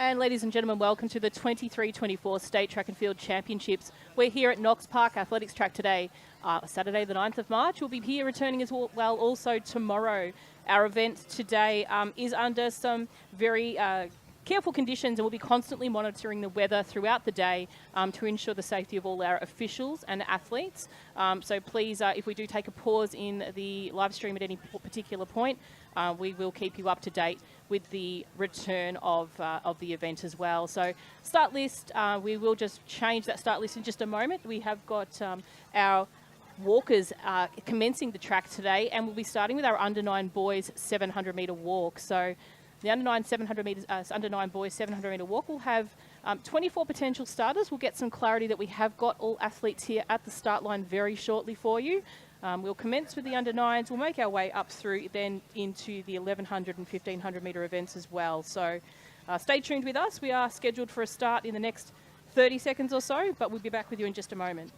And ladies and gentlemen, welcome to the 23-24 State Track and Field Championships. We're here at Knox Park Athletics Track today, Saturday the 9th of March. We'll be here returning as well also tomorrow. Our event today is under some very careful conditions, and we'll be constantly monitoring the weather throughout the day to ensure the safety of all our officials and athletes. So please, if we do take a pause in the live stream at any particular point, we will keep you up to date with the return of the event as well. So start list, we will just change that start list in just a moment. We have got our walkers commencing the track today, and we'll be starting with our under 9 boys 700 metre walk. So the under 9 boys 700 metre walk will have 24 potential starters. We'll get some clarity that we have got all athletes here at the start line very shortly for you. We'll commence with the under 9s. We'll make our way up through then into the 1100 and 1500 metre events as well. So stay tuned with us. We are scheduled for a start in the next 30 seconds or so, but we'll be back with you in just a moment.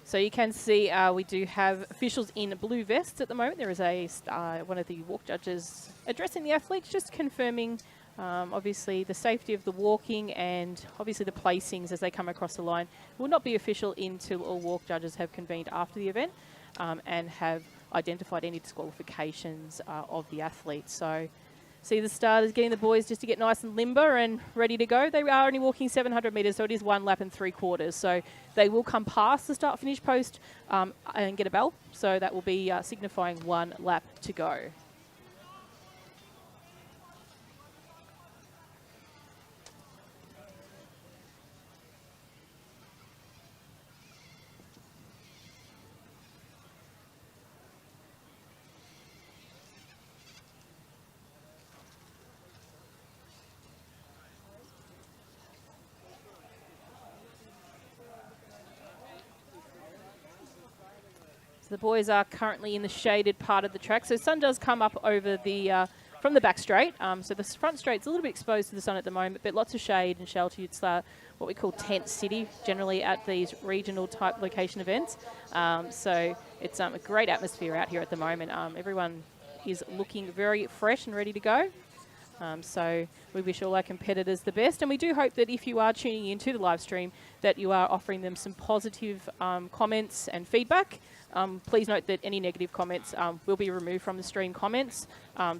So you can see we do have officials in blue vests at the moment. There is a one of the walk judges addressing the athletes, just confirming obviously the safety of the walking and obviously the placings as they come across the line. It will not be official until all walk judges have convened after the event and have identified any disqualifications of the athletes. So see the starters getting the boys just to get nice and limber and ready to go. They are only walking 700 metres, so it is 1 lap and 3/4. So they will come past the start-finish post and get a bell. So that will be signifying 1 lap to go. The boys are currently in the shaded part of the track. So sun does come up over the from the back straight. So the front straight's a little bit exposed to the sun at the moment, but lots of shade and shelter. It's what we call tent city, generally at these regional type location events. So it's a great atmosphere out here at the moment. Everyone is looking very fresh and ready to go. So we wish all our competitors the best, and we do hope that if you are tuning into the live stream that you are offering them some positive comments and feedback. Please note that any negative comments will be removed from the stream comments.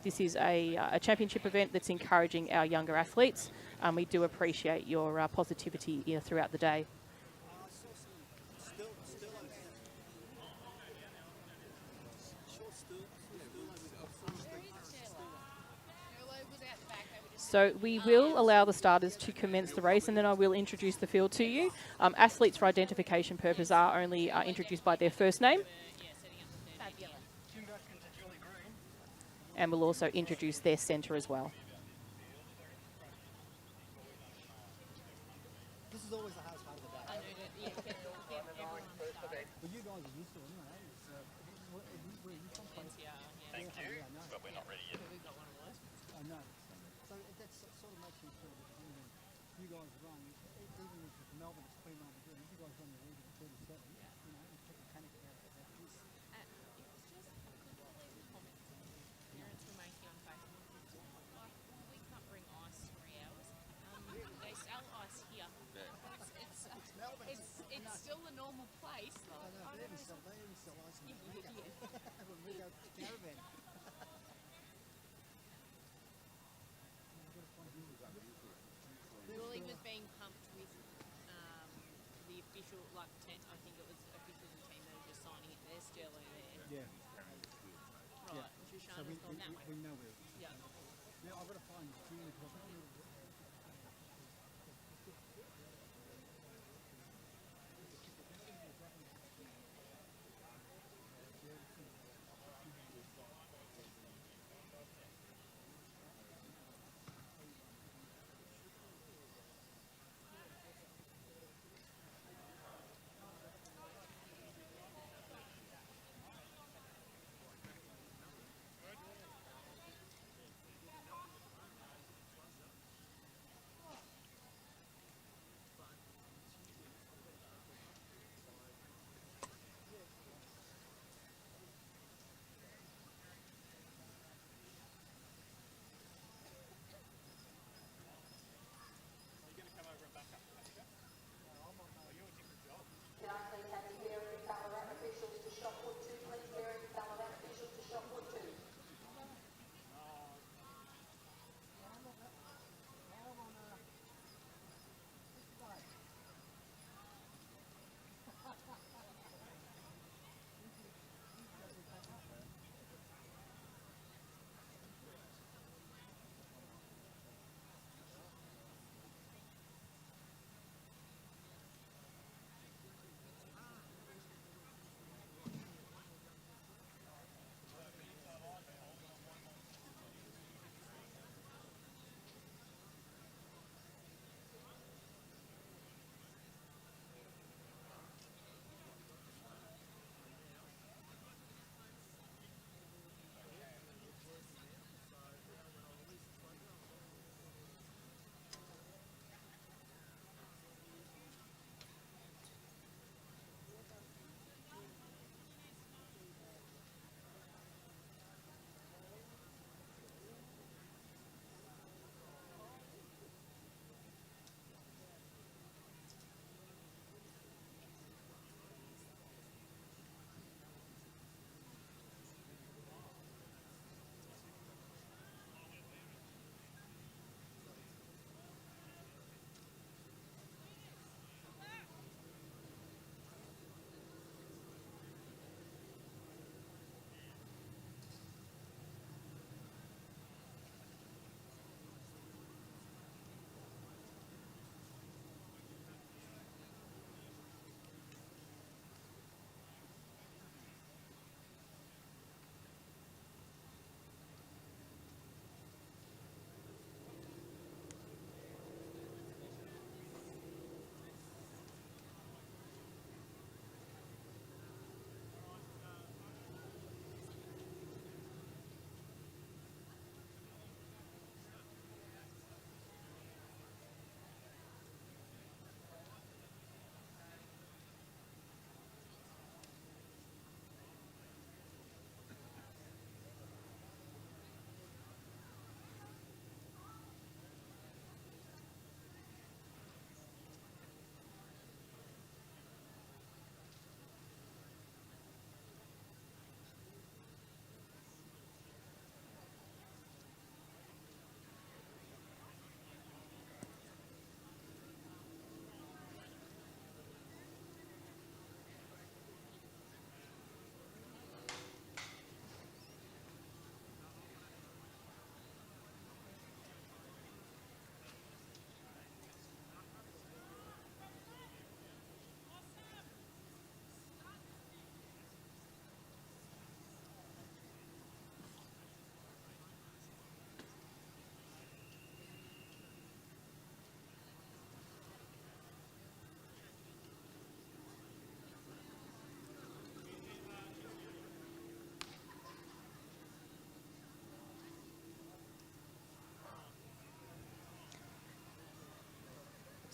This is a championship event that's encouraging our younger athletes. We do appreciate your positivity throughout the day. So we will allow the starters to commence the race, and then I will introduce the field to you. Athletes, for identification purposes, are only introduced by their first name. And we'll also introduce their centre as well. This is always the hardest part of the day. I know that, yeah. Well, you guys are used to it, anyway. Where are you from? Thank you, but we're not ready yet. I know. So that sort of makes me feel that you guys run, even if it's Melbourne, it's pre-Melbourne, you guys run the league at 37, you know, and take a panic out of that. It was just, I couldn't believe the comments parents were making on Facebook. Like, we can't bring ice 3 hours. They sell ice here. that way. We know where it is. Yeah. Now I've got to find this gene because I don't know. Can I please have the American Ballarat officials to shot put 2, please? American Ballarat officials to shot put 2.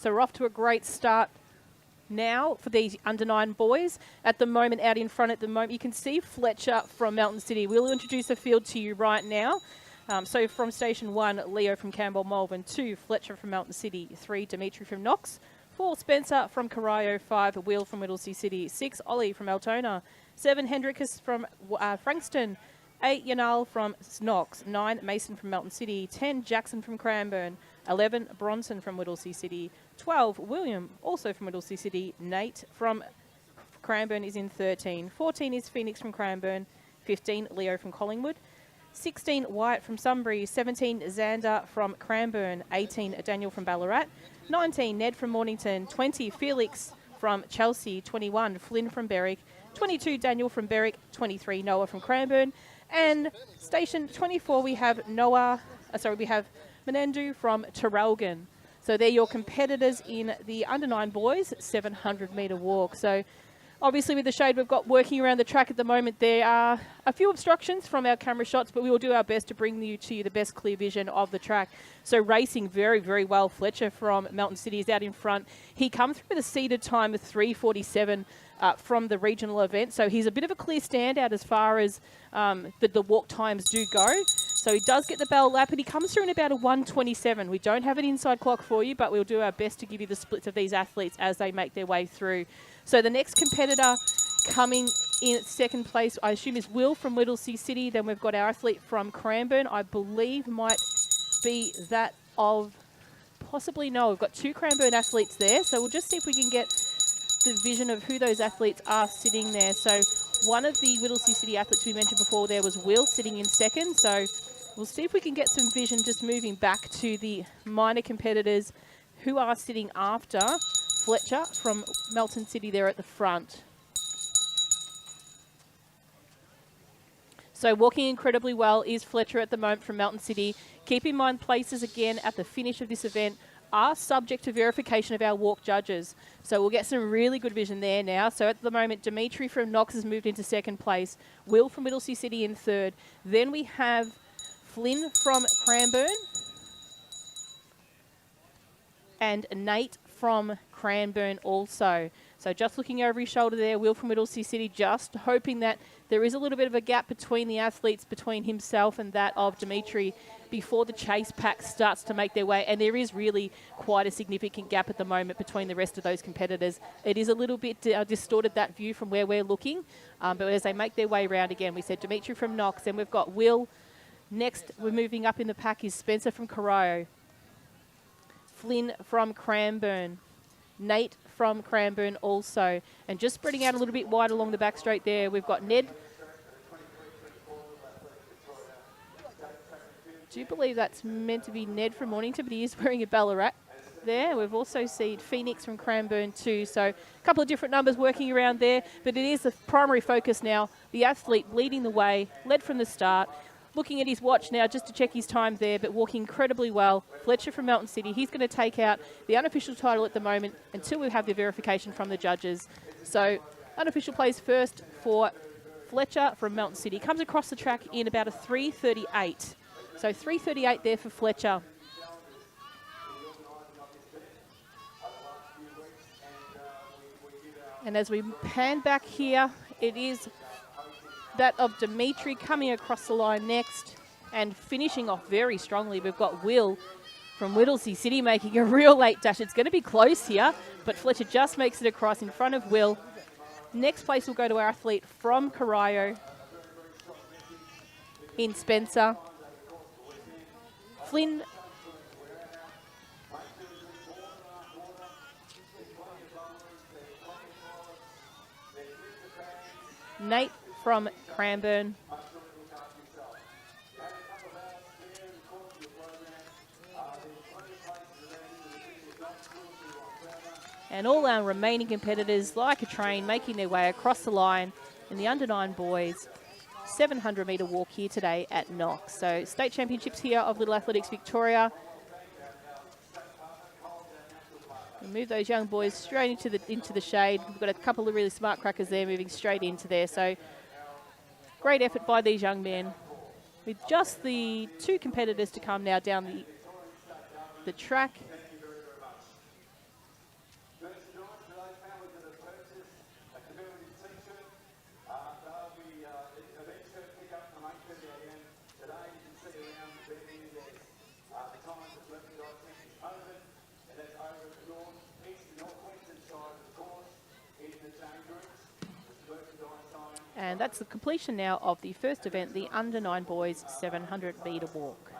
So we're off to a great start now for these under-9 boys. At the moment, out in front at the moment, you can see Fletcher from Mountain City. We'll introduce the field to you right now. So from Station 1, Leo from Campbell Malvern. 2, Fletcher from Mountain City. 3, Dimitri from Knox. 4, Spencer from Corio. 5, Will from Whittlesea City. 6, Ollie from Altona. 7, Hendrickus from Frankston. 8, Yanal from Knox. 9, Mason from Mountain City. 10, Jackson from Cranbourne. 11, Bronson from Whittlesea City. 12, William, also from Whittlesea City. Nate from Cranbourne is in 13. 14 is Phoenix from Cranbourne. 15, Leo from Collingwood. 16, Wyatt from Sunbury. 17, Xander from Cranbourne. 18, Daniel from Ballarat. 19, Ned from Mornington. 20, Felix from Chelsea. 21, Flynn from Berwick. 22, Daniel from Berwick. 23, Noah from Cranbourne. And station 24, we have we have Menandu from Terrelgan. So they're your competitors in the under-9 boys 700-metre walk. So obviously with the shade we've got working around the track at the moment, there are a few obstructions from our camera shots, but we will do our best to bring you the best clear vision of the track. So racing very, very well. Fletcher from Melton City is out in front. He comes through with a seeded time of 3:47 from the regional event. So he's a bit of a clear standout as far as the walk times do go. So he does get the bell lap, and he comes through in about a 1:27. We don't have an inside clock for you, but we'll do our best to give you the splits of these athletes as they make their way through. So the next competitor coming in at second place, I assume, is Will from Whittlesea City. Then we've got our athlete from Cranbourne, I believe might be that of, possibly, no, we've got 2 Cranbourne athletes there. So we'll just see if we can get the vision of who those athletes are sitting there. So one of the Whittlesea City athletes we mentioned before there was Will sitting in second. So we'll see if we can get some vision just moving back to the minor competitors who are sitting after Fletcher from Melton City there at the front. So walking incredibly well is Fletcher at the moment from Melton City. Keep in mind, places again at the finish of this event are subject to verification of our walk judges. So we'll get some really good vision there now. So at the moment, Dimitri from Knox has moved into second place. Will from Whittlesea City in third. Then we have Flynn from Cranbourne. And Nate from Cranbourne also. So just looking over his shoulder there, Will from Whittlesea City, just hoping that there is a little bit of a gap between the athletes, between himself and that of Dimitri, before the chase pack starts to make their way. And there is really quite a significant gap at the moment between the rest of those competitors. It is a little bit distorted, that view from where we're looking. But as they make their way around again, we said Dimitri from Knox, and we've got Will. Next, we're moving up in the pack is Spencer from Corio. Flynn from Cranbourne. Nate from Cranbourne also. And just spreading out a little bit wide along the back straight there, we've got Ned. Do you believe that's meant to be Ned from Mornington, but he is wearing a Ballarat there. We've also seen Phoenix from Cranbourne too. So a couple of different numbers working around there, but it is the primary focus now. The athlete leading the way, led from the start. Looking at his watch now just to check his time there, but walking incredibly well. Fletcher from Melton City, he's going to take out the unofficial title at the moment until we have the verification from the judges. So unofficial plays first for Fletcher from Melton City. Comes across the track in about a 3:38. So 3:38 there for Fletcher. And as we pan back here, it is that of Dimitri coming across the line next and finishing off very strongly. We've got Will from Whittlesea City making a real late dash. It's going to be close here, but Fletcher just makes it across in front of Will. Next place will go to our athlete from Corio in Spencer. Flynn Nate from Cranbourne. And all our remaining competitors, like a train, making their way across the line in the under-9 boys 700-metre walk here today at Knox. So state championships here of Little Athletics Victoria. We move those young boys straight into the shade. We've got a couple of really smart crackers there moving straight into there. So great effort by these young men. With just the 2 competitors to come now down the track. And that's the completion now of the first event, the under-9 boys 700-metre walk.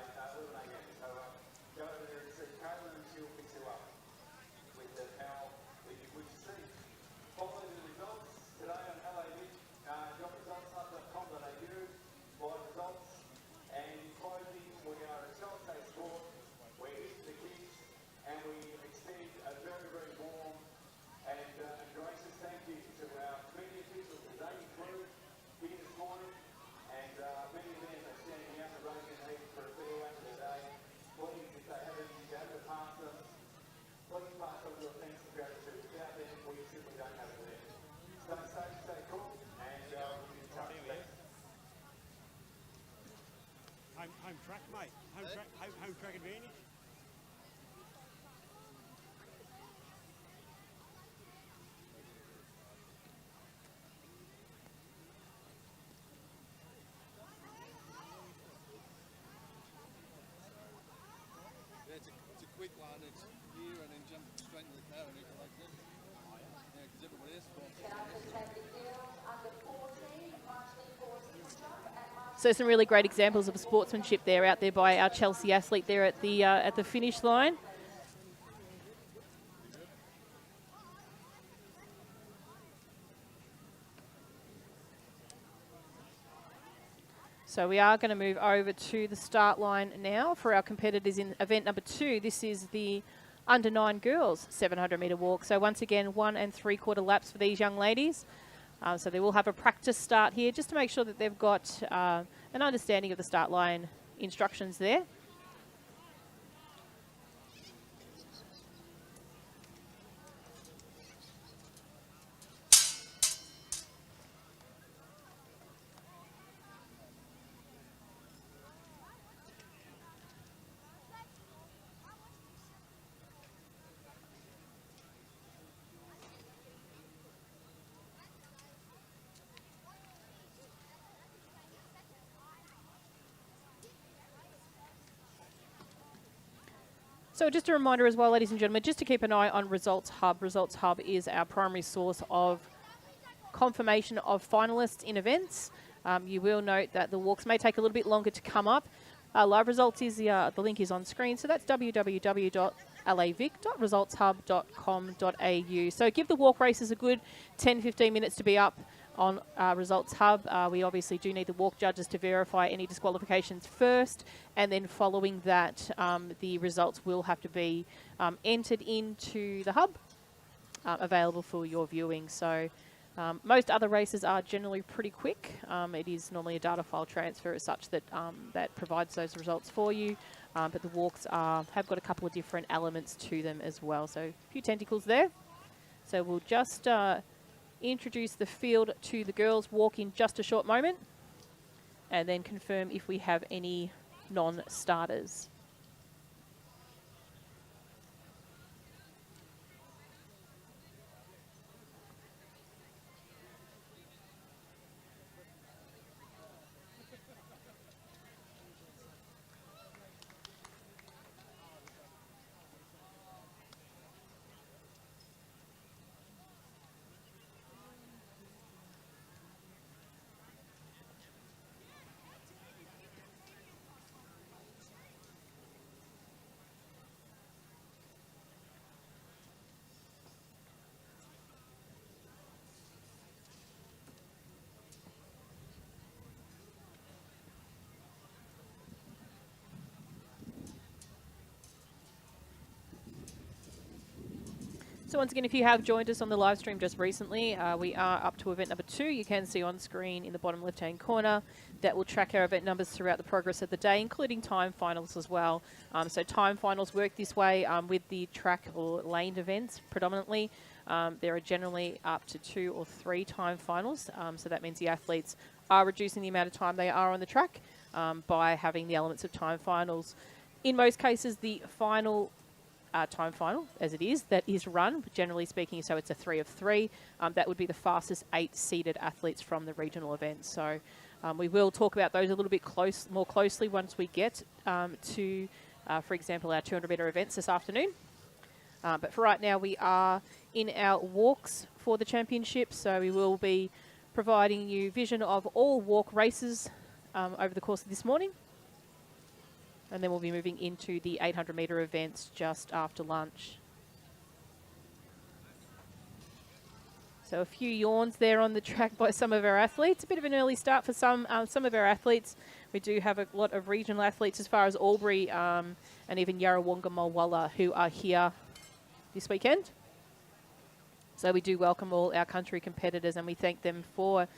home track, mate. Home track advantage. Yeah, it's a quick one. It's here and then jump straight into the car and it's like this. Yeah, because everybody else So some really great examples of sportsmanship there out there by our Chelsea athlete there at the finish line. So we are going to move over to the start line now for our competitors in event number 2. This is the under 9 girls 700 metre walk. So once again, 1 3/4 laps for these young ladies. So they will have a practice start here just to make sure that they've got an understanding of the start line instructions there. So just a reminder as well, ladies and gentlemen, just to keep an eye on Results Hub. Results Hub is our primary source of confirmation of finalists in events. You will note that the walks may take a little bit longer to come up. Live results is the link is on screen. So that's www.lavic.resultshub.com.au. So give the walk races a good 10-15 minutes to be up on Results Hub. We obviously do need the walk judges to verify any disqualifications first, and then following that, the results will have to be entered into the hub, available for your viewing. So most other races are generally pretty quick. It is normally a data file transfer as such that that provides those results for you. But the walks have got a couple of different elements to them as well. So a few tentacles there. So we'll just introduce the field to the girls' walk in just a short moment, and then confirm if we have any non-starters. So once again, if you have joined us on the live stream just recently, we are up to event number 2. You can see on screen in the bottom left-hand corner that will track our event numbers throughout the progress of the day, including time finals as well. So time finals work this way with the track or laned events predominantly. There are generally up to 2 or 3 time finals. So that means the athletes are reducing the amount of time they are on the track by having the elements of time finals. In most cases, the final time final, as it is, that is run, generally speaking, so it's a 3 of 3. That would be the fastest 8 seeded athletes from the regional events. So we will talk about those a little bit more closely once we get to, for example, our 200 metre events this afternoon. But for right now, we are in our walks for the championship, so we will be providing you vision of all walk races over the course of this morning. And then we'll be moving into the 800 metre events just after lunch. So a few yawns there on the track by some of our athletes. A bit of an early start for some of our athletes. We do have a lot of regional athletes as far as Albury and even Yarrawonga Mulwala who are here this weekend. So we do welcome all our country competitors, and we thank them for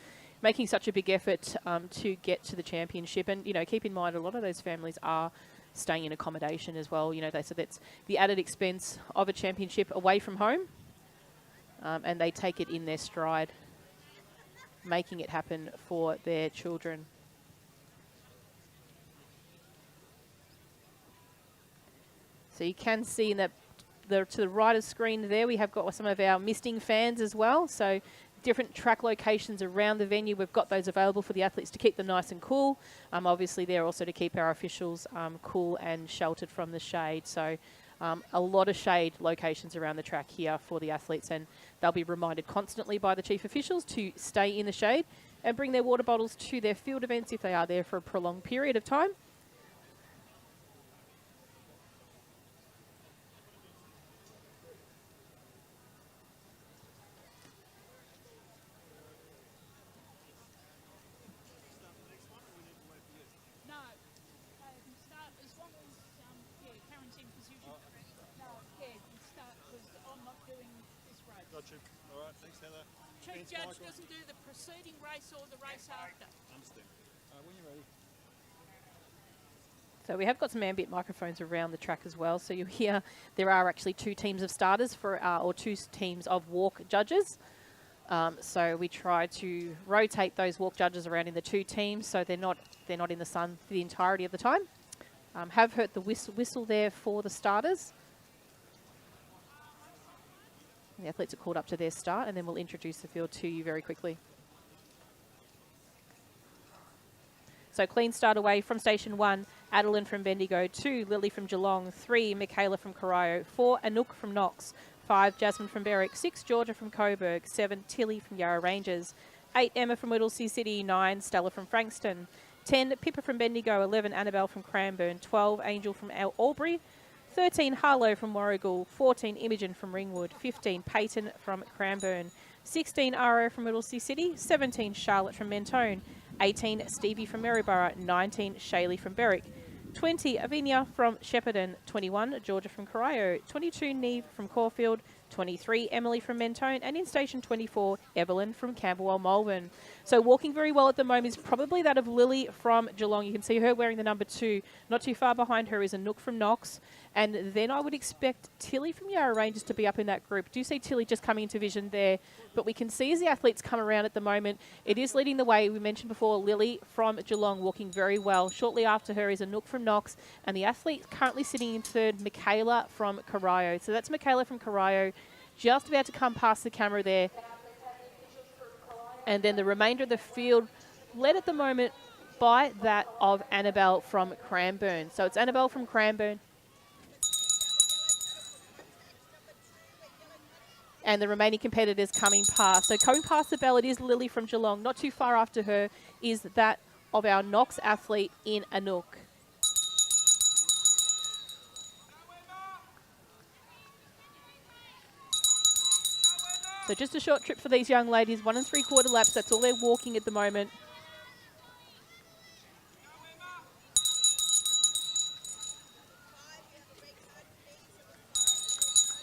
making such a big effort to get to the championship. And, you know, keep in mind, a lot of those families are staying in accommodation as well. You know, so that's the added expense of a championship away from home. And they take it in their stride, making it happen for their children. So you can see in that to the right of screen there, we have got some of our misting fans as well. So different track locations around the venue, we've got those available for the athletes to keep them nice and cool. Obviously there also to keep our officials cool and sheltered from the shade. So a lot of shade locations around the track here for the athletes, and they'll be reminded constantly by the chief officials to stay in the shade and bring their water bottles to their field events if they are there for a prolonged period of time. No, start as long as quarantine position. No, yeah, start because I'm not doing this race. Got you. All right, thanks, Heather. Chief Judge doesn't do the preceding race or the race after. Understand. When you're ready. So we have got some ambient microphones around the track as well. So you hear there are actually 2 teams of starters or 2 teams of walk judges. So we try to rotate those walk judges around in the 2 teams so they're not in the sun for the entirety of the time. Have heard the whistle there for the starters. The athletes are called up to their start, and then we'll introduce the field to you very quickly. So clean start away from station 1, Adeline from Bendigo, 2, Lily from Geelong, 3, Michaela from Corio, 4, Anouk from Knox, 5, Jasmine from Berwick, 6, Georgia from Coburg, 7, Tilly from Yarra Rangers, 8, Emma from Whittlesea City, 9, Stella from Frankston, 10, Pippa from Bendigo, 11, Annabelle from Cranbourne, 12, Angel from Albury, 13, Harlow from Warragul, 14, Imogen from Ringwood, 15, Peyton from Cranbourne, 16, Aro from Whittlesea City, 17, Charlotte from Mentone, 18, Stevie from Maryborough, 19, Shaylee from Berwick, 20, Avinia from Shepparton, 21, Georgia from Corio, 22, Neve from Caulfield, 23, Emily from Mentone, and in station 24, Evelyn from Camberwell, Malvern. So walking very well at the moment is probably that of Lily from Geelong. You can see her wearing the number 2. Not too far behind her is Anouk from Knox. And then I would expect Tilly from Yarra Rangers to be up in that group. Do see Tilly just coming into vision there. But we can see as the athletes come around at the moment, it is leading the way. We mentioned before Lily from Geelong walking very well. Shortly after her is Anouk from Knox. And the athlete currently sitting in third, Michaela from Corio. So that's Michaela from Corio, just about to come past the camera there. And then the remainder of the field led at the moment by that of Annabelle from Cranbourne. So it's Annabelle from Cranbourne. And the remaining competitors coming past. So coming past the bell, it is Lily from Geelong. Not too far after her is that of our Knox athlete in Anouk. So just a short trip for these young ladies, 1 3/4 laps. That's all they're walking at the moment.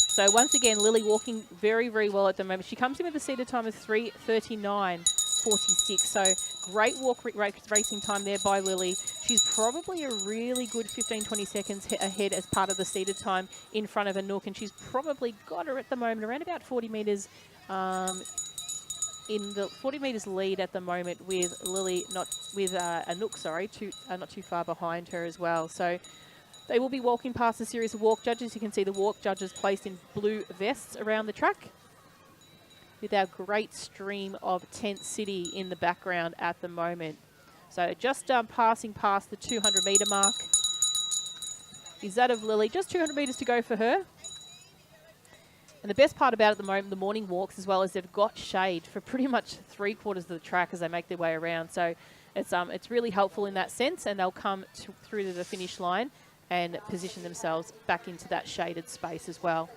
So once again, Lily walking very, very well at the moment. She comes in with a seated time of 3:39.46. So great walk racing time there by Lily. She's probably a really good 15-20 seconds ahead as part of the seated time in front of Anouk, and she's probably got her at the moment around about 40 metres in the 40 metres lead at the moment with Lily, Anouk, sorry, not too far behind her as well. So they will be walking past a series of walk judges. You can see the walk judges placed in blue vests around the track with our great stream of Tent City in the background at the moment. So just passing past the 200 metre mark is that of Lily. Just 200 metres to go for her. And the best part about it at the moment, the morning walks as well, is they've got shade for pretty much 3/4 of the track as they make their way around. So it's really helpful in that sense, and they'll come through to the finish line and position themselves back into that shaded space as well.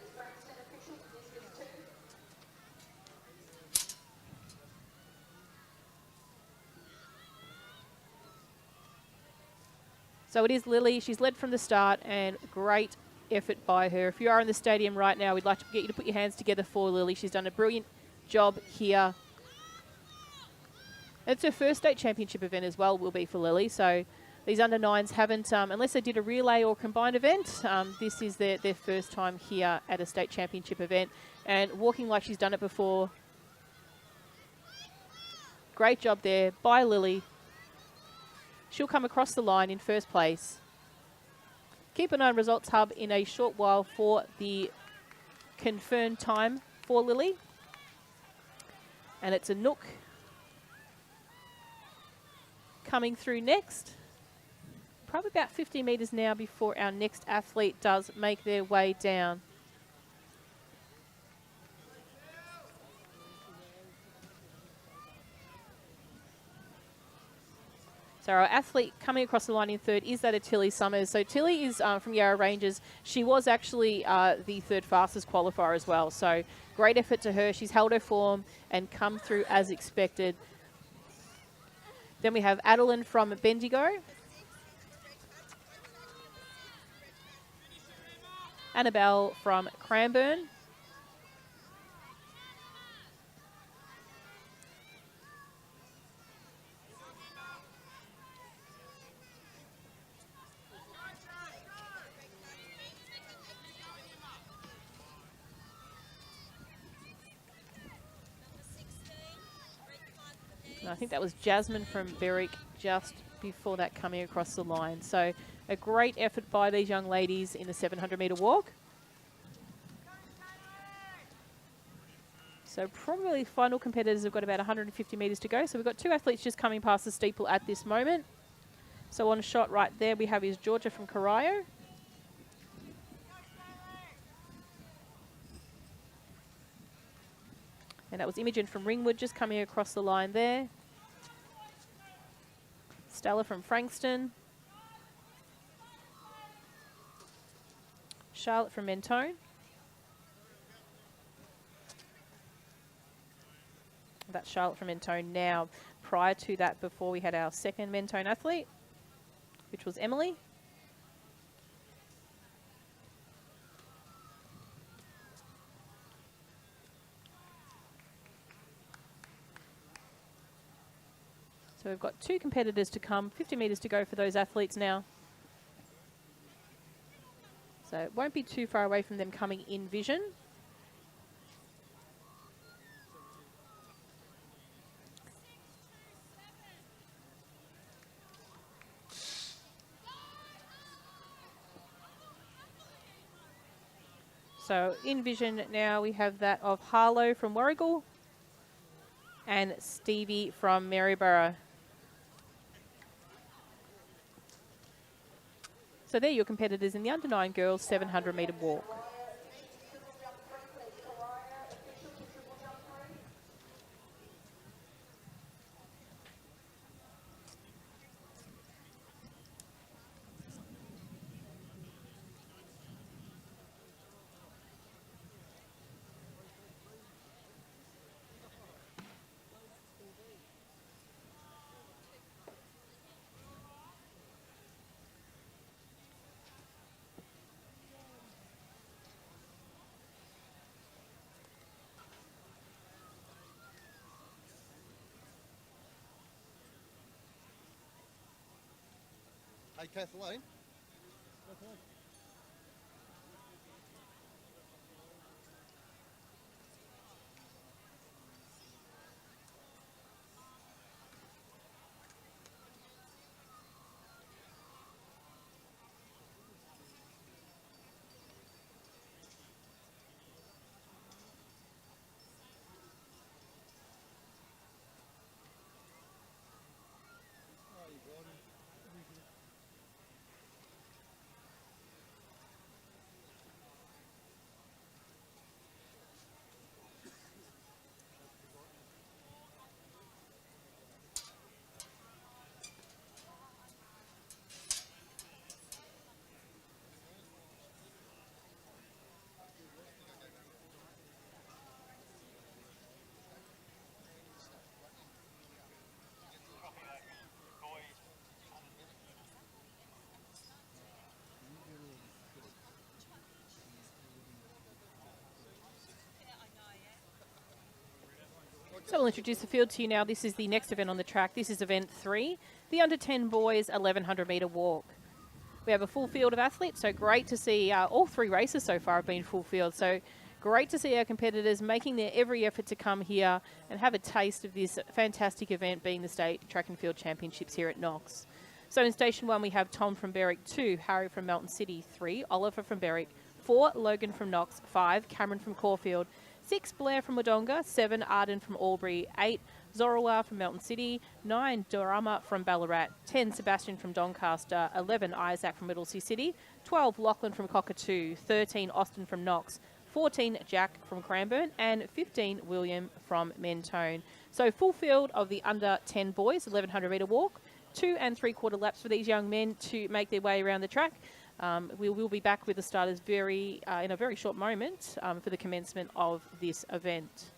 So it is Lily. She's led from the start, and great effort by her. If you are in the stadium right now, we'd like to get you to put your hands together for Lily. She's done a brilliant job here. It's her first state championship event as well, will be for Lily. So these under-9s haven't, unless they did a relay or combined event, this is their first time here at a state championship event. And walking like she's done it before. Great job there by Lily. She'll come across the line in first place. Keep an eye on Results Hub in a short while for the confirmed time for Lily. And it's a Nook coming through next. Probably about 50 metres now before our next athlete does make their way down. So our athlete coming across the line in third is that of Tilly Summers. So Tilly is from Yarra Rangers. She was actually the third fastest qualifier as well. So great effort to her. She's held her form and come through as expected. Then we have Adeline from Bendigo. Annabelle from Cranbourne. And I think that was Jasmine from Berwick just before that coming across the line. So a great effort by these young ladies in the 700-metre walk. So probably final competitors have got about 150 metres to go. So we've got two athletes just coming past the steeple at this moment. So on a shot right there we have is Georgia from Corio. And that was Imogen from Ringwood just coming across the line there. Stella from Frankston. Charlotte from Mentone. That's Charlotte from Mentone now. Prior to that, before we had our second Mentone athlete, which was Emily. So we've got two competitors to come, 50 metres to go for those athletes now. So it won't be too far away from them coming in vision. So in vision now we have that of Harlow from Warragul and Stevie from Maryborough. So they're your competitors in the under-9 girls 700-metre walk. Hey, Kathleen. So we'll introduce the field to you now. This is the next event on the track. This is event 3, the under-10 boys 1100-metre walk. We have a full field of athletes, so great to see all 3 races so far have been full field. So great to see our competitors making their every effort to come here and have a taste of this fantastic event being the State Track and Field Championships here at Knox. So in Station 1, we have Tom from Berwick, 2, Harry from Melton City, 3, Oliver from Berwick, 4, Logan from Knox, 5, Cameron from Caulfield, 6, Blair from Wodonga, 7, Arden from Albury, 8, Zorawar from Melton City, 9, Dorama from Ballarat, 10, Sebastian from Doncaster, 11, Isaac from Middlesea City, 12, Lachlan from Cockatoo, 13, Austin from Knox, 14, Jack from Cranbourne, and 15, William from Mentone. So full field of the under 10 boys, 1100 metre walk, 2 3/4 laps for these young men to make their way around the track. We will be back with the starters in a very short moment for the commencement of this event.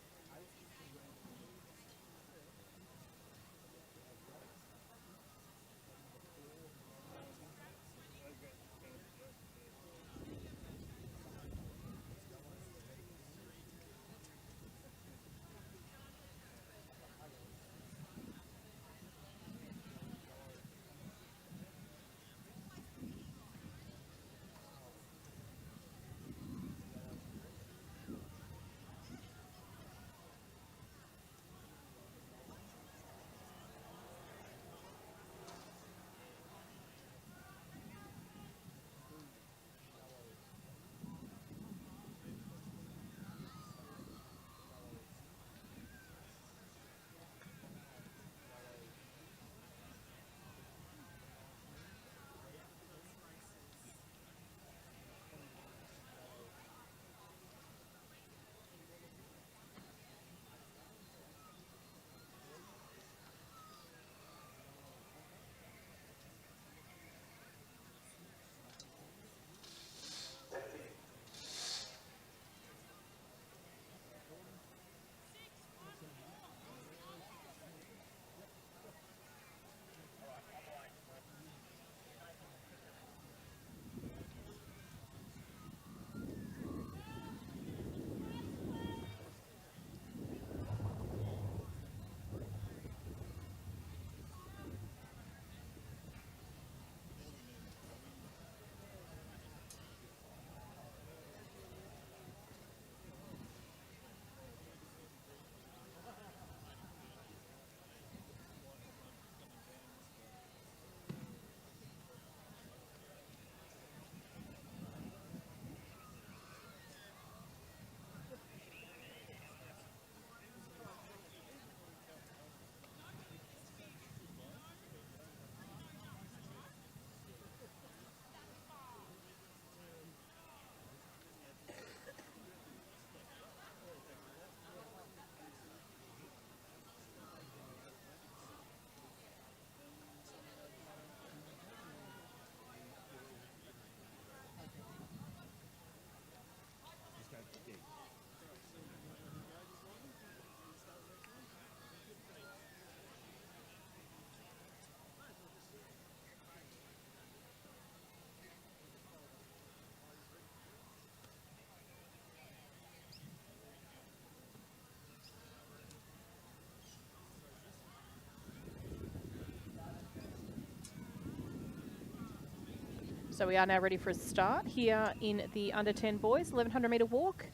So we are now ready for a start here in the under 10 boys, 1100 metre walk.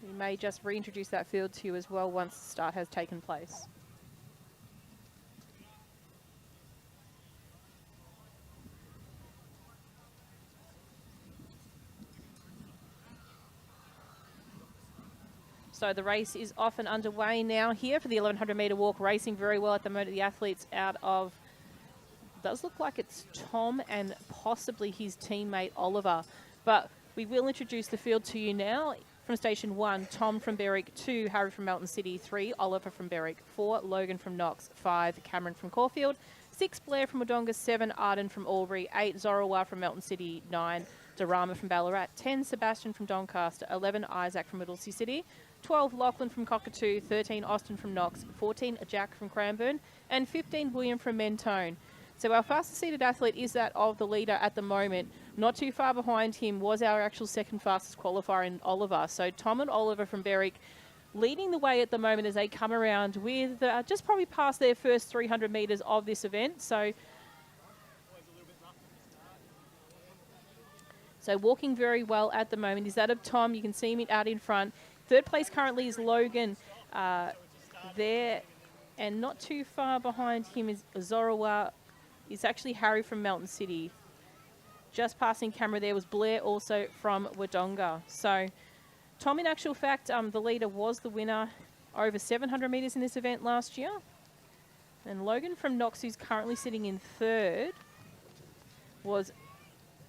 We may just reintroduce that field to you as well once the start has taken place. So the race is off and underway now here for the 1100 metre walk, racing very well at the moment. The athletes out of, does look like it's Tom and possibly his teammate Oliver. But we will introduce the field to you now. From Station 1, Tom from Berwick, 2, Harry from Melton City, 3, Oliver from Berwick, 4, Logan from Knox, 5, Cameron from Caulfield, 6, Blair from Wodonga, 7, Arden from Albury, 8, Zorawar from Melton City, 9, Dorama from Ballarat, 10, Sebastian from Doncaster, 11, Isaac from Middlesea City, 12, Lachlan from Cockatoo, 13, Austin from Knox, 14, Jack from Cranbourne, and 15, William from Mentone. So our fastest seated athlete is that of the leader at the moment. Not too far behind him was our actual second fastest qualifier in Oliver. So Tom and Oliver from Berwick leading the way at the moment as they come around with just probably past their first 300 metres of this event. So walking very well at the moment is that of Tom. You can see him out in front. Third place currently is Logan there. And not too far behind him is Zorawar is actually Harry from Melton City. Just passing camera there was Blair, also from Wodonga. So Tom, in actual fact, the leader, was the winner over 700 metres in this event last year. And Logan from Knox, who's currently sitting in third, was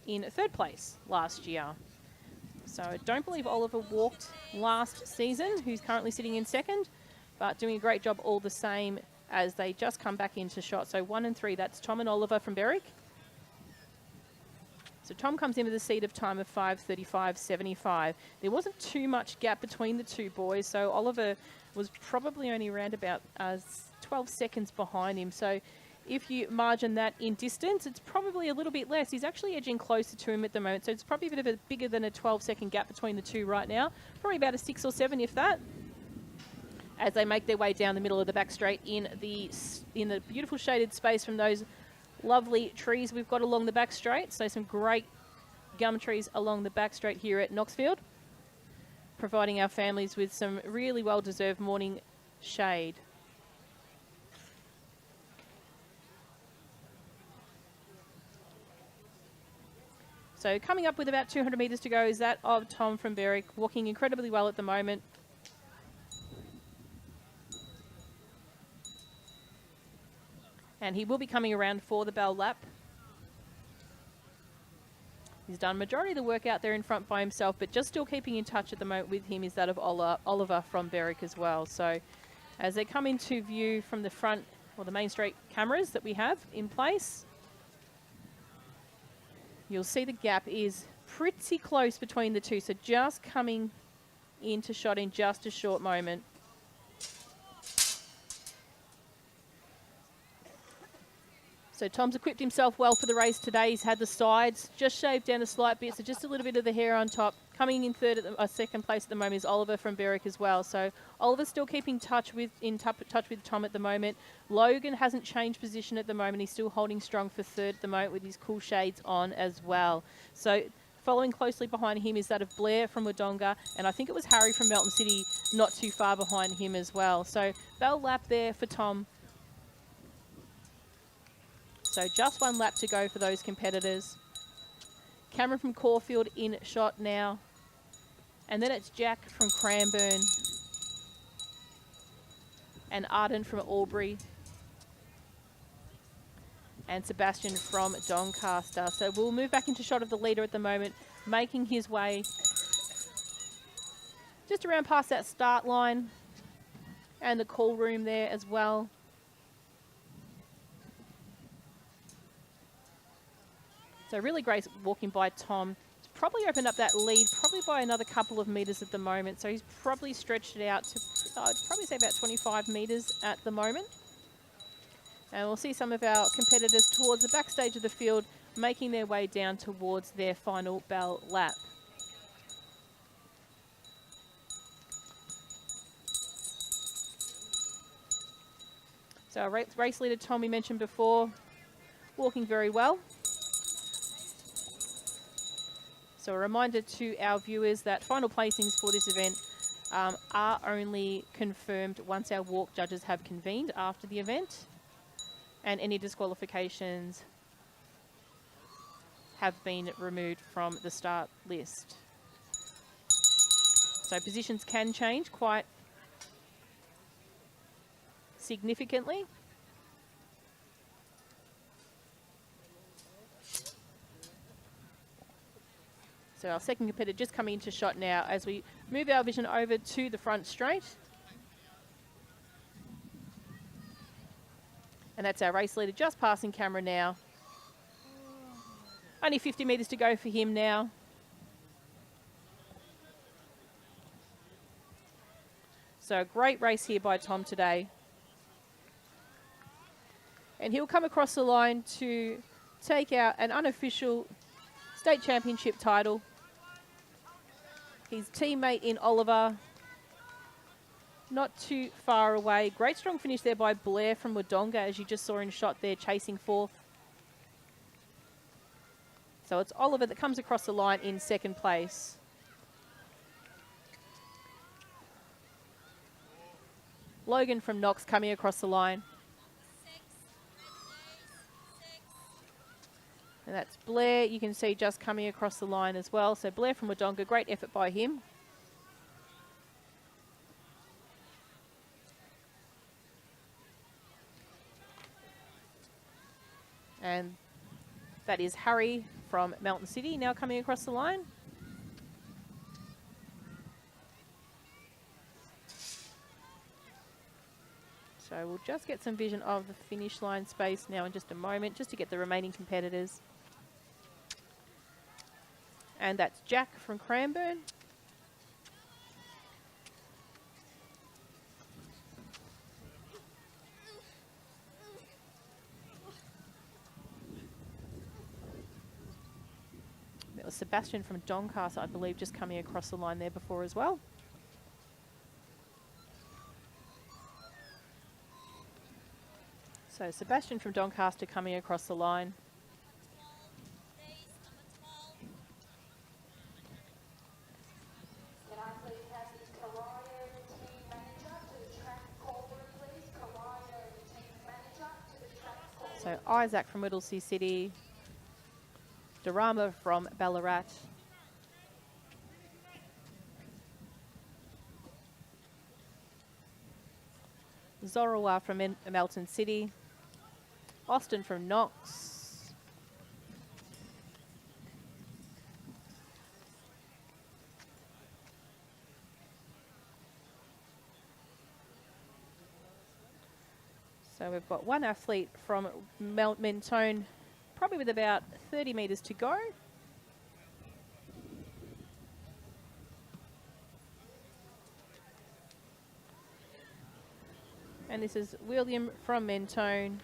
in third place last year. So I don't believe Oliver walked last season, who's currently sitting in second, but doing a great job all the same as they just come back into shot. So 1 and 3, that's Tom and Oliver from Berwick. So Tom comes in with a seed of time of 5:35.75. There wasn't too much gap between the two boys, so Oliver was probably only around about 12 seconds behind him. So if you margin that in distance, it's probably a little bit less. He's actually edging closer to him at the moment, so it's probably a bit of a bigger than a 12-second gap between the two right now. Probably about a 6 or 7, if that, as they make their way down the middle of the back straight in the beautiful shaded space from those lovely trees we've got along the back straight. So some great gum trees along the back straight here at Knoxfield, providing our families with some really well-deserved morning shade. So coming up with about 200 metres to go is that of Tom from Berwick, walking incredibly well at the moment. And he will be coming around for the bell lap. He's done majority of the work out there in front by himself, but just still keeping in touch at the moment with him is that of Oliver from Berwick as well. So as they come into view from the front, or the main straight cameras that we have in place, you'll see the gap is pretty close between the two. So just coming into shot in just a short moment. So Tom's equipped himself well for the race today. He's had the sides just shaved down a slight bit, so just a little bit of the hair on top. Coming in third at second place at the moment is Oliver from Berwick as well. So Oliver's still keeping touch with Tom at the moment. Logan hasn't changed position at the moment. He's still holding strong for third at the moment with his cool shades on as well. So following closely behind him is that of Blair from Wodonga, and I think it was Harry from Melton City not too far behind him as well. So bell lap there for Tom. So just one lap to go for those competitors. Cameron from Caulfield in shot now. And then it's Jack from Cranbourne. And Arden from Albury. And Sebastian from Doncaster. So we'll move back into shot of the leader at the moment, making his way just around past that start line. And the call room there as well. So really great walking by Tom. He's probably opened up that lead probably by another couple of metres at the moment. So he's probably stretched it out to, I'd probably say about 25 metres at the moment. And we'll see some of our competitors towards the backstage of the field making their way down towards their final bell lap. So our race leader, Tom, we mentioned before, walking very well. So a reminder to our viewers that final placings for this event are only confirmed once our walk judges have convened after the event, and any disqualifications have been removed from the start list. So positions can change quite significantly. So our second competitor just coming into shot now as we move our vision over to the front straight. And that's our race leader just passing camera now. Only 50 metres to go for him now. So a great race here by Tom today. And he'll come across the line to take out an unofficial state championship title. His teammate in Oliver, not too far away. Great strong finish there by Blair from Wodonga, as you just saw in shot there, chasing fourth. So it's Oliver that comes across the line in second place. Logan from Knox coming across the line. 6, And that's Blair, you can see just coming across the line as well. So Blair from Wodonga, great effort by him. And that is Harry from Mountain City now coming across the line. So we'll just get some vision of the finish line space now in just a moment, just to get the remaining competitors. And that's Jack from Cranbourne. That was Sebastian from Doncaster, I believe, just coming across the line there before as well. So Sebastian from Doncaster coming across the line. Can I please have the Corio team manager to the track caller, please? Corio team manager to the track caller. So Isaac from Whittlesea City. Durama from Ballarat. Zorawa from Melton City. Austin from Knox. So we've got one athlete from Mentone, probably with about 30 metres to go. And this is William from Mentone,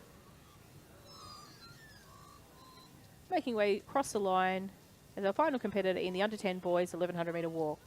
making way across the line as our final competitor in the under 10 boys 1100 metre walk.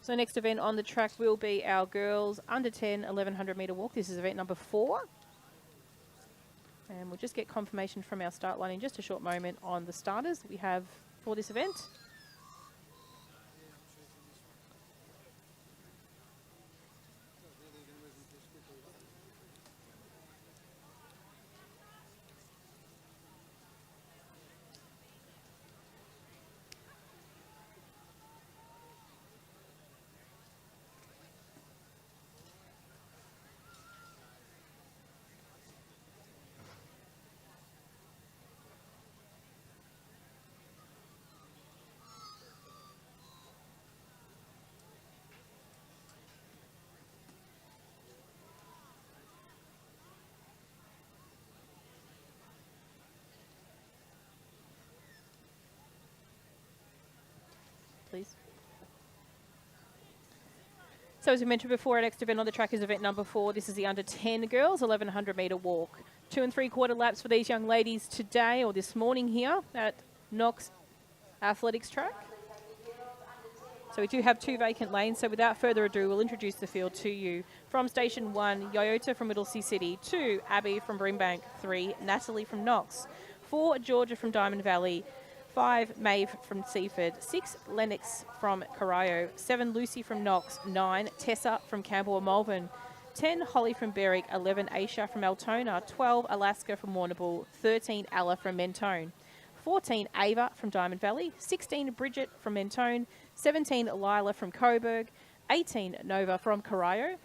So next event on the track will be our girls under 10 1100 metre walk. This is event number 4. And we'll just get confirmation from our start line in just a short moment on the starters that we have for this event. Please. So as we mentioned before, our next event on the track is event number 4. This is the under 10 girls 1100 metre walk. 2 3/4 laps for these young ladies today or this morning here at Knox Athletics Track. So we do have 2 vacant lanes. So without further ado, we'll introduce the field to you. From station 1, Yota from Whittlesea City. 2, Abby from Brimbank. 3, Natalie from Knox. 4, Georgia from Diamond Valley. 5, Maeve from Seaford. 6, Lennox from Corio. 7, Lucy from Knox. 9, Tessa from Campbell and Malvern. 10, Holly from Berwick. 11, Aisha from Altona. 12, Alaska from Warrnambool. 13, Ella from Mentone. 14, Ava from Diamond Valley. 16, Bridget from Mentone. 17, Lila from Coburg. 18, Nova from Corio.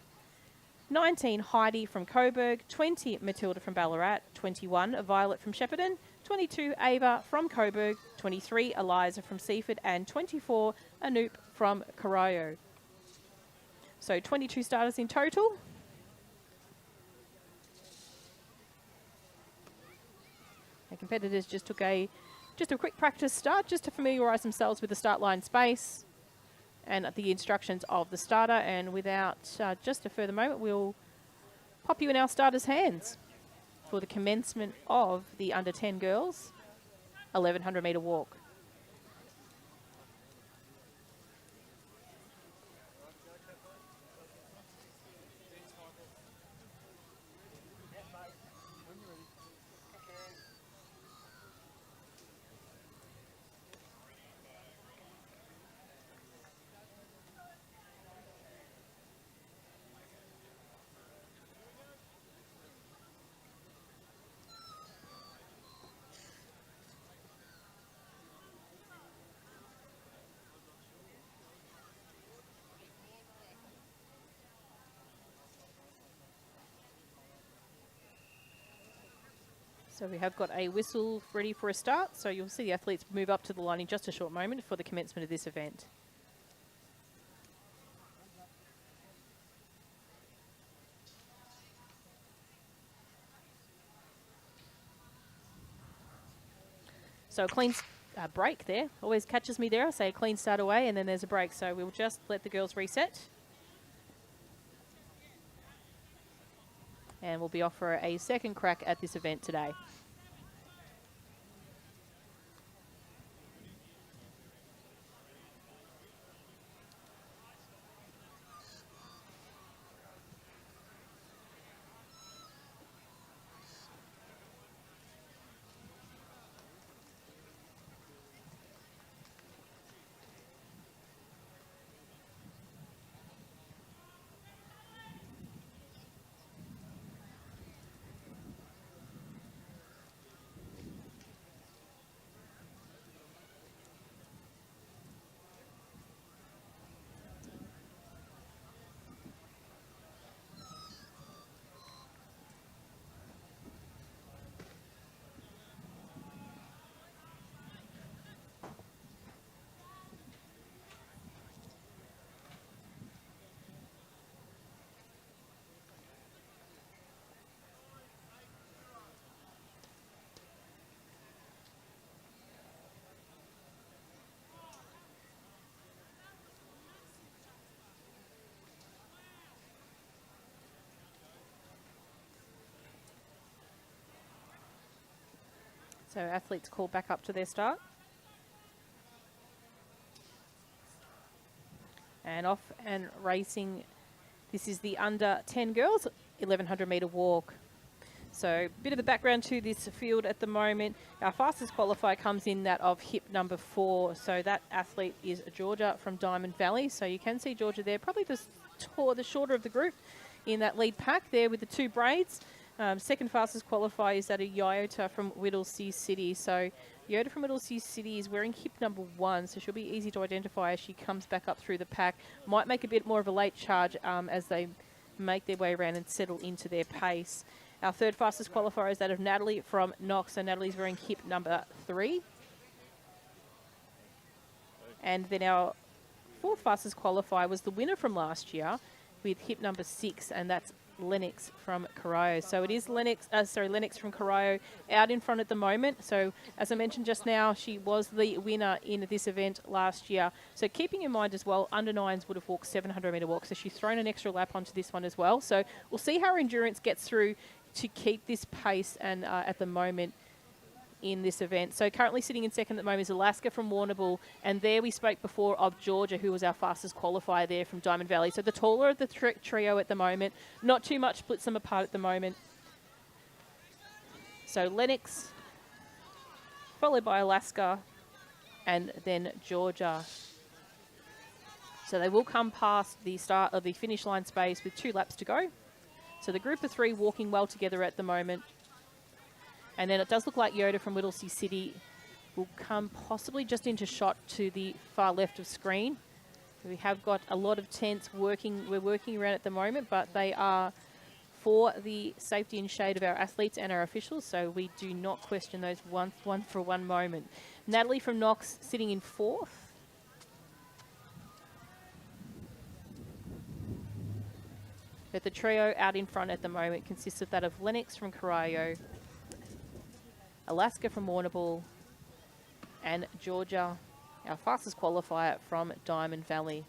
19, Heidi from Coburg. 20, Matilda from Ballarat. 21, Violet from Shepparton. 22, Ava from Coburg. 23, Eliza from Seaford. And 24, Anoop from Corio. So 22 starters in total. Our competitors just took a quick practice start just to familiarise themselves with the start line space and the instructions of the starter. And without just a further moment, we'll pop you in our starters' hands for the commencement of the under 10 girls 1100 metre walk. So we have got a whistle ready for a start. So you'll see the athletes move up to the line in just a short moment for the commencement of this event. So a clean break there. Always catches me there. I say a clean start away and then there's a break. So we'll just let the girls reset. And we'll be off for a second crack at this event today. So athletes call back up to their start. And off and racing. This is the under 10 girls, 1100 metre walk. So a bit of the background to this field at the moment. Our fastest qualifier comes in that of hip number 4. So that athlete is Georgia from Diamond Valley. So you can see Georgia there, probably the shorter of the group in that lead pack there with the 2 braids. Second fastest qualifier is that of Yota from Whittlesea City. So Yota from Whittlesea City is wearing hip number 1, so she'll be easy to identify as she comes back up through the pack. Might make a bit more of a late charge as they make their way around and settle into their pace. Our third fastest qualifier is that of Natalie from Knox. So Natalie's wearing hip number 3. And then our fourth fastest qualifier was the winner from last year with hip number 6, and that's Lennox from Corio. So it is Lennox from Corio out in front at the moment. So as I mentioned just now, she was the winner in this event last year. So keeping in mind as well, under 9s would have walked 700 metre walk. So she's thrown an extra lap onto this one as well. So we'll see how her endurance gets through to keep this pace and at the moment in this event. So currently sitting in second at the moment is Alaska from Warrnambool, and there we spoke before of Georgia, who was our fastest qualifier there from Diamond Valley. So the taller of the trio at the moment, not too much splits them apart at the moment. So Lennox, followed by Alaska, and then Georgia. So they will come past the start of the finish line space with 2 laps to go. So the group of 3 walking well together at the moment. And then it does look like Yota from Whittlesea City will come possibly just into shot to the far left of screen. We have got a lot of tents we're working around at the moment, but they are for the safety and shade of our athletes and our officials, so we do not question those one for one moment. Natalie from Knox sitting in 4th. But the trio out in front at the moment consists of that of Lennox from Corio, Alaska from Warrnambool, and Georgia, our fastest qualifier from Diamond Valley.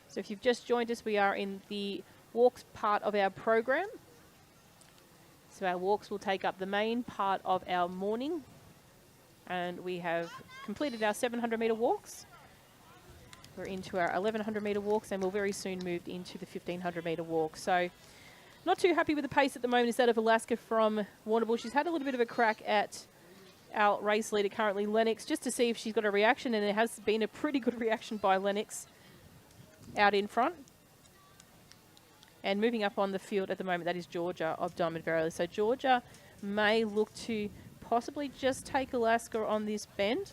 So if you've just joined us, we are in the walks part of our program. So our walks will take up the main part of our morning, and we have completed our 700 metre walks. We're into our 1100 metre walks, and we'll very soon move into the 1500 metre walk. So not too happy with the pace at the moment is that of Alaska from Warrnambool. She's had a little bit of a crack at our race leader currently, Lennox, just to see if she's got a reaction, and there has been a pretty good reaction by Lennox out in front. And moving up on the field at the moment, that is Georgia of Diamond Valley. So Georgia may look to possibly just take Alaska on this bend.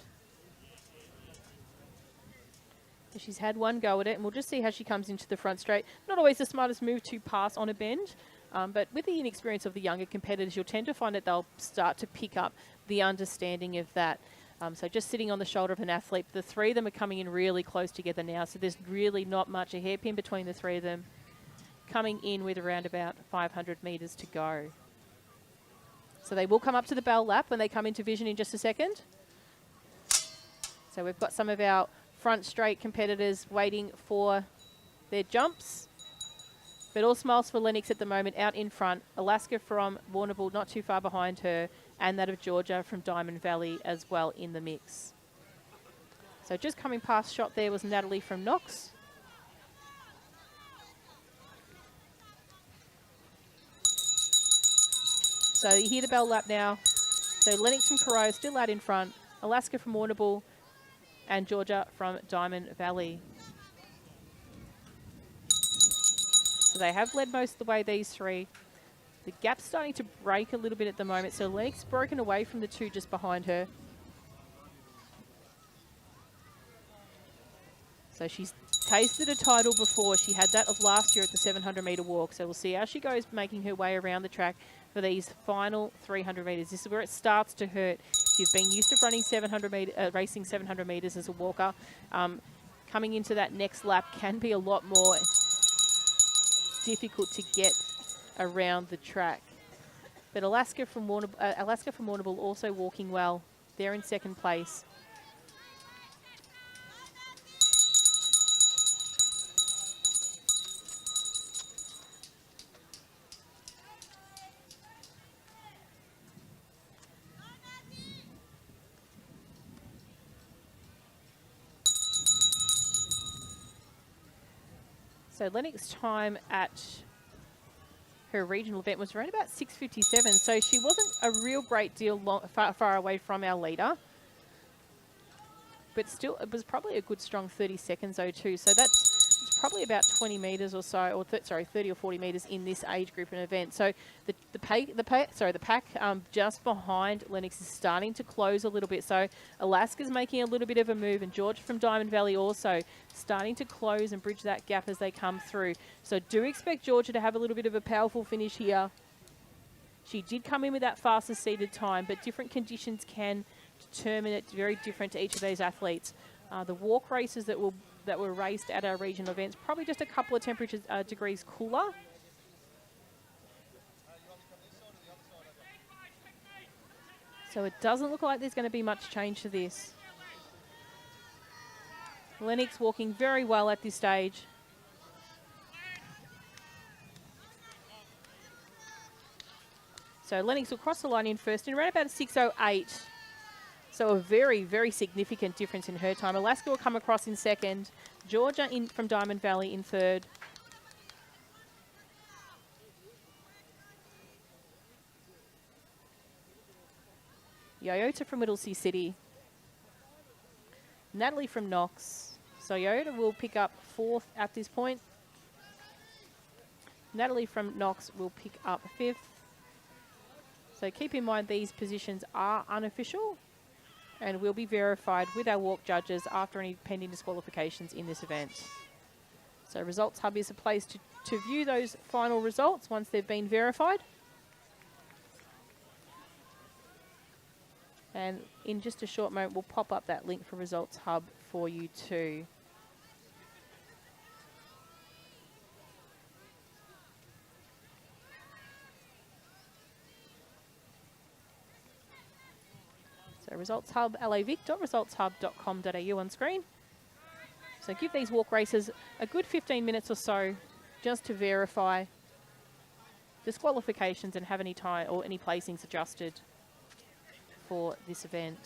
She's had one go at it, and we'll just see how she comes into the front straight. Not always the smartest move to pass on a bend, But with the inexperience of the younger competitors, you'll tend to find that they'll start to pick up the understanding of that. So just sitting on the shoulder of an athlete, the three of them are coming in really close together now, so there's really not much, a hairpin between the three of them, coming in with around about 500 metres to go. So they will come up to the bell lap when they come into vision in just a second. So we've got some of our front straight competitors waiting for their jumps. But all smiles for Lennox at the moment, out in front. Alaska from Warrnambool not too far behind her, and that of Georgia from Diamond Valley as well in the mix. So just coming past shot there was Natalie from Knox. So you hear the bell lap now. So Lennox from Corio still out in front. Alaska from Warrnambool and Georgia from Diamond Valley. So they have led most of the way, these three. The gap's starting to break a little bit at the moment. So Lennox broken away from the two just behind her. So she's tasted a title before. She had that of last year at the 700 metre walk. So we'll see how she goes making her way around the track for these final 300 metres. This is where it starts to hurt. If you've been used to running 700 racing 700 metres as a walker, coming into that next lap can be a lot more difficult to get around the track. But Alaska from Warrnambool also walking well. They're in second place. So Lennox's time at her regional event was around about 6:57, so she wasn't a real great deal far away from our leader. But still, it was probably a good strong 30 seconds though too. So it's probably about 20 metres or so, or 30 or 40 metres in this age group and event. So the pack just behind Lennox is starting to close a little bit. So Alaska's making a little bit of a move, and George from Diamond Valley also starting to close and bridge that gap as they come through. So do expect Georgia to have a little bit of a powerful finish here. She did come in with that fastest seated time, but different conditions can determine it very different to each of these athletes. The walk races that were raced at our regional events, probably just a couple of temperatures degrees cooler. So it doesn't look like there's going to be much change to this. Lennox walking very well at this stage. So Lennox will cross the line in first in around about a 6:08. So a very, very significant difference in her time. Alaska will come across in second. Georgia from Diamond Valley in third. Yoyota from Whittlesea City. Natalie from Knox. So Yoyota will pick up fourth at this point. Natalie from Knox will pick up fifth. So keep in mind these positions are unofficial and will be verified with our walk judges after any pending disqualifications in this event. So Results Hub is a place to view those final results once they've been verified. And in just a short moment, we'll pop up that link for Results Hub for you too. So Results Hub, lavic.resultshub.com.au on screen. So give these walk races a good 15 minutes or so just to verify disqualifications and have any time or any placings adjusted for this event.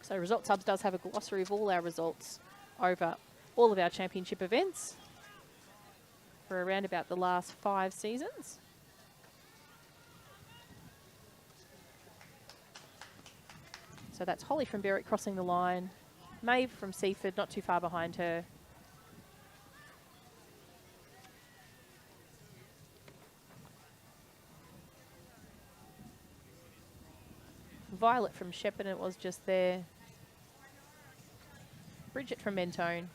So Results Hub does have a glossary of all our results over all of our championship events for around about the last 5 seasons. So that's Holly from Berwick crossing the line. Maeve from Seaford, not too far behind her. Violet from Shepparton was just there. Bridget from Mentone.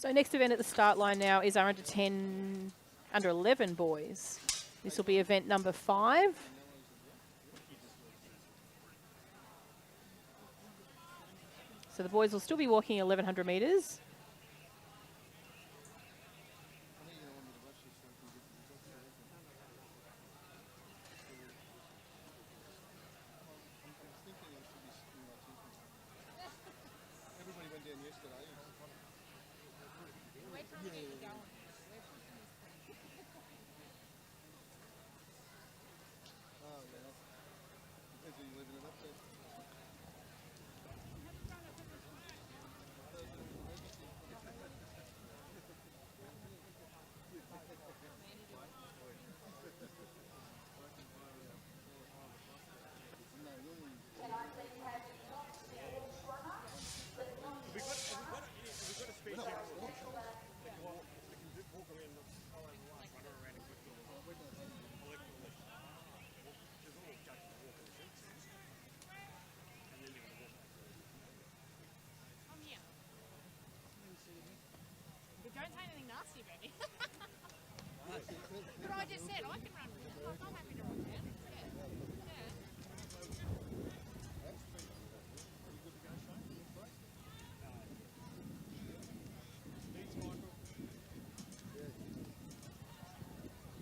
So next event at the start line now is our under 10, under 11 boys. This will be event number 5. So the boys will still be walking 1,100 metres. Everybody went down yesterday. We're trying to get you going. Oh, yeah. Depends who you're leaving it up to. I'm here. But don't say anything nasty about me. But I just said I can run. I'm happy to run down. Yeah. Yeah.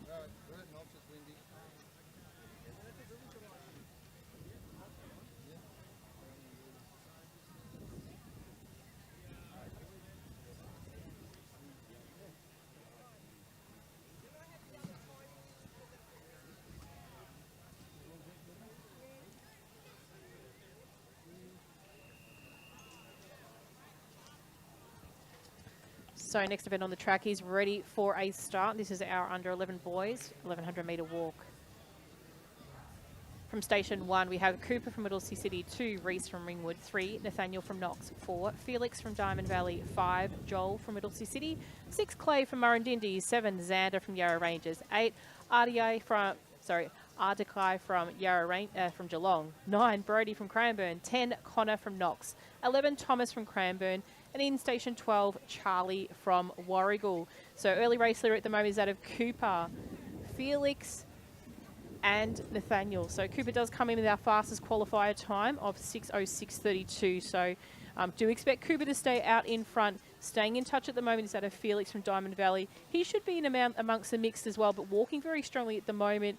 Alright, we're at Knox, it's windy. So next event on the track is ready for a start. This is our under 11 boys, 1,100 metre walk. From station 1, we have Cooper from Middlesea City, 2, Reese from Ringwood, 3, Nathaniel from Knox, 4, Felix from Diamond Valley, 5, Joel from Middlesea City, 6, Clay from Murrindindi, 7, Xander from Yarra Rangers, 8, Ardekai from from Geelong, 9, Brody from Cranbourne, 10, Connor from Knox, 11, Thomas from Cranbourne, and in station 12, Charlie from Warragul. So early race leader at the moment is that of Cooper, Felix, and Nathaniel. So Cooper does come in with our fastest qualifier time of 6:06:32. So do expect Cooper to stay out in front. Staying in touch at the moment is that of Felix from Diamond Valley. He should be in amongst the mixed as well, but walking very strongly at the moment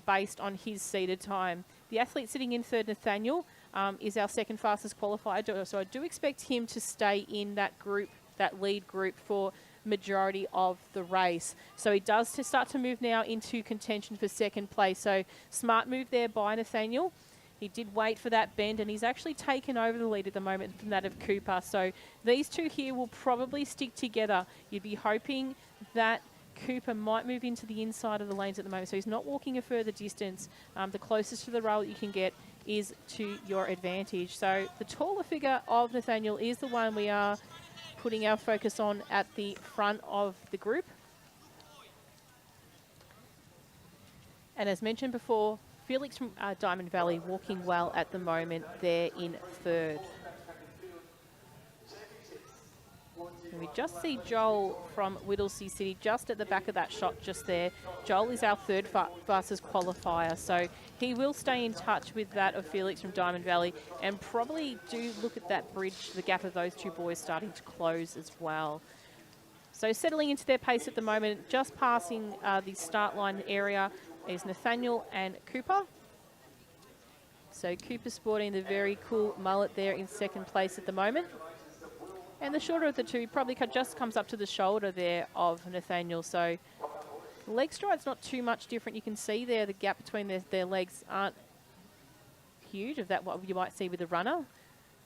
based on his seeded time. The athlete sitting in third, Nathaniel, is our second fastest qualifier. So I do expect him to stay in that group, that lead group, for majority of the race. So he does start to move now into contention for second place. So smart move there by Nathaniel. He did wait for that bend, and he's actually taken over the lead at the moment from that of Cooper. So these two here will probably stick together. You'd be hoping that Cooper might move into the inside of the lanes at the moment. So he's not walking a further distance. The closest to the rail that you can get is to your advantage. So the taller figure of Nathaniel is the one we are putting our focus on at the front of the group. And as mentioned before, Felix from Diamond Valley walking well at the moment. They're in third. And we just see Joel from Whittlesea City just at the back of that shot just there. Joel is our third fastest qualifier, so he will stay in touch with that of Felix from Diamond Valley, and probably do look at that bridge, the gap of those two boys starting to close as well. So settling into their pace at the moment, just passing the start line area is Nathaniel and Cooper. So Cooper sporting the very cool mullet there in second place at the moment. And the shorter of the two probably just comes up to the shoulder there of Nathaniel. So leg stride's not too much different. You can see there the gap between their legs aren't huge of that what you might see with a runner.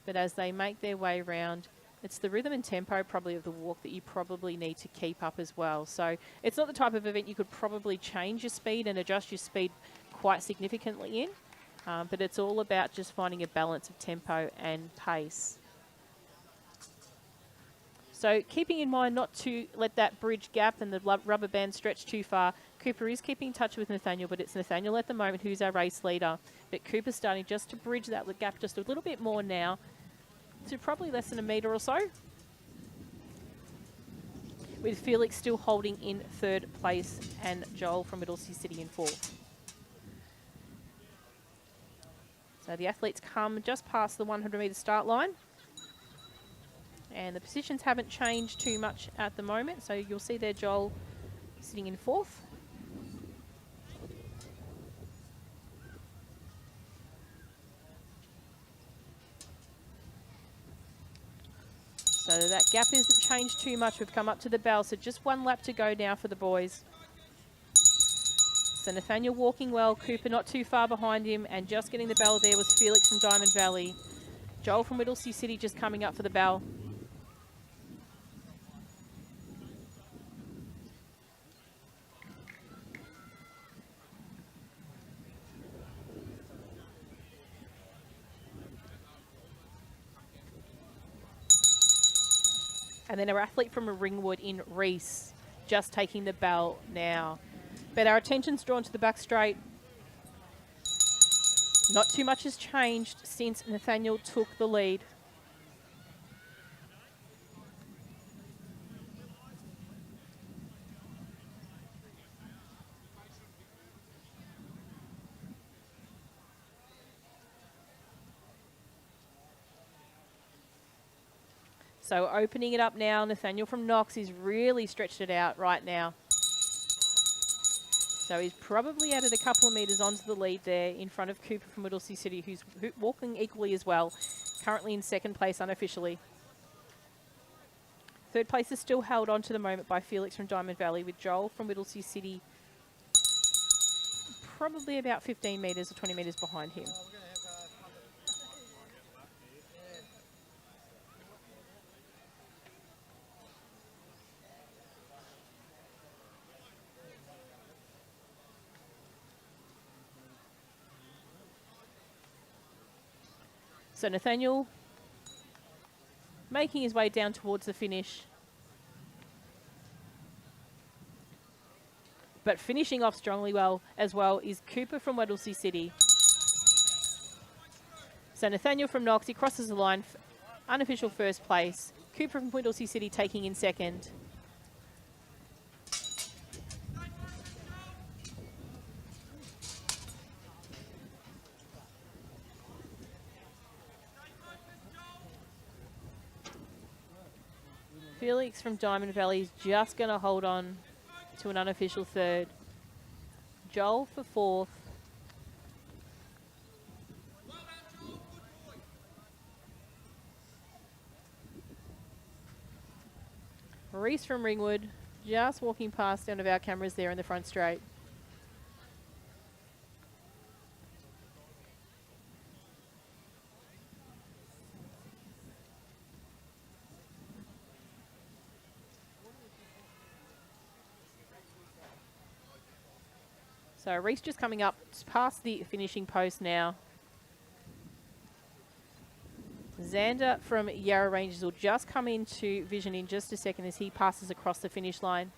But as they make their way around, it's the rhythm and tempo probably of the walk that you probably need to keep up as well. So it's not the type of event you could probably change your speed and adjust your speed quite significantly in. But it's all about just finding a balance of tempo and pace. So keeping in mind not to let that bridge gap and the rubber band stretch too far. Cooper is keeping in touch with Nathaniel, but it's Nathaniel at the moment who's our race leader. But Cooper's starting just to bridge that gap just a little bit more now, to probably less than a metre or so. with Felix still holding in third place and Joel from Middlesea City in fourth. So the athletes come just past the 100-metre start line. And the positions haven't changed too much at the moment. So you'll see there Joel sitting in fourth. So that gap isn't changed too much. We've come up to the bell. So just one lap to go now for the boys. So Nathaniel walking well, Cooper not too far behind him, and just getting the bell there was Felix from Diamond Valley. Joel from Whittlesea City just coming up for the bell. And then our athlete from Ringwood in Reese just taking the bell now. But our attention's drawn to the back straight. Not too much has changed since Nathaniel took the lead. So opening it up now, Nathaniel from Knox is really stretched it out right now. So he's probably added a couple of metres onto the lead there in front of Cooper from Whittlesea City, who's walking equally as well, currently in second place unofficially. Third place is still held on to the moment by Felix from Diamond Valley, with Joel from Whittlesea City probably about 15 metres or 20 metres behind him. So Nathaniel making his way down towards the finish. But finishing off strongly as well is Cooper from Whittlesea City. So Nathaniel from Knox, he crosses the line, unofficial first place. Cooper from Whittlesea City taking in second. Felix from Diamond Valley is just going to hold on to an unofficial third. Joel for fourth. Reese from Ringwood just walking past one of our cameras there in the front straight. So Reese just coming up past the finishing post now. Xander from Yarra Rangers will just come into vision in just a second as he passes across the finish line.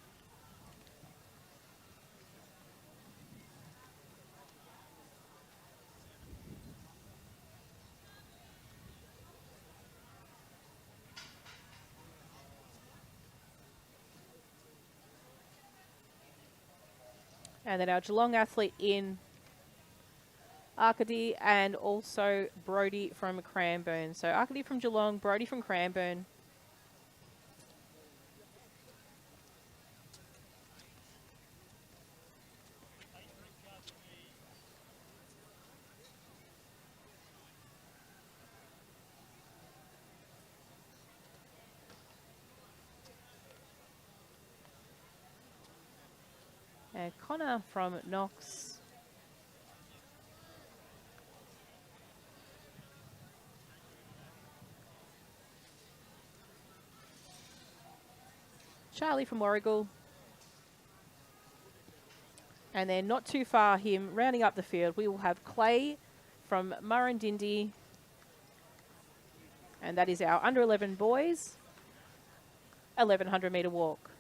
And then our Geelong athlete in Arcady and also Brody from Cranbourne. So Arcady from Geelong, Brody from Cranbourne. And Connor from Knox. Charlie from Warragul. And then not too far him, rounding up the field, we will have Clay from Murrindindi. And that is our under 11 boys, 1100 metre walk.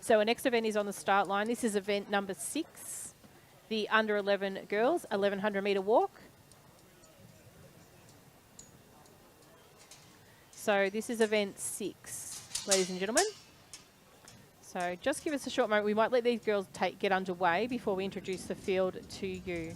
So our next event is on the start line. This is event number 6, the under 11 girls, 1100 metre walk. So this is event 6, ladies and gentlemen. So just give us a short moment. We might let these girls get underway before we introduce the field to you.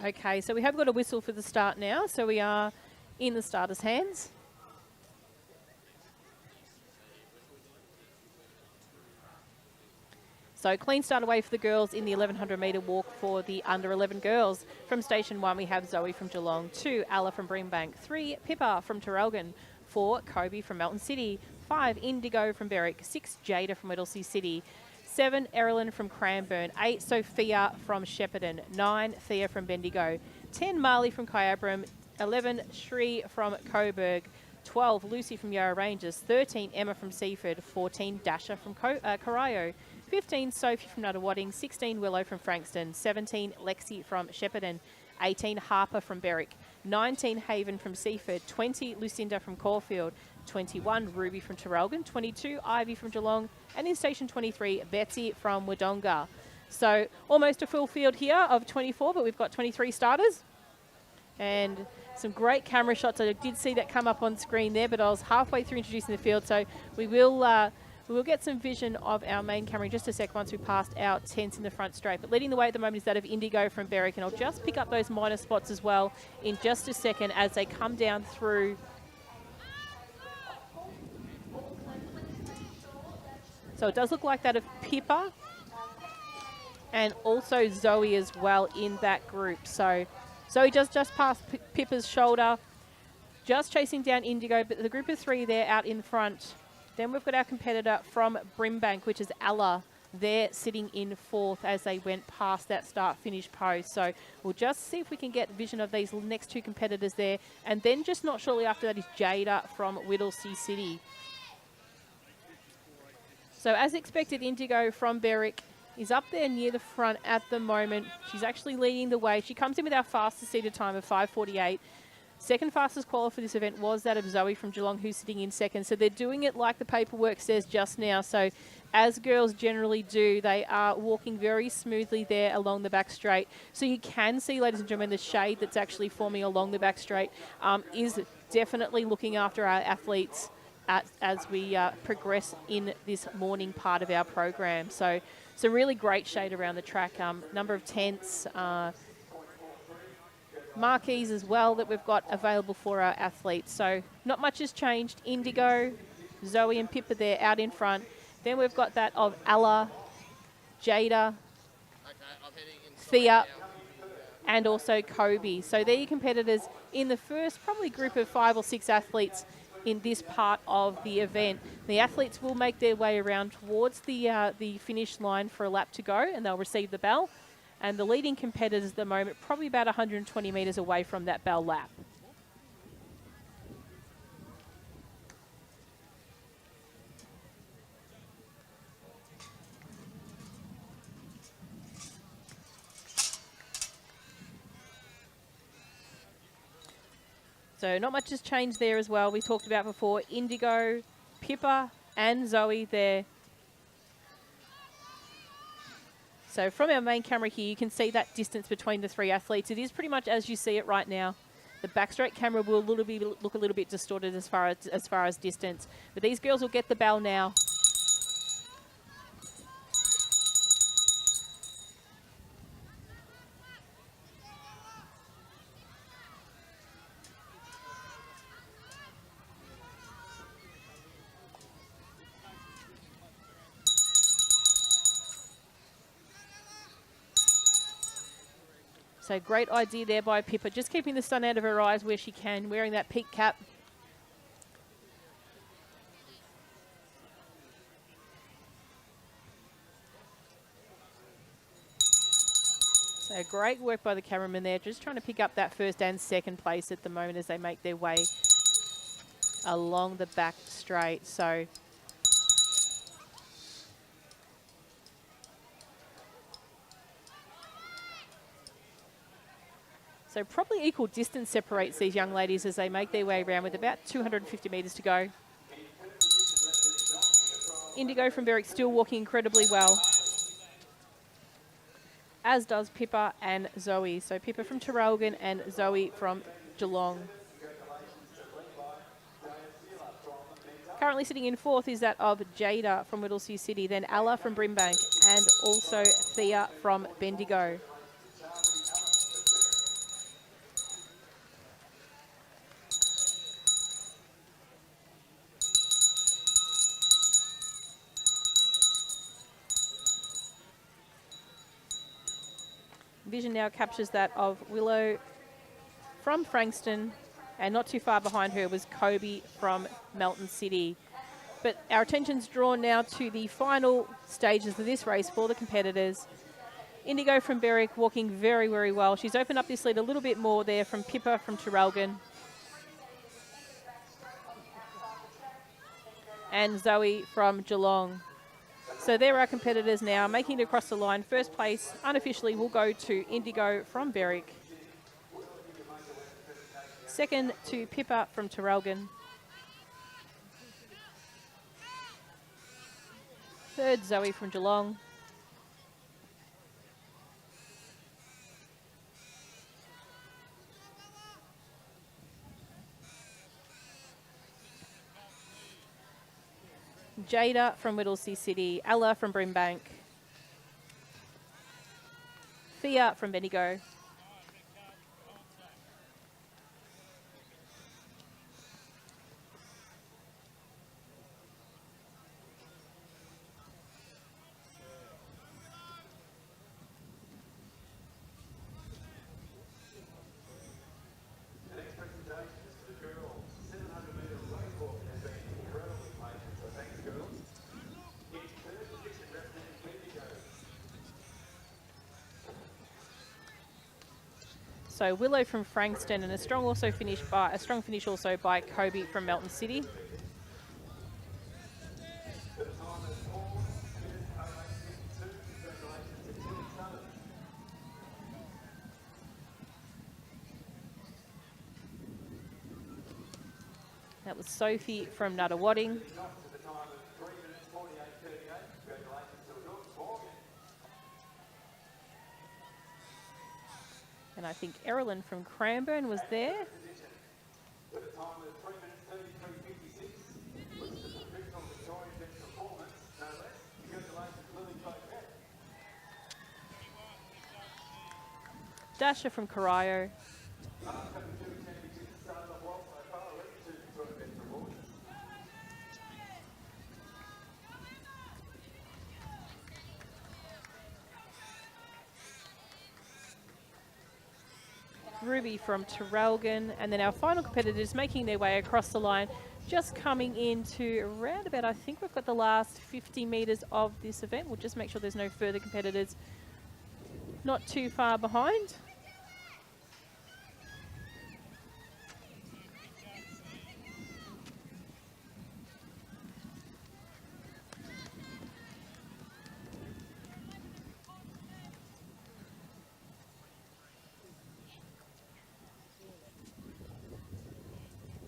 Okay, so we have got a whistle for the start now, so we are in the starters' hands. So clean start away for the girls in the 1100 metre walk for the under 11 girls. From station 1, we have Zoe from Geelong, 2, Ella from Brimbank, 3, Pippa from Terrelgan, 4, Kobe from Melton City, 5, Indigo from Berwick, 6, Jada from Whittlesea City, 7, Erilyn from Cranbourne, 8, Sophia from Shepparton, 9, Thea from Bendigo, 10, Marley from Kyabram, 11, Shri from Coburg, 12, Lucy from Yarra Ranges, 13, Emma from Seaford, 14, Dasha from Corio, 15, Sophie from Nuttawading, 16, Willow from Frankston, 17, Lexi from Shepparton, 18, Harper from Berwick, 19, Haven from Seaford, 20, Lucinda from Caulfield, 21, Ruby from Terrelgan, 22, Ivy from Geelong, and in station 23, Betsy from Wodonga. So almost a full field here of 24, but we've got 23 starters. And some great camera shots. I did see that come up on screen there, but I was halfway through introducing the field, so we will get some vision of our main camera in just a sec once we passed our tents in the front straight. But leading the way at the moment is that of Indigo from Berwick, and I'll just pick up those minor spots as well in just a second as they come down through. So it does look like that of Pippa and also Zoe as well in that group. So Zoe does just pass Pippa's shoulder, just chasing down Indigo, but the group of 3 there out in front. Then we've got our competitor from Brimbank, which is Ella. They're sitting in 4th as they went past that start-finish post. So we'll just see if we can get vision of these next 2 competitors there. And then just not shortly after that is Jada from Whittlesea City. So as expected, Indigo from Berwick is up there near the front at the moment. She's actually leading the way. She comes in with our fastest seated time of 5:48. Second fastest qualifier for this event was that of Zoe from Geelong, who's sitting in second. So they're doing it like the paperwork says just now. So as girls generally do, they are walking very smoothly there along the back straight. So you can see, ladies and gentlemen, the shade that's actually forming along the back straight is definitely looking after our athletes as we progress in this morning part of our program. So some really great shade around the track. Number of tents, marquees as well that we've got available for our athletes. So not much has changed. Indigo, Zoe and Pippa there out in front. Then we've got that of Ella, Jada, Thea, and also Kobe. So they're your competitors in the first probably group of 5 or 6 athletes in this part of the event. The athletes will make their way around towards the finish line for a lap to go, and they'll receive the bell. And the leading competitors at the moment, probably about 120 metres away from that bell lap. So not much has changed there as well. We talked about before, Indigo, Pippa and Zoe there. So from our main camera here, you can see that distance between the 3 athletes. It is pretty much as you see it right now. The backstraight camera will look a little bit distorted as far as distance. But these girls will get the bell now. So great idea there by Pippa, just keeping the sun out of her eyes where she can, wearing that peak cap. So great work by the cameraman there, just trying to pick up that first and second place at the moment as they make their way along the back straight. So probably equal distance separates these young ladies as they make their way around with about 250 metres to go. Indigo from Berwick still walking incredibly well, as does Pippa and Zoe. So Pippa from Traralgon and Zoe from Geelong. Currently sitting in 4th is that of Jada from Whittlesea City, then Ella from Brimbank, and also Thea from Bendigo. Vision now captures that of Willow from Frankston, and not too far behind her was Kobe from Melton City. But our attention's drawn now to the final stages of this race for the competitors. Indigo from Berwick walking very, very well. She's opened up this lead a little bit more there from Pippa from Traralgon. And Zoe from Geelong. So there are our competitors now making it across the line. First place, unofficially, will go to Indigo from Berwick. Second to Pippa from Traralgon. Third, Zoe from Geelong. Jada from Whittlesea City, Ella from Brimbank, Thea from Bendigo, so Willow from Frankston, and a strong finish also by Kobe from Melton City. That was Sophie from Nuttawading. And I think Erilyn from Cranbourne was there. Dasha from Corio. Ruby from Terrelgan, and then our final competitors making their way across the line, just coming into around about, I think we've got the last 50 metres of this event. We'll just make sure there's no further competitors not too far behind.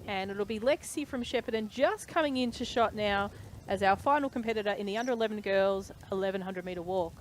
And it'll be Lexi from Shepparton just coming into shot now as our final competitor in the under 11 girls 1100 metre walk.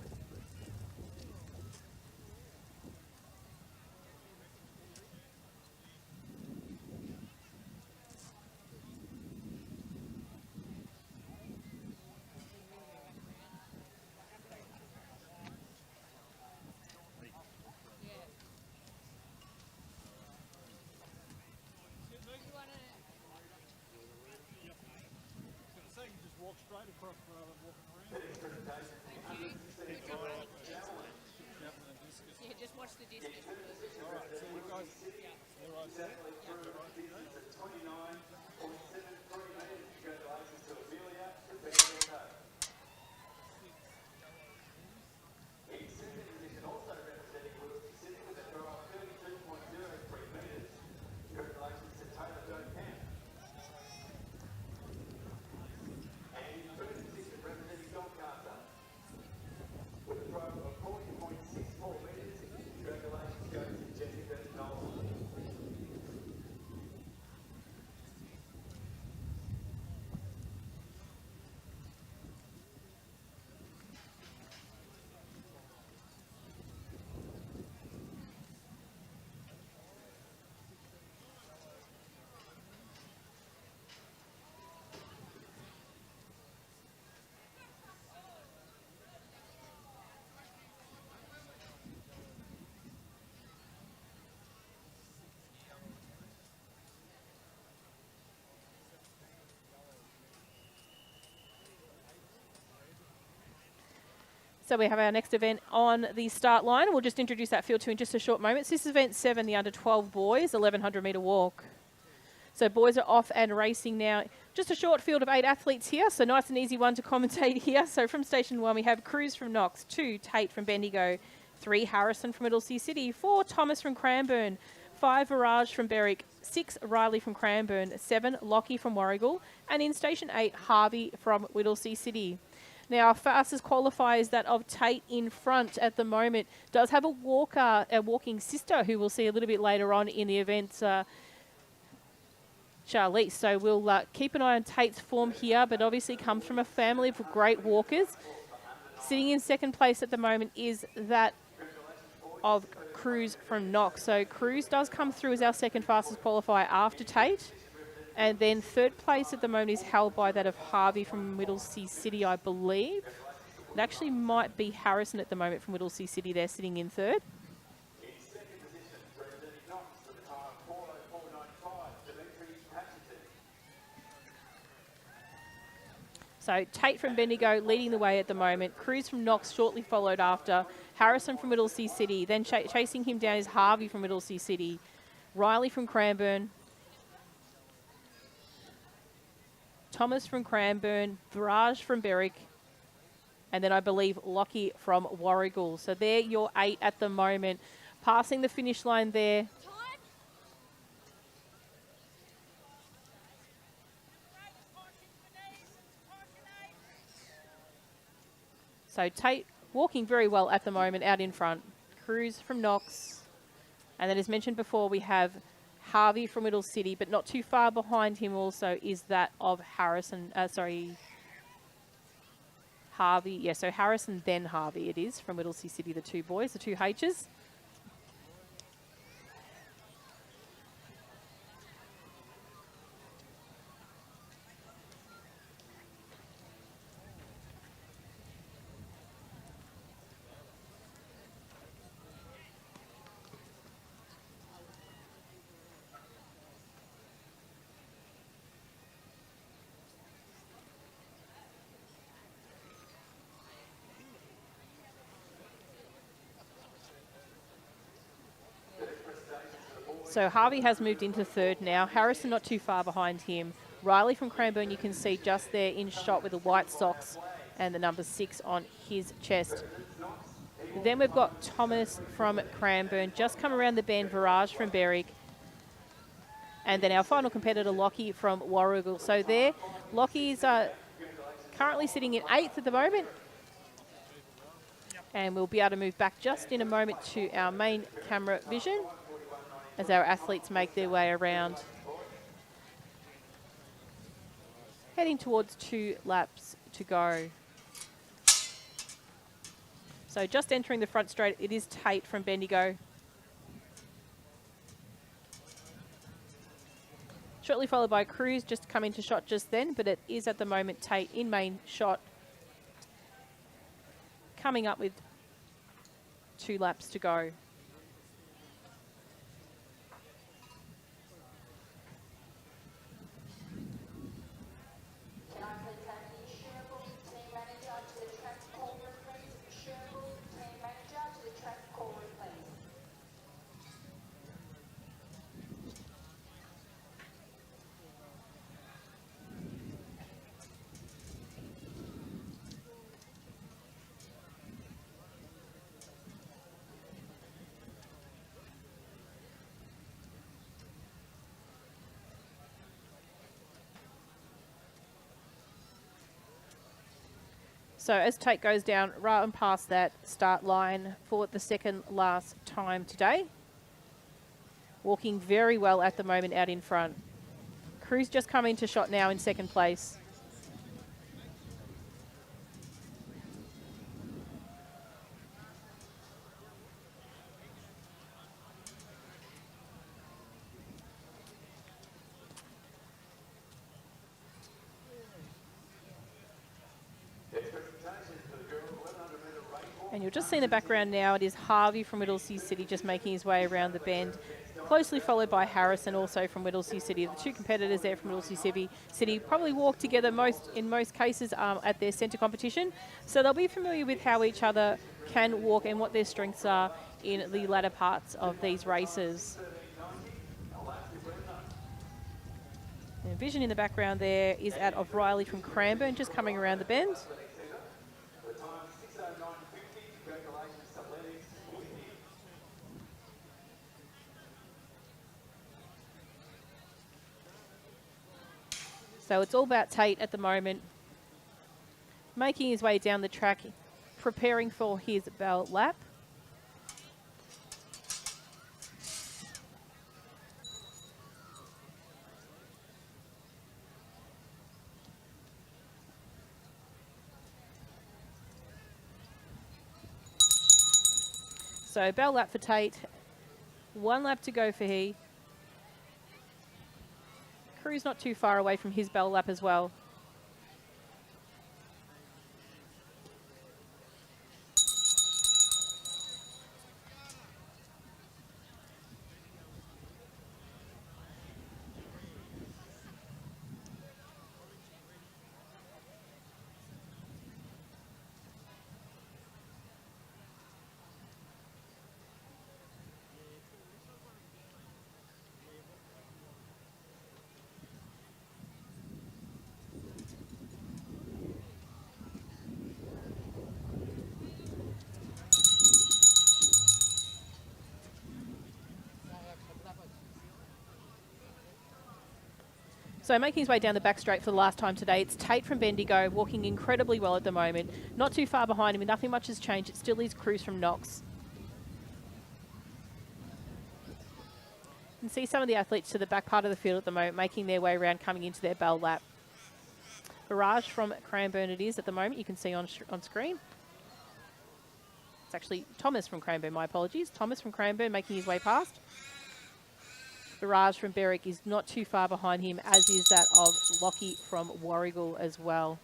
Yeah, just watch the distance. So we have our next event on the start line. We'll just introduce that field to in just a short moment. So this is event 7, the under 12 boys, 1100 metre walk. So boys are off and racing now. Just a short field of 8 athletes here, so nice and easy one to commentate here. So from station 1, we have Cruz from Knox, 2 Tate from Bendigo, 3 Harrison from Middlesea City, 4 Thomas from Cranbourne, 5 Viraj from Berwick, 6 Riley from Cranbourne, 7 Lockie from Warragul, and in station 8, Harvey from Whittlesea City. Now, our fastest qualifier is that of Tate in front at the moment. Does have a walking sister who we'll see a little bit later on in the event, Charlize. So we'll keep an eye on Tate's form here, but obviously comes from a family of great walkers. Sitting in second place at the moment is that of Cruz from Knox. So Cruz does come through as our second fastest qualifier after Tate. And then third place at the moment is held by that of Harvey from Whittlesea City, I believe. It actually might be Harrison at the moment from Whittlesea City. They're sitting in third. So Tate from Bendigo leading the way at the moment. Cruz from Knox shortly followed after. Harrison from Whittlesea City. Then chasing him down is Harvey from Whittlesea City. Riley from Cranbourne. Thomas from Cranbourne, Viraj from Berwick, and then I believe Lockie from Warragul. So they're your 8 at the moment. Passing the finish line there. So Tate walking very well at the moment out in front. Cruz from Knox. And then as mentioned before, we have Harvey from Whittle City, but not too far behind him also is that of Harrison, Harvey. Yeah, so Harrison, then Harvey it is from Whittlesea City, the 2 boys, the 2 H's. So Harvey has moved into third now. Harrison not too far behind him. Riley from Cranbourne, you can see just there in shot with the white socks and the number 6 on his chest. Then we've got Thomas from Cranbourne, just come around the bend, Virage from Berwick. And then our final competitor, Lockie from Warrigal. So there, Lockie's currently sitting in 8th at the moment. And we'll be able to move back just in a moment to our main camera vision as our athletes make their way around. Heading towards 2 laps to go. So just entering the front straight, it is Tate from Bendigo. Shortly followed by Cruz, just come into shot just then, but it is at the moment Tate in main shot. Coming up with 2 laps to go. Can I please have the Sherwood team manager to the track corner, please? Sherwood team manager to the track corner, please. So as Tate goes down right and past that start line for the second last time today. Walking very well at the moment out in front. Cruz just come into shot now in second place. And you'll just see in the background now, it is Harvey from Whittlesea City just making his way around the bend, closely followed by Harrison, also from Whittlesea City. The 2 competitors there from Whittlesea City probably walk together in most cases at their centre competition. So they'll be familiar with how each other can walk and what their strengths are in the latter parts of these races. And vision in the background there is out of Riley from Cranbourne, just coming around the bend. So it's all about Tate at the moment, making his way down the track, preparing for his bell lap. So bell lap for Tate, 1 lap to go for he. Cruz not too far away from his bell lap as well. So making his way down the back straight for the last time today, it's Tate from Bendigo, walking incredibly well at the moment. Not too far behind him, and nothing much has changed. It still is Cruz from Knox. You can see some of the athletes to the back part of the field at the moment, making their way around, coming into their bell lap. Barrage from Cranbourne it is at the moment, you can see on screen. It's actually Thomas from Cranbourne, my apologies. Thomas from Cranbourne making his way past. Barrage from Berwick is not too far behind him, as is that of Lockie from Warrigal as well.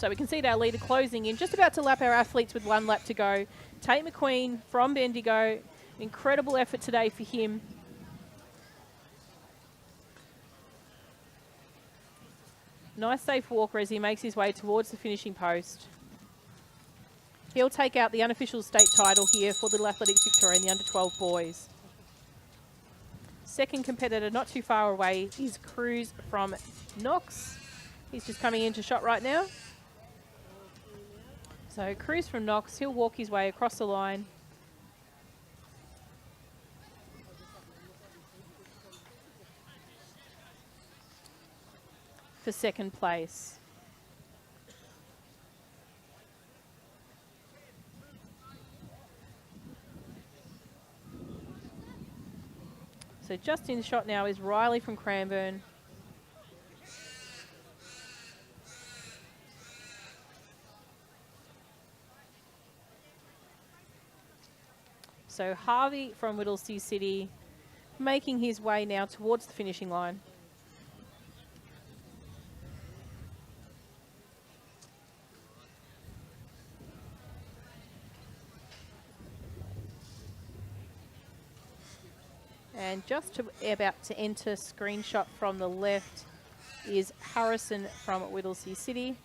So we can see our leader closing in, just about to lap our athletes with 1 lap to go. Tate McQueen from Bendigo. Incredible effort today for him. Nice safe walk as he makes his way towards the finishing post. He'll take out the unofficial state title here for Little Athletics Victoria in the under-12 boys. Second competitor not too far away is Cruz from Knox. He's just coming into shot right now. So Cruz from Knox, he'll walk his way across the line. For second place. So just in the shot now is Riley from Cranbourne. So Harvey from Whittlesea City making his way now towards the finishing line. And just about to enter screenshot from the left is Harrison from Whittlesea City.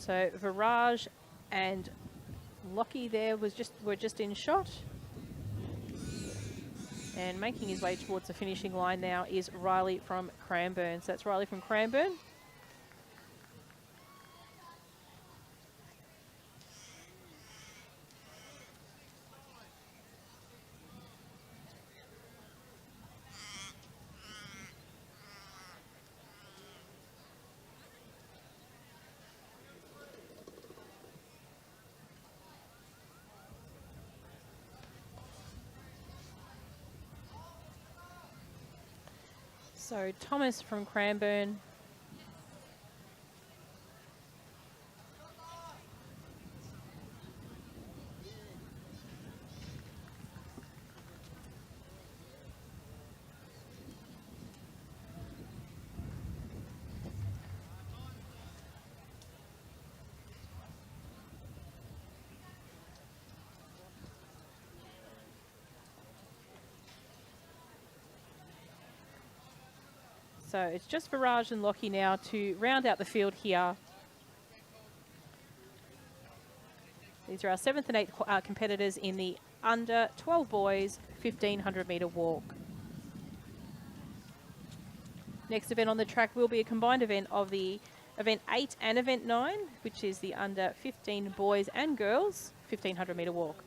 So Viraj and Lockie there were just in shot. And making his way towards the finishing line now is Riley from Cranbourne. So that's Riley from Cranbourne. So Thomas from Cranbourne. So it's just Viraj and Lockie now to round out the field here. These are our 7th and 8th competitors in the under 12 boys 1500 metre walk. Next event on the track will be a combined event of the event 8 and event 9, which is the under 15 boys and girls 1500 metre walk.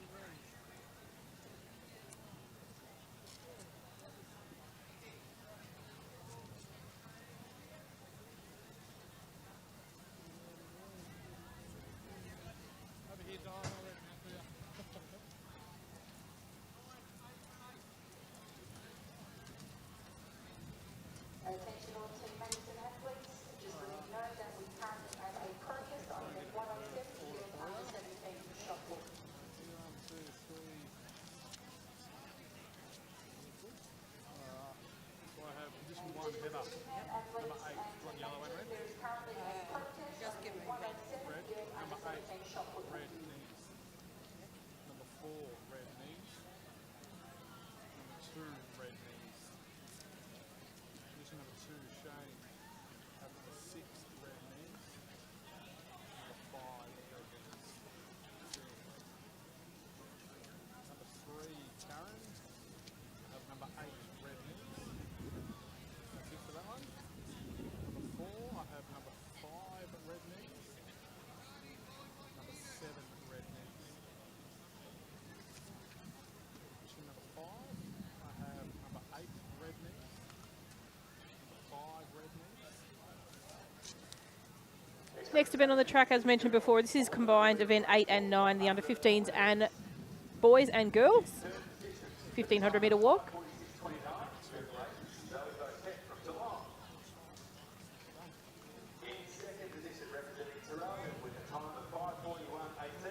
Attention all teammates and athletes, just let you know that we currently have a contest on event 107 here at under 17 shot put. So I have position 1 header. Number 8, one yellow and red. There is currently a contest on event 107 Red. here at under Number 8, 17 shot put. red knees. Number 4, red knees. Number 2, red knees. Position number 2, Shane. Have number 6, red knees. Number 5, red knees. Number 3, Karen. Have number 8, red knees. That's it for that one. Number 4, I have number 5, red knees. Number 7, red knees. Position number 5, I have number 8, red knees. Number 5, red knees. Next event on the track, as mentioned before, this is combined event 8 and 9, the under 15s and boys and girls. 1,500 metre walk.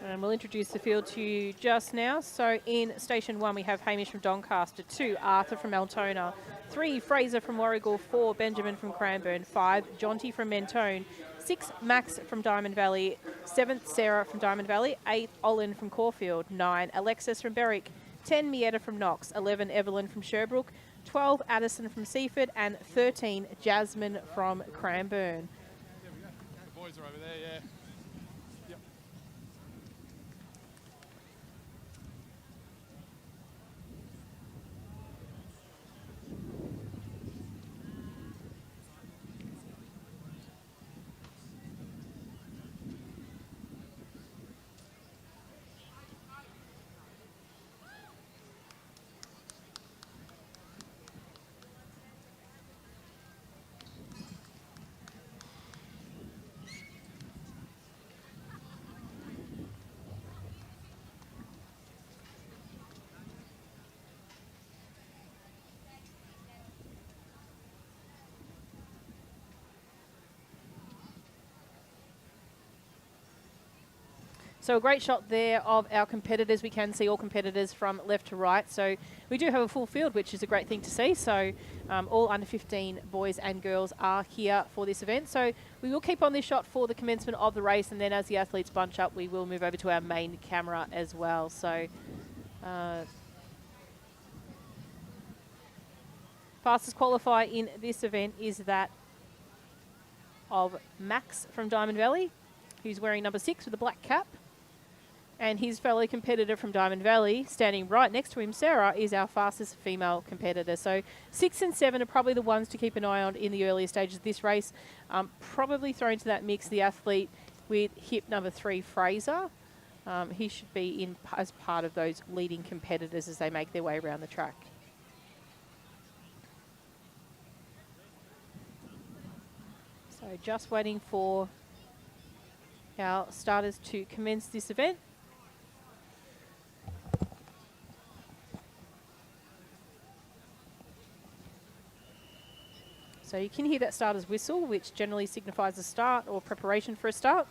And we'll introduce the field to you just now. So in station 1, we have Hamish from Doncaster, 2, Arthur from Altona, 3, Fraser from Warragul, 4, Benjamin from Cranbourne, 5, Jonty from Mentone, 6, Max from Diamond Valley, 7, Sarah from Diamond Valley, 8, Olin from Caulfield, 9, Alexis from Berwick, 10, Mietta from Knox, 11, Evelyn from Sherbrooke, 12, Addison from Seaford, and 13, Jasmine from Cranbourne. There we go. The boys are over there, yeah. Yep. So a great shot there of our competitors. We can see all competitors from left to right. So we do have a full field, which is a great thing to see. So all under 15 boys and girls are here for this event. So we will keep on this shot for the commencement of the race. And then as the athletes bunch up, we will move over to our main camera as well. So fastest qualifier in this event is that of Max from Diamond Valley, who's wearing number 6 with a black cap. And his fellow competitor from Diamond Valley, standing right next to him, Sarah, is our fastest female competitor. So 6 and 7 are probably the ones to keep an eye on in the earlier stages of this race. Probably thrown into that mix the athlete with hip number 3, Fraser. He should be in as part of those leading competitors as they make their way around the track. So just waiting for our starters to commence this event. So you can hear that starter's whistle, which generally signifies a start or preparation for a start.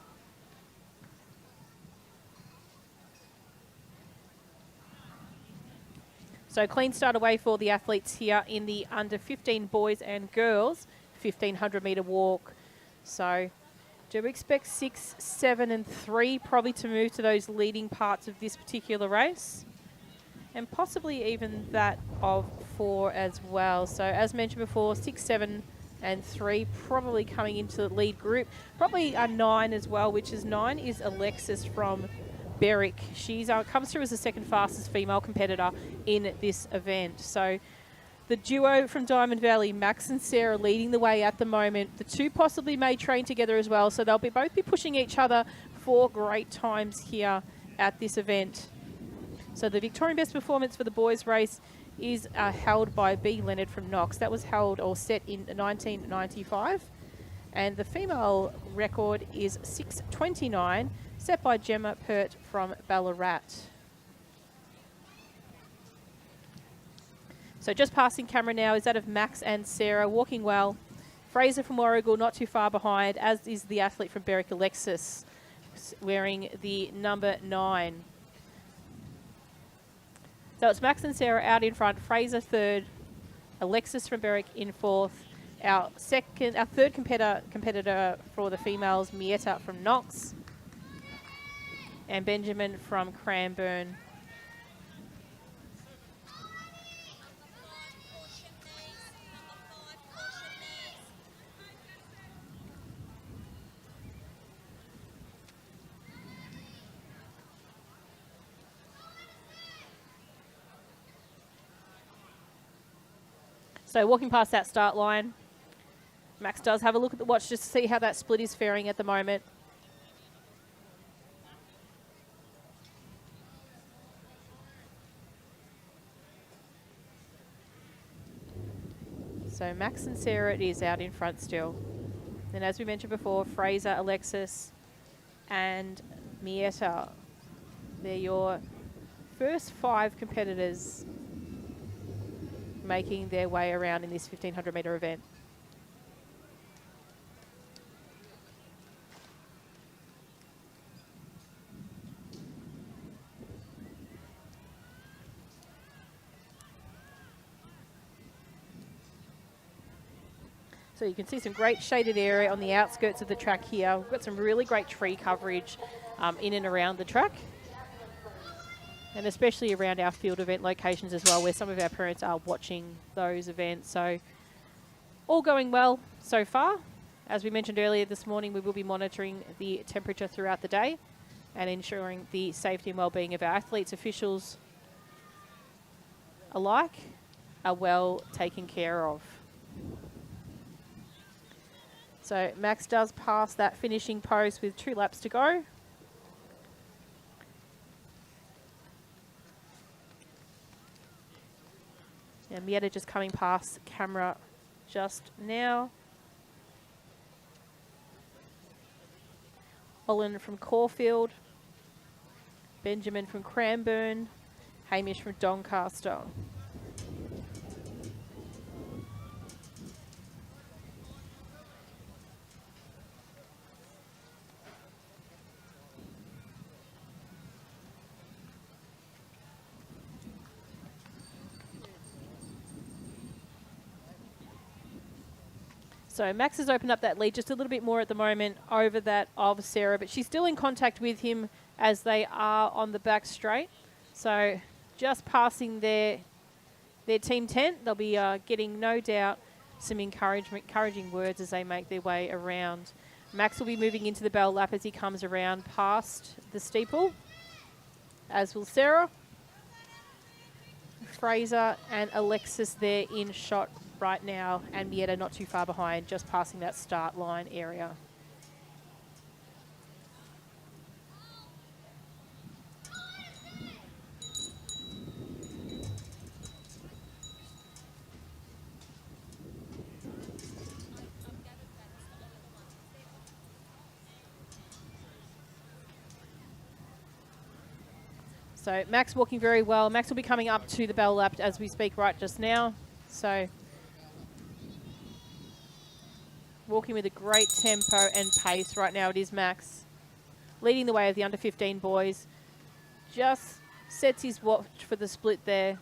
So clean start away for the athletes here in the under 15 boys and girls, 1,500 metre walk. So do we expect 6, 7 and 3 probably to move to those leading parts of this particular race? And possibly even that of 4 as well. So as mentioned before, 6, 7 and 3 probably coming into the lead group. Probably a 9 as well, which is 9 is Alexis from Berwick. She's comes through as the second fastest female competitor in this event. So the duo from Diamond Valley, Max and Sarah, leading the way at the moment. The two possibly may train together as well, so they'll both be pushing each other for great times here at this event. So the Victorian best performance for the boys' race is held by B. Leonard from Knox. That was held or set in 1995. And the female record is 6:29, set by Gemma Pert from Ballarat. So just passing camera now is that of Max and Sarah, walking well. Fraser from Warragul not too far behind, as is the athlete from Berwick, Alexis, wearing the number 9. So it's Max and Sarah out in front, Fraser third, Alexis from Berwick in fourth. Our third competitor for the females, Mietta from Knox, and Benjamin from Cranbourne. So walking past that start line, Max does have a look at the watch just to see how that split is faring at the moment. So Max and Sarah is out in front still. And as we mentioned before, Fraser, Alexis and Mietta, they're your first 5 competitors making their way around in this 1500 metre event. So you can see some great shaded area on the outskirts of the track here. We've got some really great tree coverage in and around the track. And especially around our field event locations as well, where some of our parents are watching those events. So all going well so far. As we mentioned earlier this morning, we will be monitoring the temperature throughout the day and ensuring the safety and well-being of our athletes, officials alike are well taken care of. So Max does pass that finishing post with 2 laps to go. And Mieta just coming past camera just now. Olin from Caulfield. Benjamin from Cranbourne. Hamish from Doncaster. So Max has opened up that lead just a little bit more at the moment over that of Sarah, but she's still in contact with him as they are on the back straight. So just passing their team tent, they'll be getting, no doubt, some encouraging words as they make their way around. Max will be moving into the bell lap as he comes around past the steeple, as will Sarah. Fraser and Alexis there in shot right now, and Mieta not too far behind, just passing that start line area. So Max walking very well. Max will be coming up to the bell lap as we speak right just now. So walking with a great tempo and pace right now, it is Max. Leading the way of the under 15 boys. Just sets his watch for the split there.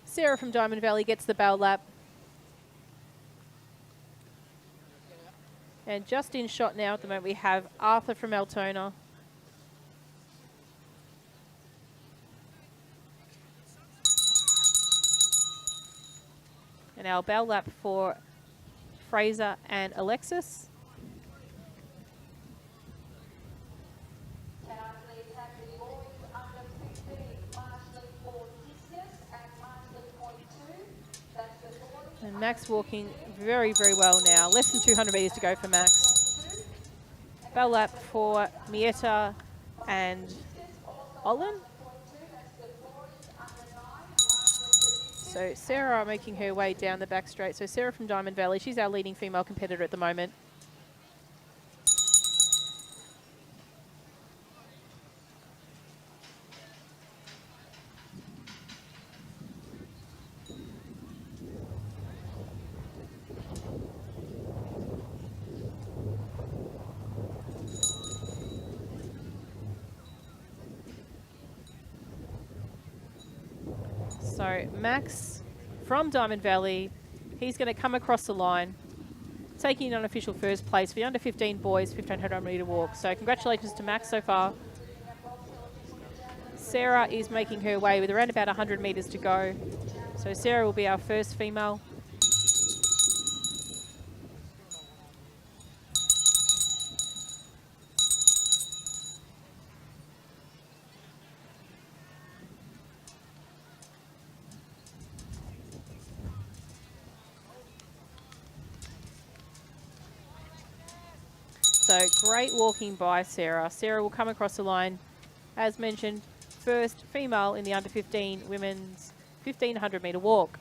Sarah from Diamond Valley gets the bell lap. And just in shot now at the moment we have Arthur from Altona. And our bell lap for Fraser and Alexis. Can I please have the boys under 15 marshally for distance at marshally point 2? That's the boys. And Max walking very, very well now. Less than 200 metres to go for Max. Bell lap for Mieta and Olin. So Sarah making her way down the back straight. So Sarah from Diamond Valley, she's our leading female competitor at the moment. So Max from Diamond Valley, he's going to come across the line, taking an unofficial first place for the under 15 boys 1500 metre walk. So congratulations to Max so far. Sarah is making her way with around about 100 metres to go. So Sarah will be our first female. So great walking by Sarah. Sarah will come across the line, as mentioned, first female in the under 15 women's 1500 metre walk.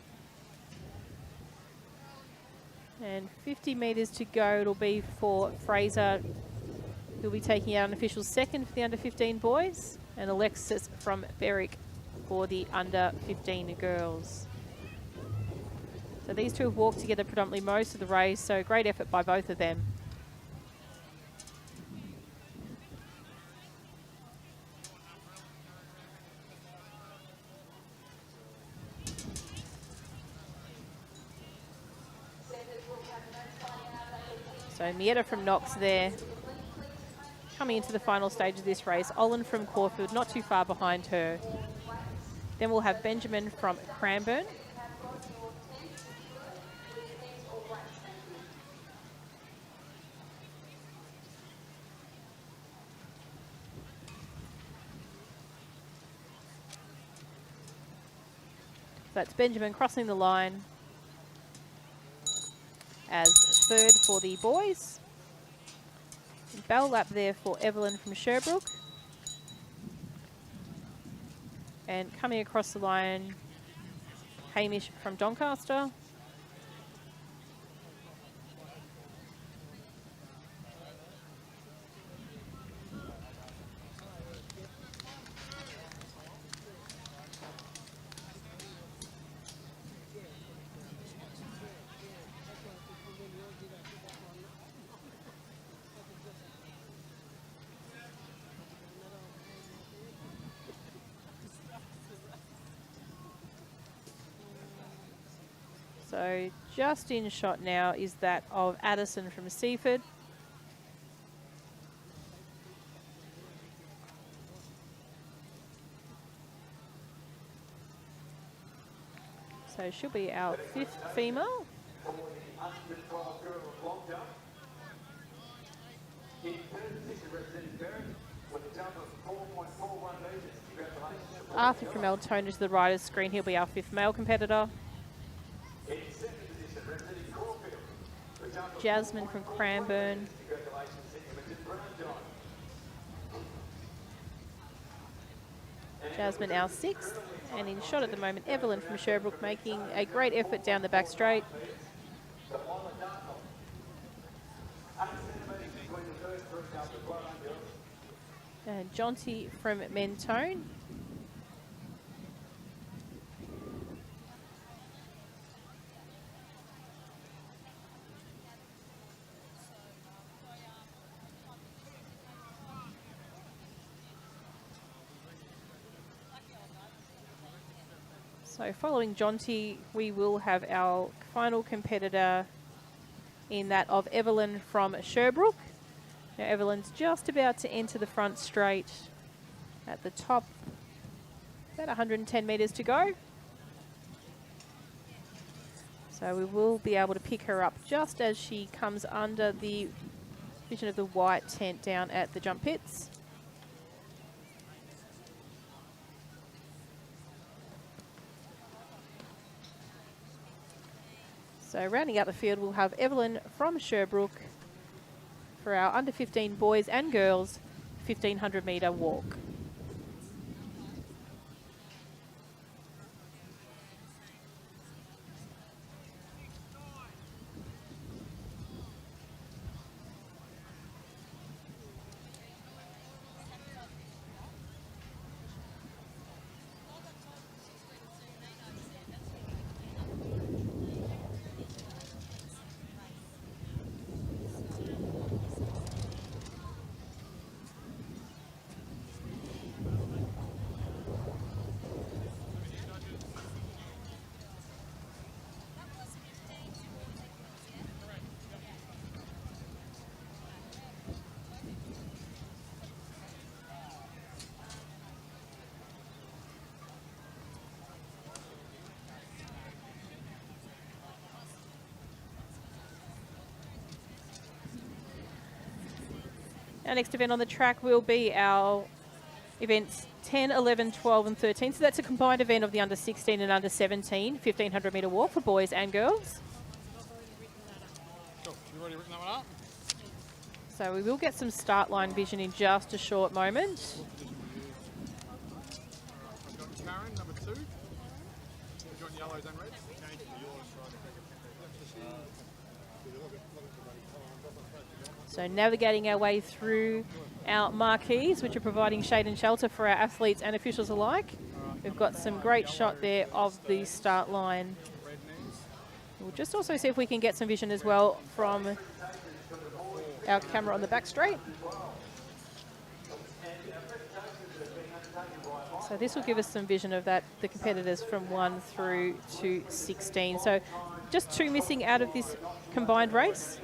And 50 metres to go. It'll be for Fraser, who'll be taking out unofficial second for the under 15 boys, and Alexis from Berwick for the under 15 girls. So these two have walked together predominantly most of the race, so great effort by both of them. So Mietta from Knox there, coming into the final stage of this race. Olin from Caulfield, not too far behind her. Then we'll have Benjamin from Cranbourne. So that's Benjamin crossing the line as third for the boys. Bell lap there for Evelyn from Sherbrooke. And coming across the line, Hamish from Doncaster. So just in shot now is that of Addison from Seaford. So she'll be our fifth female. Arthur from Altona to the rider's screen. He'll be our fifth male competitor. Jasmine from Cranbourne. Jasmine our sixth. And in shot at the moment, Evelyn from Sherbrooke making a great effort down the back straight. And Jonty from Mentone. So following Jonty, we will have our final competitor in that of Evelyn from Sherbrooke. Now Evelyn's just about to enter the front straight at the top. About 110 metres to go. So we will be able to pick her up just as she comes under the vision of the white tent down at the jump pits. So rounding out the field, we'll have Evelyn from Sherbrooke for our under 15 boys and girls 1500 metre walk. Our next event on the track will be our events 10, 11, 12 and 13. So that's a combined event of the under 16 and under 17 1500 metre walk for boys and girls. Cool. You already written that one up? So we will get some start line vision in just a short moment. Yellows and reds. So navigating our way through our marquees, which are providing shade and shelter for our athletes and officials alike. We've got some great shot there of the start line. We'll just also see if we can get some vision as well from our camera on the back straight. So this will give us some vision of that, the competitors from 1 through to 16. So just 2 missing out of this combined race.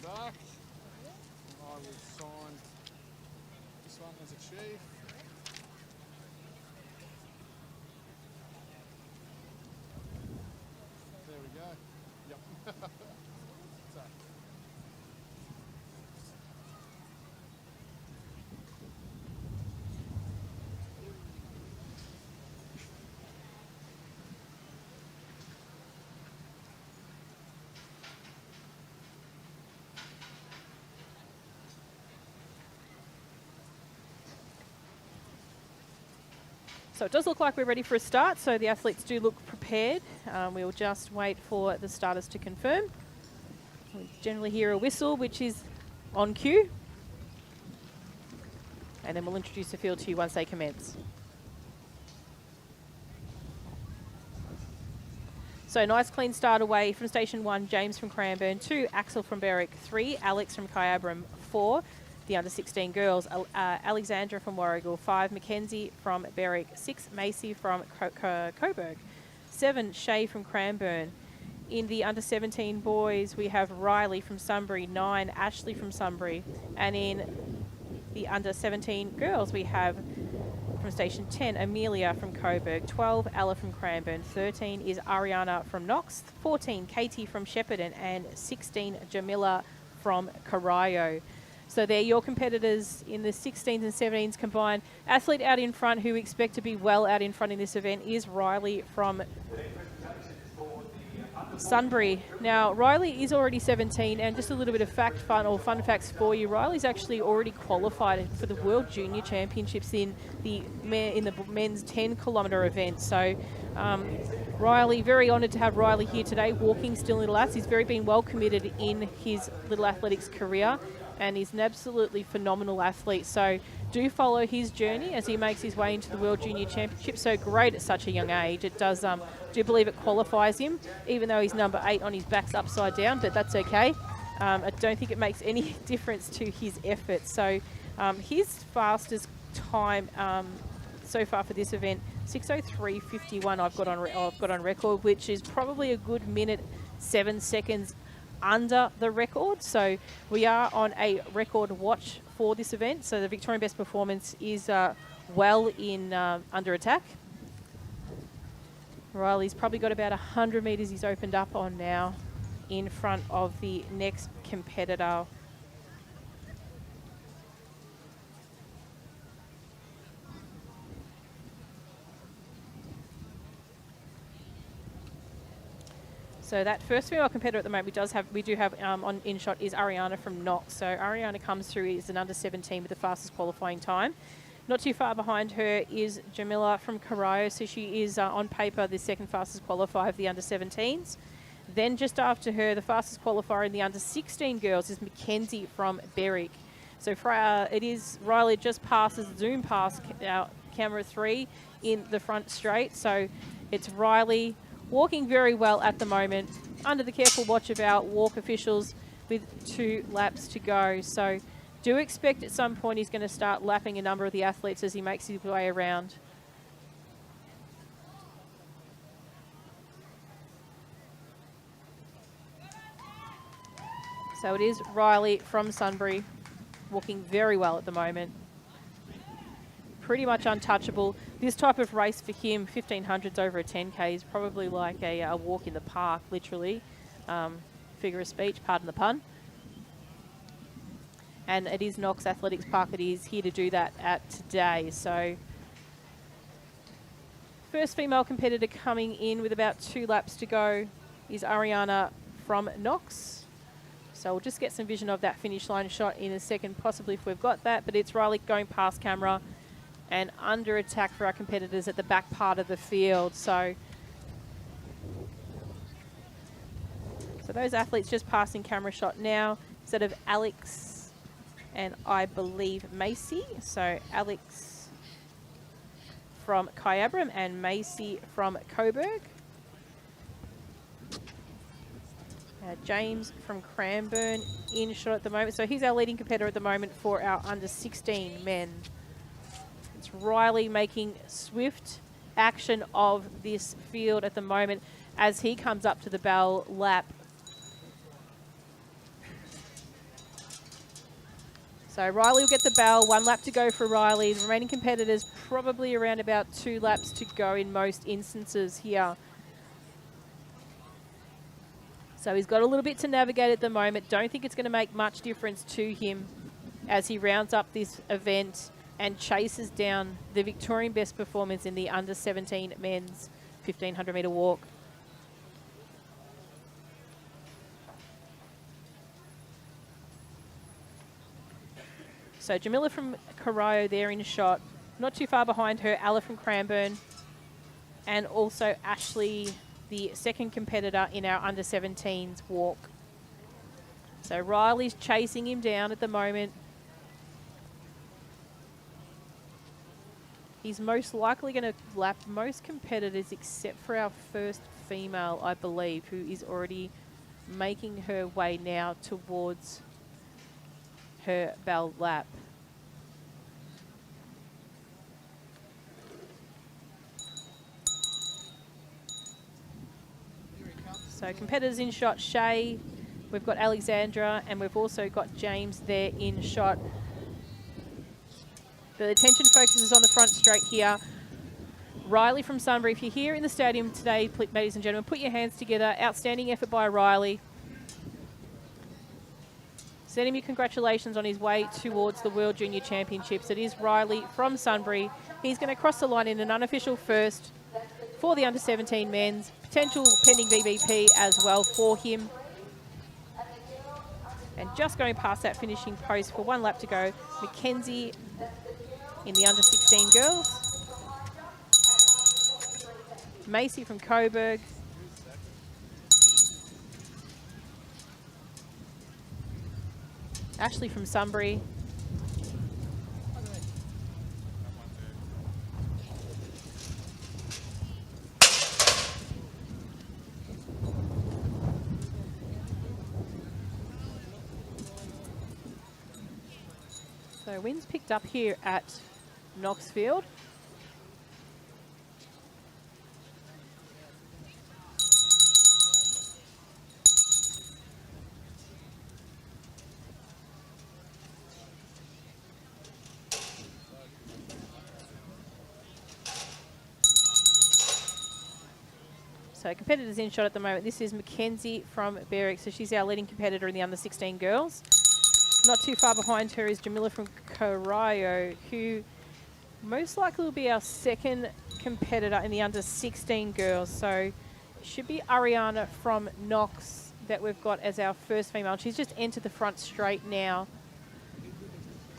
Back. I will sign this one as a chief. There we go. Yep. So. So it does look like we're ready for a start, so the athletes do look prepared. We'll just wait for the starters to confirm. We generally hear a whistle, which is on cue. And then we'll introduce the field to you once they commence. So nice clean start away from station 1, James from Cranbourne, 2, Axel from Berwick, 3, Alex from Kyabram, 4, the under-16 girls, Alexandra from Warragul, 5, Mackenzie from Berwick, 6, Macy from Coburg, 7, Shay from Cranbourne. In the under-17 boys, we have Riley from Sunbury, 9, Ashley from Sunbury. And in the under-17 girls, we have from station 10, Amelia from Coburg, 12, Ella from Cranbourne, 13 is Ariana from Knox, 14, Katie from Shepparton, and 16, Jamila from Corio. So they're your competitors in the 16s and 17s combined. Athlete out in front who we expect to be well out in front in this event is Riley from Sunbury. Now, Riley is already 17, and just a little bit of fun facts for you. Riley's actually already qualified for the World Junior Championships in the men's 10-kilometre event. So Riley, very honoured to have Riley here today, walking still Little Aths. He's been well committed in his Little Athletics career, and he's an absolutely phenomenal athlete. So do follow his journey as he makes his way into the World Junior Championship. So great at such a young age. It does, do believe it qualifies him, even though he's number 8 on his back's upside down, but that's okay. I don't think it makes any difference to his effort. So his fastest time so far for this event, 6:03.51 I've got on record, which is probably a good minute 7 seconds under the record. So we are on a record watch for this event. So the Victorian best performance is well in under attack. Riley's probably got about 100 metres he's opened up on now in front of the next competitor. So that first female competitor at the moment we do have on in shot is Ariana from Knox. So Ariana comes through as an under 17 with the fastest qualifying time. Not too far behind her is Jamila from Corio, so she is on paper the second fastest qualifier of the under 17s. Then just after her, the fastest qualifier in the under 16 girls is Mackenzie from Berwick. So it is Riley just passes, zoom past our camera 3 in the front straight. So it's Riley walking very well at the moment, under the careful watch of our walk officials with 2 laps to go. So do expect at some point he's going to start lapping a number of the athletes as he makes his way around. So it is Riley from Sunbury, walking very well at the moment. Pretty much untouchable. This type of race for him, 1500s over a 10K, is probably like a walk in the park, literally. Figure of speech, pardon the pun. And it is Knox Athletics Park. It is here to do that at today. So first female competitor coming in with about 2 laps to go is Ariana from Knox. So we'll just get some vision of that finish line shot in a second, possibly if we've got that. But it's Riley going past camera and under attack for our competitors at the back part of the field. So those athletes just passing camera shot now, instead of Alex and I believe Macy. So Alex from Kyabram and Macy from Coburg. James from Cranbourne in shot at the moment. So he's our leading competitor at the moment for our under 16 men. It's Riley making swift action of this field at the moment as he comes up to the bell lap. So Riley will get the bell, 1 lap to go for Riley. The remaining competitors probably around about 2 laps to go in most instances here. So he's got a little bit to navigate at the moment. Don't think it's going to make much difference to him as he rounds up this event and chases down the Victorian best performance in the under 17 men's 1500 metre walk. So Jamila from Corio there in shot. Not too far behind her, Ella from Cranbourne. And also Ashley, the second competitor in our under 17s walk. So Riley's chasing him down at the moment. He's most likely going to lap most competitors except for our first female, I believe, who is already making her way now towards her bell lap. So competitors in shot, Shay, we've got Alexandra, and we've also got James there in shot. The attention focuses on the front straight here. Riley from Sunbury, if you're here in the stadium today, ladies and gentlemen, put your hands together. Outstanding effort by Riley. Send him your congratulations on his way towards the World Junior Championships. It is Riley from Sunbury. He's going to cross the line in an unofficial first for the under 17 men's. Potential pending VBP as well for him. And just going past that finishing post for 1 lap to go, Mackenzie in the under 16 girls. Macy from Coburg. Ashley from Sunbury. So winds picked up here at Knoxfield. So competitors in shot at the moment. This is Mackenzie from Berwick. So she's our leading competitor in the under 16 girls. Not too far behind her is Jamila from Corio, who most likely will be our second competitor in the under 16 girls. So it should be Ariana from Knox that we've got as our first female. She's just entered the front straight now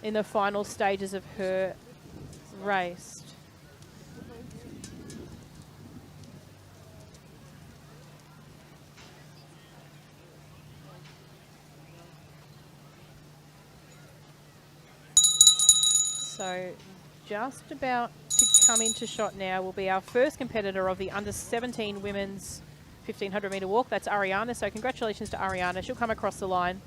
in the final stages of her race. So just about to come into shot now will be our first competitor of the under-17 women's 1500 metre walk. That's Ariana. So congratulations to Ariana. She'll come across the line.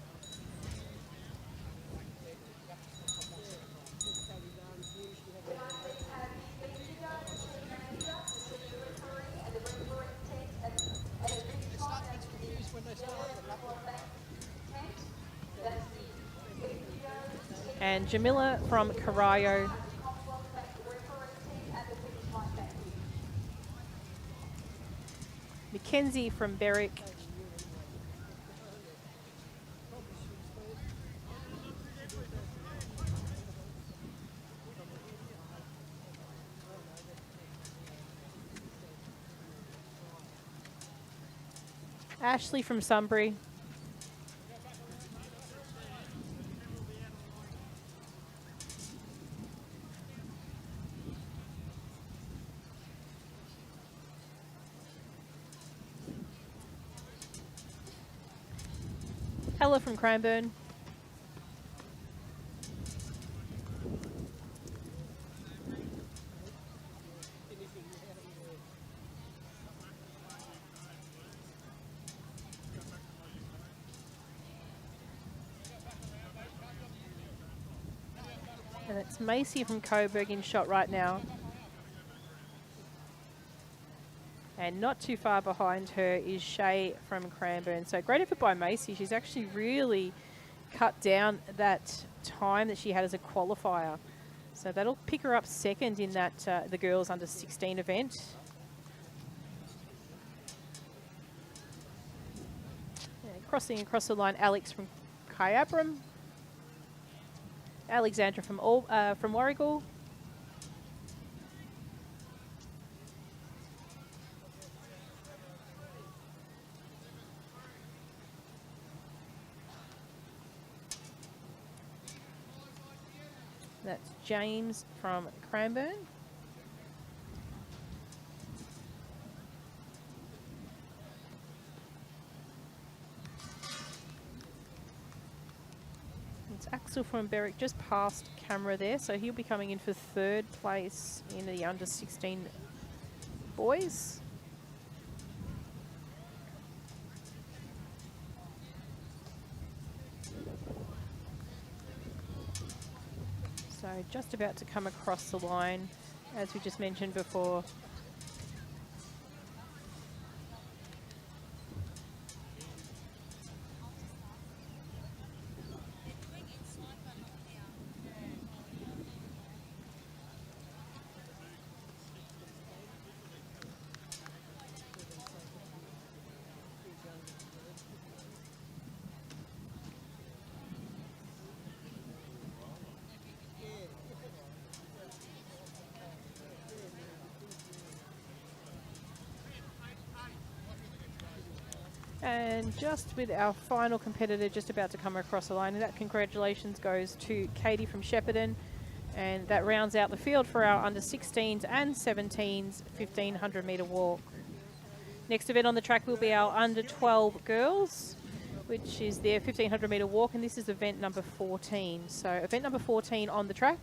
And Jamila from Corio. Mackenzie from Berwick. Ashley from Sunbury. Ella from Cranbourne. And it's Macy from Coburg in shot right now. And not too far behind her is Shay from Cranbourne. So great effort by Macy. She's actually really cut down that time that she had as a qualifier. So that'll pick her up second in that the girls under 16 event. And crossing across the line, Alex from Kyabram. Alexandra from Warragul. That's James from Cranbourne. It's Axel from Berwick just past camera there, so he'll be coming in for third place in the under 16 boys. So just about to come across the line, as we just mentioned before. And just with our final competitor just about to come across the line, and that congratulations goes to Katie from Shepparton. And that rounds out the field for our under 16s and 17s 1500 metre walk. Next event on the track will be our under 12 girls, which is their 1500 metre walk, and this is event number 14. So event number 14 on the track.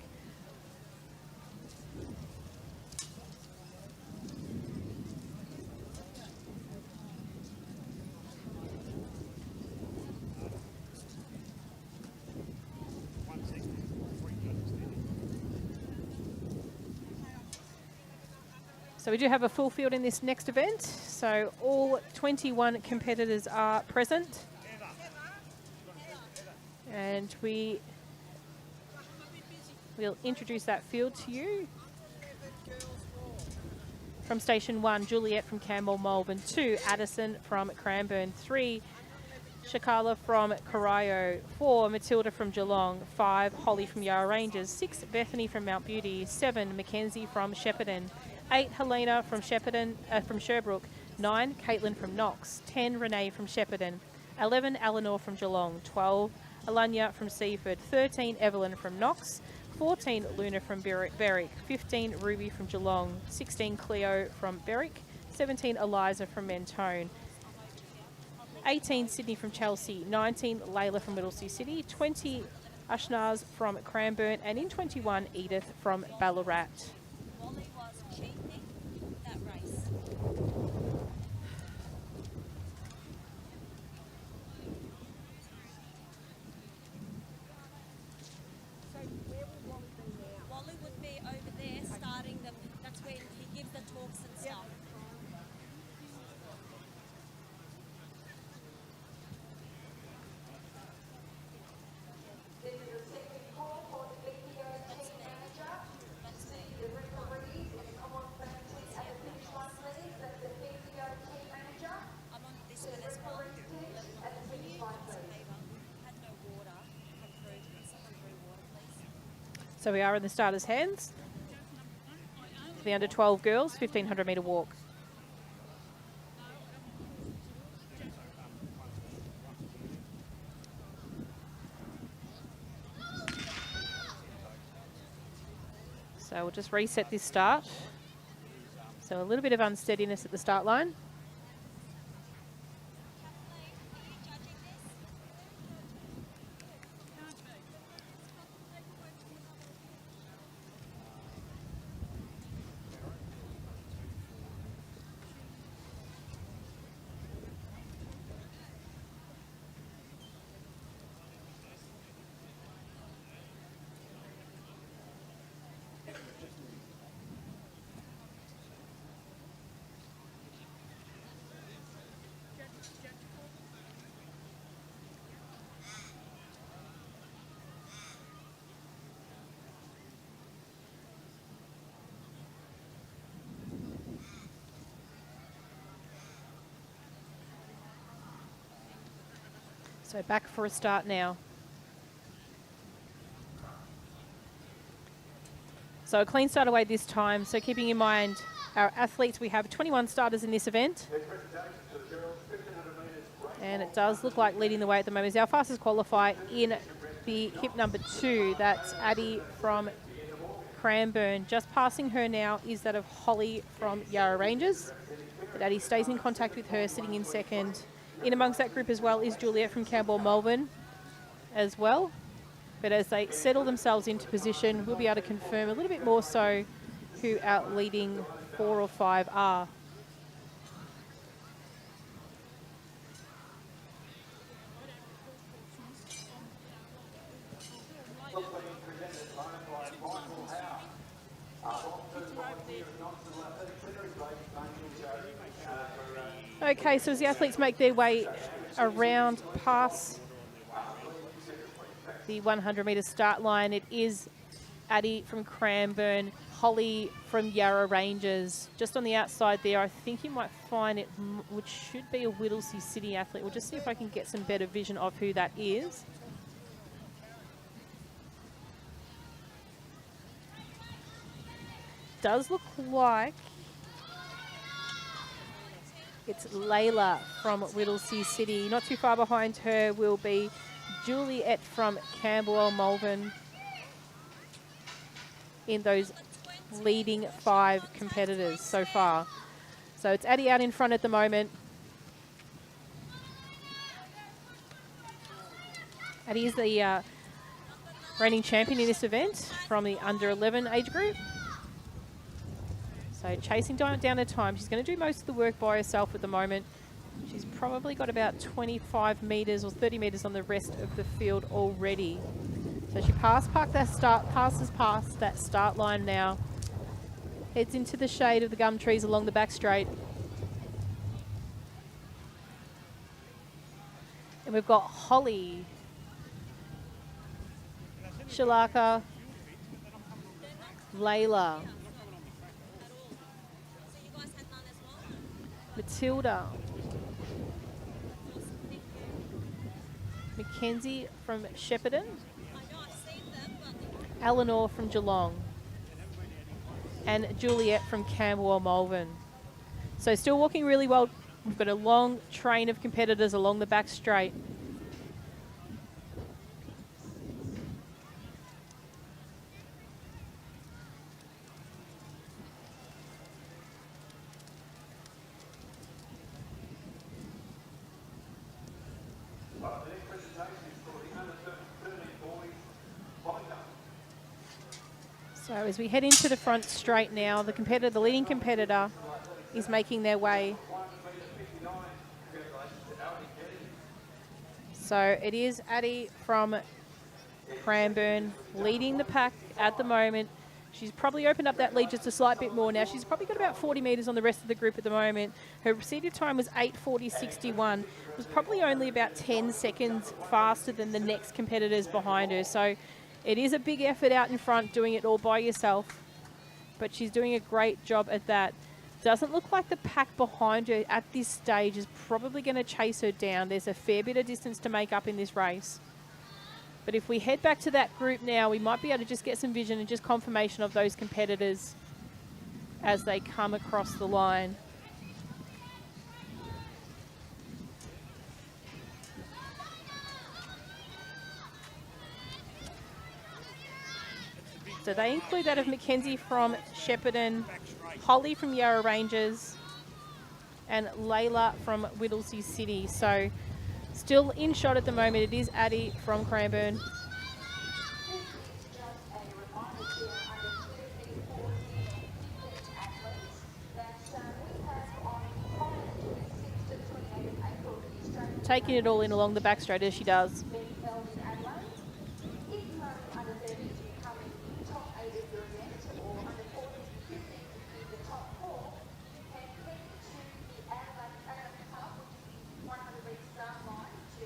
So we do have a full field in this next event. So all 21 competitors are present. And we will introduce that field to you. From station 1, Juliet from Campbell, Malvern. 2, Addison from Cranbourne. 3, Shakala from Corio. 4, Matilda from Geelong. 5, Holly from Yarra Ranges. 6, Bethany from Mount Beauty. 7, Mackenzie from Shepparton. 8, Helena from from Sherbrooke. 9, Caitlin from Knox. 10, Renee from Shepparton. 11, Eleanor from Geelong. 12, Alanya from Seaford. 13, Evelyn from Knox. 14, Luna from Berwick. 15, Ruby from Geelong. 16, Cleo from Berwick. 17, Eliza from Mentone. 18, Sydney from Chelsea. 19, Layla from Whittlesea City. 20, Ashnaz from Cranbourne, and in 21, Edith from Ballarat. Molly was cheating that race. So where will Wally be now? Wally would be over there starting the, that's when he gives the talks and stuff. This is a second call for the video team manager. That's me. The referees and come on back to at the finish line, please. That's the video team manager. I'm on this one as well. Referees team at the finish line, please. Had no water come through. Can someone brew water, please? So we are in the starters' hands. The under 12 girls, 1500 metre walk. So we'll just reset this start. So a little bit of unsteadiness at the start line. So back for a start now. So a clean start away this time. So keeping in mind our athletes, we have 21 starters in this event. And it does look like leading the way at the moment is our fastest qualifier in the hip number 2. That's Addie from Cranbourne. Just passing her now is that of Holly from Yarra Ranges. But Addie stays in contact with her, sitting in second. In amongst that group as well is Juliet from Campbell Melbourne as well. But as they settle themselves into position, we'll be able to confirm a little bit more so who our leading 4 or 5 are. Okay, so as the athletes make their way around past the 100 metre start line, it is Addie from Cranbourne, Holly from Yarra Ranges. Just on the outside there, I think you might find it, which should be a Whittlesea City athlete. We'll just see if I can get some better vision of who that is. Does look like it's Layla from Whittlesea City. Not too far behind her will be Juliet from Camberwell Malvern in those leading 5 competitors so far. So it's Addie out in front at the moment. Addie is the reigning champion in this event from the under 11 age group. So chasing down her time. She's going to do most of the work by herself at the moment. She's probably got about 25 metres or 30 metres on the rest of the field already. So she passes past that start line now. Heads into the shade of the gum trees along the back straight. And we've got Holly, Shalaka, Layla, Matilda, Mackenzie from Shepparton, Eleanor from Geelong, and Juliet from Camberwell Malvern. So still walking really well. We've got a long train of competitors along the back straight. So as we head into the front straight now, the leading competitor is making their way. So it is Addie from Cranbourne leading the pack at the moment. She's probably opened up that lead just a slight bit more now. She's probably got about 40 metres on the rest of the group at the moment. Her receded time was 8:40.61. It was probably only about 10 seconds faster than the next competitors behind her. So it is a big effort out in front, doing it all by yourself. But she's doing a great job at that. Doesn't look like the pack behind her at this stage is probably going to chase her down. There's a fair bit of distance to make up in this race. But if we head back to that group now, we might be able to just get some vision and just confirmation of those competitors as they come across the line. So they include that of Mackenzie from Shepparton, Holly from Yarra Ranges, and Layla from Whittlesea City. So still in shot at the moment, it is Addie from Cranbourne. Taking it all in along the back straight as she does.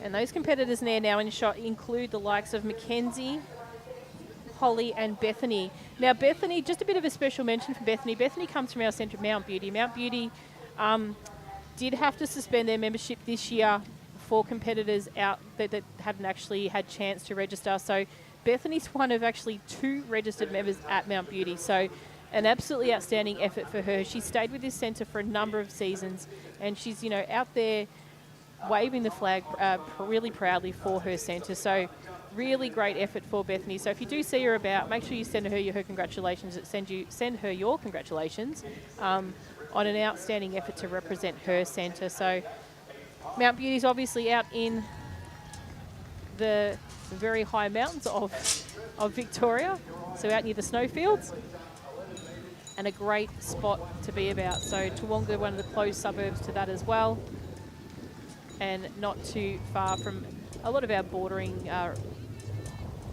And those competitors now in shot include the likes of Mackenzie, Holly and Bethany. Now Bethany, just a bit of a special mention for Bethany. Bethany comes from our centre, Mount Beauty. Mount Beauty did have to suspend their membership this year for competitors out that hadn't actually had chance to register. So Bethany's one of actually 2 registered members at Mount Beauty. So an absolutely outstanding effort for her. She stayed with this centre for a number of seasons, and she's, you know, out there waving the flag really proudly for her centre. So really great effort for Bethany. So if you do see her about, make sure you send her congratulations. Send her your congratulations on an outstanding effort to represent her centre. So Mount Beauty's obviously out in the very high mountains of Victoria, so out near the snowfields, and a great spot to be about. So Toowoomba, one of the close suburbs to that as well, and not too far from a lot of our bordering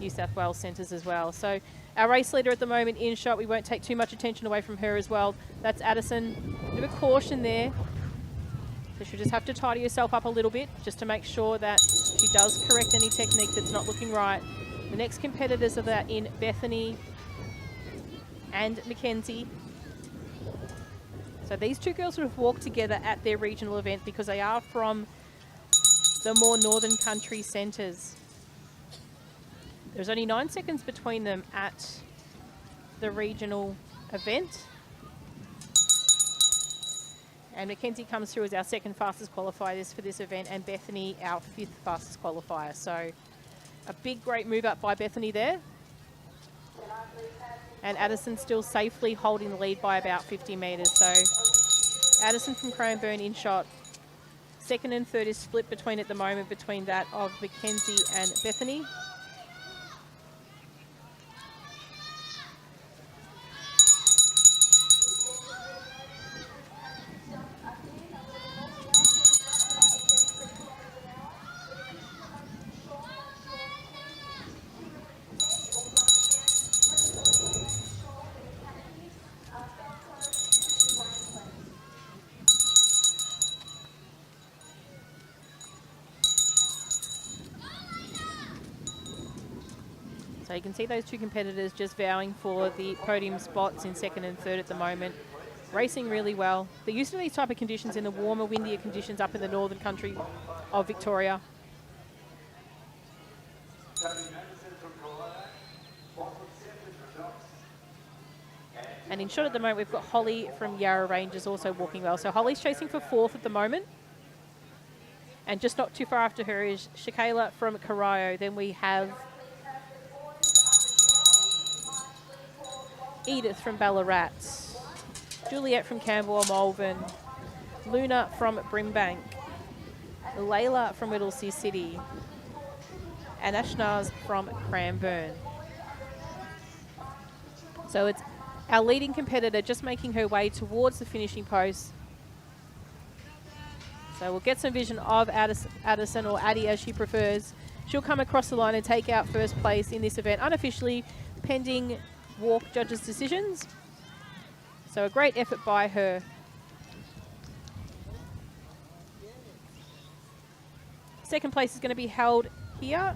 New South Wales centres as well. So our race leader at the moment in shot, we won't take too much attention away from her as well. That's Addison. Bit of a caution there. So she'll just have to tidy herself up a little bit just to make sure that she does correct any technique that's not looking right. The next competitors are that in Bethany and Mackenzie. So these 2 girls sort of walk together at their regional event because they are from the more northern country centres. There's only 9 seconds between them at the regional event. And Mackenzie comes through as our 2nd fastest qualifier for this event, and Bethany our 5th fastest qualifier. So a big, great move up by Bethany there. And Addison still safely holding the lead by about 50 metres. So Addison from Cranbourne in shot. 2nd and 3rd is split between at the moment between that of Mackenzie and Bethany. So you can see those 2 competitors just vowing for the podium spots in 2nd and 3rd at the moment. Racing really well. They're used to these type of conditions in the warmer, windier conditions up in the northern country of Victoria. And in shot at the moment, we've got Holly from Yarra Ranges also walking well. So Holly's chasing for 4th at the moment. And just not too far after her is Shakayla from Corio. Then we have Edith from Ballarat, Juliet from Camberwell Malvern, Luna from Brimbank, Layla from Whittlesea City, and Ashnaz from Cranbourne. So it's our leading competitor just making her way towards the finishing post. So we'll get some vision of Addison, or Addie as she prefers. She'll come across the line and take out first place in this event, unofficially, pending walk judges' decisions. So a great effort by her. Second place is going to be held here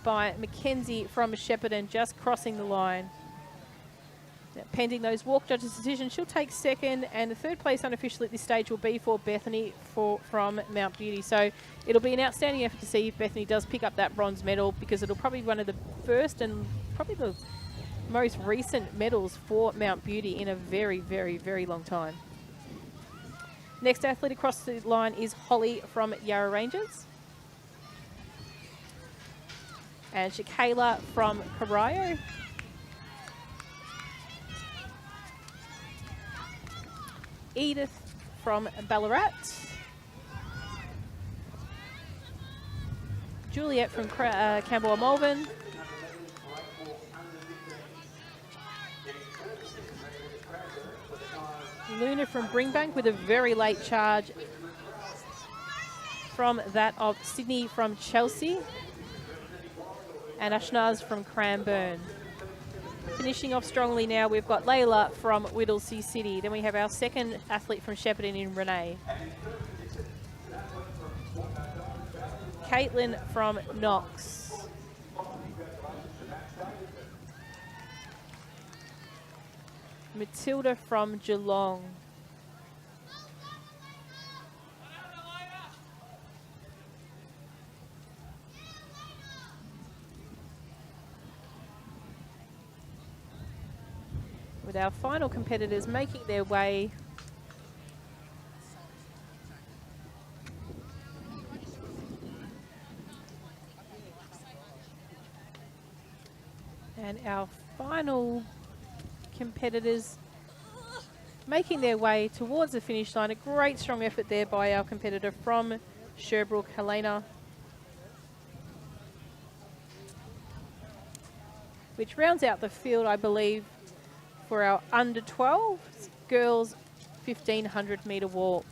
by Mackenzie from Shepparton, just crossing the line. Now, pending those walk judges' decisions, she'll take second, and the third place unofficially at this stage will be for Bethany from Mount Beauty. So it'll be an outstanding effort to see if Bethany does pick up that bronze medal, because it'll probably be one of the first and probably the most recent medals for Mount Beauty in a very, very, very long time. Next athlete across the line is Holly from Yarra Rangers. And Shakayla from Corio. Edith from Ballarat. Juliet from Camberwell Malvern. Luna from Bringbank with a very late charge from that of Sydney from Chelsea. And Ashnaz from Cranbourne. Finishing off strongly now, we've got Layla from Whittlesea City. Then we have our second athlete from Shepparton in Renee. Caitlin from Knox. Matilda from Geelong. With our final competitors making their way and our final competitors making their way towards the finish line. A great strong effort there by our competitor from Sherbrooke, Helena, which rounds out the field, I believe, for our under 12 girls 1500 metre walk.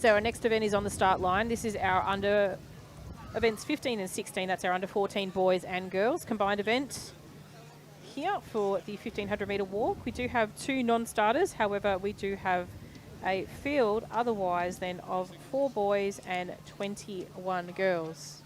So our next event is on the start line. This is our under events 15 and 16. That's our under 14 boys and girls combined event here for the 1500 metre walk. We do have 2 non-starters. However, we do have a field otherwise then of 4 boys and 21 girls.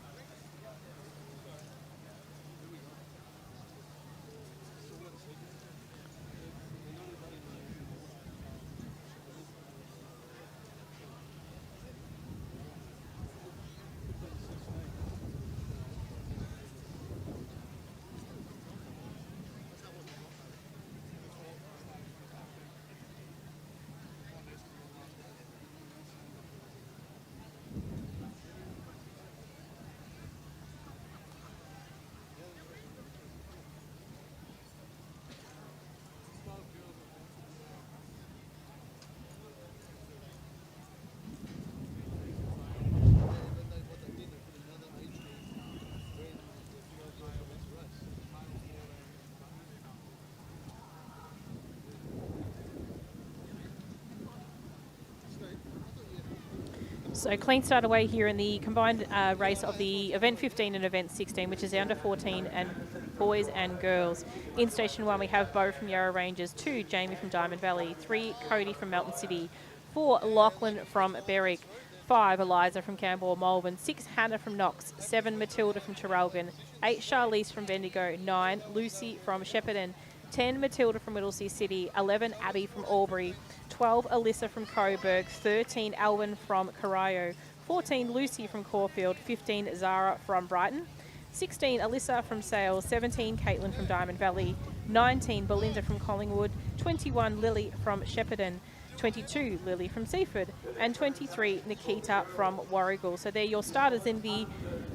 So clean start away here in the combined race of the Event 15 and Event 16, which is the under 14 and boys and girls. In Station 1, we have Bo from Yarra Ranges, 2, Jamie from Diamond Valley, 3, Cody from Melton City, 4, Lachlan from Berwick, 5, Eliza from Campbell Malvern, 6, Hannah from Knox, 7, Matilda from Traralgon, 8, Charlize from Bendigo, 9, Lucy from Shepparton, 10, Matilda from Whittlesea City, 11, Abby from Albury, 12, Alyssa from Coburg, 13, Alvin from Corio, 14, Lucy from Caulfield, 15, Zara from Brighton, 16, Alyssa from Sales, 17, Caitlin from Diamond Valley, 19, Belinda from Collingwood, 21, Lily from Shepparton, 22, Lily from Seaford, and 23, Nikita from Warrigal. So they're your starters in the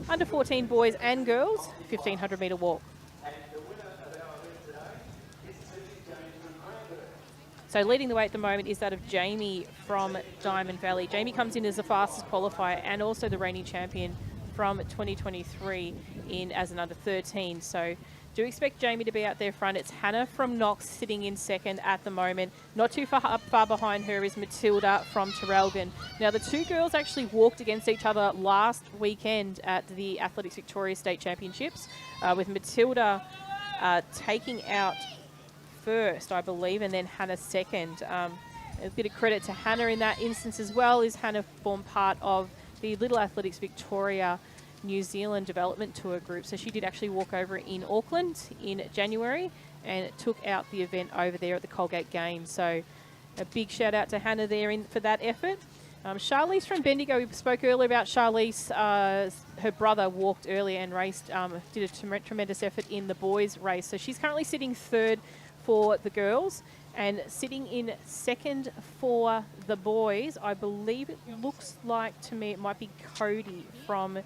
under 14 boys and girls 1500 metre walk. So leading the way at the moment is that of Jamie from Diamond Valley. Jamie comes in as the fastest qualifier and also the reigning champion from 2023 in as an under 13. So do expect Jamie to be out there front. It's Hannah from Knox sitting in second at the moment. Not too far behind her is Matilda from Traralgon. Now the two girls actually walked against each other last weekend at the Athletics Victoria State Championships, with Matilda taking out first, I believe, and then Hannah second. A bit of credit to Hannah in that instance as well, is Hannah formed part of the Little Athletics Victoria New Zealand Development Tour group. So she did actually walk over in Auckland in January and took out the event over there at the Colgate Games. So a big shout out to Hannah there for that effort. Charlize from Bendigo, we spoke earlier about Charlize. Her brother walked earlier and raced, did a tremendous effort in the boys' race. So she's currently sitting third for the girls and sitting in second for the boys. I believe it looks like to me it might be Cody from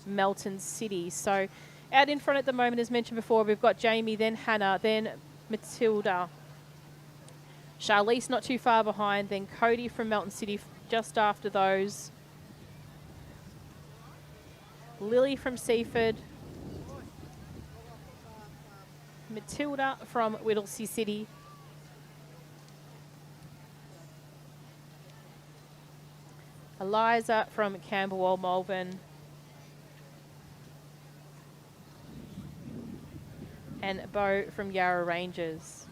Melton City. So out in front at the moment, as mentioned before, we've got Jamie, then Hannah, then Matilda. Charlize not too far behind, then Cody from Melton City just after those. Lily from Seaford. Matilda from Whittlesea City. Eliza from Camberwell Malvern. And Bo from Yarra Ranges.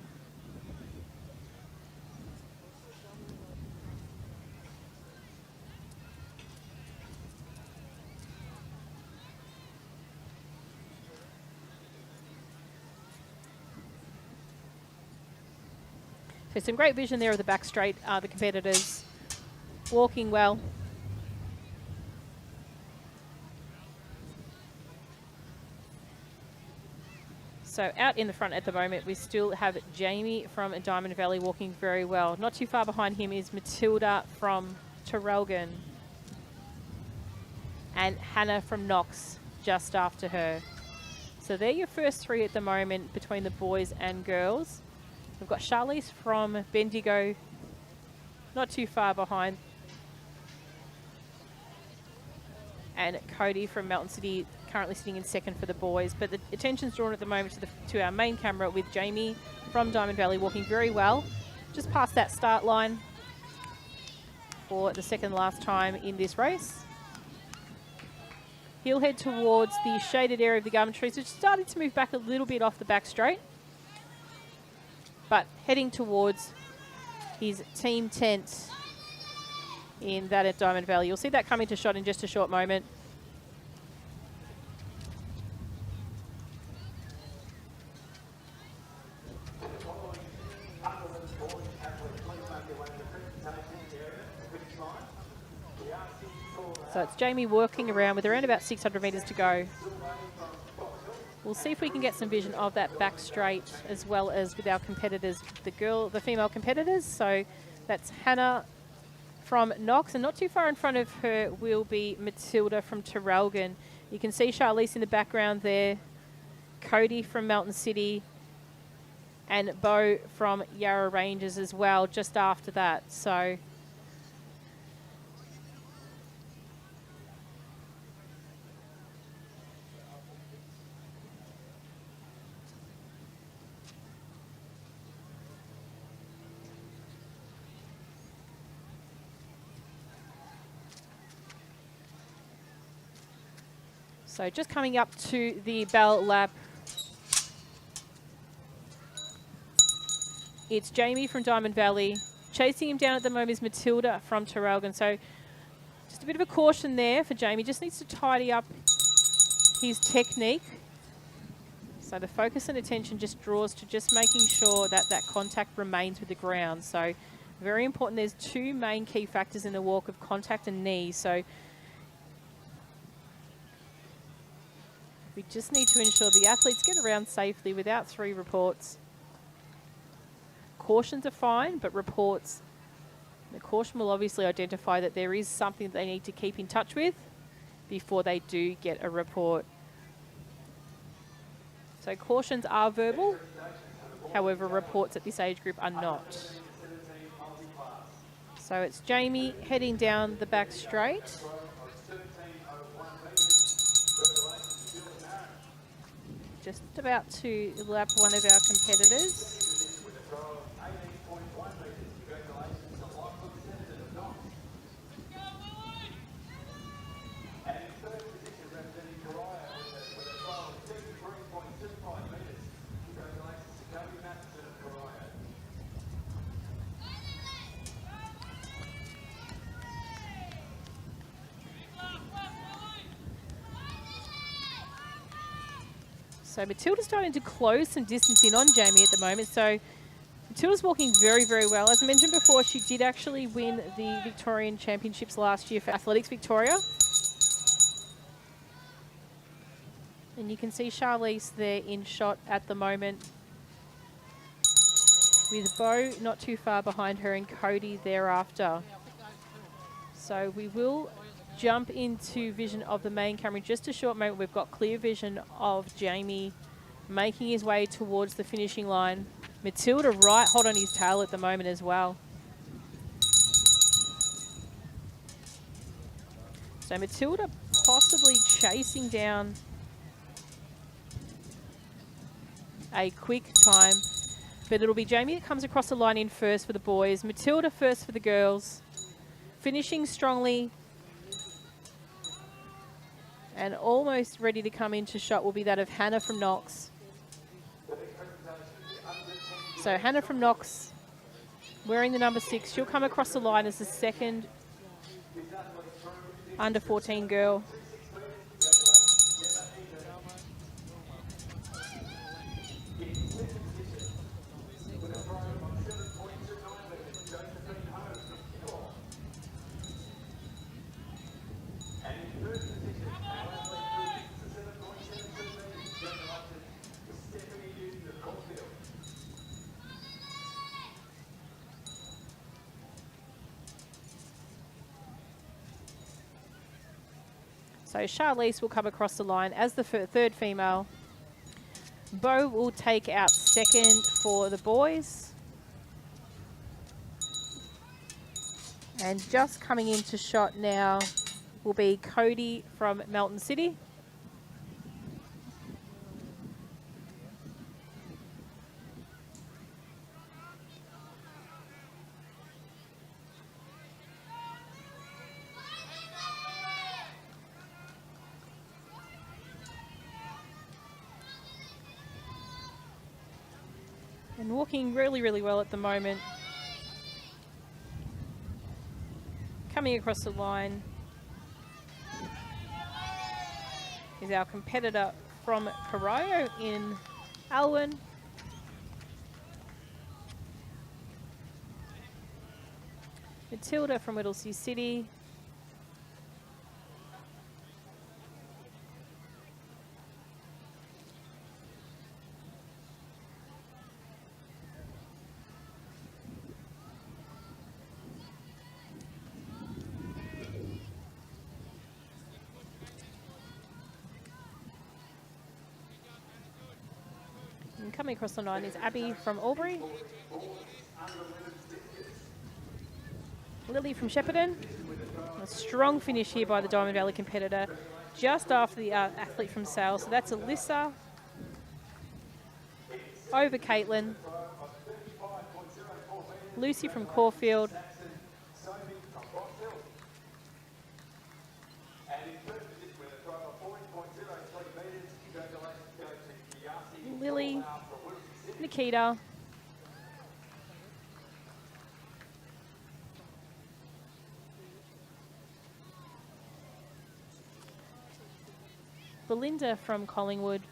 So some great vision there of the back straight, the competitors walking well. So out in the front at the moment, we still have Jamie from Diamond Valley walking very well. Not too far behind him is Matilda from Traralgon. And Hannah from Knox just after her. So they're your first three at the moment between the boys and girls. We've got Charlize from Bendigo, not too far behind. And Cody from Melton City currently sitting in second for the boys. But the attention's drawn at the moment to our main camera with Jamie from Diamond Valley walking very well, just past that start line for the second last time in this race. He'll head towards the shaded area of the gum trees, which is starting to move back a little bit off the back straight. But heading towards his team tent in that at Diamond Valley. You'll see that come into shot in just a short moment. So it's Jamie working around with around about 600 metres to go. We'll see if we can get some vision of that back straight as well as with our competitors, the female competitors. So that's Hannah from Knox, and not too far in front of her will be Matilda from Traralgon. You can see Charlize in the background there, Cody from Melton City, and Bo from Yarra Ranges as well just after that. So So just coming up to the bell lap. It's Jamie from Diamond Valley. Chasing him down at the moment is Matilda from Terrelgan. So just a bit of a caution there for Jamie. Just needs to tidy up his technique. So the focus and attention just draws to just making sure that that contact remains with the ground. So very important. There's two main key factors in the walk of contact and knee. So we just need to ensure the athletes get around safely without 3 reports. Cautions are fine, but reports, the caution will obviously identify that there is something that they need to keep in touch with before they do get a report. So cautions are verbal, however reports at this age group are not. So it's Jamie heading down the back straight. Just about to lap one of our competitors. So Matilda's starting to close some distance in on Jamie at the moment. So Matilda's walking very, very well. As I mentioned before, she did actually win the Victorian Championships last year for Athletics Victoria. And you can see Charlize there in shot at the moment, with Bo not too far behind her and Cody thereafter. So we will jump into vision of the main camera in just a short moment. We've got clear vision of Jamie making his way towards the finishing line. Matilda right hot on his tail at the moment as well. So Matilda possibly chasing down a quick time, but it'll be Jamie that comes across the line in first for the boys. Matilda first for the girls. Finishing strongly and almost ready to come into shot will be that of Hannah from Knox. So Hannah from Knox wearing the number 6. She'll come across the line as the second under 14 girl. So Charlize will come across the line as the third female. Bo will take out second for the boys. And just coming into shot now will be Cody from Melton City. And walking really, really well at the moment. Coming across the line is our competitor from Corio in Alwyn. Matilda from Whittlesea City. And coming across the line is Abby from Albury. Lily from Shepparton. A strong finish here by the Diamond Valley competitor just after the athlete from Sales. So that's Alyssa over Caitlin. Lucy from Caulfield. Lily, Nikita, Belinda from Collingwood,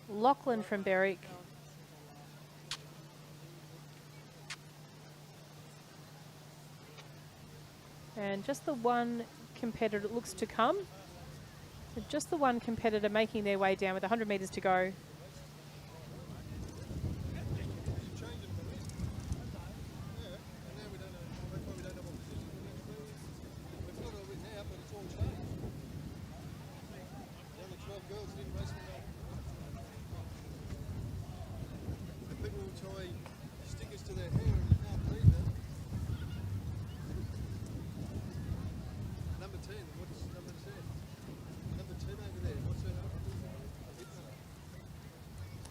Lachlan from Berwick, and just the one competitor that looks to come. Just the one competitor making their way down with 100 metres to go.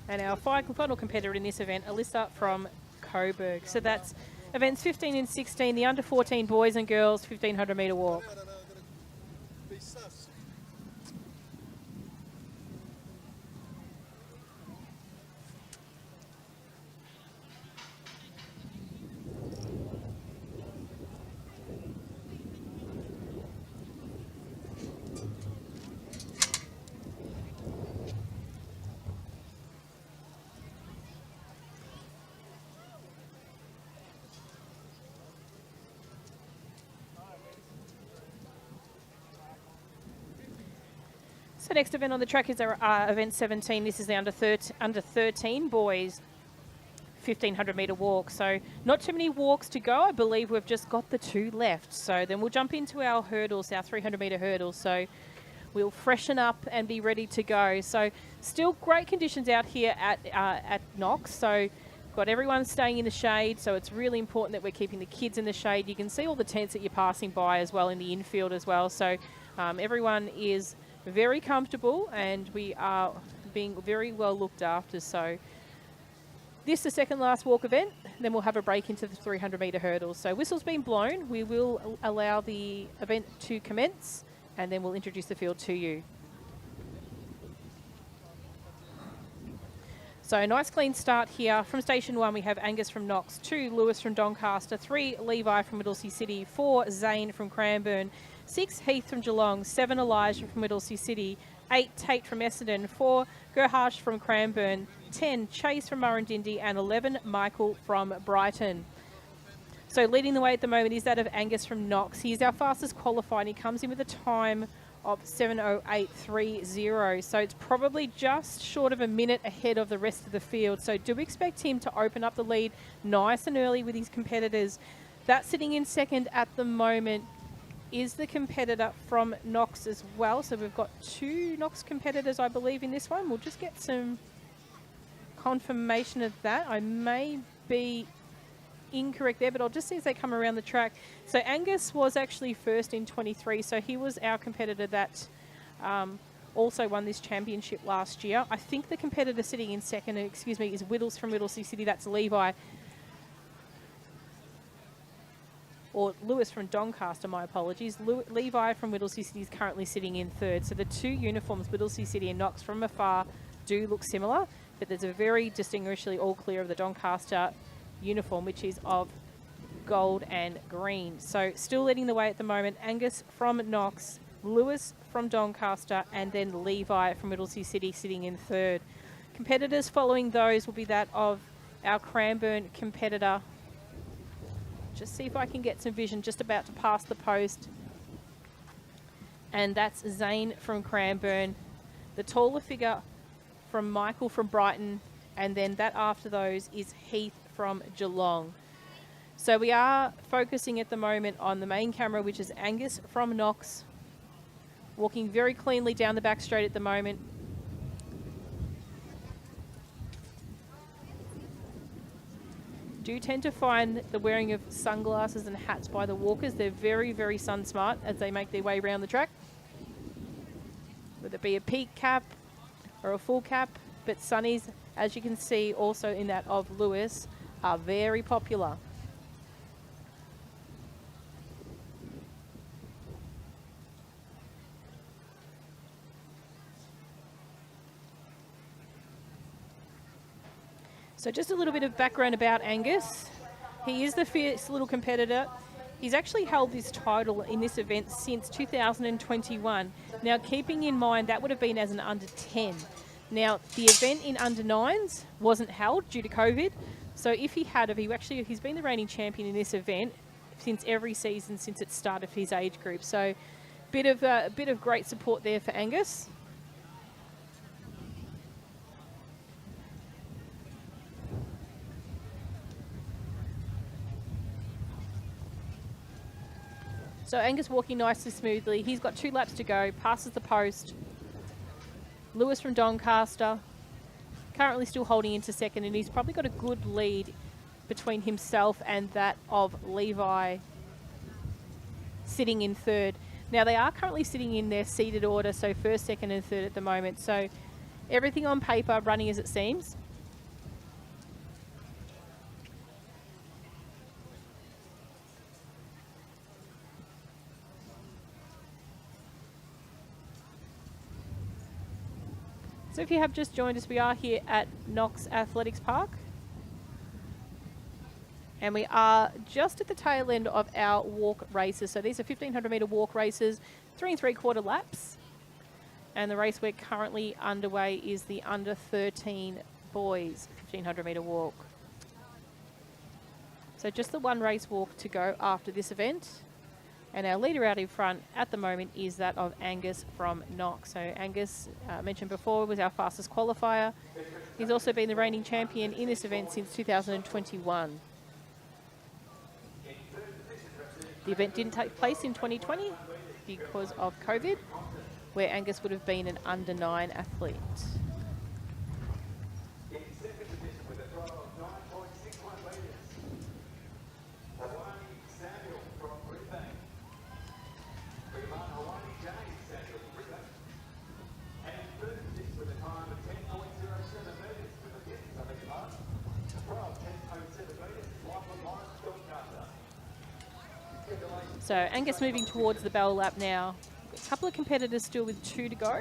And our final competitor in this event, Alyssa from Coburg. So that's events 15 and 16, the under 14 boys and girls 1500 metre walk. So next event on the track is our event 17. This is the under 13 boys 1500 metre walk. So not too many walks to go. I believe we've just got the 2 left. So then we'll jump into our hurdles, our 300 metre hurdles. So we'll freshen up and be ready to go. So still great conditions out here at Knox. So got everyone staying in the shade. So it's really important that we're keeping the kids in the shade. You can see all the tents that you're passing by as well in the infield as well. So everyone is very comfortable and we are being very well looked after. So this is the second last walk event, then we'll have a break into the 300 metre hurdles. So whistle's been blown, we will allow the event to commence and then we'll introduce the field to you. So a nice clean start here. From station 1 we have Angus from Knox, 2 Lewis from Doncaster, 3 Levi from Whittlesea City, 4 Zane from Cranbourne, 6 Heath from Geelong, 7 Elijah from Whittlesea City, 8 Tate from Essendon, 4 Gerharsh from Cranbourne, 10 Chase from Murrindindi and 11 Michael from Brighton. So leading the way at the moment is that of Angus from Knox. He's our fastest qualified. He comes in with a time of 7:08.30. So it's probably just short of a minute ahead of the rest of the field. So do expect him to open up the lead nice and early with his competitors. That sitting in second at the moment is the competitor from Knox as well. So we've got 2 Knox competitors, I believe, in this one. We'll just get some confirmation of that. I may be incorrect there, but I'll just see as they come around the track. So Angus was actually first in 23, so he was our competitor that also won this championship last year. I think the competitor sitting in second, is Whittles from Whittlesea City. That's Levi. Or Lewis from Doncaster, my apologies. Levi from Whittlesea City is currently sitting in third. So the 2 uniforms, Whittlesea City and Knox, from afar do look similar, but there's a very distinguishedly all clear of the Doncaster uniform, which is of gold and green. So still leading the way at the moment, Angus from Knox, Lewis from Doncaster, and then Levi from Whittlesea City sitting in third. Competitors following those will be that of our Cranbourne competitor. Just see if I can get some vision, just about to pass the post. And that's Zane from Cranbourne. The taller figure from Michael from Brighton. And then that after those is Heath from Geelong. So we are focusing at the moment on the main camera, which is Angus from Knox. Walking very cleanly down the back straight at the moment. Do tend to find the wearing of sunglasses and hats by the walkers. They're very, very sun smart as they make their way around the track. Whether it be a peak cap or a full cap, but sunnies, as you can see also in that of Lewis, are very popular. So just a little bit of background about Angus. He is the fierce little competitor. He's actually held this title in this event since 2021. Now, keeping in mind that would have been as an under 10. Now, the event in under 9s wasn't held due to COVID. So if he had, he's been the reigning champion in this event since every season since it started for his age group. So bit of great support there for Angus. So Angus walking nicely smoothly. He's got 2 laps to go, passes the post. Lewis from Doncaster, currently still holding into second, and he's probably got a good lead between himself and that of Levi sitting in third. Now they are currently sitting in their seated order, so first, second and third at the moment. So everything on paper running as it seems. So if you have just joined us, we are here at Knox Athletics Park. And we are just at the tail end of our walk races. So these are 1,500 metre walk races, 3 3/4 laps. And the race we're currently underway is the under 13 boys 1,500 metre walk. So just the one race walk to go after this event. And our leader out in front at the moment is that of Angus from Knox. So Angus, mentioned before, was our fastest qualifier. He's also been the reigning champion in this event since 2021. The event didn't take place in 2020 because of COVID, where Angus would have been an under 9 athlete. So Angus moving towards the bell lap now. A couple of competitors still with 2 to go.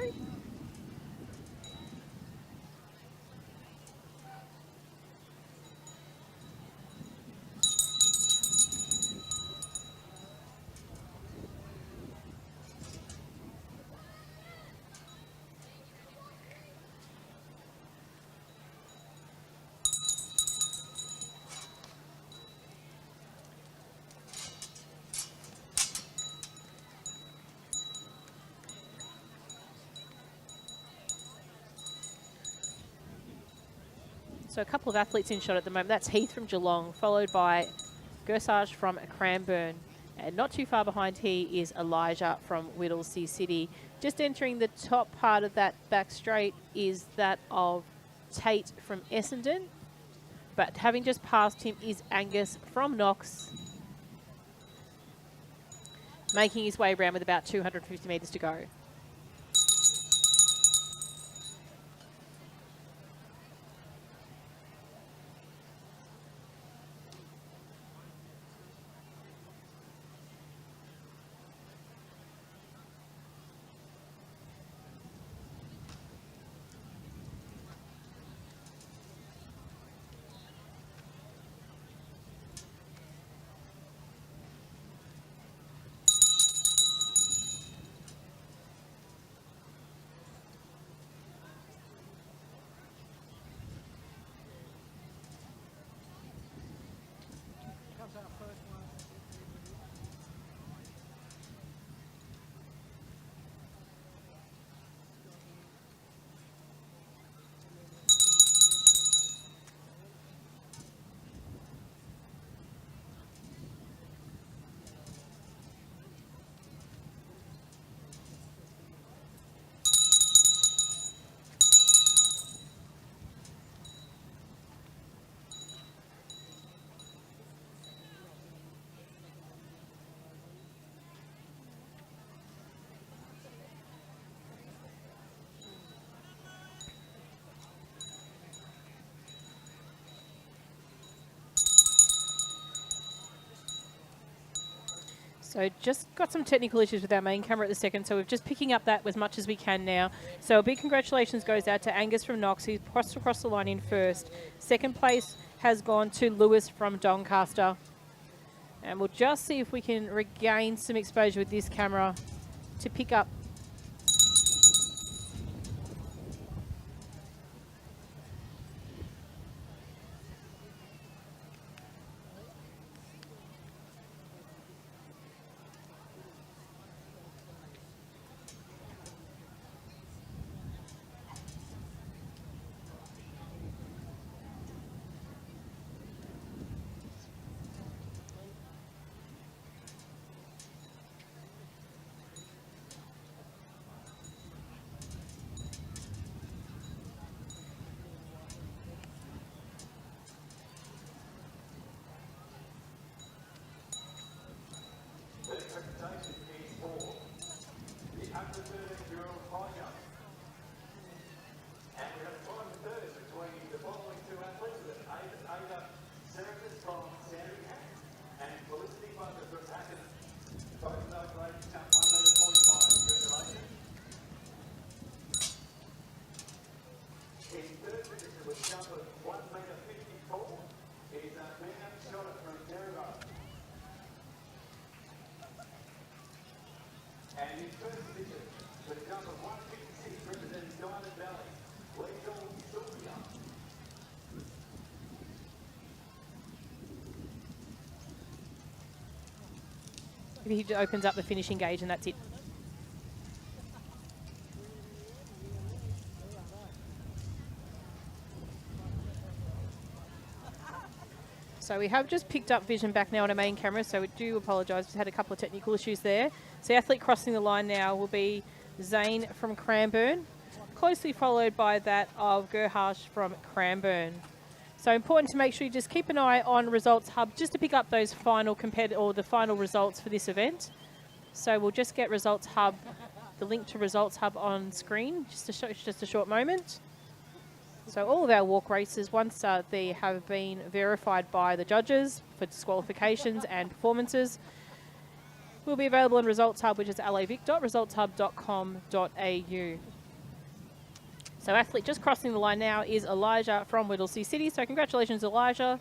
So a couple of athletes in shot at the moment. That's Heath from Geelong, followed by Gersage from Cranbourne. And not too far behind he is Elijah from Whittlesea City. Just entering the top part of that back straight is that of Tate from Essendon. But having just passed him is Angus from Knox, making his way around with about 250 metres to go. So just got some technical issues with our main camera at the second, so we're just picking up that as much as we can now. So a big congratulations goes out to Angus from Knox, who crossed across the line in first. Second place has gone to Lewis from Doncaster. And we'll just see if we can regain some exposure with this camera to pick up. He opens up the finishing gauge and that's it. So we have just picked up vision back now on our main camera, so we do apologise. We've had a couple of technical issues there. So the athlete crossing the line now will be Zane from Cranbourne, closely followed by that of Gerharsh from Cranbourne. So important to make sure you just keep an eye on Results Hub just to pick up those final the final results for this event. So we'll just get Results Hub, the link to Results Hub on screen, just a short moment. So all of our walk races, once they have been verified by the judges for disqualifications and performances, will be available in Results Hub, which is lavic.resultshub.com.au. So athlete just crossing the line now is Elijah from Whittlesea City. So congratulations, Elijah.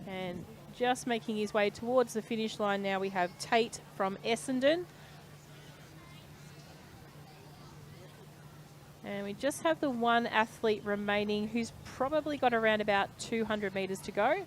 And just making his way towards the finish line now, we have Tate from Essendon. And we just have the one athlete remaining who's probably got around about 200 metres to go.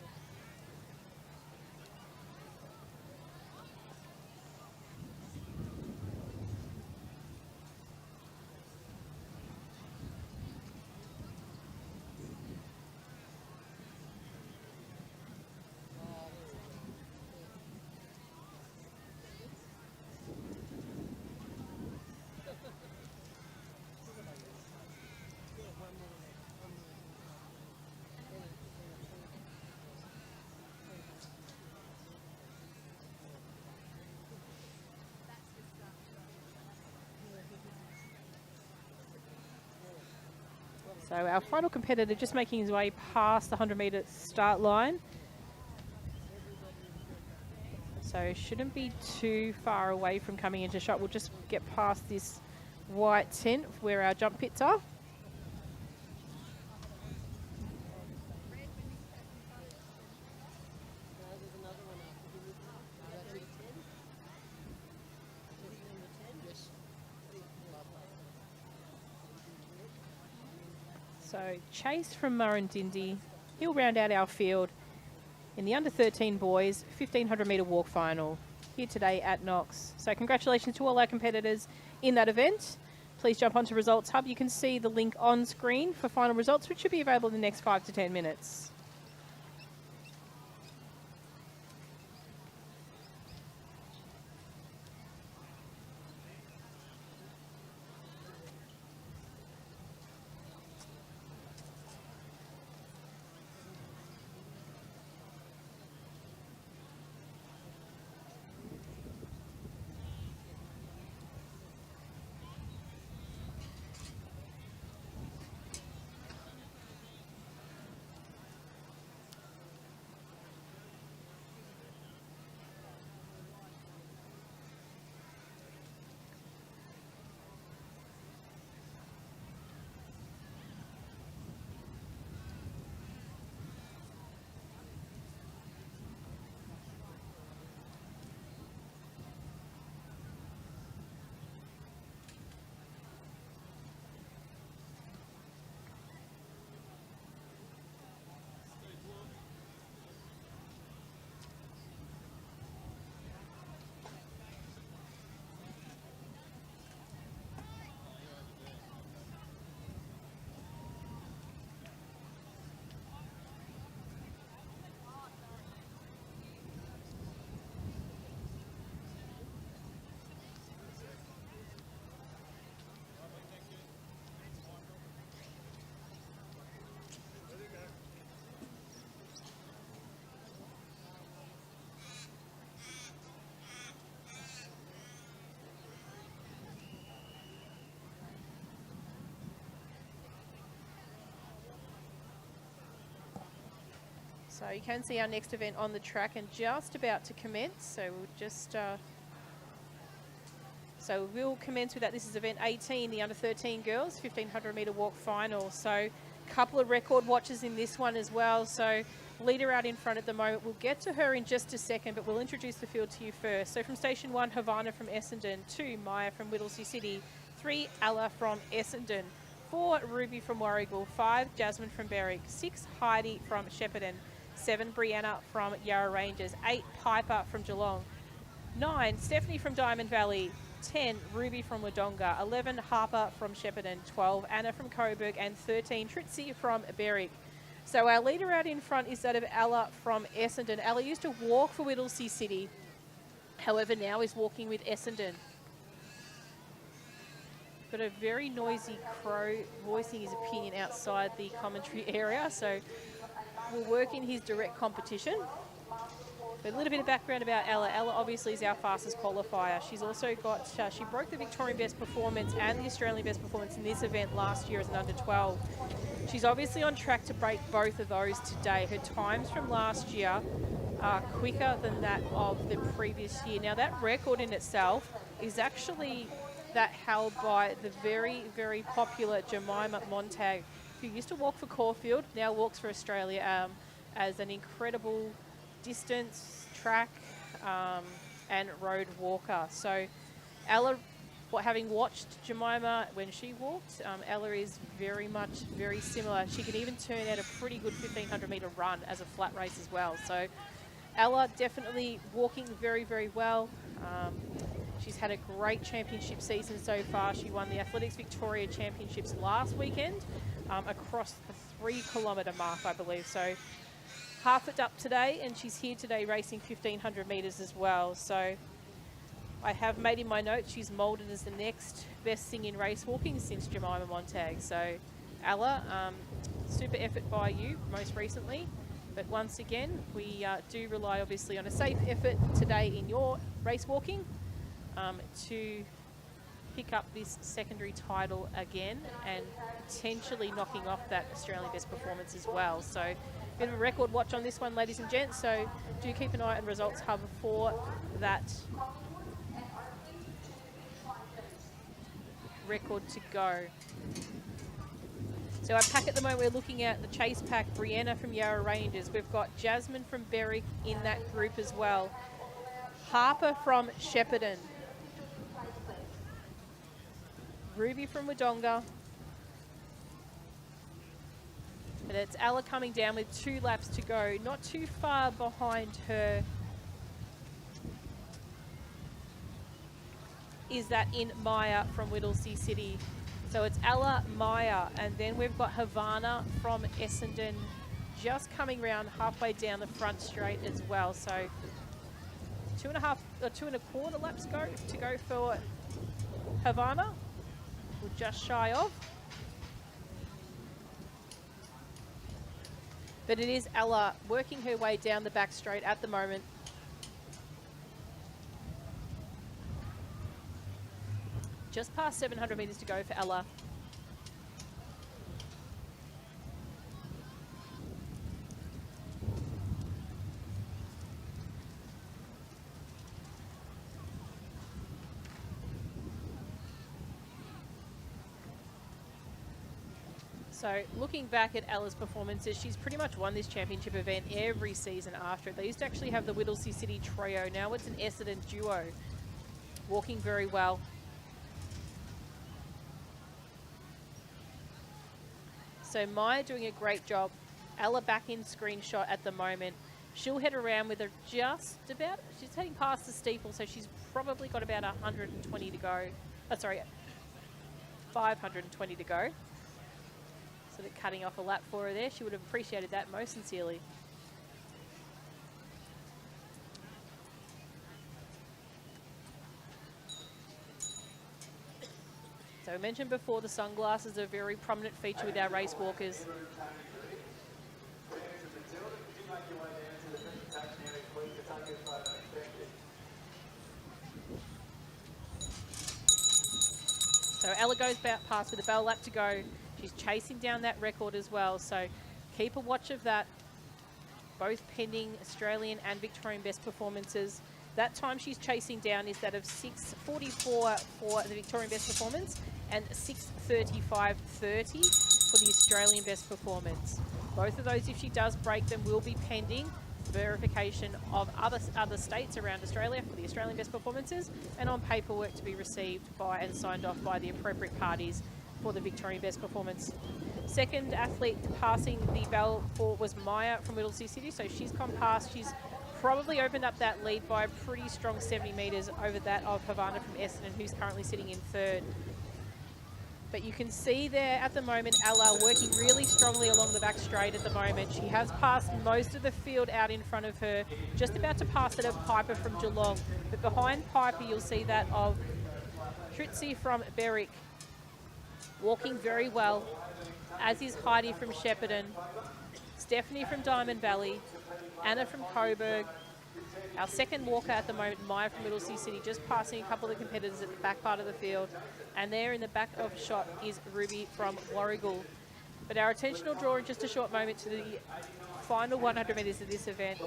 So our final competitor just making his way past the 100-metre start line. So shouldn't be too far away from coming into shot. We'll just get past this white tent where our jump pits are. So Chase from Murrindindi, he'll round out our field in the under-13 boys 1,500-metre walk final here today at Knox. So congratulations to all our competitors in that event. Please jump onto Results Hub. You can see the link on screen for final results, which should be available in the next 5 to 10 minutes. So you can see our next event on the track and just about to commence. So we'll just, so we'll commence with that. This is event 18, the under 13 girls, 1500 metre walk final. So a couple of record watches in this one as well. So leader out in front at the moment. We'll get to her in just a second, but we'll introduce the field to you first. So from station 1, Havana from Essendon. 2, Maya from Whittlesea City. 3, Ella from Essendon. 4, Ruby from Warragul. 5, Jasmine from Berwick. 6, Heidi from Shepparton. 7, Brianna from Yarra Ranges. 8, Piper from Geelong. 9, Stephanie from Diamond Valley. 10, Ruby from Wodonga. 11, Harper from Shepparton. 12, Anna from Coburg. And 13, Tritsy from Berwick. So our leader out in front is that of Ella from Essendon. Ella used to walk for Whittlesea City, however now is walking with Essendon. Got a very noisy crow voicing his opinion outside the commentary area, so we'll work in his direct competition. But a little bit of background about Ella. Ella obviously is our fastest qualifier. She's also got, she broke the Victorian best performance and the Australian best performance in this event last year as an under 12. She's obviously on track to break both of those today. Her times from last year are quicker than that of the previous year. Now that record in itself is actually that held by the very, very popular Jemima Montag, who used to walk for Caulfield, now walks for Australia as an incredible distance, track and road walker. So Ella, having watched Jemima when she walked, Ella is very similar. She can even turn out a pretty good 1500 metre run as a flat race as well. So Ella definitely walking very, very well. She's had a great championship season so far. She won the Athletics Victoria Championships last weekend across the 3 kilometre mark, I believe. So half it up today, and she's here today racing 1500 metres as well. So I have made in my notes she's moulded as the next best thing in race walking since Jemima Montag. So Ella, super effort by you most recently. But once again, we do rely obviously on a safe effort today in your race walking to pick up this secondary title again and potentially knocking off that Australian best performance as well. So bit of a record watch on this one, ladies and gents. So do keep an eye on Results Hub for that record to go. So our pack at the moment, we're looking at the chase pack, Brianna from Yarra Ranges. We've got Jasmine from Berwick in that group as well. Harper from Shepparton. Ruby from Wodonga. And it's Ella coming down with 2 laps to go. Not too far behind her is that in Maya from Whittlesea City. So it's Ella, Maya, and then we've got Havana from Essendon just coming round halfway down the front straight as well. So 2 and a quarter laps to go for Havana. We're just shy of. But it is Ella working her way down the back straight at the moment. Just past 700 metres to go for Ella. So looking back at Ella's performances, she's pretty much won this championship event every season after it. They used to actually have the Whittlesea City trio. Now it's an Essendon duo. Walking very well. So Maya doing a great job. Ella back in screenshot at the moment. She'll head around with her just about, she's heading past the steeple, so she's probably got about 120 to go. Oh, sorry, 520 to go. Sort of cutting off a lap for her there. She would have appreciated that most sincerely. So I mentioned before, the sunglasses are a very prominent feature with our race walkers. So Ella goes past with a bell lap to go. She's chasing down that record as well, so keep a watch of that. both pending Australian and Victorian best performances. That time she's chasing down is that of 6:44 for the Victorian best performance and 6:35.30 for the Australian best performance. Both of those, if she does break them, will be pending verification of other states around Australia for the Australian best performances and on paperwork to be received by and signed off by the appropriate parties for the Victorian best performance. Second athlete passing the bell for was Maya from Whittlesea City, so she's gone past. She's probably opened up that lead by a pretty strong 70 metres over that of Havana from Essendon, who's currently sitting in third. But you can see there at the moment, Ella working really strongly along the back straight at the moment. She has passed most of the field out in front of her, just about to pass it at Piper from Geelong. But behind Piper, you'll see that of Tritsy from Berwick, walking very well, as is Heidi from Shepparton, Stephanie from Diamond Valley, Anna from Coburg. Our second walker at the moment, Maya from Whittlesea City, just passing a couple of the competitors at the back part of the field. And there in the back of shot is Ruby from Warragul. But our attention will draw in just a short moment to the final 100 metres of this event,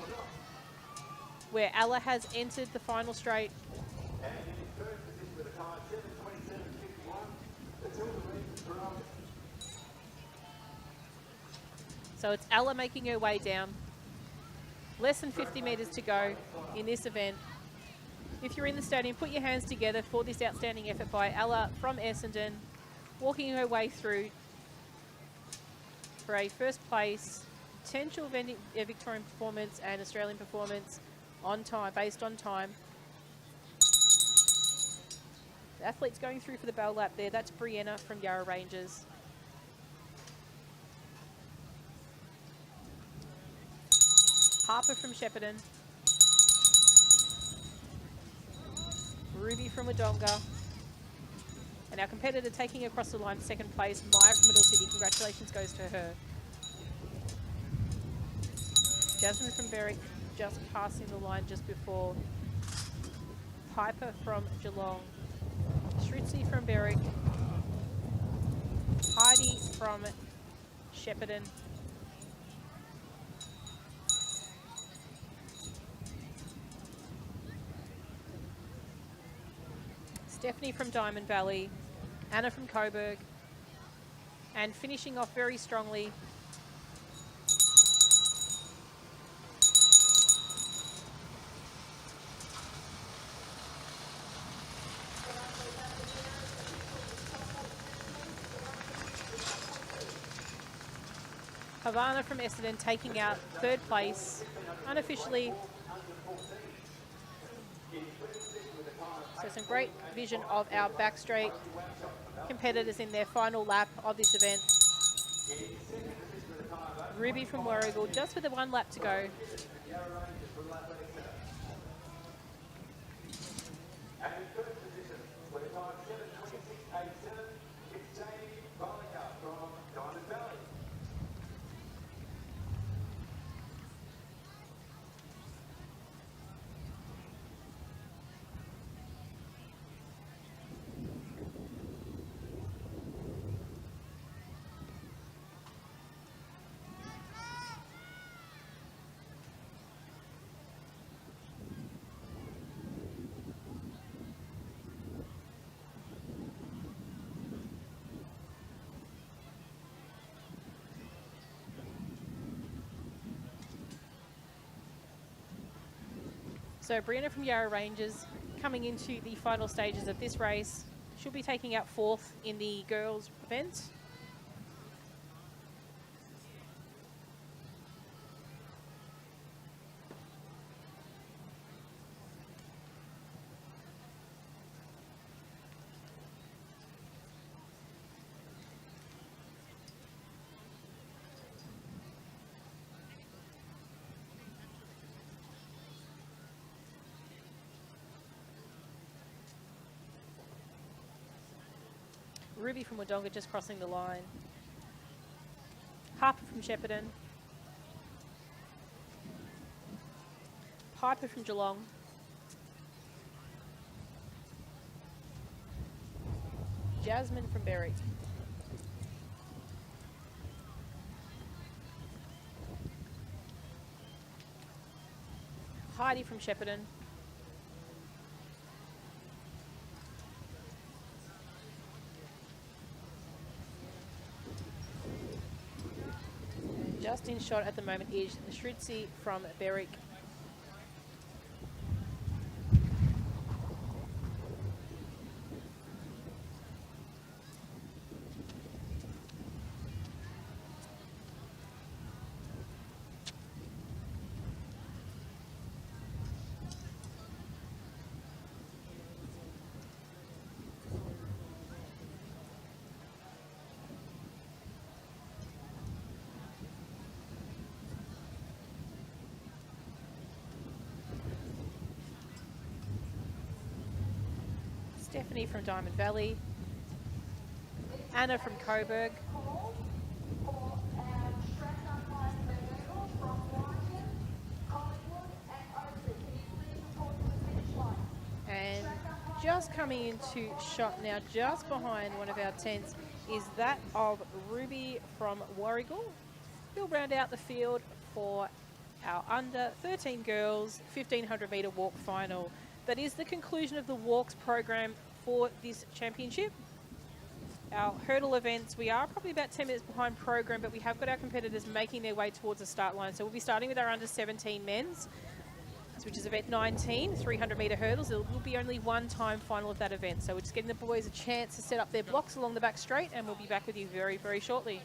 where Ella has entered the final straight. So it's Ella making her way down. Less than 50 metres to go in this event. If you're in the stadium, put your hands together for this outstanding effort by Ella from Essendon, walking her way through for a first place potential Victorian performance and Australian performance on time, based on time. The athletes going through for the bell lap there. That's Brianna from Yarra Rangers. Harper from Shepparton. Ruby from Wodonga. And our competitor taking across the line, second place, Maya from Middle City. Congratulations goes to her. Jasmine from Berwick just passing the line just before. Piper from Geelong. Shritzi from Berwick. Heidi from Shepparton. Stephanie from Diamond Valley, Anna from Coburg, and finishing off very strongly, Havana from Essendon taking out third place, unofficially. So some great vision of our back straight competitors in their final lap of this event. Ruby from Warragul just with the one lap to go. So Brianna from Yarra Rangers coming into the final stages of this race. She'll be taking out fourth in the girls' event. Ruby from Wodonga just crossing the line. Harper from Shepparton. Piper from Geelong. Jasmine from Berwick. Heidi from Shepparton. And just in shot at the moment is Shritzi from Berwick. Stephanie from Diamond Valley. Anna from Coburg. And just coming into shot now, just behind one of our tents, is that of Ruby from Warrigal. We'll round out the field for our under 13 girls 1500 metre walk final. That is the conclusion of the walks program for this championship. Our hurdle events, we are probably about 10 minutes behind program, but we have got our competitors making their way towards the start line. So we'll be starting with our under 17 men's, which is event 19, 300 metre hurdles. There will be only one time final of that event. So we're just getting the boys a chance to set up their blocks along the back straight, and we'll be back with you very, very shortly.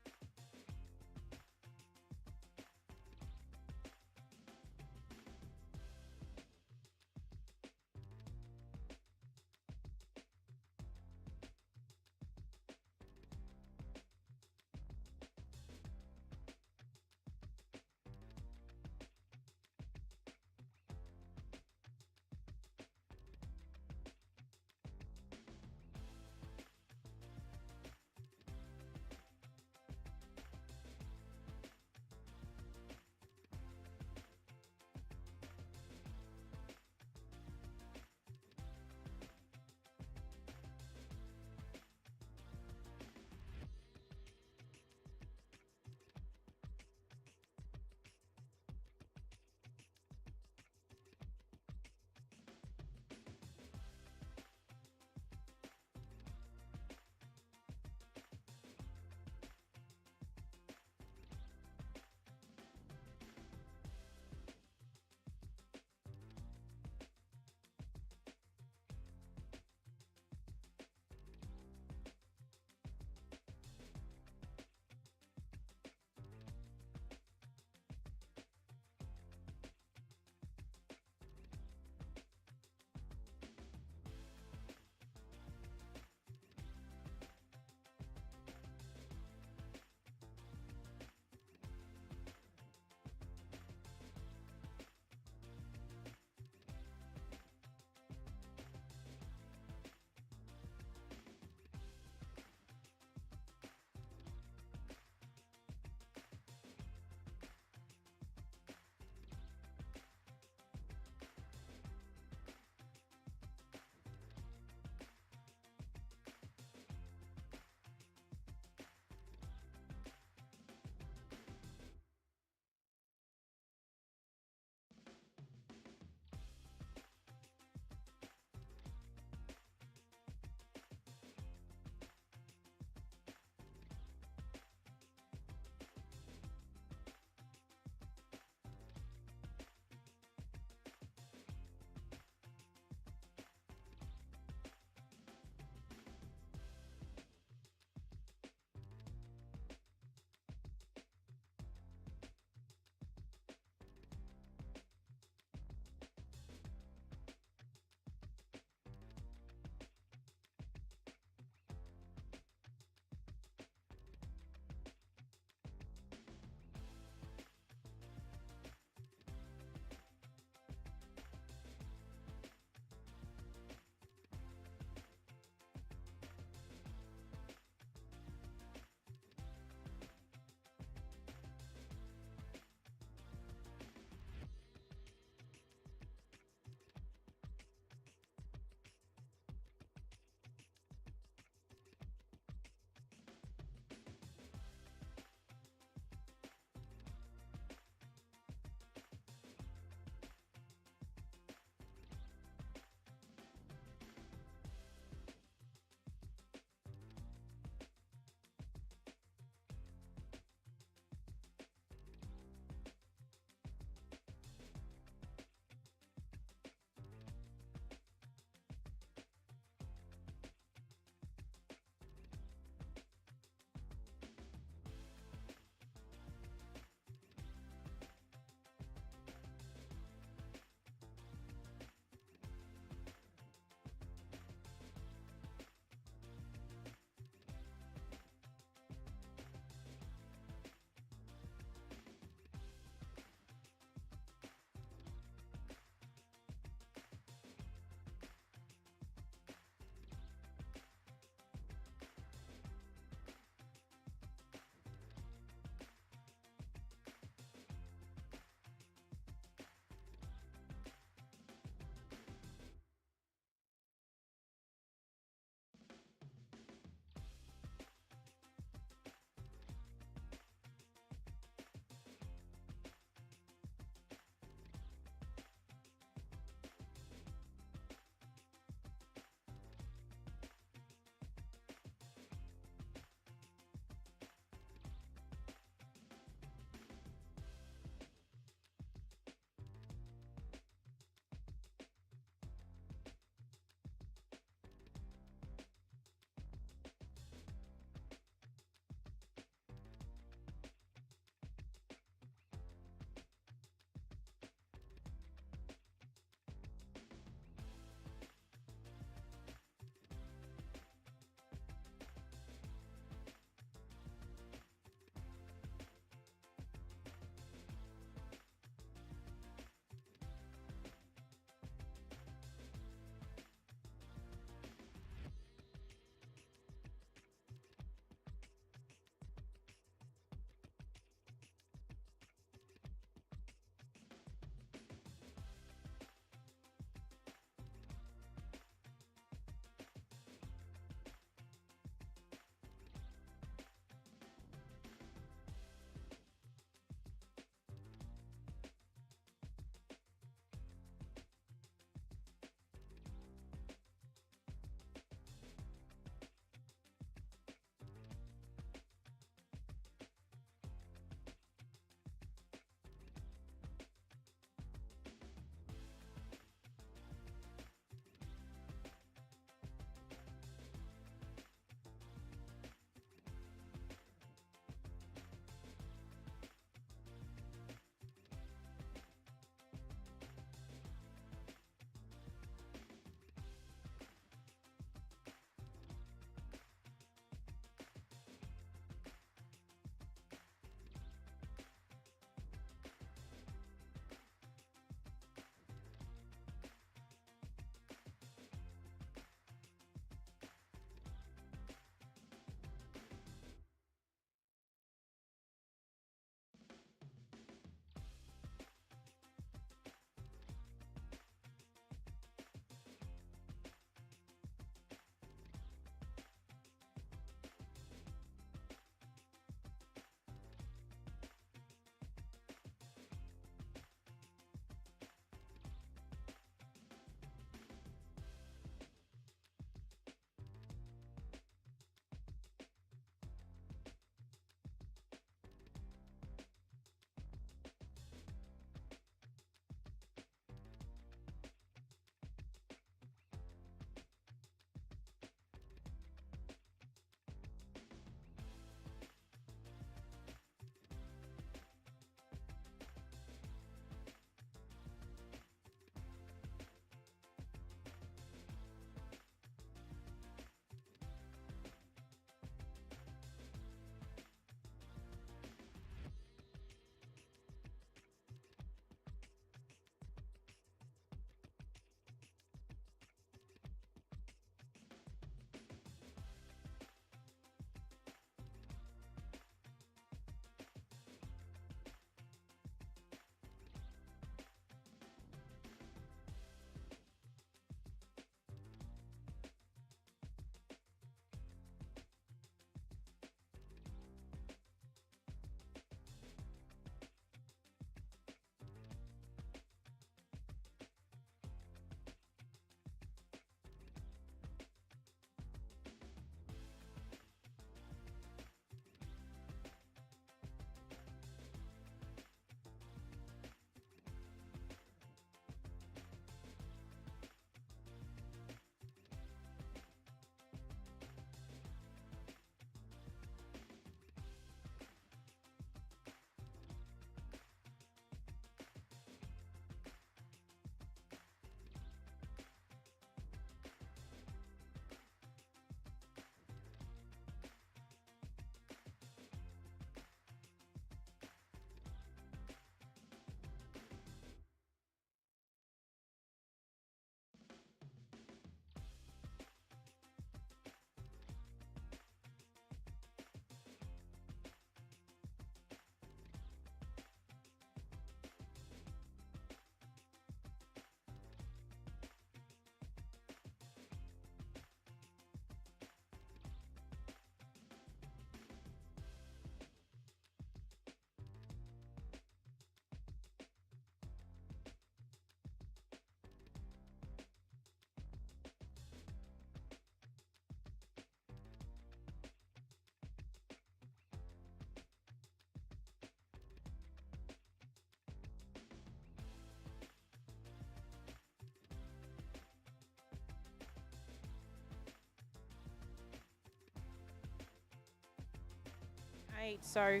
8. So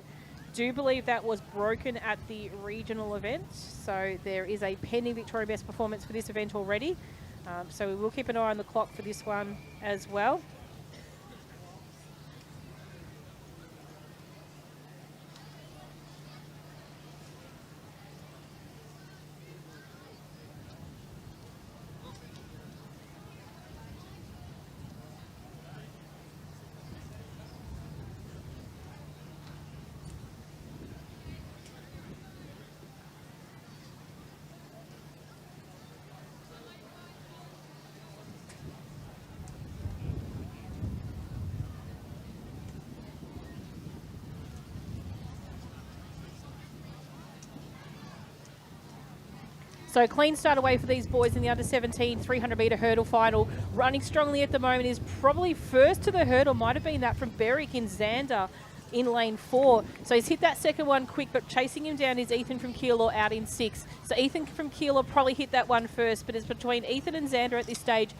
do believe that was broken at the regional event. So there is a pending Victoria Best performance for this event already. So we will keep an eye on the clock for this one as well. So clean start away for these boys in the under-17 300-metre hurdle final. Running strongly at the moment is probably first to the hurdle. Might have been that from Berwick in Xander in lane 4. So he's hit that second one quick, but chasing him down is Ethan from Keilor out in 6. So Ethan from Keilor probably hit that one first, but it's between Ethan and Xander at this stage.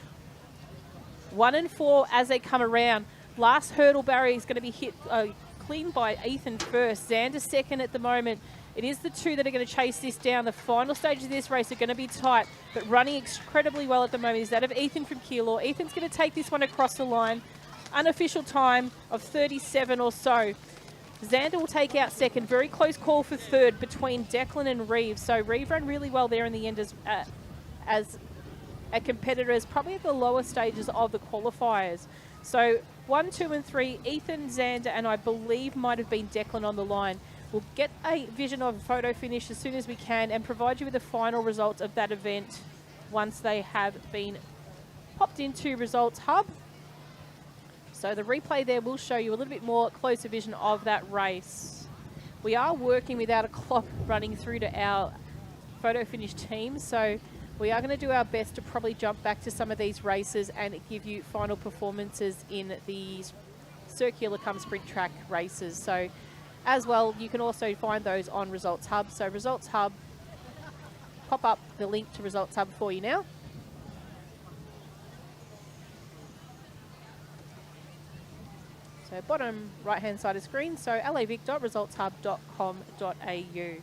1 and 4 as they come around. Last hurdle barrier is going to be hit clean by Ethan first. Xander second at the moment. It is the two that are going to chase this down. The final stage of this race are going to be tight, but running incredibly well at the moment is that of Ethan from Keilor. Ethan's going to take this one across the line. Unofficial time of 37 or so. Xander will take out second. Very close call for third between Declan and Reeves. So Reeves ran really well there in the end as a competitor, is probably at the lower stages of the qualifiers. So 1, 2 and 3, Ethan, Xander, and I believe might have been Declan on the line. We'll get a vision of a photo finish as soon as we can and provide you with the final results of that event once they have been popped into Results Hub. So the replay there will show you a little bit more closer vision of that race. We are working without a clock running through to our photo finish team, so we are going to do our best to probably jump back to some of these races and give you final performances in these circular come sprint track races. So as well, you can also find those on Results Hub. So Results Hub, pop up the link to Results Hub for you now. So bottom right-hand side of screen, so lavic.resultshub.com.au.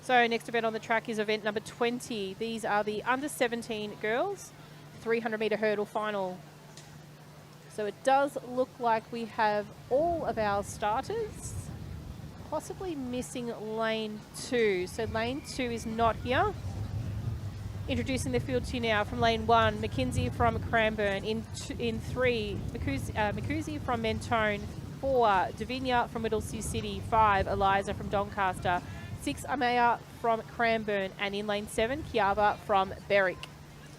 So next event on the track is event number 20. These are the under-17 girls, 300-metre hurdle final. So it does look like we have all of our starters, possibly missing lane 2. So lane 2 is not here. Introducing the field to you now from lane 1, Mackenzie from Cranbourne. In 3, Makuzi from Mentone. 4, Davinia from Whittlesea City. 5, Eliza from Doncaster. 6, Amaya from Cranbourne. And in lane 7, Kiava from Berwick.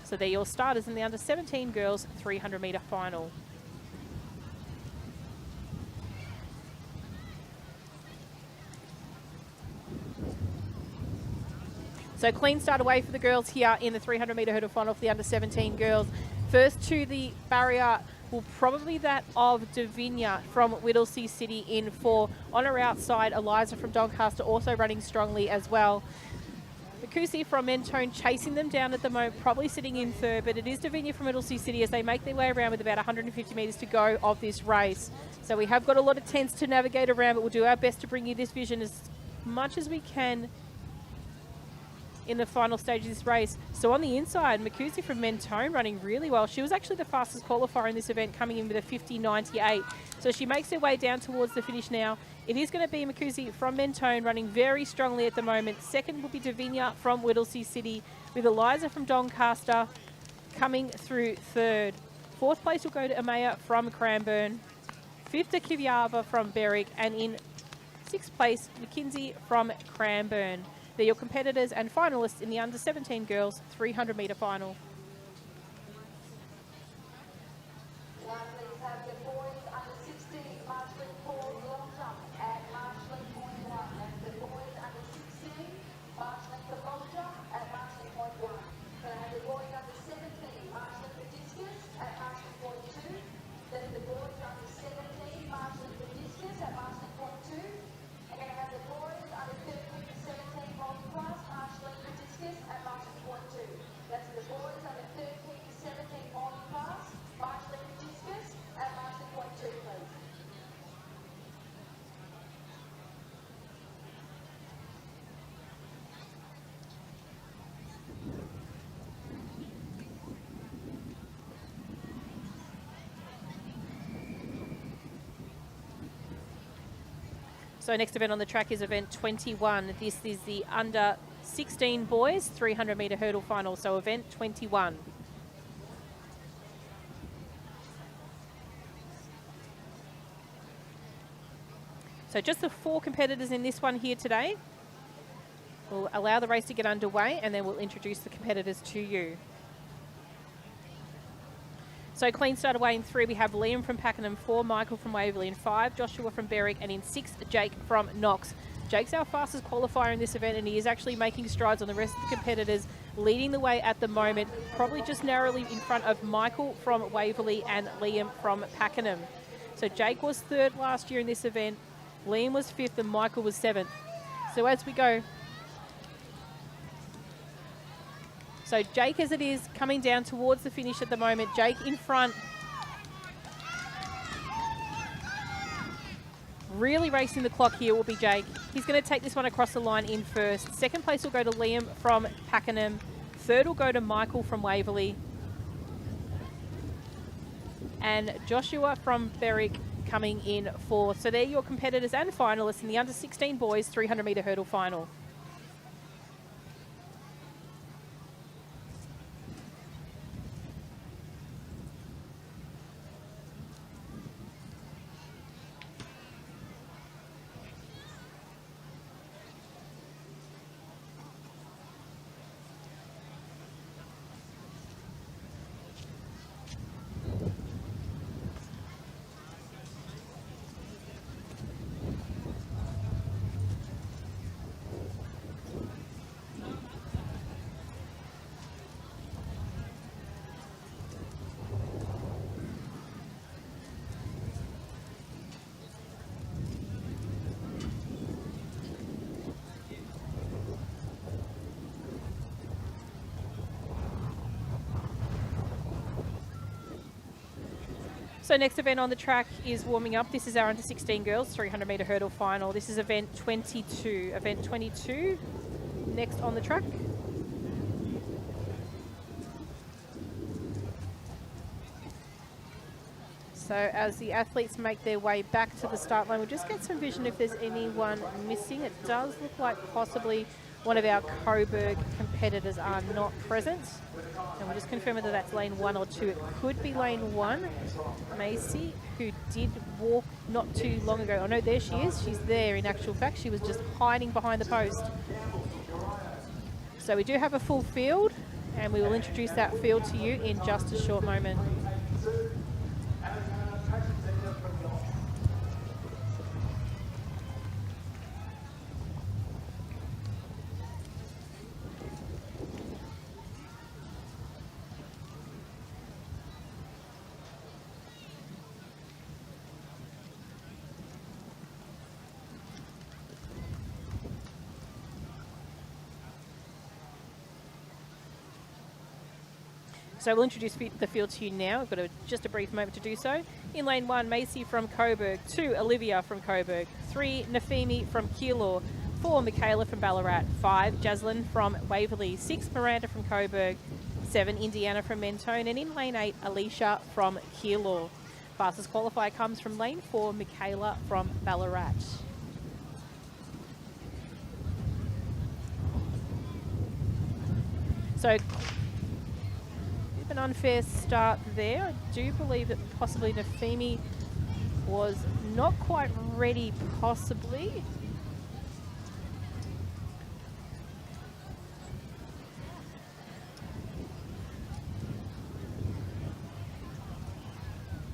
So they're your starters in the under-17 girls 300-metre final. So clean start away for the girls here in the 300-metre hurdle final for the under-17 girls. First to the barrier will probably that of Davinia from Whittlesea City in 4. On her outside, Eliza from Doncaster also running strongly as well. Makusi from Mentone chasing them down at the moment, probably sitting in 3rd, but it is Davinia from Whittlesea City as they make their way around with about 150 metres to go of this race. So we have got a lot of tents to navigate around, but we'll do our best to bring you this vision as much as we can in the final stage of this race. So on the inside, Makusi from Mentone running really well. She was actually the fastest qualifier in this event, coming in with a 50.98. So she makes her way down towards the finish now. It is going to be Makusi from Mentone running very strongly at the moment. Second will be Davinia from Whittlesea City, with Eliza from Doncaster coming through 3rd. 4th place will go to Amaya from Cranbourne. 5th to Kiviava from Berwick, and in 6th place, Mackenzie from Cranbourne. They're your competitors and finalists in the under-17 girls 300-metre final. Now please have the boys under-16 marshalling for long jump at marshalling point 1. And the boys under-16 marshalling for long jump at marshalling point 1. Then have the boys under-17 marshalling for discus at marshalling point 2. Then the boys under-17 marshalling for discus at marshalling point 2. And then have the boys So next event on the track is event 21. This is the under 16 boys 300 metre hurdle final. So event 21. So just the 4 competitors in this one here today. We'll allow the race to get underway and then we'll introduce the competitors to you. So clean start away in 3, we have Liam from Pakenham, 4, Michael from Waverley, in 5, Joshua from Berwick, and in 6, Jake from Knox. Jake's our fastest qualifier in this event, and he is actually making strides on the rest of the competitors, leading the way at the moment, probably just narrowly in front of Michael from Waverley and Liam from Pakenham. So Jake was 3rd last year in this event, Liam was 5th, and Michael was 7th. So as we go, so Jake, as it is, coming down towards the finish at the moment. Jake in front. Really racing the clock here will be Jake. He's going to take this one across the line in first. 2nd place will go to Liam from Pakenham. 3rd will go to Michael from Waverley. And Joshua from Berwick coming in 4th. So they're your competitors and finalists in the under 16 boys 300 metre hurdle final. So next event on the track is warming up. This is our under 16 girls 300 metre hurdle final. This is event 22. Event 22 next on the track. So as the athletes make their way back to the start line, we'll just get some vision if there's anyone missing. It does look like possibly one of our Coburg competitors are not present. And we'll just confirm whether that's lane 1 or 2. It could be lane 1. Macy, who did walk not too long ago. Oh no, there she is. She's there in actual fact. She was just hiding behind the post. So we do have a full field, and we will introduce that field to you in just a short moment. So we'll introduce the field to you now. We've got just a brief moment to do so. In lane 1, Macy from Coburg. 2, Olivia from Coburg. 3, Nafimi from Keilor. 4, Michaela from Ballarat. 5, Jaslyn from Waverley. 6, Miranda from Coburg. 7, Indiana from Mentone. And in lane 8, Alicia from Keilor. Fastest qualifier comes from lane 4, Michaela from Ballarat. So an unfair start there. I do believe that possibly Nafimi was not quite ready, possibly.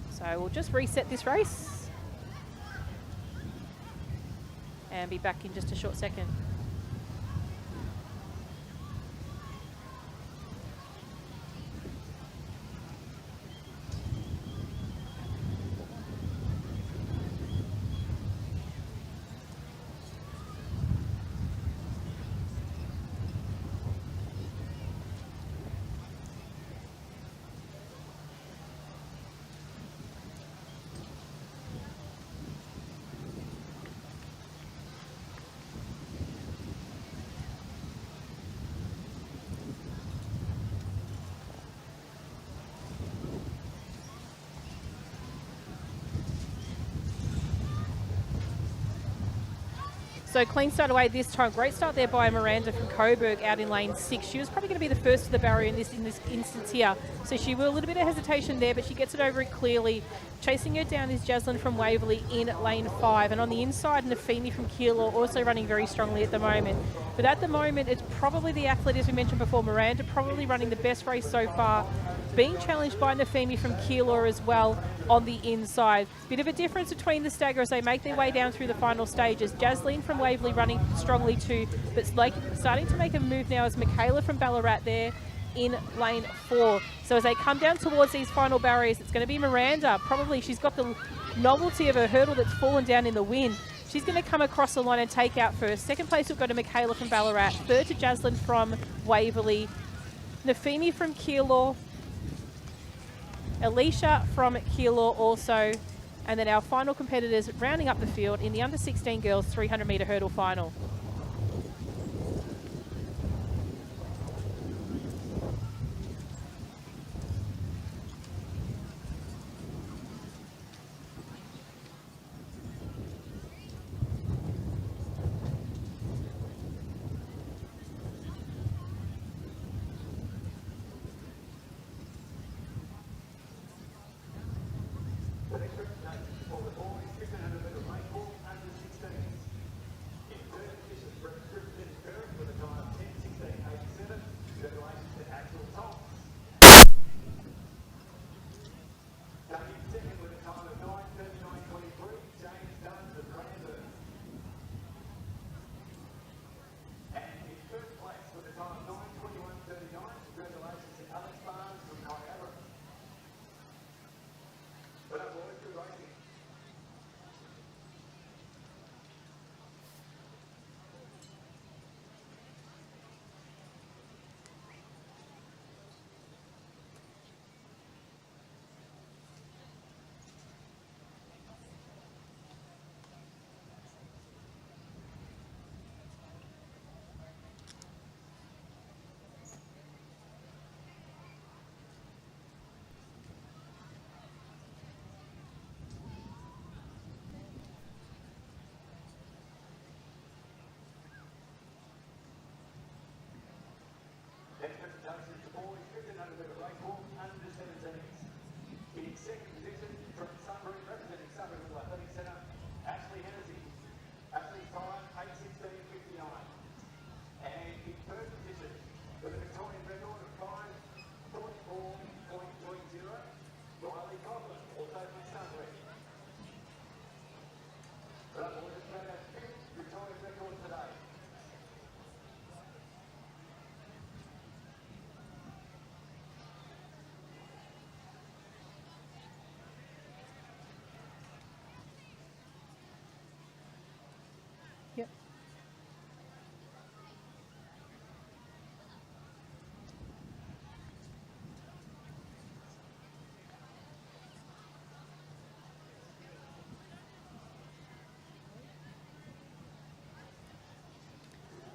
So we'll just reset this race and be back in just a short second. So clean start away this time. Great start there by Miranda from Coburg out in lane 6. She was probably going to be the first to the barrier in this instance here. So she will a little bit of hesitation there, but she gets it over it clearly. Chasing her down is Jaslyn from Waverley in lane 5. And on the inside, Nafini from Keilor also running very strongly at the moment. But at the moment, it's probably the athlete, as we mentioned before, Miranda, probably running the best race so far. Being challenged by Nafimi from Keilor as well on the inside. Bit of a difference between the stagger as they make their way down through the final stages. Jaslyn from Waverley running strongly too, but starting to make a move now is Michaela from Ballarat there in lane 4. So as they come down towards these final barriers, it's going to be Miranda. Probably she's got the novelty of her hurdle that's fallen down in the wind. She's going to come across the line and take out first. Second place will go to Michaela from Ballarat. Third to Jaslyn from Waverley. Nafimi from Keilor. Alicia from Keilor also. And then our final competitors rounding up the field in the under 16 girls 300 metre hurdle final. Yep.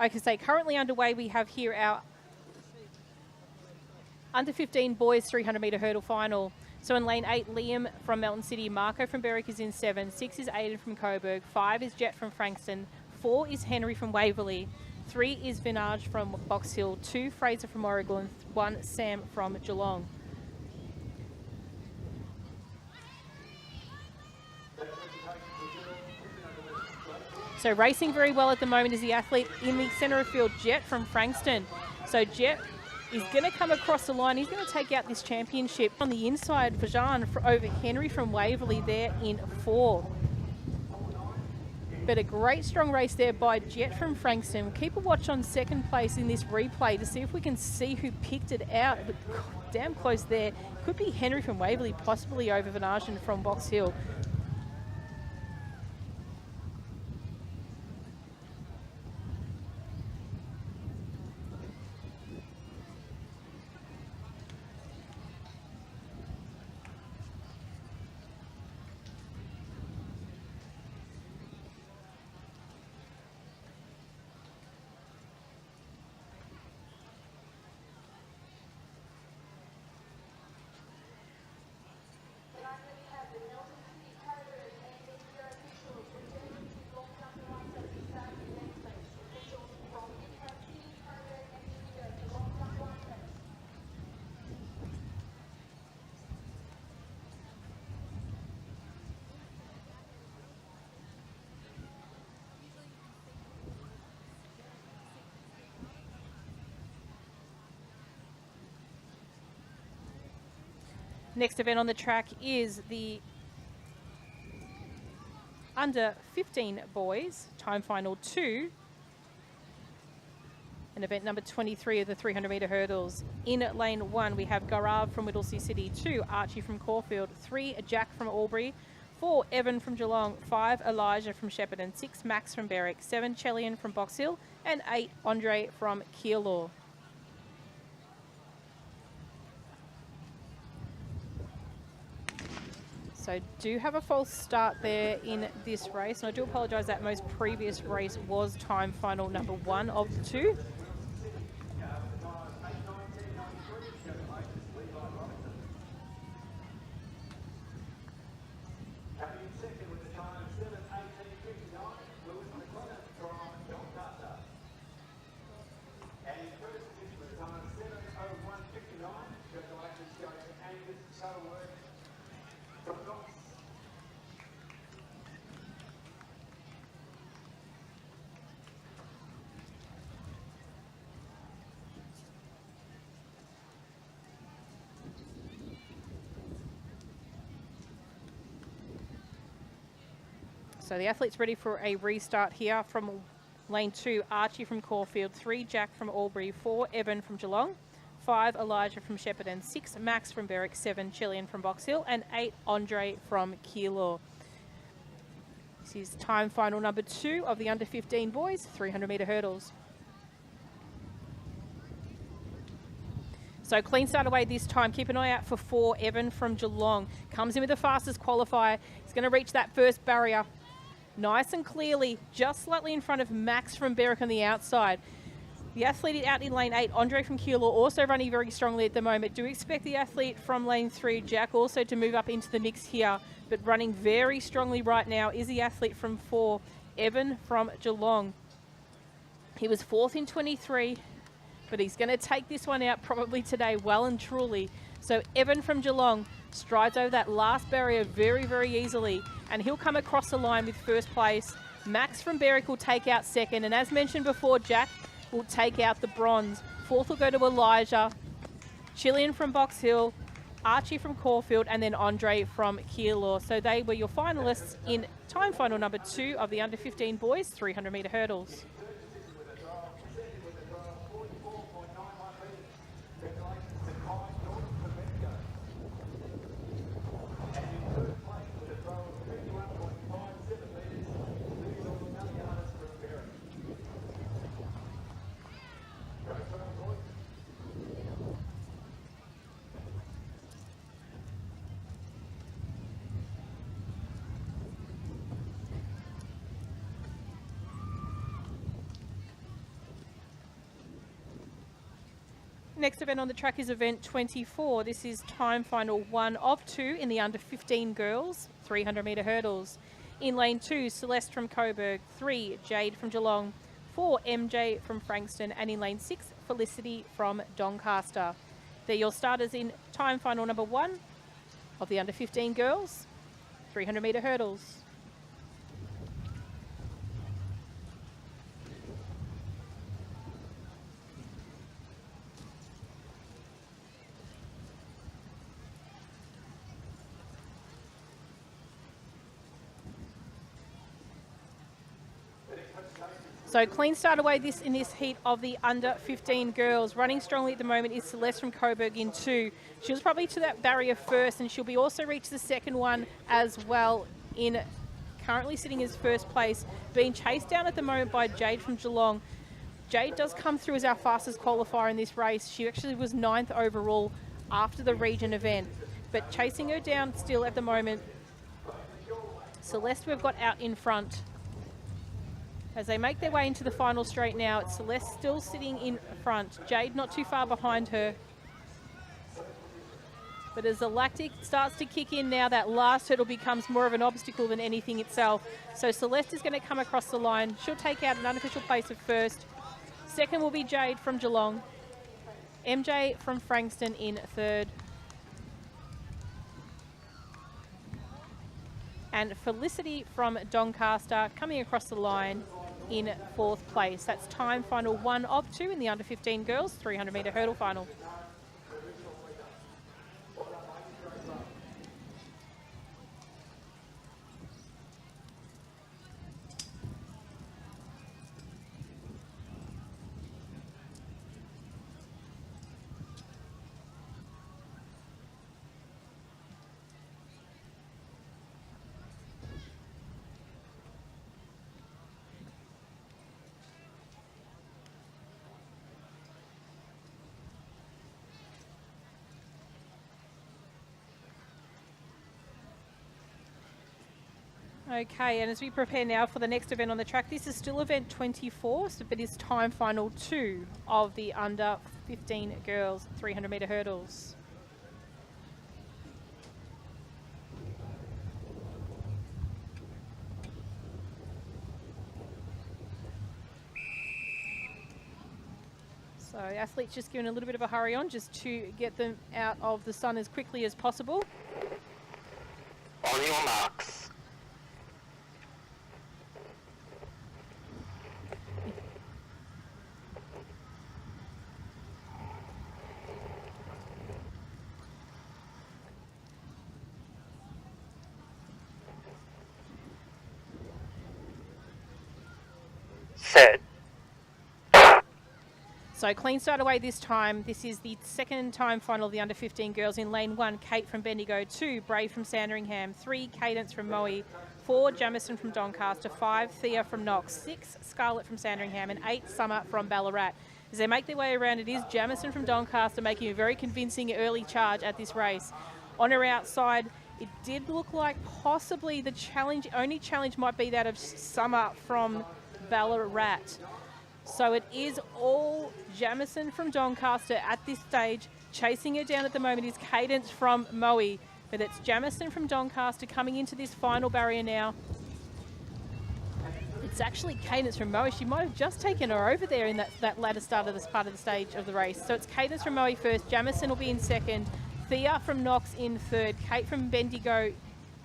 I can say currently underway, we have here our under 15 boys 300 metre hurdle final. So in lane 8, Liam from Melton City, Marco from Berwick is in 7, 6 is Aiden from Coburg, 5 is Jet from Frankston, 4 is Henry from Waverley, 3 is Vinage from Box Hill, 2 Fraser from Oregon, 1 Sam from Geelong. So racing very well at the moment is the athlete in the centre of field, Jet from Frankston. So Jet is going to come across the line. He's going to take out this championship. On the inside, Vajan over Henry from Waverley there in 4. But a great strong race there by Jet from Frankston. Keep a watch on second place in this replay to see if we can see who picked it out. But damn close there. Could be Henry from Waverley, possibly over Vanarjan from Box Hill. Next event on the track is the under 15 boys, time final 2. And event number 23 of the 300 metre hurdles. In lane 1, we have Gaurav from Whittlesea City, 2, Archie from Caulfield, 3, Jack from Albury, 4, Evan from Geelong, 5, Elijah from Shepparton, 6, Max from Berwick, 7, Chellian from Box Hill, and 8, Andre from Keilor. So do have a false start there in this race, and I do apologise that most previous race was time final number 1 of the 2. So the athletes ready for a restart here from lane 2, Archie from Caulfield, 3, Jack from Albury, 4, Evan from Geelong, 5, Elijah from Shepparton, 6, Max from Berwick, 7, Chellian from Box Hill, and 8, Andre from Keilor. This is time final number 2 of the under 15 boys, 300 metre hurdles. So clean start away this time. Keep an eye out for 4, Evan from Geelong. Comes in with the fastest qualifier. He's going to reach that first barrier nice and clearly, just slightly in front of Max from Berwick on the outside. The athlete out in lane 8, Andre from Keilor, also running very strongly at the moment. Do expect the athlete from lane 3, Jack, also to move up into the mix here, but running very strongly right now is the athlete from 4, Evan from Geelong. He was 4th in 23, but he's going to take this one out probably today well and truly. So Evan from Geelong strides over that last barrier very, very easily, and he'll come across the line with first place. Max from Berwick will take out second, and as mentioned before, Jack will take out the bronze. 4th will go to Elijah, Chellian from Box Hill, Archie from Caulfield, and then Andre from Keilor. So they were your finalists in time final number 2 of the under 15 boys 300 metre hurdles. Next event on the track is event 24. This is time final 1 of 2 in the under 15 girls 300 metre hurdles. In lane 2, Celeste from Coburg, 3, Jade from Geelong, 4, MJ from Frankston, and in lane 6, Felicity from Doncaster. They're your starters in time final number 1 of the under 15 girls 300 metre hurdles. So clean start away in this heat of the under 15 girls. Running strongly at the moment is Celeste from Coburg in 2. She was probably to that barrier first, and she'll be also reach the second one as well, in currently sitting as first place, being chased down at the moment by Jade from Geelong. Jade does come through as our fastest qualifier in this race. She actually was 9th overall after the region event, but chasing her down still at the moment. Celeste we've got out in front. As they make their way into the final straight now, it's Celeste still sitting in front. Jade not too far behind her. But as the lactic starts to kick in now, that last hurdle becomes more of an obstacle than anything itself. So Celeste is going to come across the line. She'll take out an unofficial place of first. Second will be Jade from Geelong. MJ from Frankston in 3rd. And Felicity from Doncaster coming across the line in 4th place. That's time final 1 of 2 in the under 15 girls 300 metre hurdle final. Okay, and as we prepare now for the next event on the track, this is still event 24, so but it's time final 2 of the under 15 girls 300 metre hurdles. So athletes just given a little bit of a hurry on just to get them out of the sun as quickly as possible. On your marks. Set. So clean start away this time. This is the second time final of the under 15 girls. In lane 1, Kate from Bendigo, 2, Brave from Sandringham, 3, Cadence from Moe, 4, Jamison from Doncaster, 5, Thea from Knox, 6, Scarlett from Sandringham, and 8, Summer from Ballarat. As they make their way around, it is Jamison from Doncaster making a very convincing early charge at this race. On her outside, it did look like possibly the only challenge might be that of Summer from Ballarat. So it is all Jamison from Doncaster at this stage. Chasing her down at the moment is Cadence from Moe. But it's Jamison from Doncaster coming into this final barrier now. It's actually Cadence from Moe. She might have just taken her over there in that latter start of this part of the stage of the race. So it's Cadence from Moe first. Jamison will be in second. Thea from Knox in third. Kate from Bendigo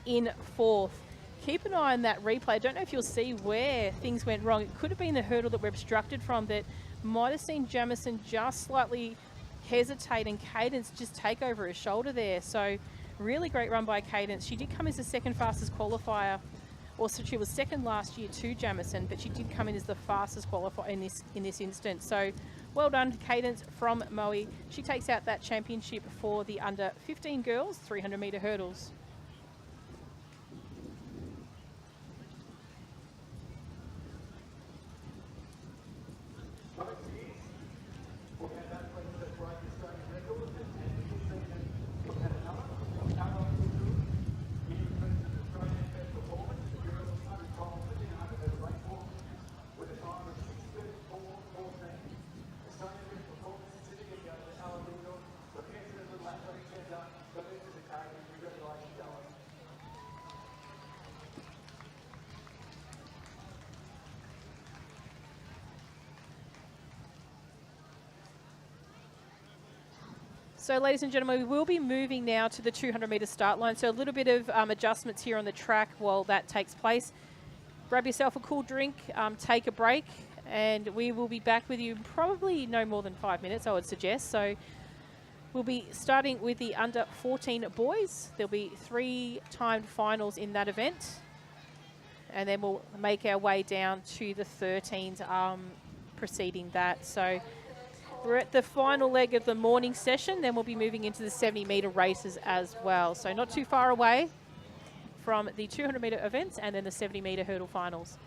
in fourth. Keep an eye on that replay. I don't know if you'll see where things went wrong. It could have been the hurdle that we're obstructed from that might have seen Jamison just slightly hesitate and Cadence just take over her shoulder there. So really great run by Cadence. She did come as the second fastest qualifier. Also, she was second last year to Jamison, but she did come in as the fastest qualifier in this instance. So well done, Cadence from Moe. She takes out that championship for the under 15 girls 300 metre hurdles. So ladies and gentlemen, we will be moving now to the 200 metre start line. So a little bit of adjustments here on the track while that takes place. Grab yourself a cool drink, take a break, and we will be back with you in probably no more than 5 minutes, I would suggest. So we'll be starting with the under 14 boys. There'll be 3 timed finals in that event. And then we'll make our way down to the 13s preceding that. So we're at the final leg of the morning session, then we'll be moving into the 70 metre races as well. So not too far away from the 200 metre events and then the 70 metre hurdle finals.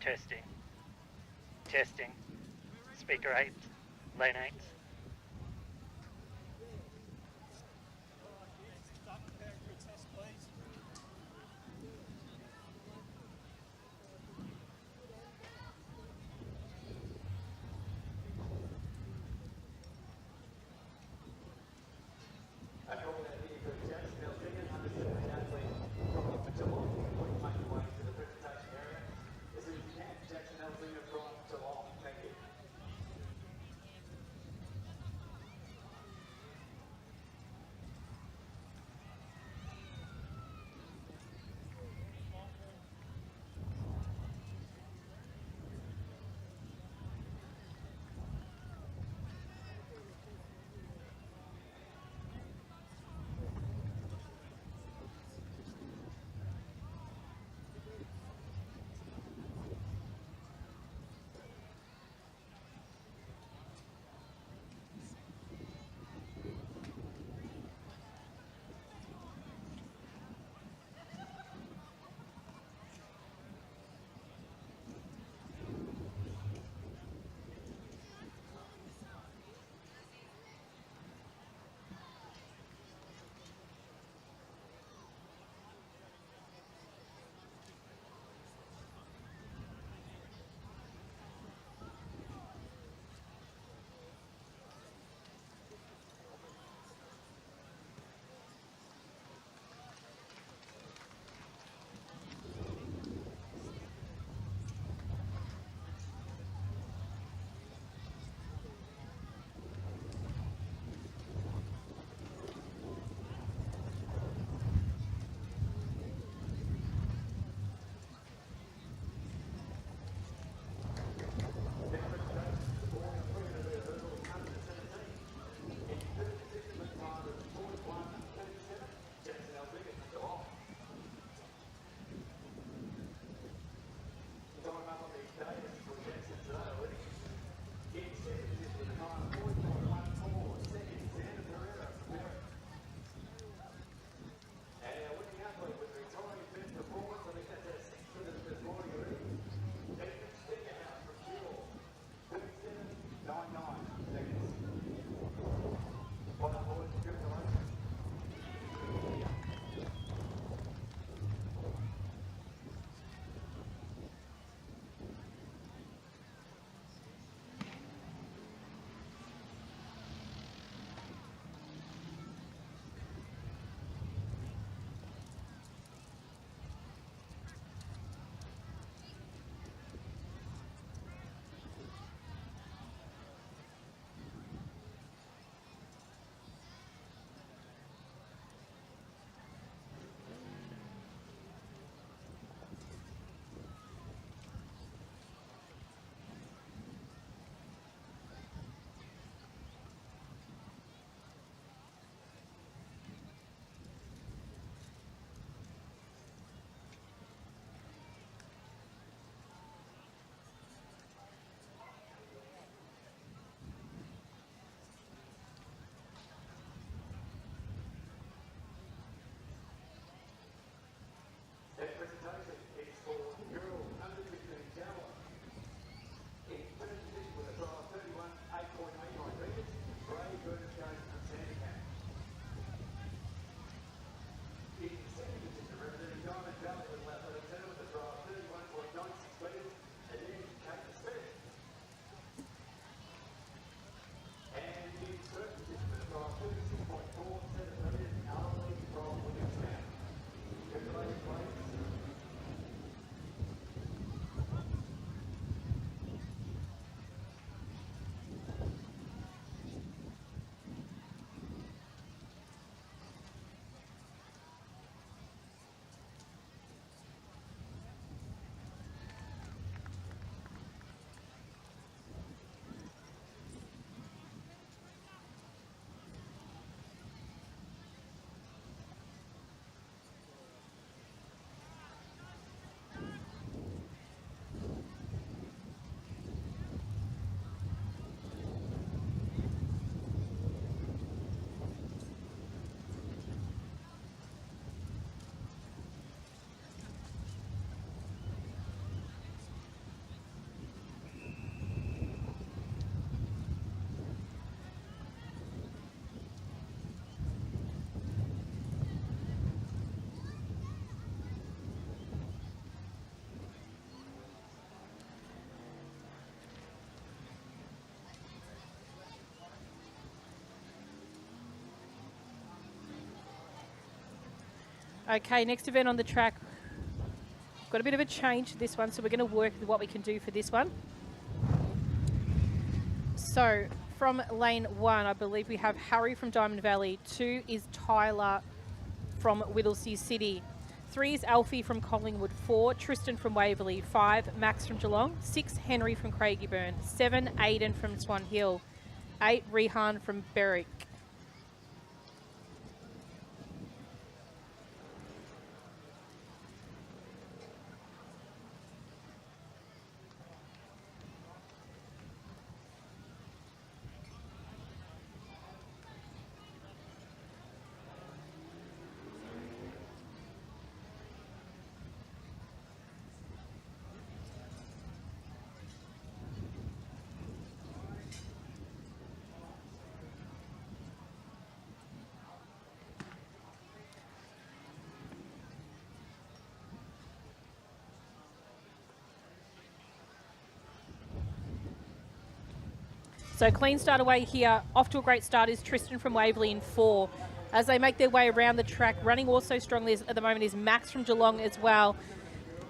Testing. Testing. Speaker 8. Lane 8. Okay, next event on the track. Got a bit of a change to this one, so we're going to work with what we can do for this one. So from lane 1, I believe we have Harry from Diamond Valley. 2 is Tyler from Whittlesea City. 3 is Alfie from Collingwood. 4, Tristan from Waverley. 5, Max from Geelong. 6, Henry from Craigieburn. 7, Aiden from Swan Hill. 8, Rehan from Berwick. So clean start away here. Off to a great start is Tristan from Waverley in 4. As they make their way around the track, running also strongly at the moment is Max from Geelong as well.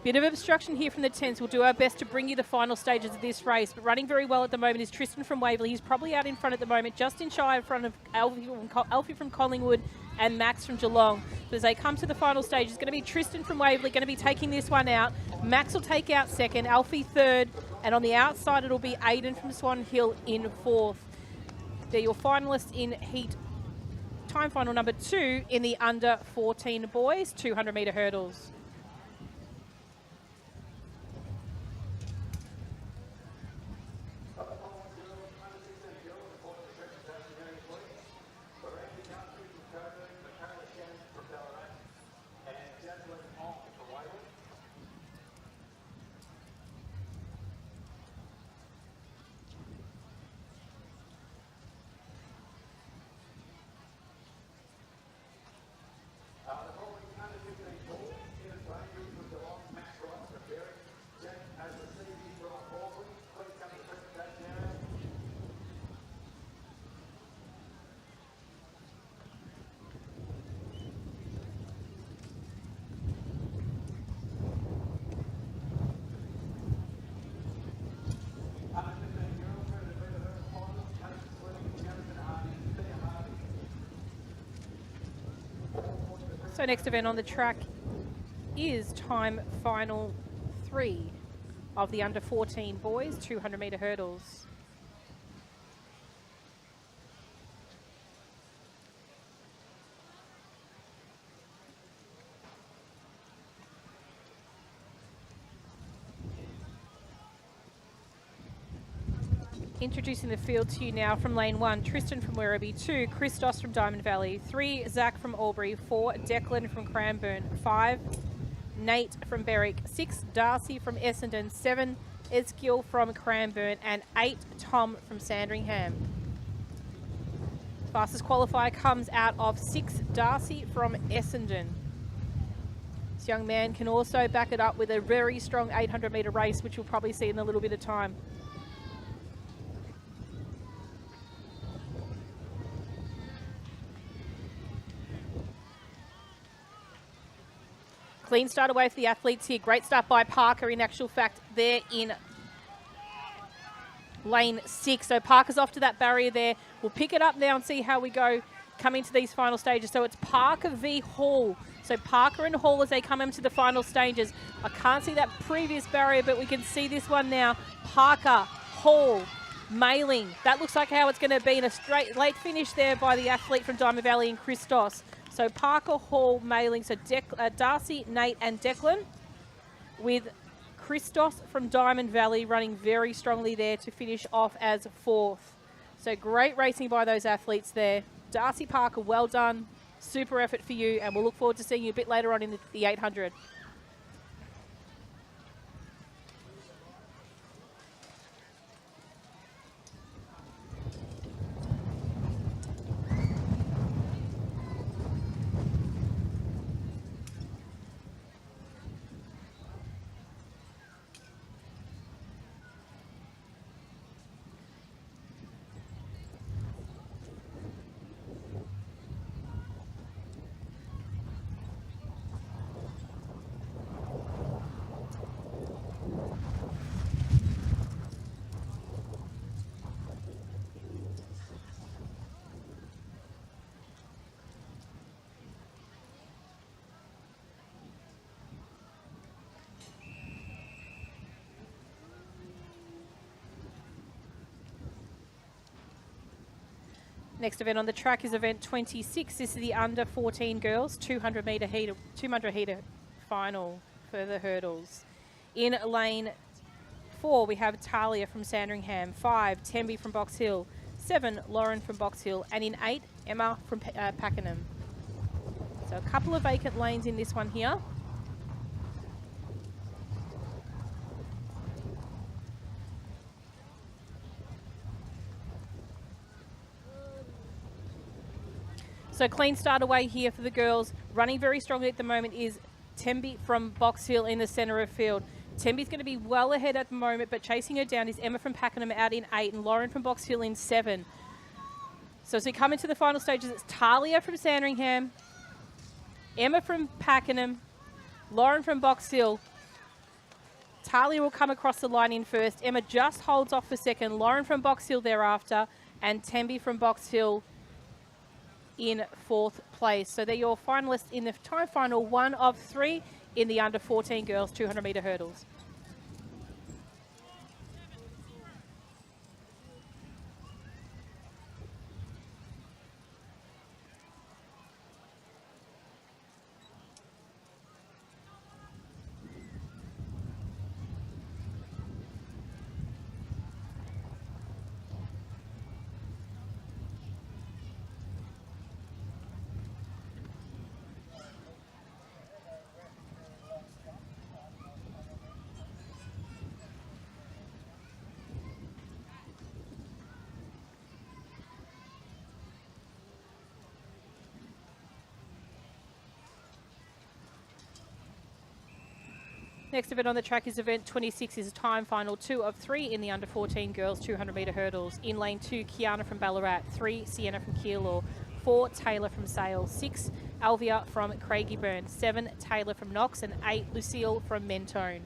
Bit of obstruction here from the 10s. We'll do our best to bring you the final stages of this race. But running very well at the moment is Tristan from Waverley. He's probably out in front at the moment, just in shy in front of Alfie from Collingwood and Max from Geelong. So as they come to the final stage, it's going to be Tristan from Waverley going to be taking this one out. Max will take out second, Alfie third, and on the outside it'll be Aiden from Swan Hill in 4th. They're your finalists in heat time final number 2 in the under 14 boys 200 metre hurdles. So next event on the track is time final 3 of the under 14 boys 200 metre hurdles. Introducing the field to you now from lane 1, Tristan from Werribee. 2, Christos from Diamond Valley. 3, Zach from Albury. 4, Declan from Cranbourne. 5, Nate from Berwick. 6, Darcy from Essendon. 7, Ezekiel from Cranbourne. And 8, Tom from Sandringham. Fastest qualifier comes out of 6, Darcy from Essendon. This young man can also back it up with a very strong 800 metre race, which we'll probably see in a little bit of time. Clean start away for the athletes here. Great start by Parker, in actual fact. They're in lane 6. So Parker's off to that barrier there. We'll pick it up now and see how we go coming to these final stages. So it's Parker v Hall. So Parker and Hall as they come into the final stages. I can't see that previous barrier, but we can see this one now. Parker, Hall, Mailing. That looks like how it's going to be in a straight late finish there by the athlete from Diamond Valley and Christos. So Parker, Hall, Mailing. So Darcy, Nate and Declan, with Christos from Diamond Valley running very strongly there to finish off as 4th. So great racing by those athletes there. Darcy, Parker, well done. Super effort for you, and we'll look forward to seeing you a bit later on in the 800. Next event on the track is event 26. This is the under 14 girls 200 metre final for the hurdles. In lane 4, we have Talia from Sandringham. 5, Temby from Box Hill. 7, Lauren from Box Hill. And in 8, Emma from Pakenham. So a couple of vacant lanes in this one here. So clean start away here for the girls. Running very strongly at the moment is Temby from Box Hill in the centre of field. Temby's going to be well ahead at the moment, but chasing her down is Emma from Pakenham out in 8 and Lauren from Box Hill in 7. So as we come into the final stages, it's Talia from Sandringham, Emma from Pakenham, Lauren from Box Hill. Talia will come across the line in first. Emma just holds off for second. Lauren from Box Hill thereafter, and Temby from Box Hill in 4th place. So they're your finalists in the time final 1 of 3 in the under 14 girls 200 metre hurdles. Next event on the track is event 26, is a time final 2 of 3 in the under 14 girls 200 metre hurdles. In lane 2, Kiana from Ballarat. 3, Sienna from Keilor. 4, Taylor from Sale. 6, Alvia from Craigieburn. 7, Taylor from Knox. And 8, Lucille from Mentone.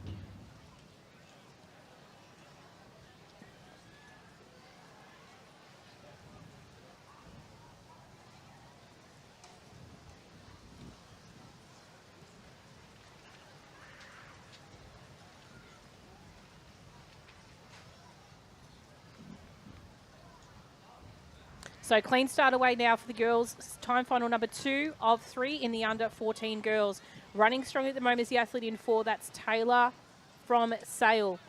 So clean start away now for the girls. Time final number 2 of 3 in the under 14 girls. Running strong at the moment is the athlete in 4. That's Taylor from Sale.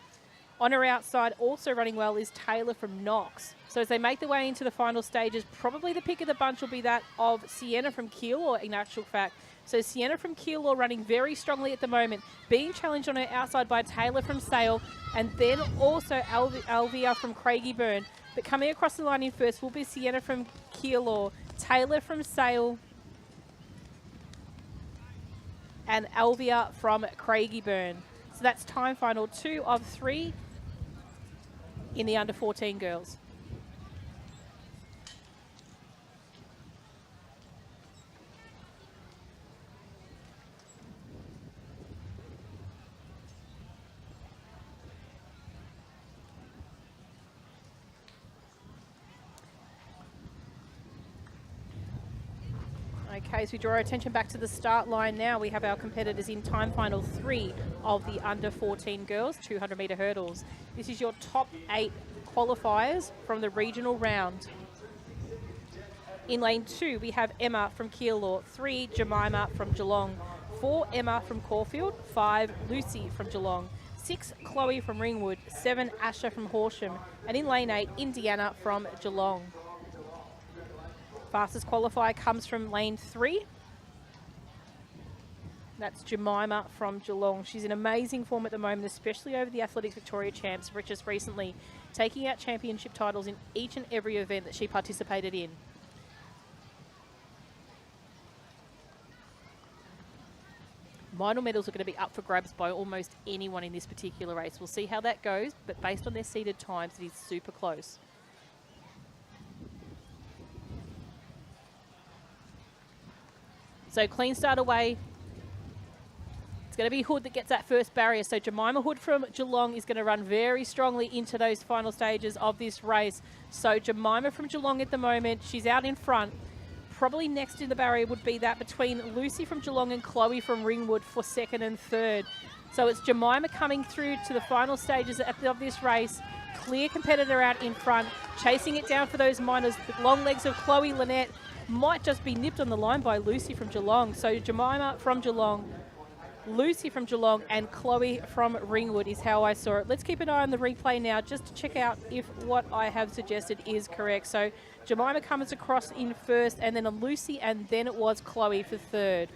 On her outside, also running well, is Taylor from Knox. So as they make their way into the final stages, probably the pick of the bunch will be that of Sienna from Keilor in actual fact. So Sienna from Keilor running very strongly at the moment, being challenged on her outside by Taylor from Sale, and then also Alvia from Craigieburn. But coming across the line in first will be Sienna from Keilor, Taylor from Sale, and Alvia from Craigieburn. So that's time final 2 of 3 in the under 14 girls. Okay, so we draw our attention back to the start line now. We have our competitors in time final 3 of the under 14 girls 200 metre hurdles. This is your top 8 qualifiers from the regional round. In lane 2, we have Emma from Keilor, 3, Jemima from Geelong, 4, Emma from Caulfield, 5, Lucy from Geelong, 6, Chloe from Ringwood, 7, Asha from Horsham, and in lane 8, Indiana from Geelong. Fastest qualifier comes from lane 3. That's Jemima from Geelong. She's in amazing form at the moment, especially over the Athletics Victoria Champs, just recently, taking out championship titles in each and every event that she participated in. Medal medals are going to be up for grabs by almost anyone in this particular race. We'll see how that goes, but based on their seeded times, it is super close. So clean start away. It's going to be Hood that gets that first barrier. So Jemima Hood from Geelong is going to run very strongly into those final stages of this race. So Jemima from Geelong at the moment, she's out in front. Probably next in the barrier would be that between Lucy from Geelong and Chloe from Ringwood for second and third. So it's Jemima coming through to the final stages of this race. Clear competitor out in front, chasing it down for those minors. The long legs of Chloe Lynette might just be nipped on the line by Lucy from Geelong. So Jemima from Geelong, Lucy from Geelong, and Chloe from Ringwood is how I saw it. Let's keep an eye on the replay now just to check out if what I have suggested is correct. So Jemima comes across in first, and then a Lucy, and then it was Chloe for third.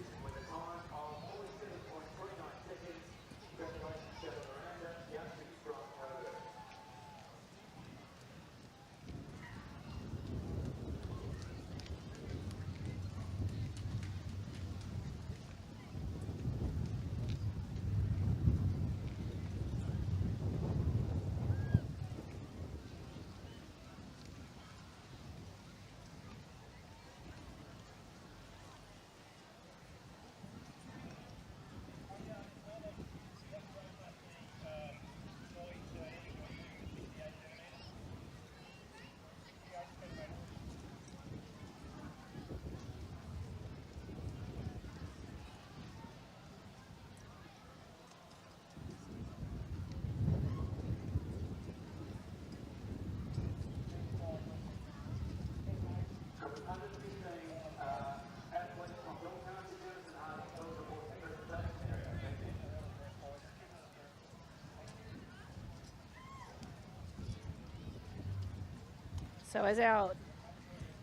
So as our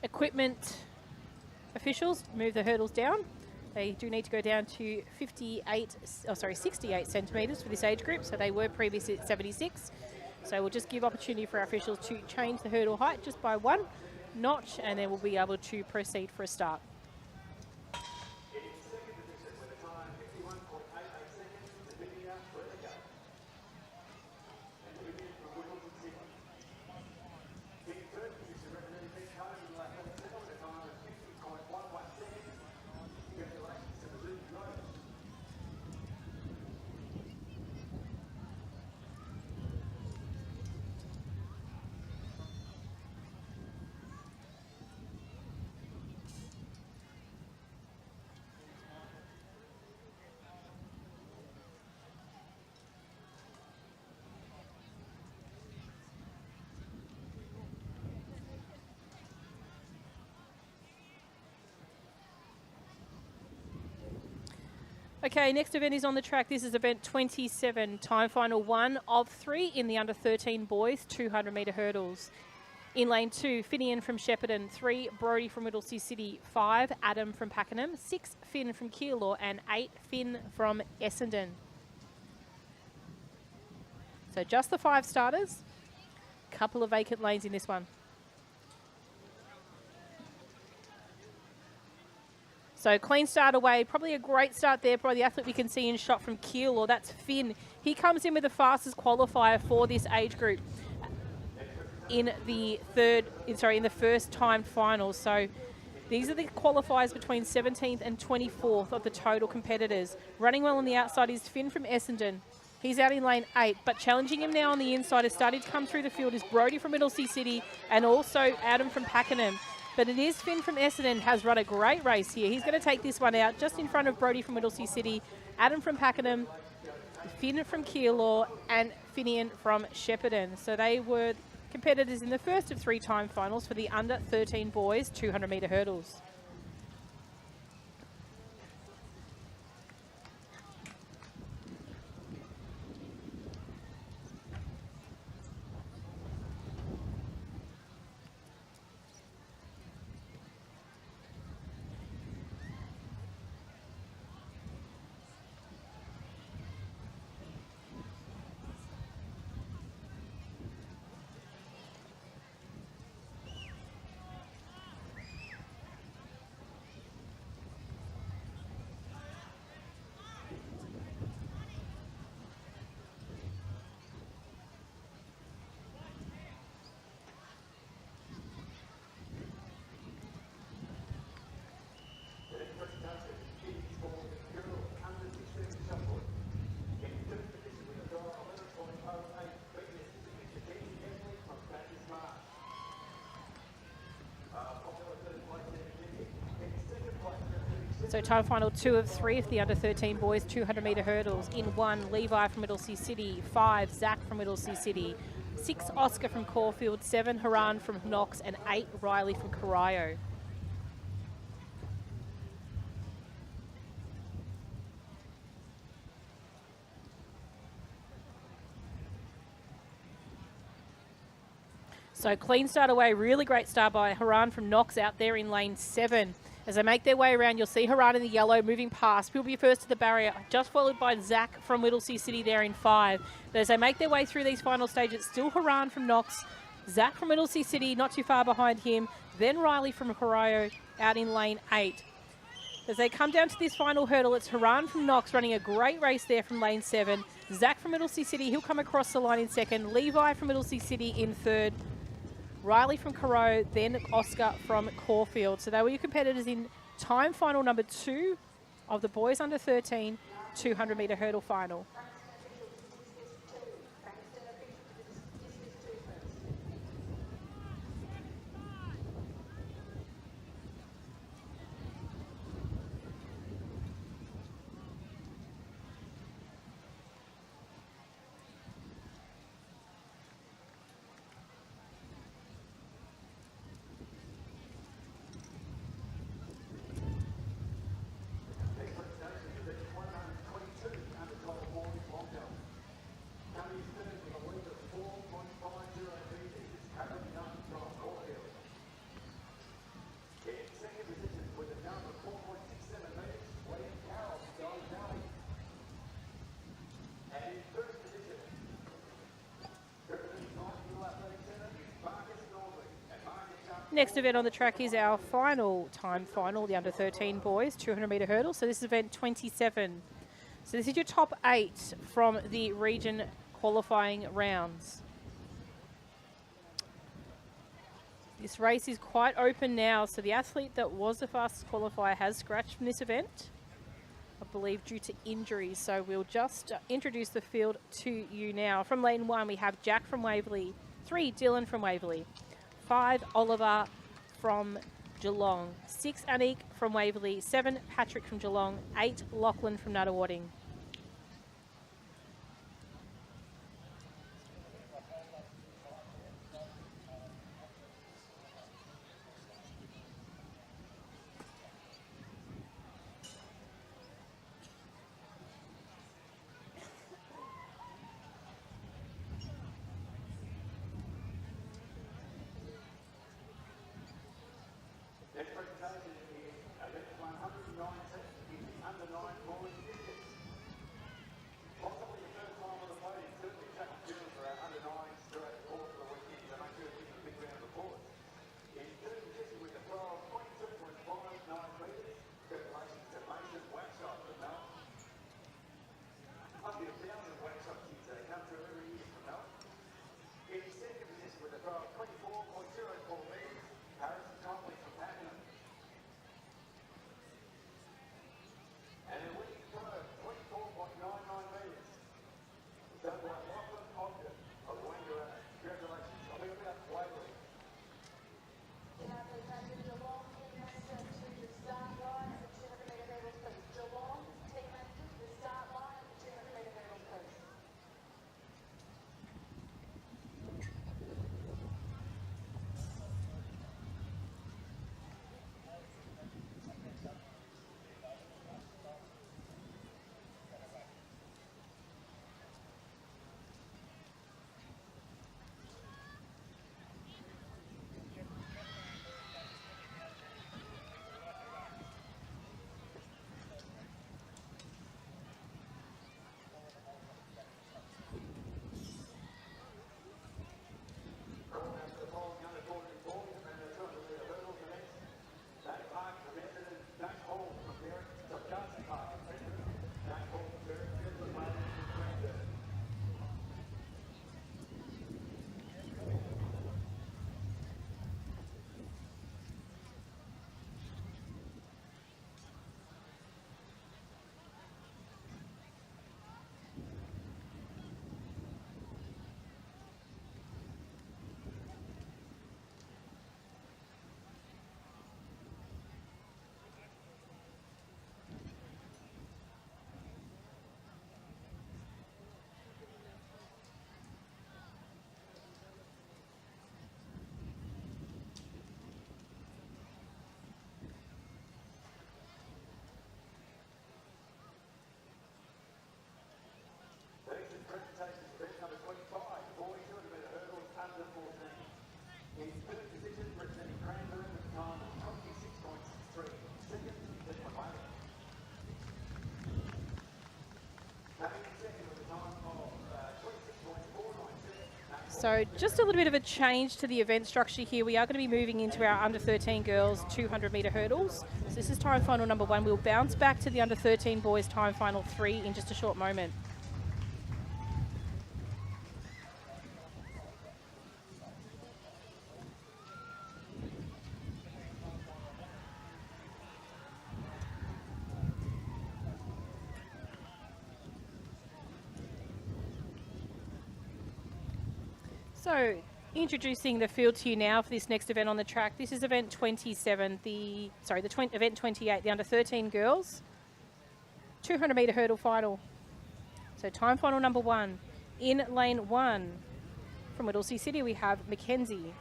equipment officials move the hurdles down, they do need to go down to 68 centimetres for this age group. So they were previously at 76. So we'll just give opportunity for our officials to change the hurdle height just by 1 notch, and then we'll be able to proceed for a start. Okay, next event is on the track. This is event 27, time final 1 of 3 in the under 13 boys 200 metre hurdles. In lane 2, Finian from Shepparton, 3, Brodie from Whittlesea City, 5, Adam from Pakenham, 6, Finn from Keilor, and 8, Finn from Essendon. So just the 5 starters, couple of vacant lanes in this one. So clean start away, probably a great start there by the athlete we can see in shot from Keilor. That's Finn. He comes in with the fastest qualifier for this age group in the first timed finals. So these are the qualifiers between 17th and 24th of the total competitors. Running well on the outside is Finn from Essendon. He's out in lane 8, but challenging him now on the inside is starting to come through the field is Brodie from Whittlesea City and also Adam from Pakenham. But it is Finn from Essendon has run a great race here. He's going to take this one out just in front of Brodie from Whittlesea City, Adam from Pakenham, Finn from Keilor, and Finian from Shepparton. So they were competitors in the first of 3 time finals for the under 13 boys 200 metre hurdles. So time final 2 of 3 of the under 13 boys 200 metre hurdles. In 1, Levi from Whittlesea City, 5, Zach from Whittlesea City, 6 Oscar from Caulfield, 7 Haran from Knox, and 8 Riley from Corio. So clean start away, really great start by Haran from Knox out there in lane 7. As they make their way around, you'll see Haran in the yellow moving past. He'll be first to the barrier, just followed by Zach from Whittlesea City there in 5. But as they make their way through these final stages, still Haran from Knox, Zach from Whittlesea City not too far behind him, then Riley from Corio out in lane 8. As they come down to this final hurdle, it's Haran from Knox running a great race there from lane 7. Zach from Whittlesea City, he'll come across the line in 2nd. Levi from Whittlesea City in 3rd. Riley from Corio, then Oscar from Caulfield. So they were your competitors in time final number 2 of the boys under 13 200 metre hurdle final. Next event on the track is our final time final, the under 13 boys, 200 metre hurdle. So this is event 27. So this is your top 8 from the region qualifying rounds. This race is quite open now. So the athlete that was the fastest qualifier has scratched from this event, I believe due to injuries. So we'll just introduce the field to you now. From lane 1, we have Jack from Waverley, 3 Dylan from Waverley, 5 Oliver from Geelong, 6 Anik from Waverley, 7 Patrick from Geelong, 8 Lachlan from Nuttawading. So just a little bit of a change to the event structure here. We are going to be moving into our under 13 girls 200 metre hurdles. So this is time final number 1. We'll bounce back to the under 13 boys time final 3 in just a short moment. So, introducing the field to you now for this next event on the track. This is event 27, event 28, the under 13 girls 200 metre hurdle final. So time final number 1. In lane 1 from Whittlesea City we have Mackenzie.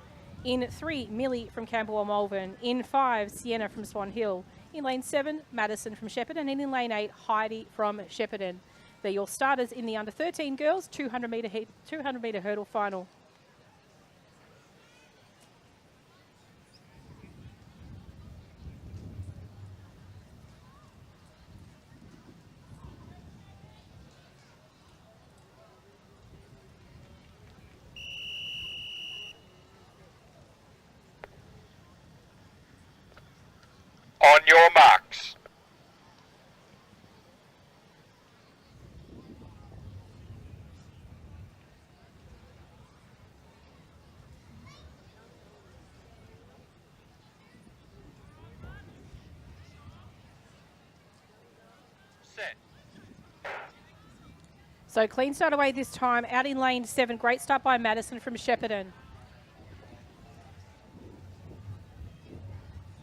In 3, Millie from Camberwell Malvern. In 5, Sienna from Swan Hill. In lane 7, Madison from Shepparton. And in lane 8, Heidi from Shepparton. They're your starters in the under 13 girls 200 metre hurdle final. On your marks. Set. So clean start away this time. Out in lane 7, great start by Madison from Shepparton.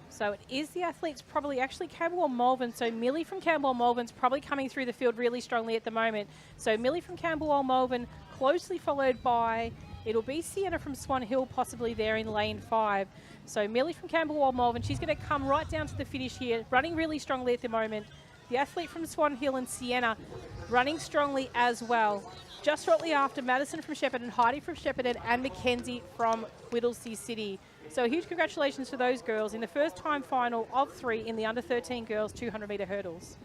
So it is the athletes probably actually Camberwell Malvern. So Millie from Camberwell Malvern's probably coming through the field really strongly at the moment. So Millie from Camberwell Malvern closely followed by, it'll be Sienna from Swan Hill possibly there in lane 5. So Millie from Camberwell Malvern, she's going to come right down to the finish here, running really strongly at the moment. The athlete from Swan Hill and Sienna running strongly as well. Just shortly after, Madison from Shepparton, Heidi from Shepparton and Mackenzie from Whittlesea City. So huge congratulations to those girls in the first time final of 3 in the under 13 girls 200 metre hurdles.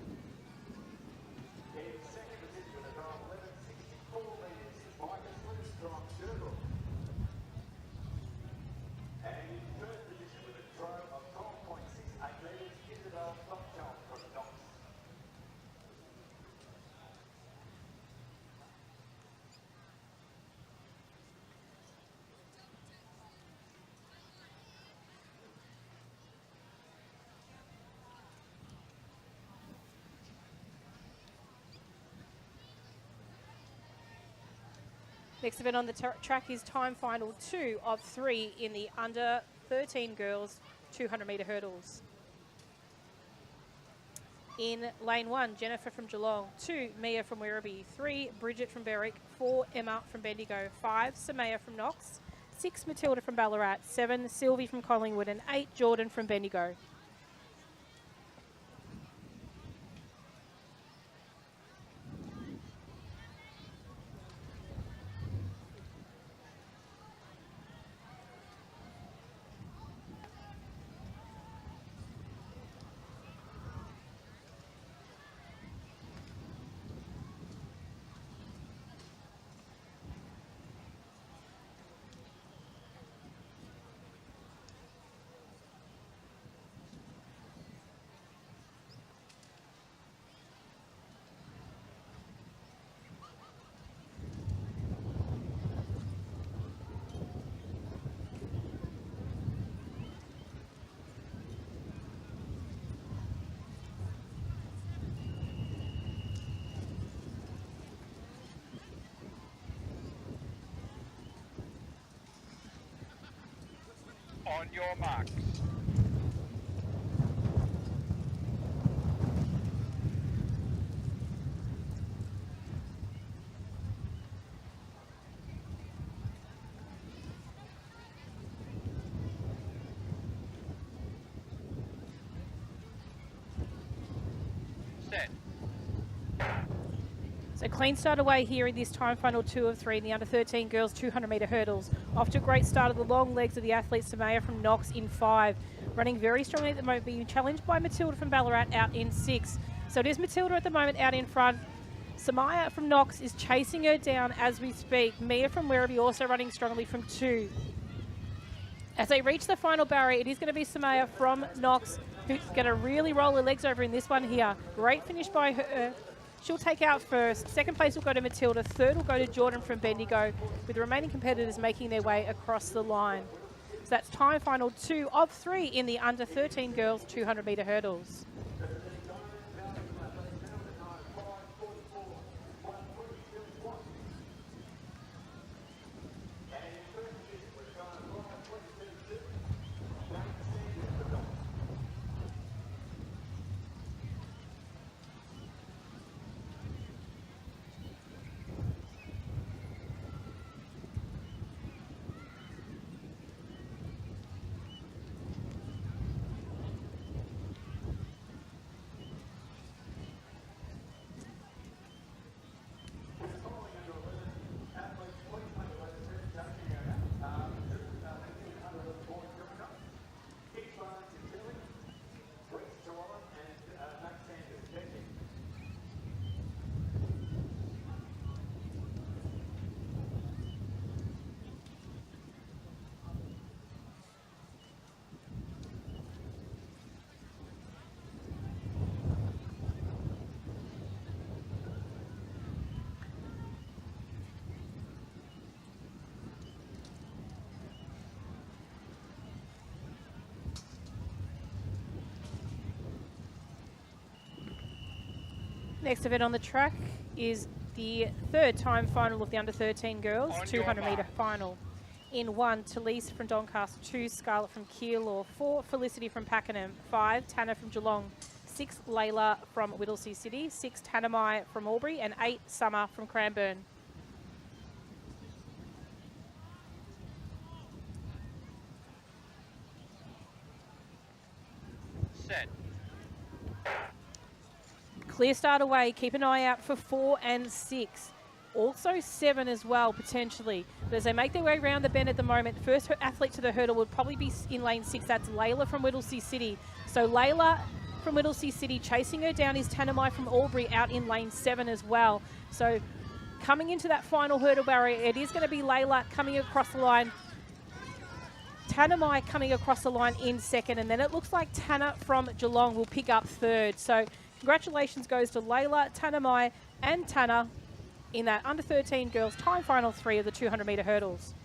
Next event on the track is time final 2 of 3 in the under 13 girls 200 metre hurdles. In lane 1, Jennifer from Geelong. 2, Mia from Werribee. 3, Bridget from Berwick. 4, Emma from Bendigo. 5, Samaya from Knox. 6, Matilda from Ballarat. 7, Sylvie from Collingwood. And 8, Jordan from Bendigo. On your marks. Set. So clean start away here in this time final 2 of 3 in the under 13 girls 200 metre hurdles. Off to a great start of the long legs of the athlete Samaya from Knox in 5. Running very strongly at the moment, being challenged by Matilda from Ballarat out in 6. So it is Matilda at the moment out in front. Samaya from Knox is chasing her down as we speak. Mia from Werribee also running strongly from 2. As they reach the final barrier, it is going to be Samaya from Knox who's going to really roll her legs over in this one here. Great finish by her. She'll take out first. Second place will go to Matilda. Third will go to Jordan from Bendigo, with the remaining competitors making their way across the line. So that's time final 2 of 3 in the under 13 girls 200 metre hurdles. Next event on the track is the third time final of the under 13 girls 200 metre final. In 1, Talise from Doncaster, 2, Scarlett from Keilor, 4, Felicity from Pakenham, 5, Tanner from Geelong, 6, Layla from Whittlesea City, 6, Tanamai from Albury, and 8, Summer from Cranbourne. Set. Clear start away. Keep an eye out for 4 and 6. Also 7 as well, potentially. But as they make their way around the bend at the moment, first athlete to the hurdle would probably be in lane 6. That's Layla from Whittlesea City. So Layla from Whittlesea City, chasing her down is Tanamai from Albury out in lane 7 as well. So coming into that final hurdle barrier, it is going to be Layla coming across the line. Tanamai coming across the line in 2nd. And then it looks like Tanner from Geelong will pick up 3rd. So congratulations goes to Layla, Tanamai and Tanner in that under 13 girls time final 3 of the 200 metre hurdles.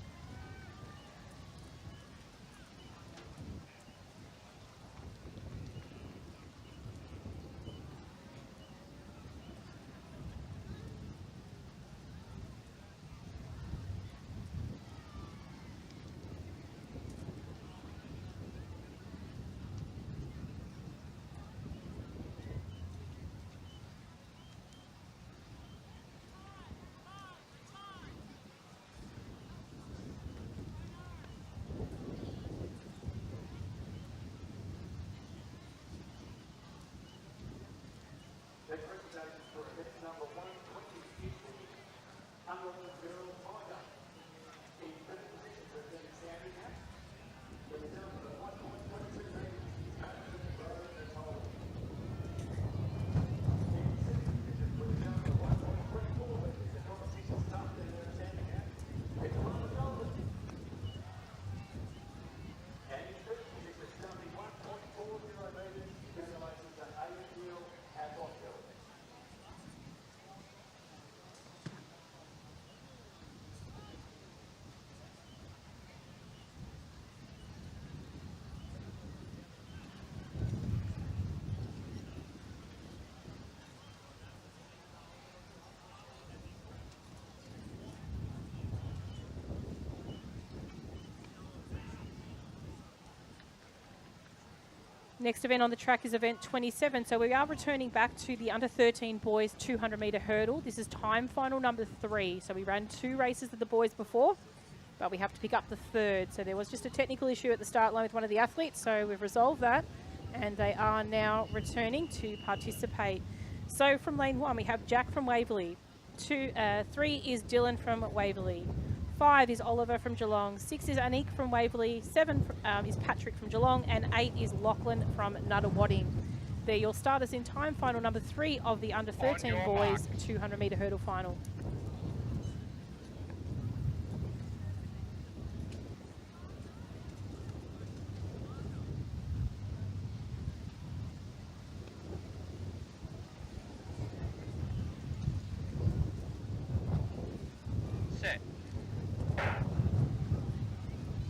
Next event on the track is event 27. So we are returning back to the under 13 boys 200 metre hurdle. This is time final number 3. So we ran 2 races with the boys before, but we have to pick up the 3rd. So there was just a technical issue at the start line with one of the athletes. So we've resolved that and they are now returning to participate. So from lane 1, we have Jack from Waverley. 3 is Dylan from Waverley. 5 is Oliver from Geelong, 6 is Anik from Waverley, 7 is Patrick from Geelong, and 8 is Lachlan from Nuttawading. They're your starters in time. Final number 3 of the under 13 your boys 200 metre hurdle final. Set.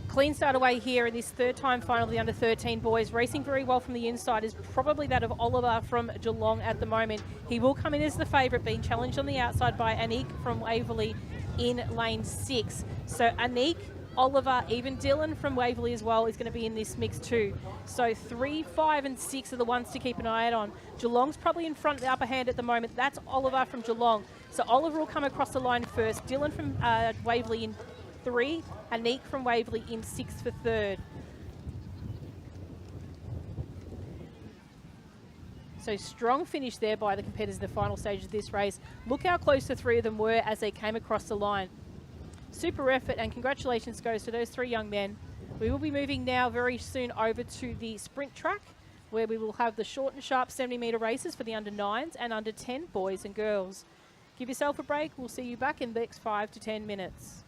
Clean start away here in this third time final of the under 13 boys. Racing very well from the inside is probably that of Oliver from Geelong at the moment. He will come in as the favourite, being challenged on the outside by Anik from Waverley in lane 6. So Anik, Oliver, even Dylan from Waverley as well is going to be in this mix too. So 3, 5 and 6 are the ones to keep an eye out on. Geelong's probably in front of the upper hand at the moment. That's Oliver from Geelong. So Oliver will come across the line first. Dylan from Waverley in 3, Anik from Waverley in 6th for 3rd. So strong finish there by the competitors in the final stage of this race. Look how close the 3 of them were as they came across the line. Super effort, and congratulations goes to those 3 young men. We will be moving now very soon over to the sprint track, where we will have the short and sharp 70 metre races for the under 9s and under 10 boys and girls. Give yourself a break. We'll see you back in the next 5 to 10 minutes.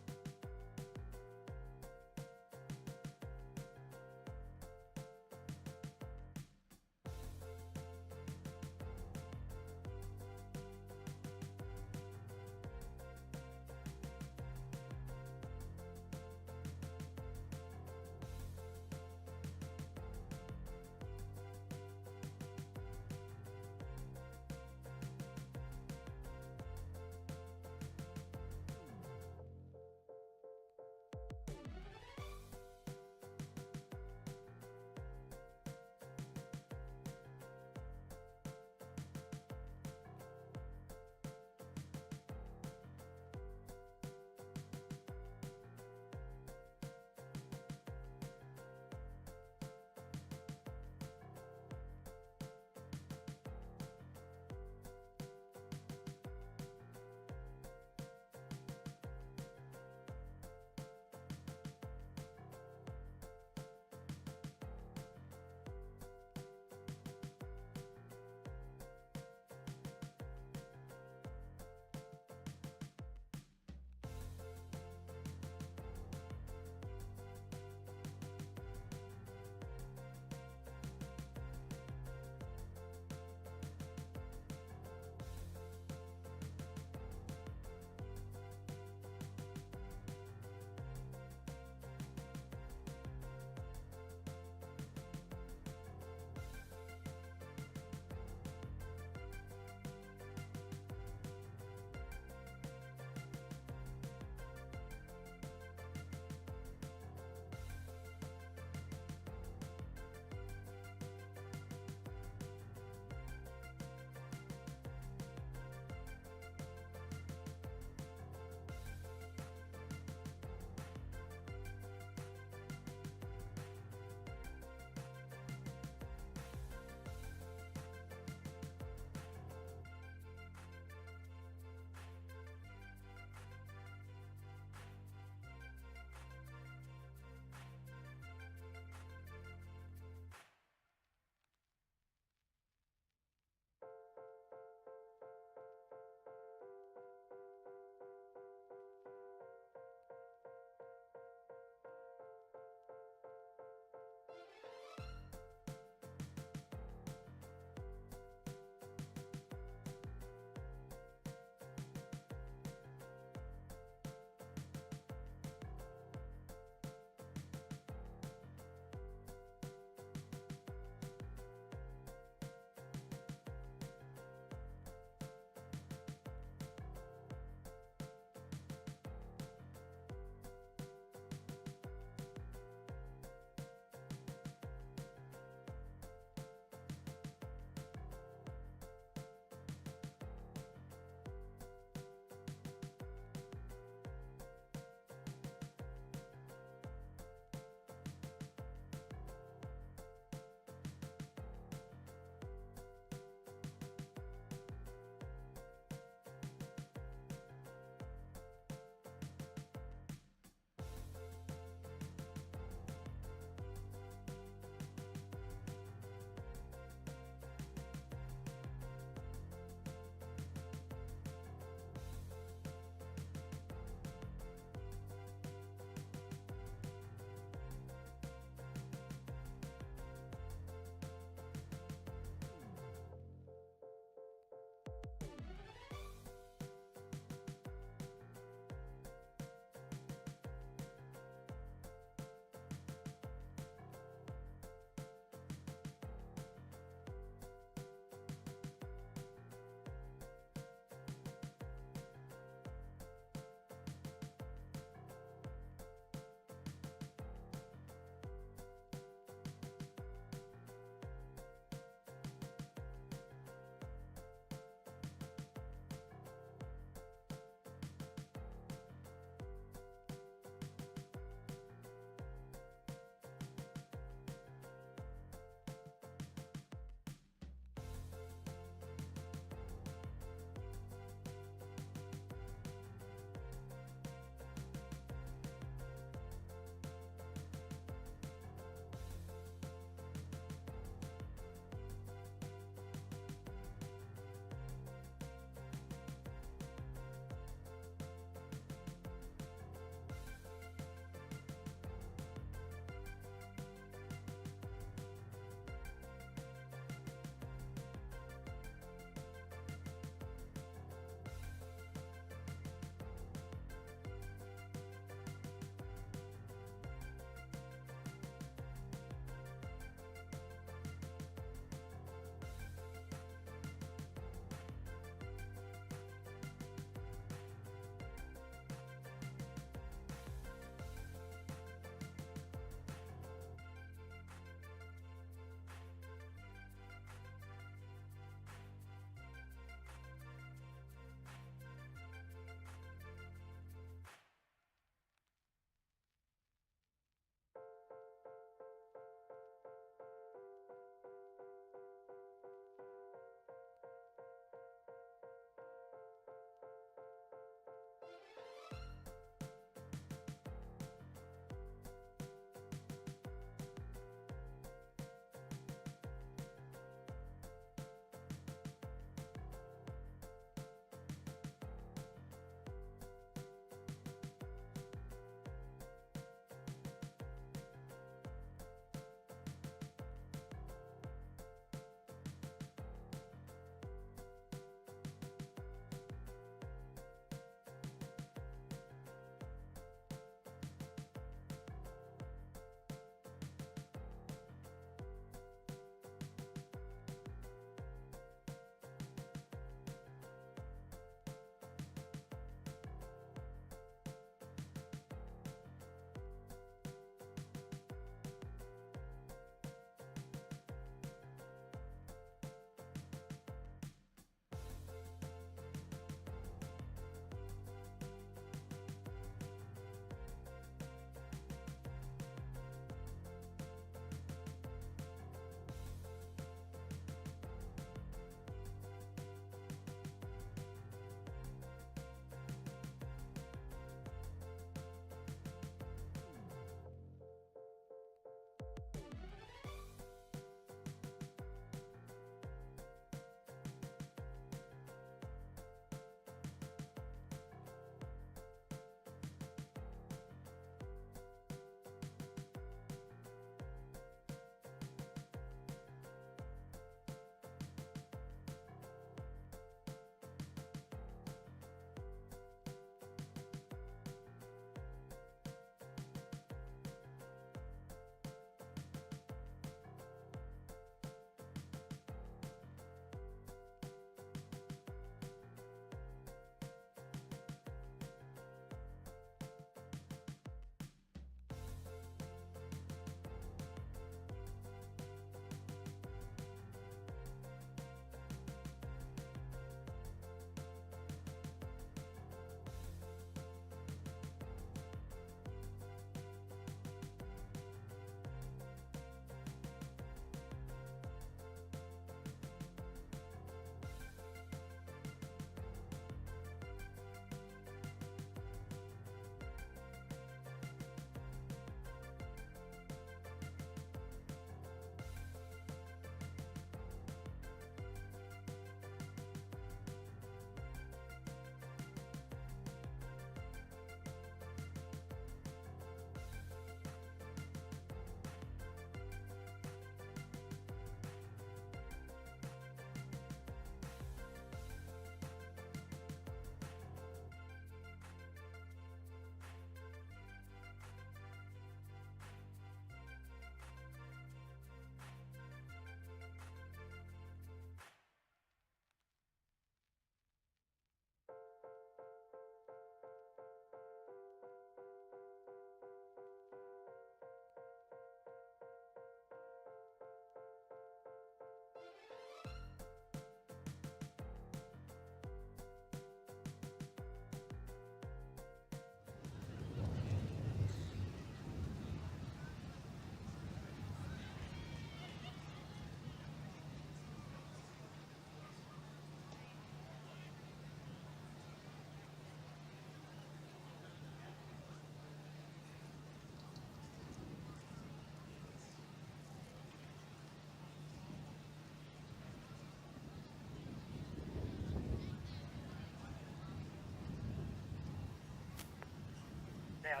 Now,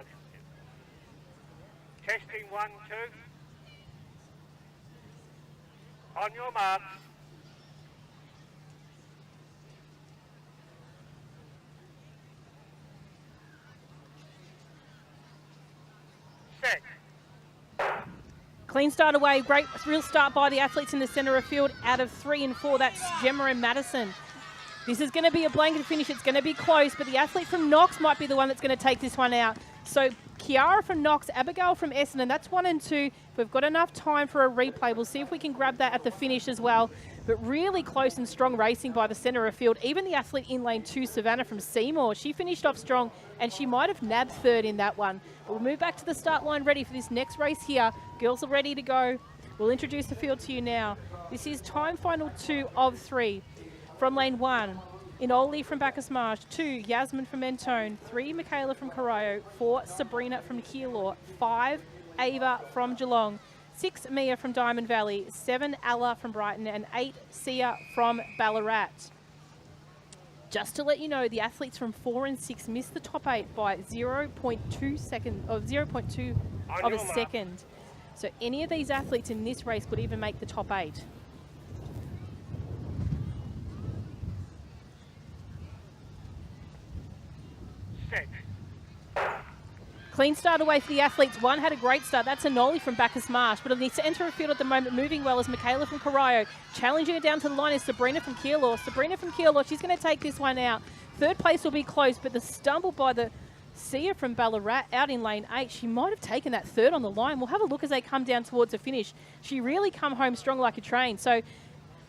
testing 1, 2. On your marks. Set. Clean start away. Great real start by the athletes in the centre of field. Out of 3 and 4, that's Gemma and Madison. This is going to be a blanket finish. It's going to be close, but the athlete from Knox might be the one that's going to take this one out. So Kiara from Knox, Abigail from Essendon, that's 1 and 2. If we've got enough time for a replay, we'll see if we can grab that at the finish as well. But really close and strong racing by the centre of field. Even the athlete in lane 2, Savannah from Seymour, she finished off strong and she might have nabbed 3rd in that one. But we'll move back to the start line ready for this next race here. Girls are ready to go. We'll introduce the field to you now. This is time final 2 of 3. From lane 1, Inoli from Bacchus Marsh, 2, Yasmin from Mentone, 3, Michaela from Corio, 4, Sabrina from Keilor, 5, Ava from Geelong, 6, Mia from Diamond Valley, 7, Ella from Brighton, and 8, Sia from Ballarat. Just to let you know, the athletes from 4 and 6 missed the top 8 by 0.2 of a second. So any of these athletes in this race could even make the top 8. Set. Clean start away for the athletes. 1 had a great start. That's Anoli from Bacchus Marsh. But on the centre of field at the moment, moving well is Michaela from Corio. Challenging her down to the line is Sabrina from Keilor. Sabrina from Keilor, she's going to take this one out. 3rd place will be close, but the stumble by the Sia from Ballarat out in lane 8, she might have taken that 3rd on the line. We'll have a look as they come down towards the finish. She really come home strong like a train. So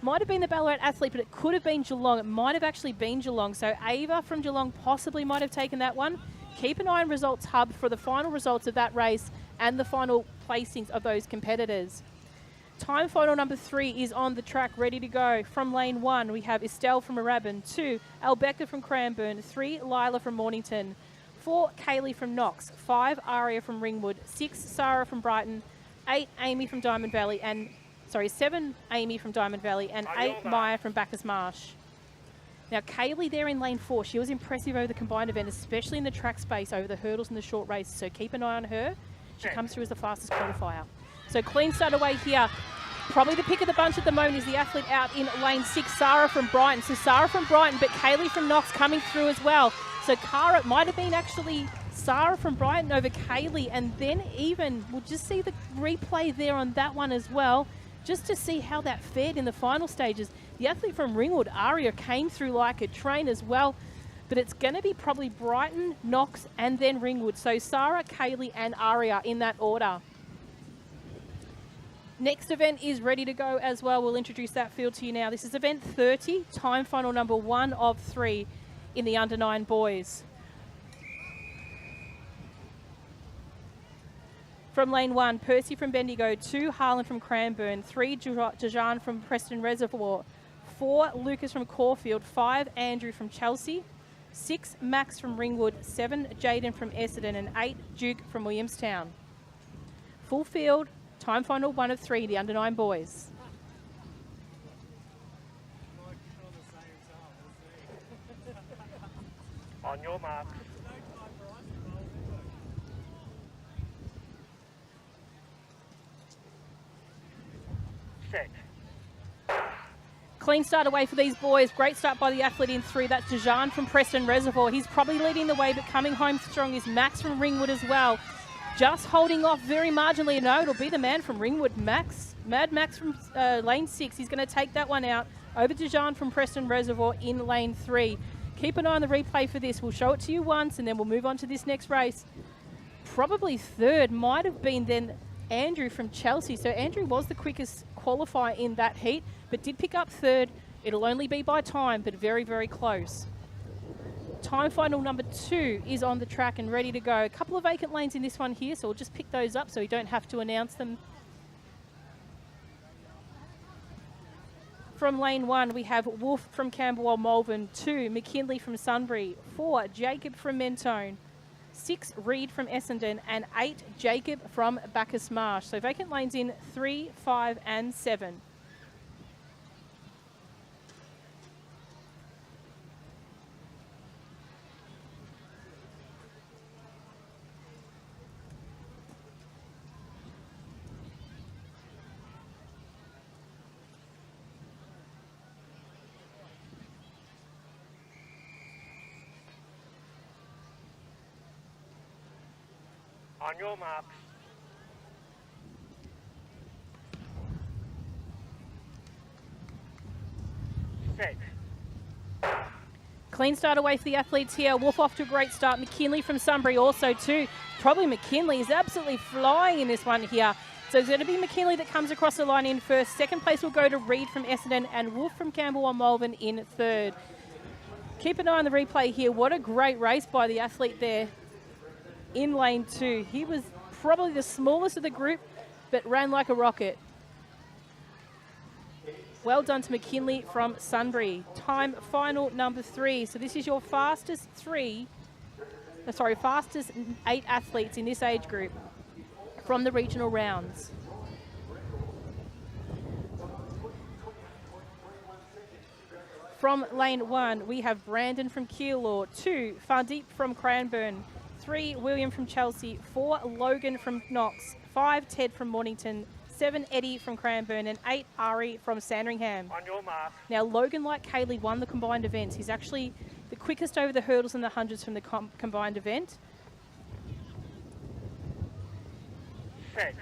might have been the Ballarat athlete, but it could have been Geelong. It might have actually been Geelong. So Ava from Geelong possibly might have taken that one. Keep an eye on Results Hub for the final results of that race and the final placings of those competitors. Time final number 3 is on the track, ready to go. From lane 1, we have Estelle from Moorabbin, 2, Albecca from Cranbourne, 3, Lila from Mornington, 4, Kaylee from Knox, 5, Aria from Ringwood, 6, Sarah from Brighton, 8, Amy from Diamond Valley, and 7, Amy from Diamond Valley, and 8, Maya from Bacchus Marsh. Now, Kaylee there in lane 4, she was impressive over the combined event, especially in the track space over the hurdles and the short races. So keep an eye on her. She comes through as the fastest qualifier. So clean start away here. Probably the pick of the bunch at the moment is the athlete out in lane 6, Sarah from Brighton. So Sarah from Brighton, but Kaylee from Knox coming through as well. So Cara, it might have been actually Sarah from Brighton over Kaylee, and then even, we'll just see the replay there on that one as well, just to see how that fared in the final stages. The athlete from Ringwood, Aria, came through like a train as well, but it's going to be probably Brighton, Knox, and then Ringwood. So Sarah, Kaylee, and Aria in that order. Next event is ready to go as well. We'll introduce that field to you now. This is event 30, time final number 1 of 3 in the under 9 boys. From lane 1, Percy from Bendigo, 2, Harlan from Cranbourne, 3, Dejan from Preston Reservoir, 4, Lucas from Caulfield, 5, Andrew from Chelsea, 6, Max from Ringwood, 7, Jaden from Essendon, and 8, Duke from Williamstown. Full field, time final 1 of 3, the under 9 boys. On your mark. Set. Clean start away for these boys. Great start by the athlete in 3. That's Dejan from Preston Reservoir. He's probably leading the way, but coming home strong is Max from Ringwood as well. Just holding off very marginally. No, it'll be the man from Ringwood, Max. Mad Max from lane 6. He's going to take that one out. Over Dejan from Preston Reservoir in lane 3. Keep an eye on the replay for this. We'll show it to you once, and then we'll move on to this next race. Probably 3rd might have been then Andrew from Chelsea. So Andrew was the quickest qualifier in that heat, but did pick up 3rd. It'll only be by time, but very, very close. Time final number 2 is on the track and ready to go. A couple of vacant lanes in this one here, so we'll just pick those up so we don't have to announce them. From lane 1, we have Wolf from Camberwell Malvern, 2, McKinley from Sunbury, 4, Jacob from Mentone, 6, Reed from Essendon, and 8, Jacob from Bacchus Marsh. So vacant lanes in 3, 5, and 7. On your marks. Set. Clean start away for the athletes here. Wolf off to a great start. McKinley from Sunbury also too. Probably McKinley is absolutely flying in this one here. So it's going to be McKinley that comes across the line in first. Second place will go to Reed from Essendon and Wolf from Campbell on Malvern in third. Keep an eye on the replay here. What a great race by the athlete there in lane 2. He was probably the smallest of the group, but ran like a rocket. Well done to McKinley from Sunbury. Time final number 3. So this is your fastest 8 athletes in this age group from the regional rounds. From lane 1, we have Brandon from Keilor, 2, Fardeep from Cranbourne, 3, William from Chelsea, 4, Logan from Knox, 5, Ted from Mornington, 7, Eddie from Cranbourne, and 8, Ari from Sandringham. On your mark. Now, Logan, like Kaylee, won the combined events. He's actually the quickest over the hurdles and the hundreds from the combined event. Set.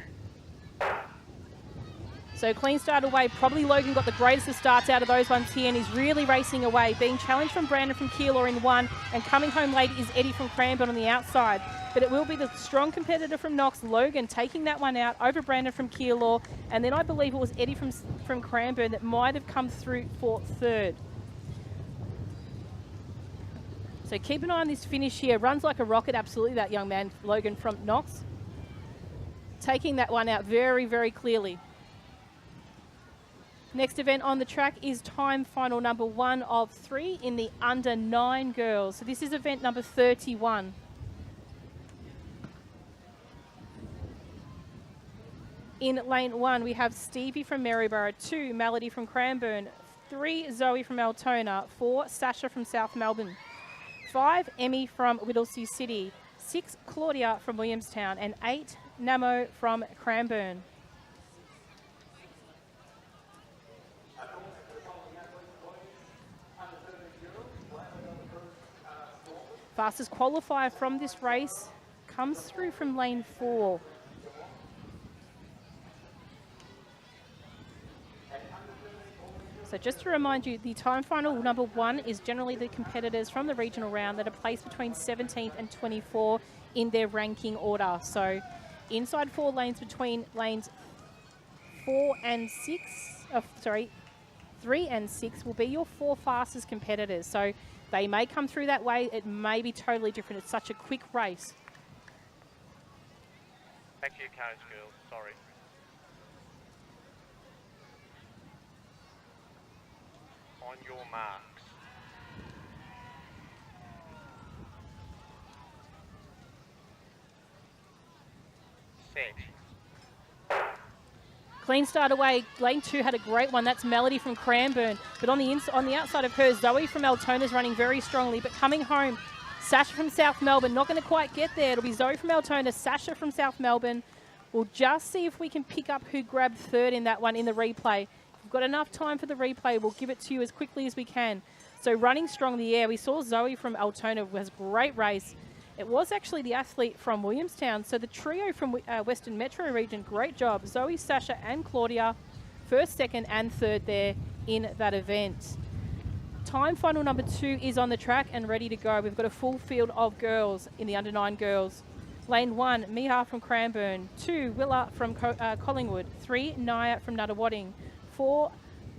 So clean start away. Probably Logan got the greatest of starts out of those ones here, and he's really racing away. Being challenged from Brandon from Keilor in 1, and coming home late is Eddie from Cranbourne on the outside. But it will be the strong competitor from Knox, Logan, taking that one out over Brandon from Keilor, and then I believe it was Eddie from Cranbourne that might have come through for third. So keep an eye on this finish here. Runs like a rocket, absolutely, that young man, Logan from Knox. Taking that one out very, very clearly. Next event on the track is time final number 1 of 3 in the under 9 girls. So this is event number 31. In lane 1, we have Stevie from Maryborough, 2, Melody from Cranbourne, 3, Zoe from Altona, 4, Sasha from South Melbourne, 5, Emmy from Whittlesea City, 6, Claudia from Williamstown, and 8, Namo from Cranbourne. Fastest qualifier from this race comes through from lane 4. So just to remind you, the time final number 1 is generally the competitors from the regional round that are placed between 17th and 24 in their ranking order. So inside 4 lanes between lanes 3 and 6 will be your 4 fastest competitors. So they may come through that way. It may be totally different. It's such a quick race. Thank you, Carriage Girls. Sorry. On your marks. Set. Clean start away. Lane 2 had a great one. That's Melody from Cranbourne. But on the outside of her, Zoe from Altona is running very strongly. But coming home, Sasha from South Melbourne. Not going to quite get there. It'll be Zoe from Altona, Sasha from South Melbourne. We'll just see if we can pick up who grabbed third in that one in the replay. If we've got enough time for the replay, we'll give it to you as quickly as we can. So running strong in the air, we saw Zoe from Altona was a great race. It was actually the athlete from Williamstown. So the trio from Western Metro region, great job. Zoe, Sasha and Claudia, first, second and third there in that event. Time final number 2 is on the track and ready to go. We've got a full field of girls in the under 9 girls. Lane 1, Miha from Cranbourne, 2, Willa from Collingwood, 3, Naya from Nuttawading, 4,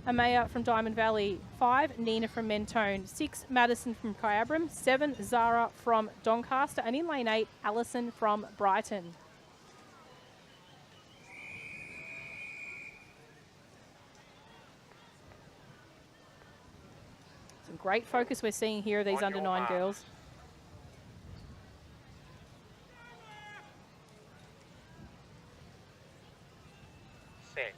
Amaya from Diamond Valley, 5, Nina from Mentone, 6, Madison from Kyabram, 7, Zara from Doncaster, and in lane 8, Alison from Brighton. Some great focus we're seeing here of these under 9 girls. Set.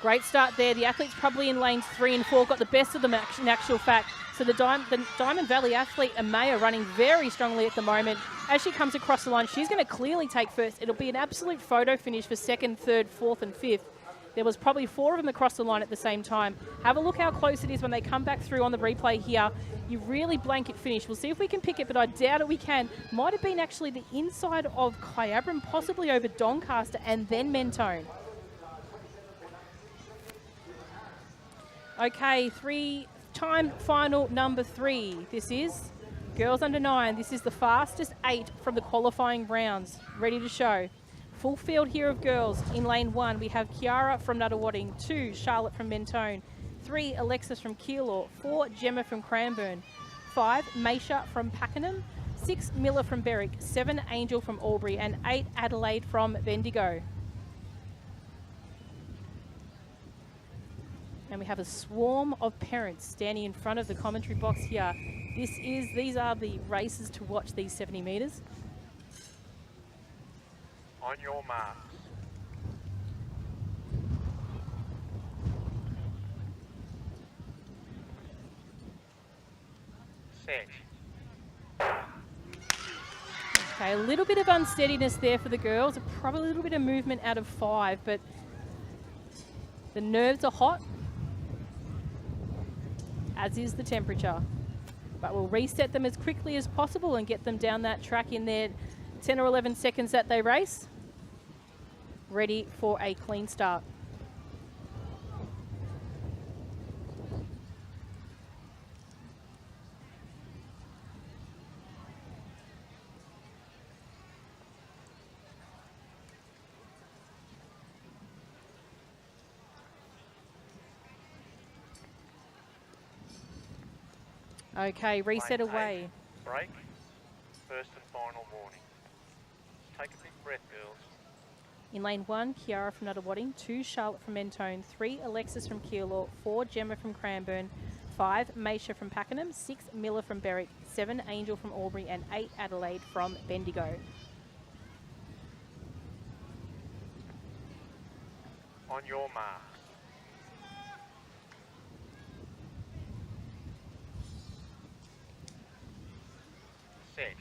Great start there. The athletes probably in lanes 3 and 4 got the best of them in actual fact. So the Diamond Valley athlete, Amaya, running very strongly at the moment. As she comes across the line, she's going to clearly take first. It'll be an absolute photo finish for second, third, fourth and fifth. There was probably 4 of them across the line at the same time. Have a look how close it is when they come back through on the replay here. You really blanket finish. We'll see if we can pick it, but I doubt it we can. Might have been actually the inside of Kyabram, possibly over Doncaster and then Mentone. Okay, 3-time final number 3. This is girls under 9. This is the fastest 8 from the qualifying rounds. Ready to show. Full field here of girls. In lane 1, we have Kiara from Nuttawading, 2, Charlotte from Mentone, 3, Alexis from Keilor, 4, Gemma from Cranbourne, 5, Maisha from Pakenham, 6, Miller from Berwick, 7, Angel from Albury, and 8, Adelaide from Bendigo. And we have a swarm of parents standing in front of the commentary box here. These are the races to watch, these 70 metres. On your marks. Set. Okay, a little bit of unsteadiness there for the girls. Probably a little bit of movement out of 5, but the nerves are hot, as is the temperature. But we'll reset them as quickly as possible and get them down that track in their 10 or 11 seconds that they race. Ready for a clean start. Okay, reset Lane away. 8, break. First and final warning. Take a big breath, girls. In lane 1, Kiara from Nuttawading, 2, Charlotte from Mentone, 3, Alexis from Keilor, 4, Gemma from Cranbourne, 5, Maisha from Pakenham, 6, Miller from Berwick, 7, Angel from Albury, and 8, Adelaide from Bendigo. On your marks. Set.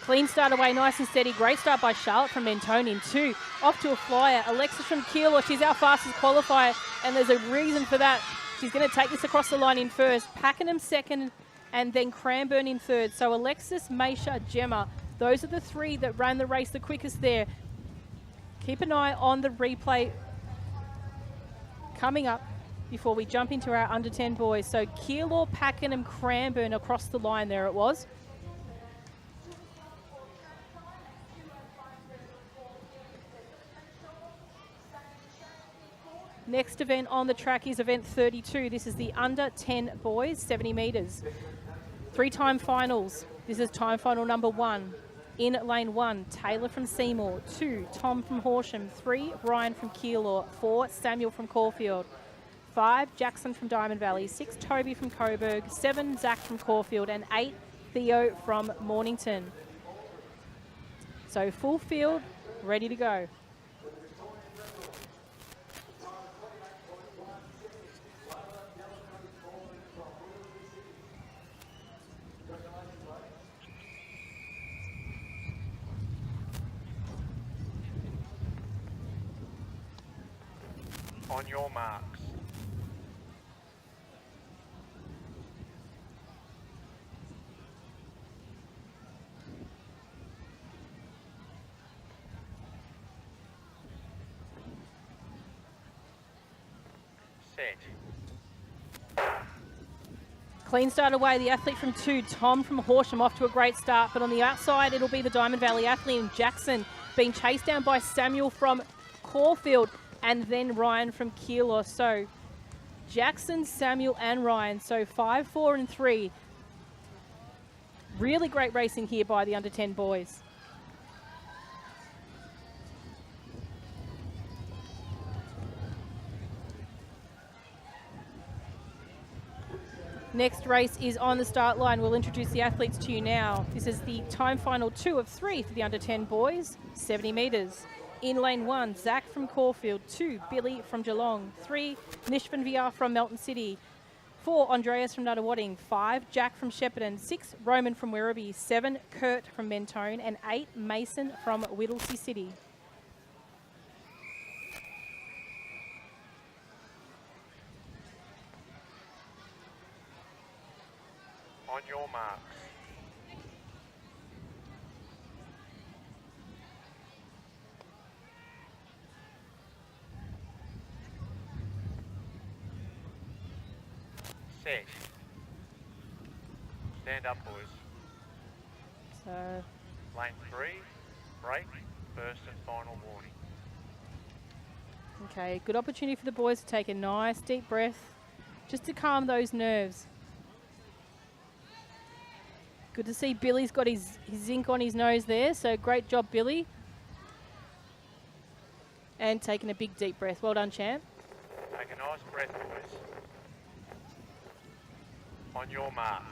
Clean start away, nice and steady. Great start by Charlotte from Mentone in 2. Off to a flyer. Alexis from Keilor, she's our fastest qualifier, and there's a reason for that. She's going to take this across the line in first. Pakenham second, and then Cranbourne in third. So Alexis, Maisha, Gemma, those are the 3 that ran the race the quickest there. Keep an eye on the replay coming up before we jump into our under 10 boys. So Keilor, Pakenham, Cranbourne across the line there it was. Next event on the track is event 32. This is the under 10 boys, 70 metres. 3-time finals. This is time final number 1. In lane 1, Taylor from Seymour. 2, Tom from Horsham. 3, Ryan from Keilor. 4, Samuel from Caulfield. 5, Jackson from Diamond Valley. 6, Toby from Coburg. 7, Zach from Caulfield. And 8, Theo from Mornington. So full field, ready to go. On your marks. Set. Clean start away, the athlete from 2, Tom from Horsham, off to a great start, but on the outside it'll be the Diamond Valley athlete in Jackson being chased down by Samuel from Caulfield and then Ryan from Keilor. So Jackson, Samuel and Ryan, so 5, 4 and 3. Really great racing here by the under 10 boys. Next race is on the start line. We'll introduce the athletes to you now. This is the time final 2 of 3 for the under 10 boys, 70 metres. In lane 1, Zach from Caulfield. 2, Billy from Geelong. 3, Nishvan VR from Melton City. 4, Andreas from Nuttawading. 5, Jack from Shepparton. 6, Roman from Werribee. 7, Kurt from Mentone. And 8, Mason from Whittlesea City. marks. Set. Stand up, boys. So Lane 3, break, first and final warning. okay, good opportunity for the boys to take a nice deep breath just to calm those nerves. Good to see Billy's got his zinc on his nose there, so great job, Billy. And taking a big deep breath. Well done, champ. Take a nice breath, boys. On your marks.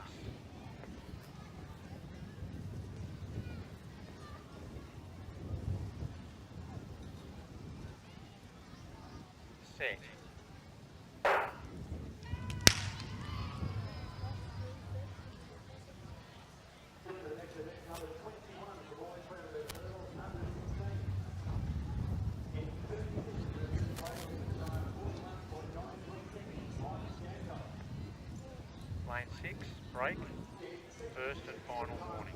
Set. Lane 6, break, first and final warning.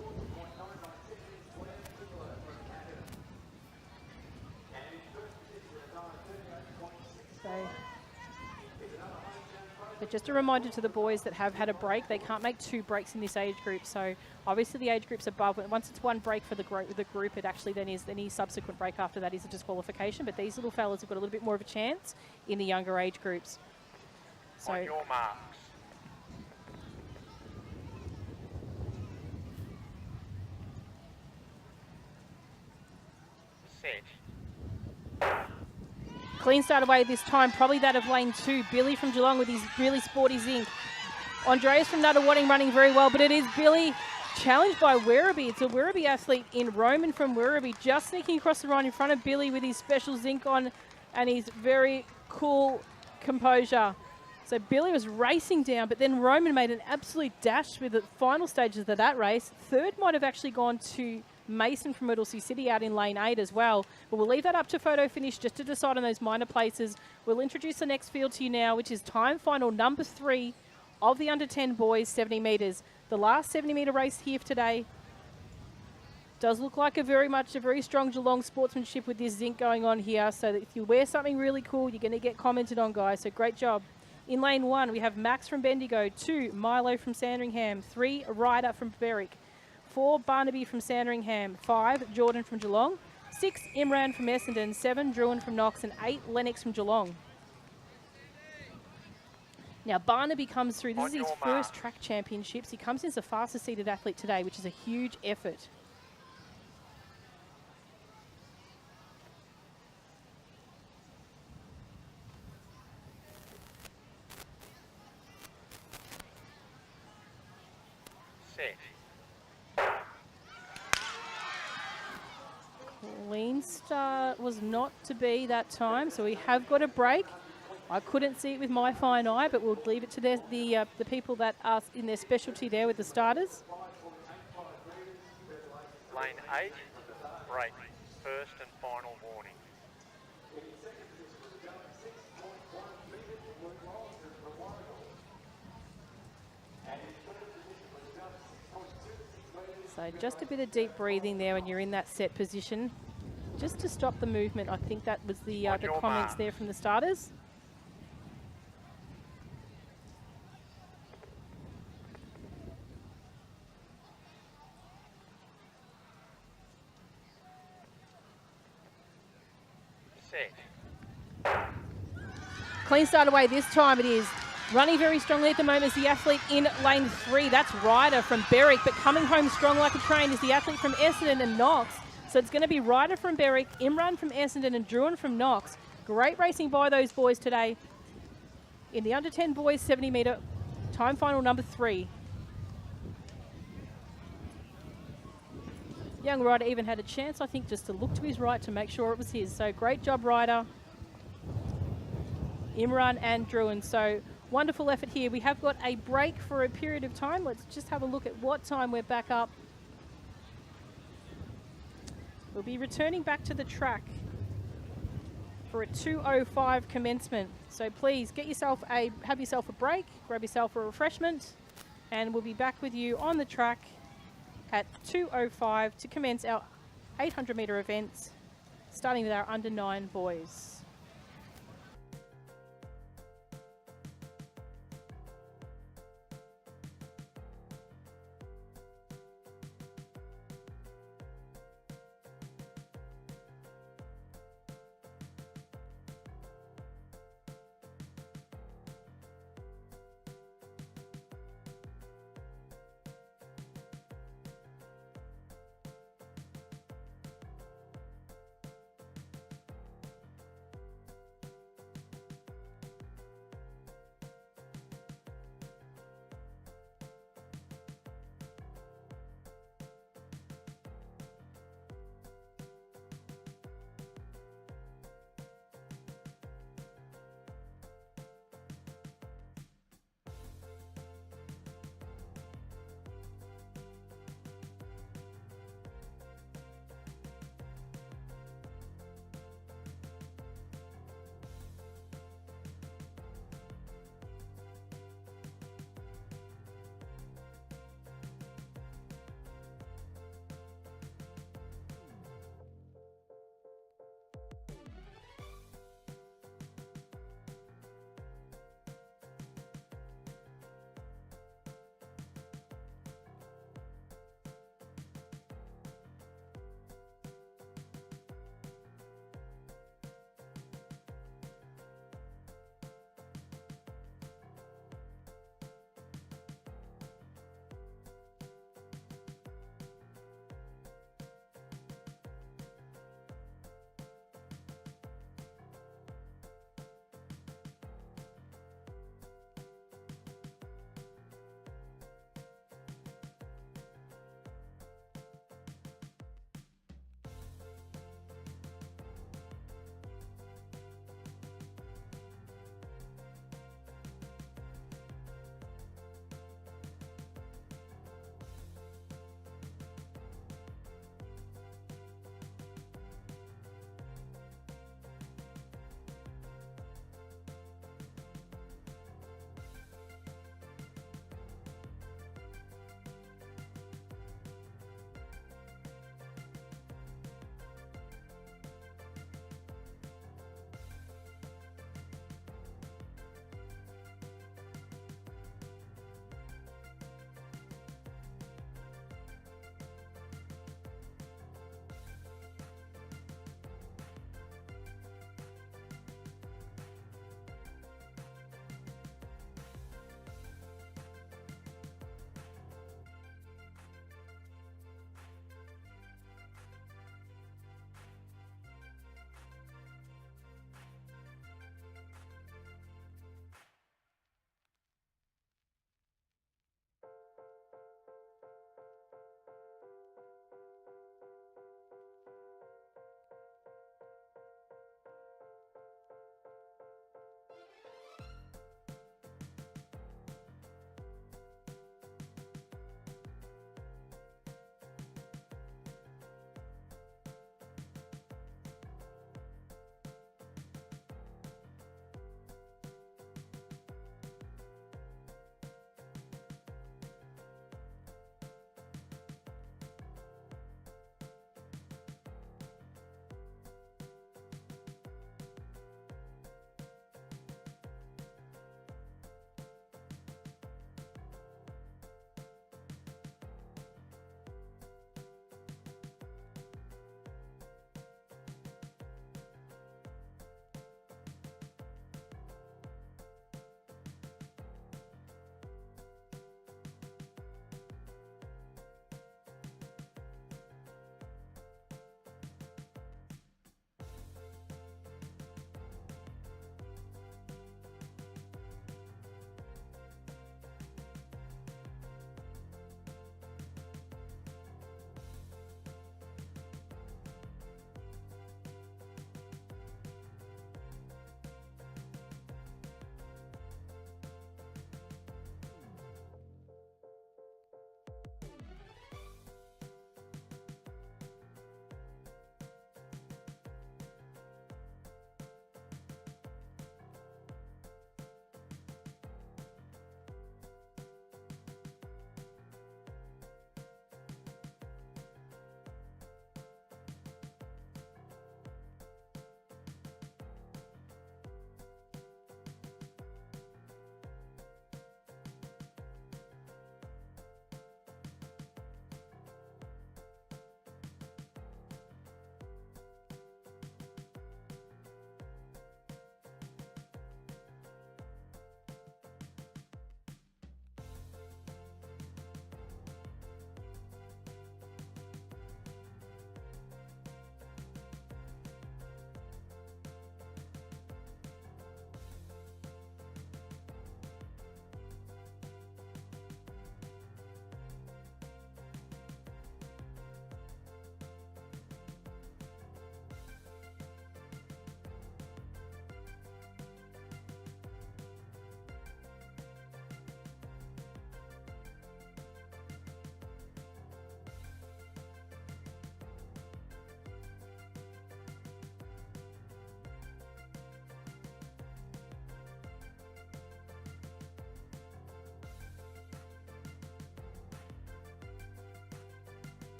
So, but just a reminder to the boys that have had a break, they can't make 2 breaks in this age group. So obviously the age groups above, once it's 1 break for the group, it actually then is any subsequent break after that is a disqualification. But these little fellas have got a little bit more of a chance in the younger age groups. So On your marks. Set. clean start away this time, probably that of lane 2. Billy from Geelong with his really sporty zinc. Andreas from Nuttawading running very well, but it is Billy challenged by Werribee. It's a Werribee athlete in Roman from Werribee, just sneaking across the line in front of Billy with his special zinc on and his very cool composure. So Billy was racing down, but then Roman made an absolute dash with the final stages of that race. Third might have actually gone to Mason from Whittlesea City out in lane 8 as well. But we'll leave that up to photo finish just to decide on those minor places. We'll introduce the next field to you now, which is time final number 3 of the under 10 boys 70 metres. The last 70 metre race here for today. Does look like a very strong Geelong sportsmanship with this zinc going on here. So that if you wear something really cool, you're going to get commented on, guys. So great job. In lane 1, we have Max from Bendigo, 2, Milo from Sandringham, 3, Ryder from Berwick, 4, Barnaby from Sandringham, 5, Jordan from Geelong, 6, Imran from Essendon, 7, Druin from Knox, and 8, Lennox from Geelong. Now, Barnaby comes through. This is his first track championships. He comes in as the fastest seated athlete today, which is a huge effort. Clean start was not to be that time, so we have got a break. I couldn't see it with my fine eye, but we'll leave it to the people that are in their specialty there with the starters. Lane 8, break, first and final warning. So just a bit of deep breathing there when you're in that set position, just to stop the movement. I think that was the comments there from the starters. Set. Clean start away this time it is. Running very strongly at the moment is the athlete in lane 3. That's Ryder from Berwick, but coming home strong like a train is the athlete from Essendon and Knox. So it's going to be Ryder from Berwick, Imran from Essendon, and Druin from Knox. Great racing by those boys today in the under 10 boys 70 metre time final number 3. Young Ryder even had a chance, I think, just to look to his right to make sure it was his. So great job, Ryder, Imran and Druin. So wonderful effort here. We have got a break for a period of time. Let's just have a look at what time we're back up. We'll be returning back to the track for a 2:05 commencement. So please have yourself a break, grab yourself a refreshment, And we'll be back with you on the track at 2:05 to commence our 800 metre events, starting with our under 9 boys.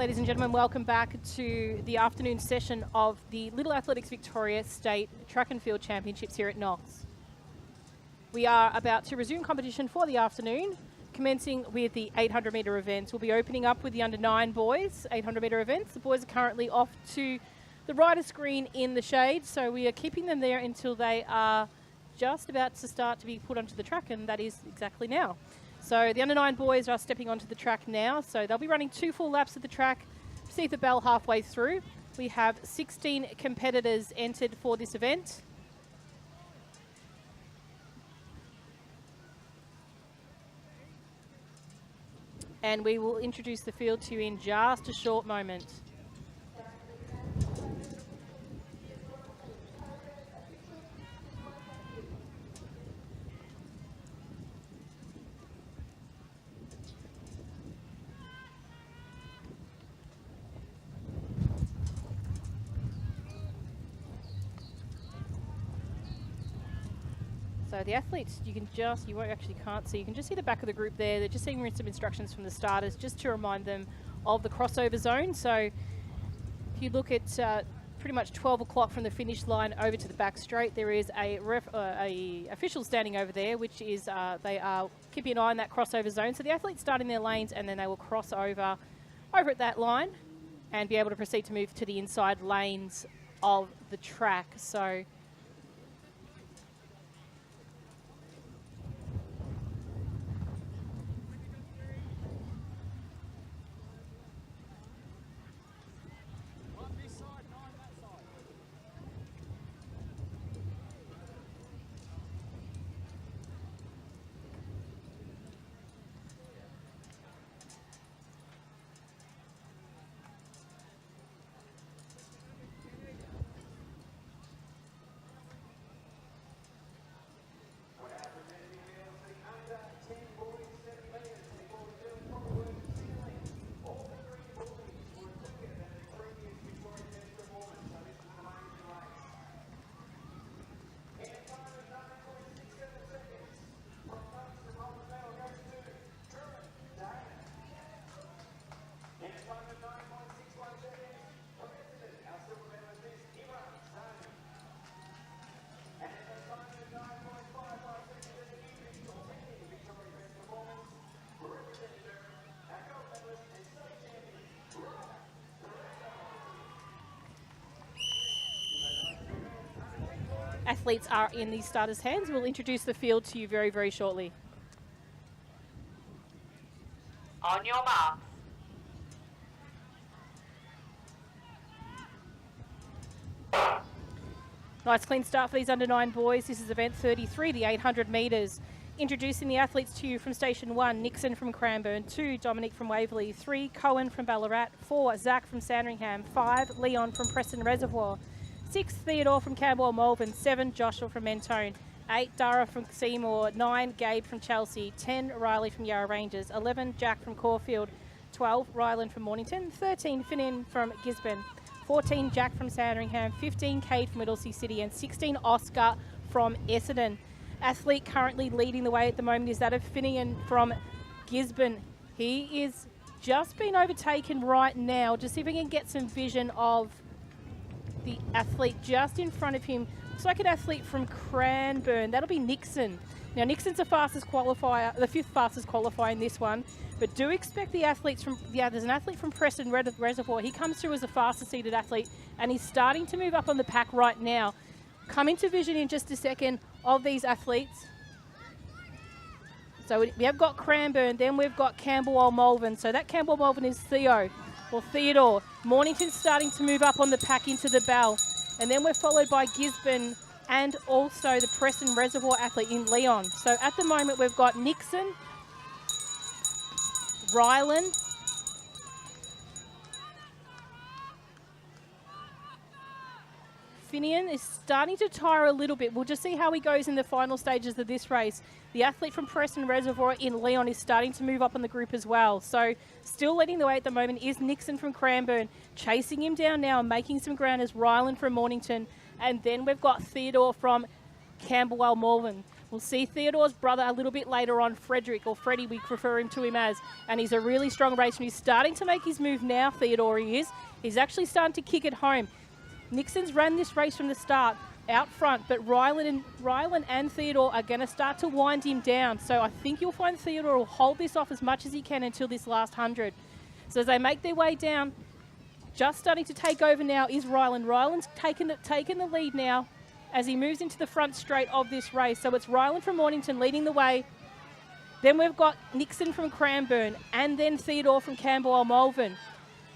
Ladies and gentlemen, welcome back to the afternoon session of the Little Athletics Victoria State Track and Field Championships here at Knox. We are about to resume competition for the afternoon, commencing with the 800 metre events. We'll be opening up with the under 9 boys 800 metre events. The boys are currently off to the rider screen in the shade, so we are keeping them there until they are just about to start to be put onto the track, and that is exactly now. So the under 9 boys are stepping onto the track now, so they'll be running 2 full laps of the track. See the bell halfway through. We have 16 competitors entered for this event. And we will introduce the field to you in just a short moment. So the athletes, you can't see, you can just see the back of the group there. They're just seeing some instructions from the starters just to remind them of the crossover zone. So if you look at pretty much 12 o'clock from the finish line over to the back straight, there is a official standing over there, which is they are keeping an eye on that crossover zone. So the athletes start in their lanes and then they will cross over at that line and be able to proceed to move to the inside lanes of the track. So athletes are in the starters' hands. We'll introduce the field to you very, very shortly. On your mark. Nice clean start for these under 9 boys. This is event 33, the 800 metres. Introducing the athletes to you from Station 1, Nixon from Cranbourne, 2, Dominic from Waverley, 3, Cohen from Ballarat, 4, Zach from Sandringham, 5, Leon from Preston Reservoir, 6, Theodore from Camberwell Malvern, 7, Joshua from Mentone, 8, Dara from Seymour, 9, Gabe from Chelsea, 10, Riley from Yarra Rangers, 11, Jack from Caulfield, 12, Ryland from Mornington, 13, Finnan from Gisborne, 14, Jack from Sandringham, 15, Kate from Whittlesea City, and 16, Oscar from Essendon. Athlete currently leading the way at the moment is that of Finnegan from Gisborne. He is just been overtaken right now. Just see if we can get some vision of the athlete just in front of him. Looks like an athlete from Cranbourne. That'll be Nixon. Now, Nixon's the fastest qualifier, the 5th fastest qualifier in this one, but do expect the athletes from, there's an athlete from Preston Reservoir. He comes through as the fastest seated athlete, and he's starting to move up on the pack right now. Come into vision in just a second of these athletes. So we have got Cranbourne, then we've got Camberwell Malvern. So that Camberwell Malvern is Theodore. Mornington's starting to move up on the pack into the bell. And then we're followed by Gisborne and also the Preston Reservoir athlete in Leon. So at the moment we've got Nixon, Ryland, Finian is starting to tire a little bit. We'll just see how he goes in the final stages of this race. The athlete from Preston Reservoir in Leon is starting to move up on the group as well. So still leading the way at the moment is Nixon from Cranbourne. Chasing him down now and making some ground is Ryland from Mornington. And then we've got Theodore from Camberwell Malvern. We'll see Theodore's brother a little bit later on, Frederick, or Freddie, we refer to him as. And he's a really strong racer. He's starting to make his move now, Theodore he is. He's actually starting to kick it home. Nixon's ran this race from the start out front, but Rylan and Theodore are going to start to wind him down. So I think you'll find Theodore will hold this off as much as he can until this last 100. So as they make their way down, just starting to take over now is Rylan. Rylan's taken the lead now as he moves into the front straight of this race. So it's Rylan from Mornington leading the way. Then we've got Nixon from Cranbourne and then Theodore from Camberwell Malvern.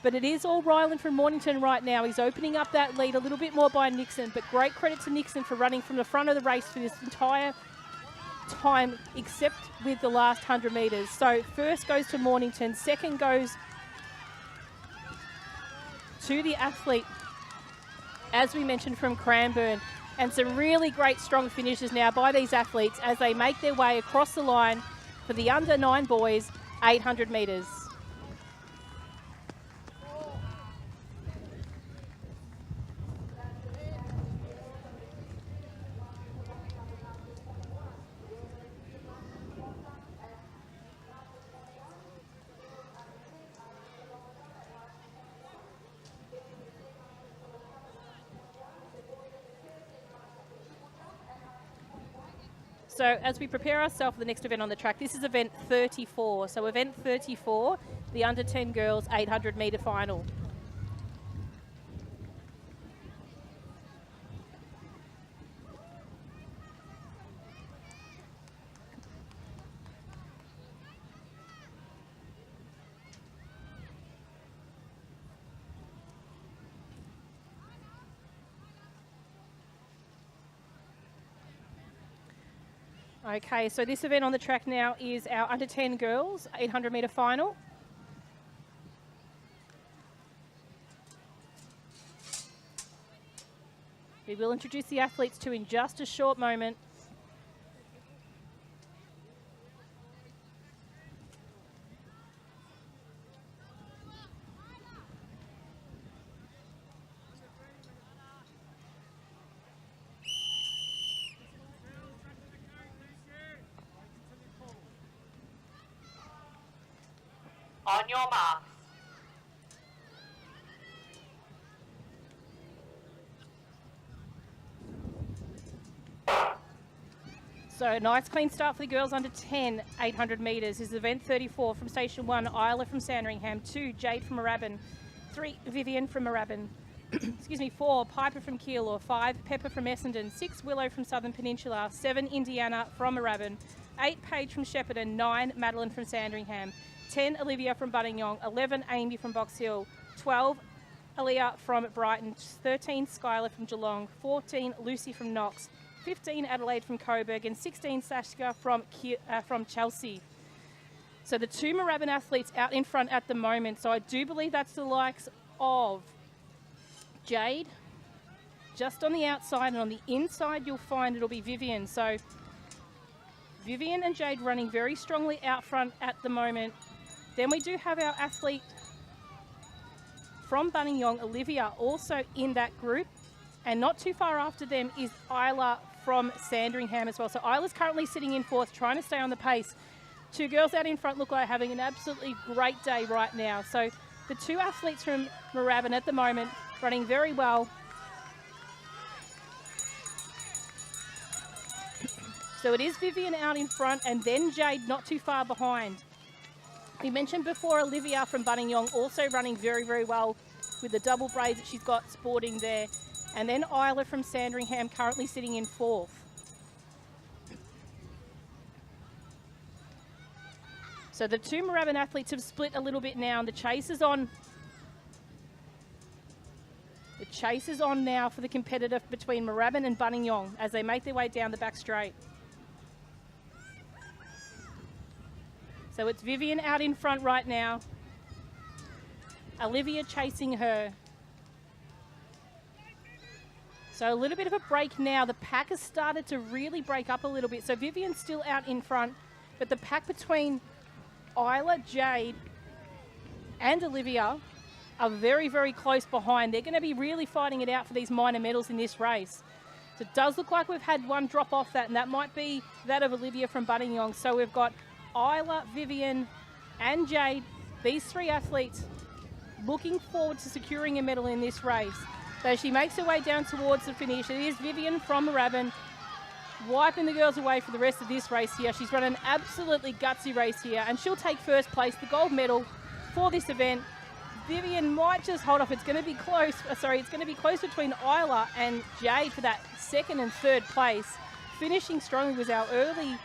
But it is all Rylan from Mornington right now. He's opening up that lead a little bit more by Nixon, but great credit to Nixon for running from the front of the race for this entire time, except with the last 100 metres. So first goes to Mornington, second goes to the athlete, as we mentioned, from Cranbourne. And some really great strong finishes now by these athletes as they make their way across the line for the under 9 boys, 800 metres. So as we prepare ourselves for the next event on the track, this is event 34. So event 34, the under 10 girls 800 metre final. Okay, so this event on the track now is our under 10 girls 800 metre final. We will introduce the athletes to in just a short moment. On your marks. So nice clean start for the girls under 10, 800 metres. This is event 34 from Station 1, Isla from Sandringham, 2, Jade from Moorabbin, 3, Vivian from Moorabbin, 4, Piper from Keilor, 5, Pepper from Essendon, 6, Willow from Southern Peninsula, 7, Indiana from Moorabbin, 8, Paige from Shepparton, 9, Madeline from Sandringham, 10, Olivia from Buninyong, 11, Amy from Box Hill, 12, Aaliyah from Brighton, 13, Skylar from Geelong, 14, Lucy from Knox, 15, Adelaide from Coburg, and 16, Sashka from Chelsea. So the 2 Moorabbin athletes out in front at the moment. So I do believe that's the likes of Jade, just on the outside, and on the inside you'll find it'll be Vivian. So Vivian and Jade running very strongly out front at the moment. Then we do have our athlete from Buninyong, Olivia, also in that group. And not too far after them is Isla from Sandringham as well. So Isla's currently sitting in 4th, trying to stay on the pace. 2 girls out in front look like having an absolutely great day right now. So the 2 athletes from Moorabbin at the moment running very well. So it is Vivian out in front and then Jade not too far behind. We mentioned before Olivia from Buninyong also running very, very well with the double braids that she's got sporting there. And then Isla from Sandringham currently sitting in 4th. So the 2 Moorabbin athletes have split a little bit now, and the chase is on. The chase is on now for the competitor between Moorabbin and Buninyong as they make their way down the back straight. So it's Vivian out in front right now. Olivia chasing her. So a little bit of a break now. The pack has started to really break up a little bit. So Vivian's still out in front, but the pack between Isla, Jade, and Olivia are very, very close behind. They're going to be really fighting it out for these minor medals in this race. So it does look like we've had one drop off that, and that might be that of Olivia from Buninyong. So we've got Isla, Vivian, and Jade, these three athletes looking forward to securing a medal in this race. So she makes her way down towards the finish. It is Vivian from Moorabbin wiping the girls away for the rest of this race here. She's run an absolutely gutsy race here, and she'll take first place, the gold medal for this event. Vivian might just hold off. It's going to be close. It's going to be close between Isla and Jade for that second and third place. Finishing strongly was our early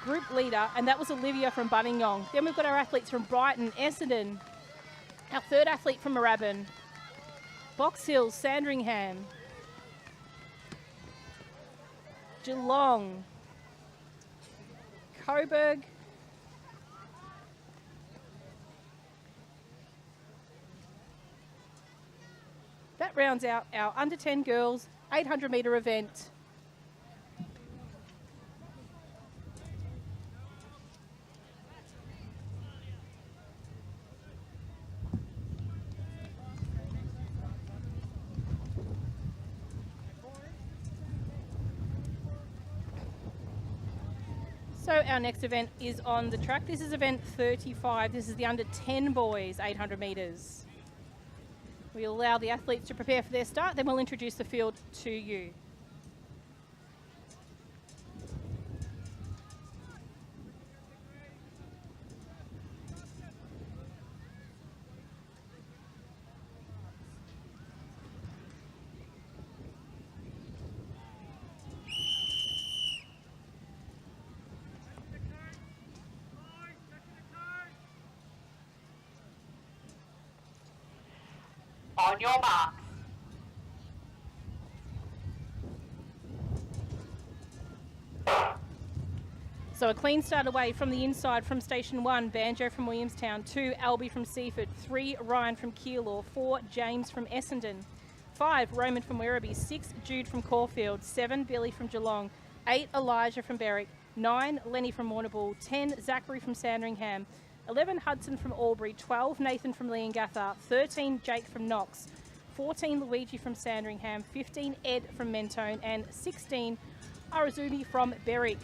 group leader, and that was Olivia from Buninyong. Then we've got our athletes from Brighton, Essendon, our third athlete from Moorabbin, Box Hill, Sandringham, Geelong, Coburg, that rounds out our under 10 girls 800 metre event. So our next event is on the track. This is event 35. This is the under 10 boys 800 metres. We'll allow the athletes to prepare for their start, then we'll introduce the field to you. On your marks. So a clean start away from the inside from Station 1, Banjo from Williamstown, 2, Albie from Seaford, 3, Ryan from Keilor, 4, James from Essendon, 5, Roman from Werribee, 6, Jude from Caulfield, 7, Billy from Geelong, 8, Elijah from Berwick, 9, Lenny from Warrnambool, 10, Zachary from Sandringham, 11, Hudson from Albury, 12, Nathan from Leongatha, 13, Jake from Knox, 14, Luigi from Sandringham, 15, Ed from Mentone, and 16, Arizumi from Berwick.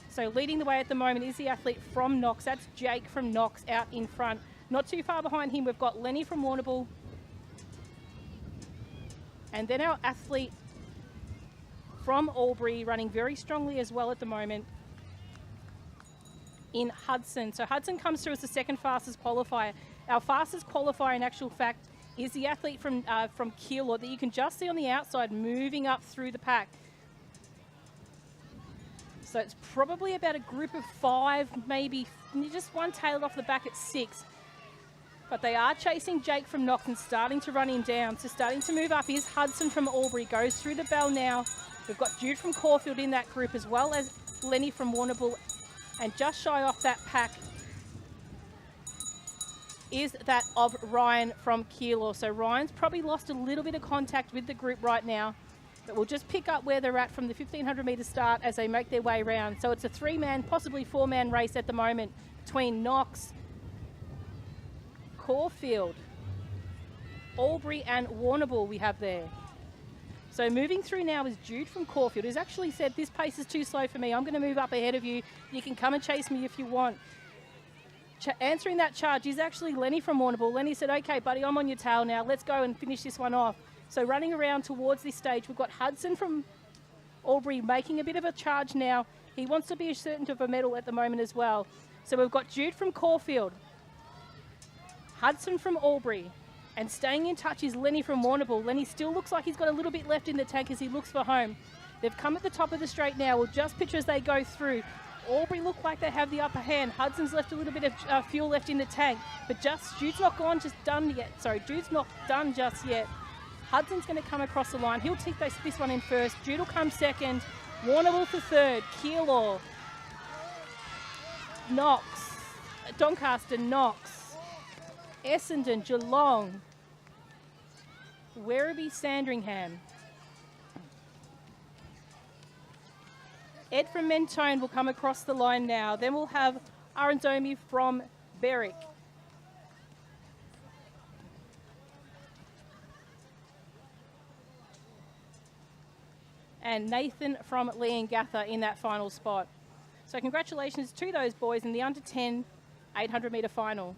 So leading the way at the moment is the athlete from Knox. That's Jake from Knox out in front. Not too far behind him, we've got Lenny from Warrnambool. And then our athlete from Albury running very strongly as well at the moment in Hudson. So Hudson comes through as the second fastest qualifier. Our fastest qualifier in actual fact is the athlete from Keilor that you can just see on the outside moving up through the pack. So it's probably about a group of 5, maybe just one tailed off the back at 6. But they are chasing Jake from Knox and starting to run him down. So starting to move up is Hudson from Albury, goes through the bell now. We've got Jude from Caulfield in that group as well as Lenny from Warrnambool. And just shy off that pack is that of Ryan from Keilor. So Ryan's probably lost a little bit of contact with the group right now. But we'll just pick up where they're at from the 1,500 metre start as they make their way round. So it's a 3-man, possibly 4-man race at the moment between Knox, Caulfield, Albury and Warrnambool we have there. So moving through now is Jude from Caulfield, who's actually said, this pace is too slow for me. I'm going to move up ahead of you. You can come and chase me if you want. Answering that charge is actually Lenny from Warrnambool. Lenny said, okay, buddy, I'm on your tail now. Let's go and finish this one off. So running around towards this stage, we've got Hudson from Albury making a bit of a charge now. He wants to be certain of a medal at the moment as well. So we've got Jude from Caulfield, Hudson from Albury, and staying in touch is Lenny from Warrnambool. Lenny still looks like he's got a little bit left in the tank as he looks for home. They've come at the top of the straight now. We'll just picture as they go through. Albury look like they have the upper hand. Hudson's left a little bit of fuel left in the tank, but Jude's not done yet. Sorry, Jude's not done just yet. Hudson's going to come across the line. He'll take this one in first. Jude will come second. Warrnambool for third. Keilor, Knox, Doncaster, Knox, Essendon, Geelong, Werribee, Sandringham. Ed from Mentone will come across the line now. Then we'll have Arandomi from Berwick. and Nathan from Leongatha in that final spot. So congratulations to those boys in the under 10 800 metre final.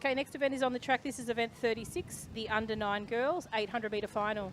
Okay, next event is on the track. This is event 36, the under 9 girls, 800 metre final.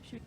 Should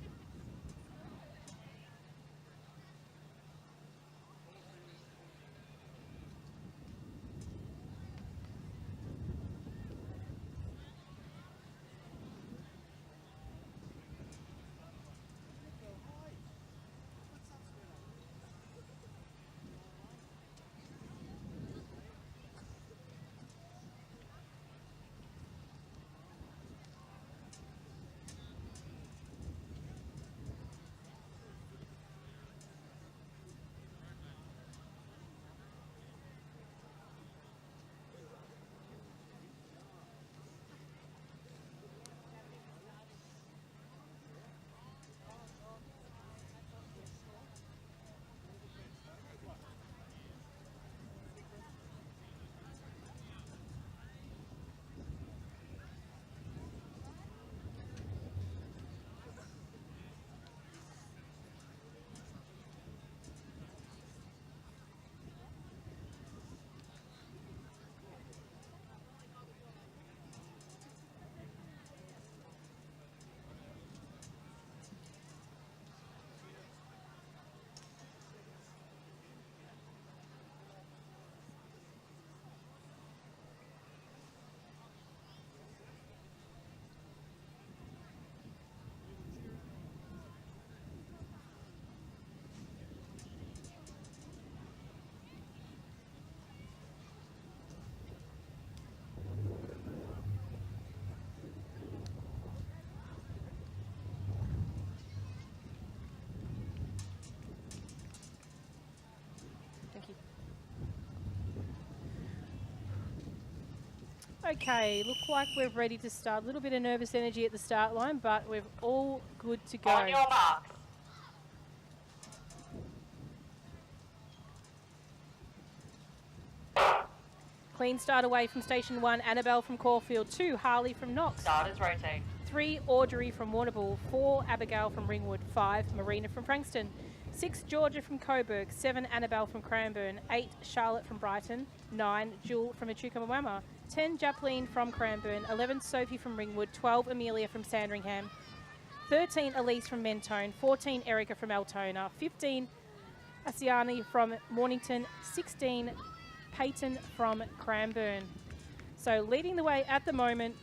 Okay, look like we're ready to start. A little bit of nervous energy at the start line, but we're all good to go. On your marks. Clean start away from station 1, Annabelle from Caulfield. 2, Harley from Knox. Starters rotate. 3, Audrey from Warrnambool. 4, Abigail from Ringwood. 5, Marina from Frankston. 6, Georgia from Coburg. 7, Annabelle from Cranbourne. 8, Charlotte from Brighton. 9, Jewel from Echuca-Mawama. 10, Japleen from Cranbourne. 11, Sophie from Ringwood. 12, Amelia from Sandringham. 13, Elise from Mentone. 14, Erica from Altona. 15, Asiani from Mornington, 16, Peyton from Cranbourne. So leading the way at the moment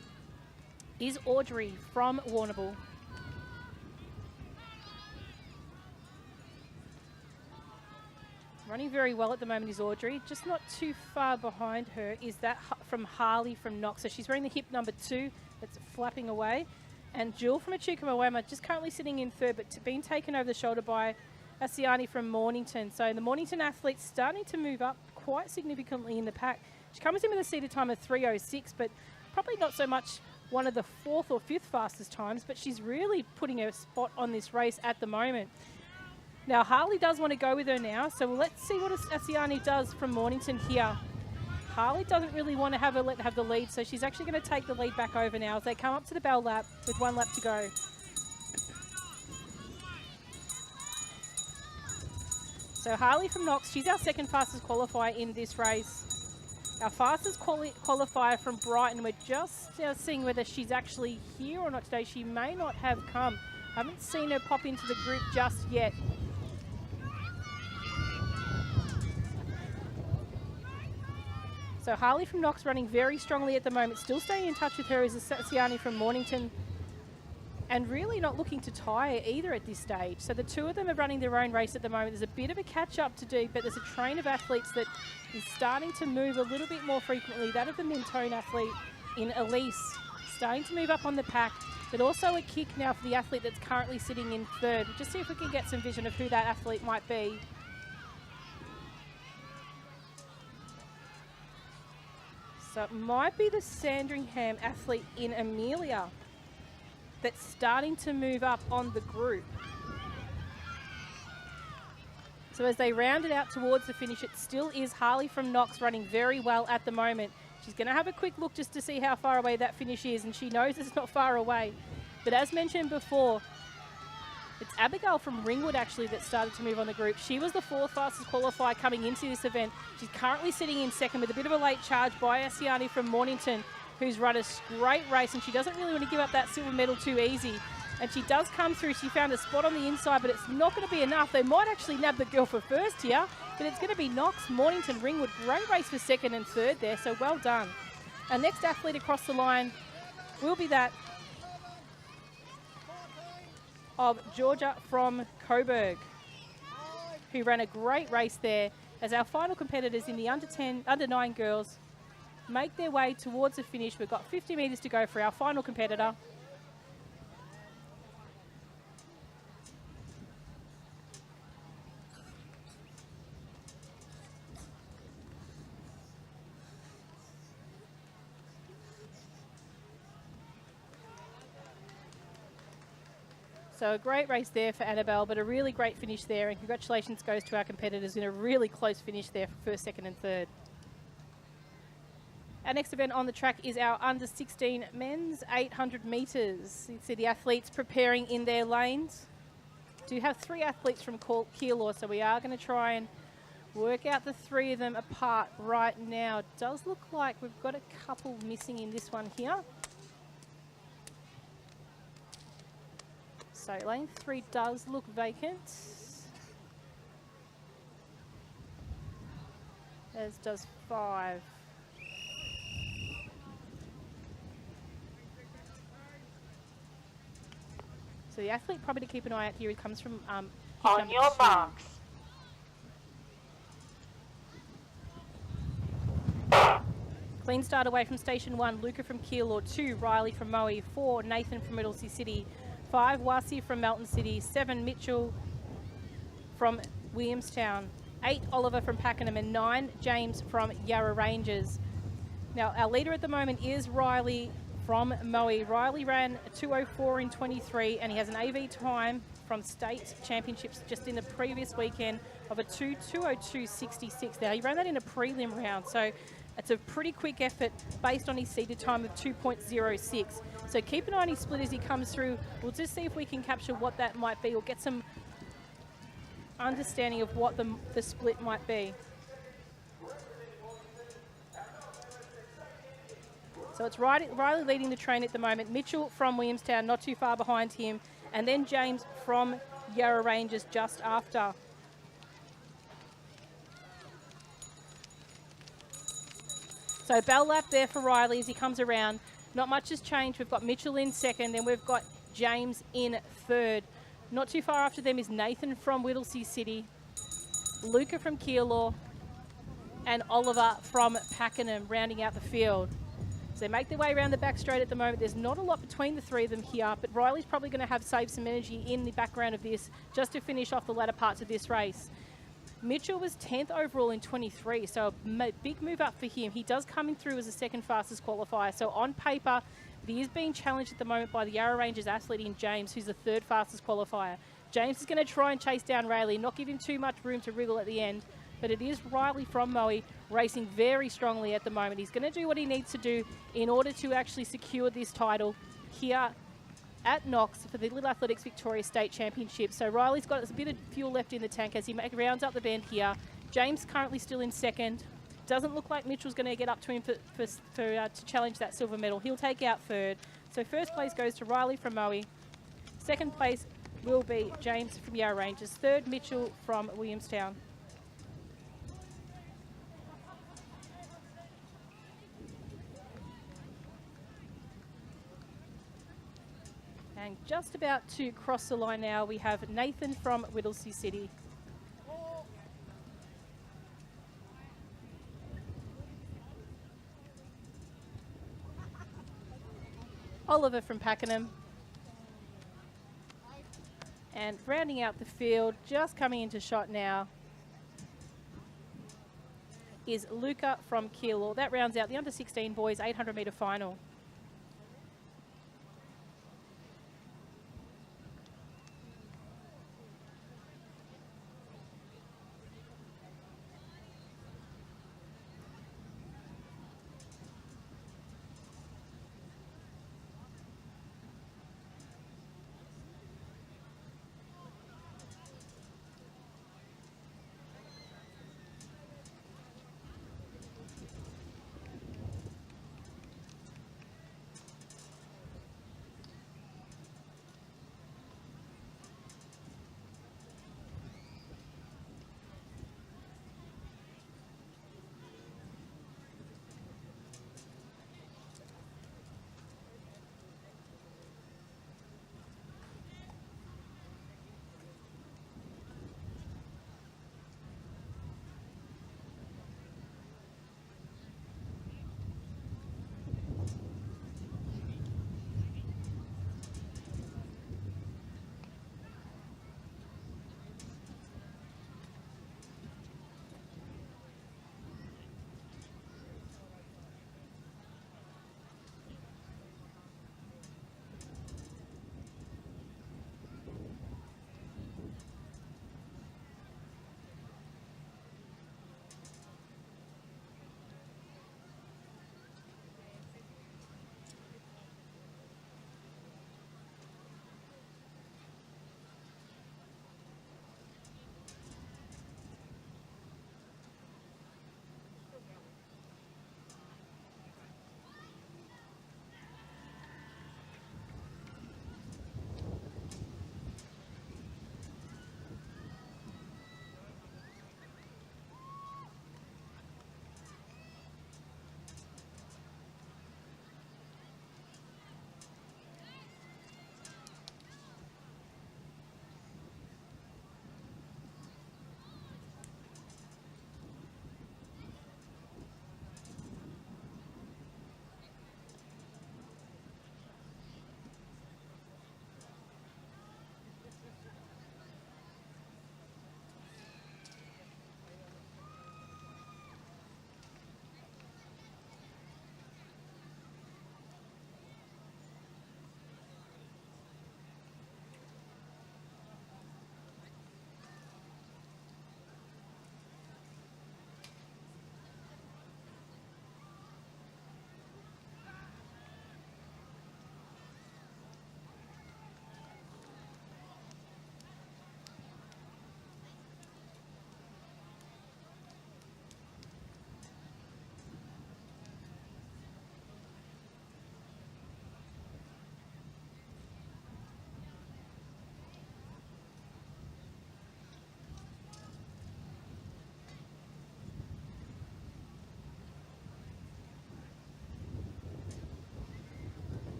is Audrey from Warrnambool. Running very well at the moment is Audrey. Just not too far behind her is that from Harley from Knox. So she's wearing the hip number 2. That's flapping away. And Jill from Echuca-Moama just currently sitting in third, but being taken over the shoulder by Asiani from Mornington. So the Mornington athlete's starting to move up quite significantly in the pack. She comes in with a seated time of 3:06, but probably not so much one of the 4th or 5th fastest times, but she's really putting her spot on this race at the moment. Now, Harley does want to go with her now, so let's see what Asiani does from Mornington here. Harley doesn't really want to have her have the lead, so she's actually going to take the lead back over now as they come up to the bell lap with 1 lap to go. So Harley from Knox, she's our 2nd fastest qualifier in this race. Our fastest qualifier from Brighton, we're just seeing whether she's actually here or not today. She may not have come. Haven't seen her pop into the group just yet. So Harley from Knox running very strongly at the moment. Still staying in touch with her is Asiani from Mornington. And really not looking to tire either at this stage. So the two of them are running their own race at the moment. There's a bit of a catch-up to do, but there's a train of athletes that is starting to move a little bit more frequently. That of the Mentone athlete in Elise, starting to move up on the pack, but also a kick now for the athlete that's currently sitting in third. We'll just see if we can get some vision of who that athlete might be. So it might be the Sandringham athlete in Amelia that's starting to move up on the group. So as they round it out towards the finish, it still is Harley from Knox running very well at the moment. She's going to have a quick look just to see how far away that finish is, and she knows it's not far away. But as mentioned before, it's Abigail from Ringwood actually that started to move on the group. She was the 4th fastest qualifier coming into this event. She's currently sitting in 2nd with a bit of a late charge by Asiani from Mornington, who's run a great race, and she doesn't really want to give up that silver medal too easy. And she does come through. She found a spot on the inside, but it's not going to be enough. They might actually nab the girl for first here, but it's going to be Knox, Mornington, Ringwood. Great race for 2nd and 3rd there, so well done. Our next athlete across the line will be that of Georgia from Coburg, who ran a great race there as our final competitors in the under 9 girls make their way towards the finish. We've got 50 metres to go for our final competitor. So a great race there for Annabelle, but a really great finish there, and congratulations goes to our competitors in a really close finish there for 1st, 2nd and 3rd. Our next event on the track is our under 16 men's 800 metres. You can see the athletes preparing in their lanes. Do have 3 athletes from Keilor, so we are going to try and work out the 3 of them apart right now. It does look like we've got a couple missing in this one here. So lane 3 does look vacant, as does 5. So the athlete probably to keep an eye out here, it comes from On your 2. marks. Clean start away from station 1, Luca from Keilor. 2, Riley from Moe. 4, Nathan from Middlesea City. 5, Wasi from Melton City. 7, Mitchell from Williamstown. 8, Oliver from Pakenham. And 9, James from Yarra Rangers. Now, our leader at the moment is Riley from Moe. Riley ran a 2:04 in 23, and he has an AV time from state championships just in the previous weekend of a 2:02.66. Now, he ran that in a prelim round, so it's a pretty quick effort based on his seeded time of 2:06. So keep an eye on his split as he comes through. We'll just see if we can capture what that might be or get some understanding of what the split might be. So it's Riley leading the train at the moment. Mitchell from Williamstown not too far behind him. And then James from Yarra Rangers just after. So bell lap there for Riley as he comes around. Not much has changed. We've got Mitchell in second, and we've got James in third. Not too far after them is Nathan from Whittlesea City, Luca from Keilor, and Oliver from Pakenham rounding out the field. So they make their way around the back straight at the moment. There's not a lot between the three of them here, but Riley's probably going to have saved some energy in the background of this just to finish off the latter parts of this race. Mitchell was 10th overall in 23, so a big move up for him. He does come in through as the second fastest qualifier. So on paper, he is being challenged at the moment by the Yarra Rangers athlete in James, who's the third fastest qualifier. James is going to try and chase down Riley, not give him too much room to wriggle at the end. But it is Riley from Moe racing very strongly at the moment. He's going to do what he needs to do in order to actually secure this title here at Knox for the Little Athletics Victoria State Championship. So Riley's got a bit of fuel left in the tank as he rounds up the bend here. James currently still in second. Doesn't look like Mitchell's going to get up to him to challenge that silver medal. He'll take out third. So first place goes to Riley from Moe. Second place will be James from Yarra Rangers. Third, Mitchell from Williamstown. And just about to cross the line now, we have Nathan from Whittlesea City. Oliver from Pakenham. And rounding out the field, just coming into shot now, is Luca from Keilor. That rounds out the under-16 boys 800-metre final.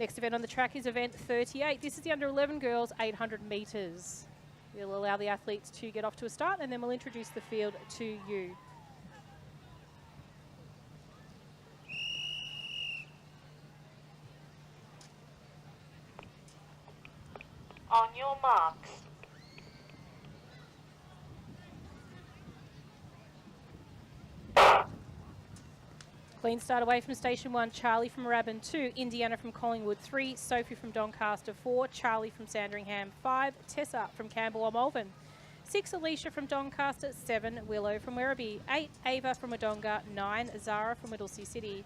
Next event on the track is event 38. This is the under 11 girls 800 metres. We'll allow the athletes to get off to a start and then we'll introduce the field to you. On your marks. Clean start away from station 1, Charlie from Moorabbin. 2, Indiana from Collingwood. 3, Sophie from Doncaster. 4, Charlie from Sandringham. 5, Tessa from Campbell or Malvern. 6, Alicia from Doncaster. 7, Willow from Werribee. 8, Ava from Wodonga. 9, Zara from Whittlesea City.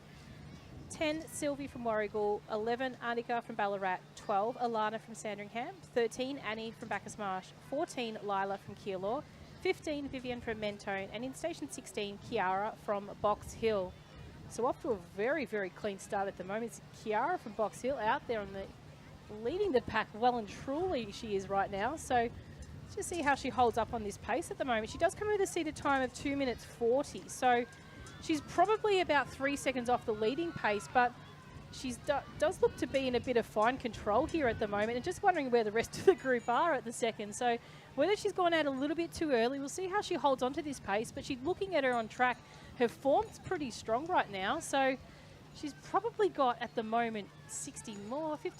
10, Sylvie from Warragul. 11, Annika from Ballarat. 12, Alana from Sandringham. 13, Annie from Bacchus Marsh. 14, Lila from Keilor. 15, Vivian from Mentone. And in station 16, Kiara from Box Hill. So off to a very, very clean start at the moment. It's Kiara from Box Hill out there on the leading the pack well and truly she is right now. So let's just see how she holds up on this pace at the moment. She does come with a seated time of 2 minutes 40. So she's probably about 3 seconds off the leading pace, but she does look to be in a bit of fine control here at the moment, and just wondering where the rest of the group are at the second. So whether she's gone out a little bit too early, we'll see how she holds on to this pace, but she's looking at her on track. Her form's pretty strong right now, so she's probably got at the moment 50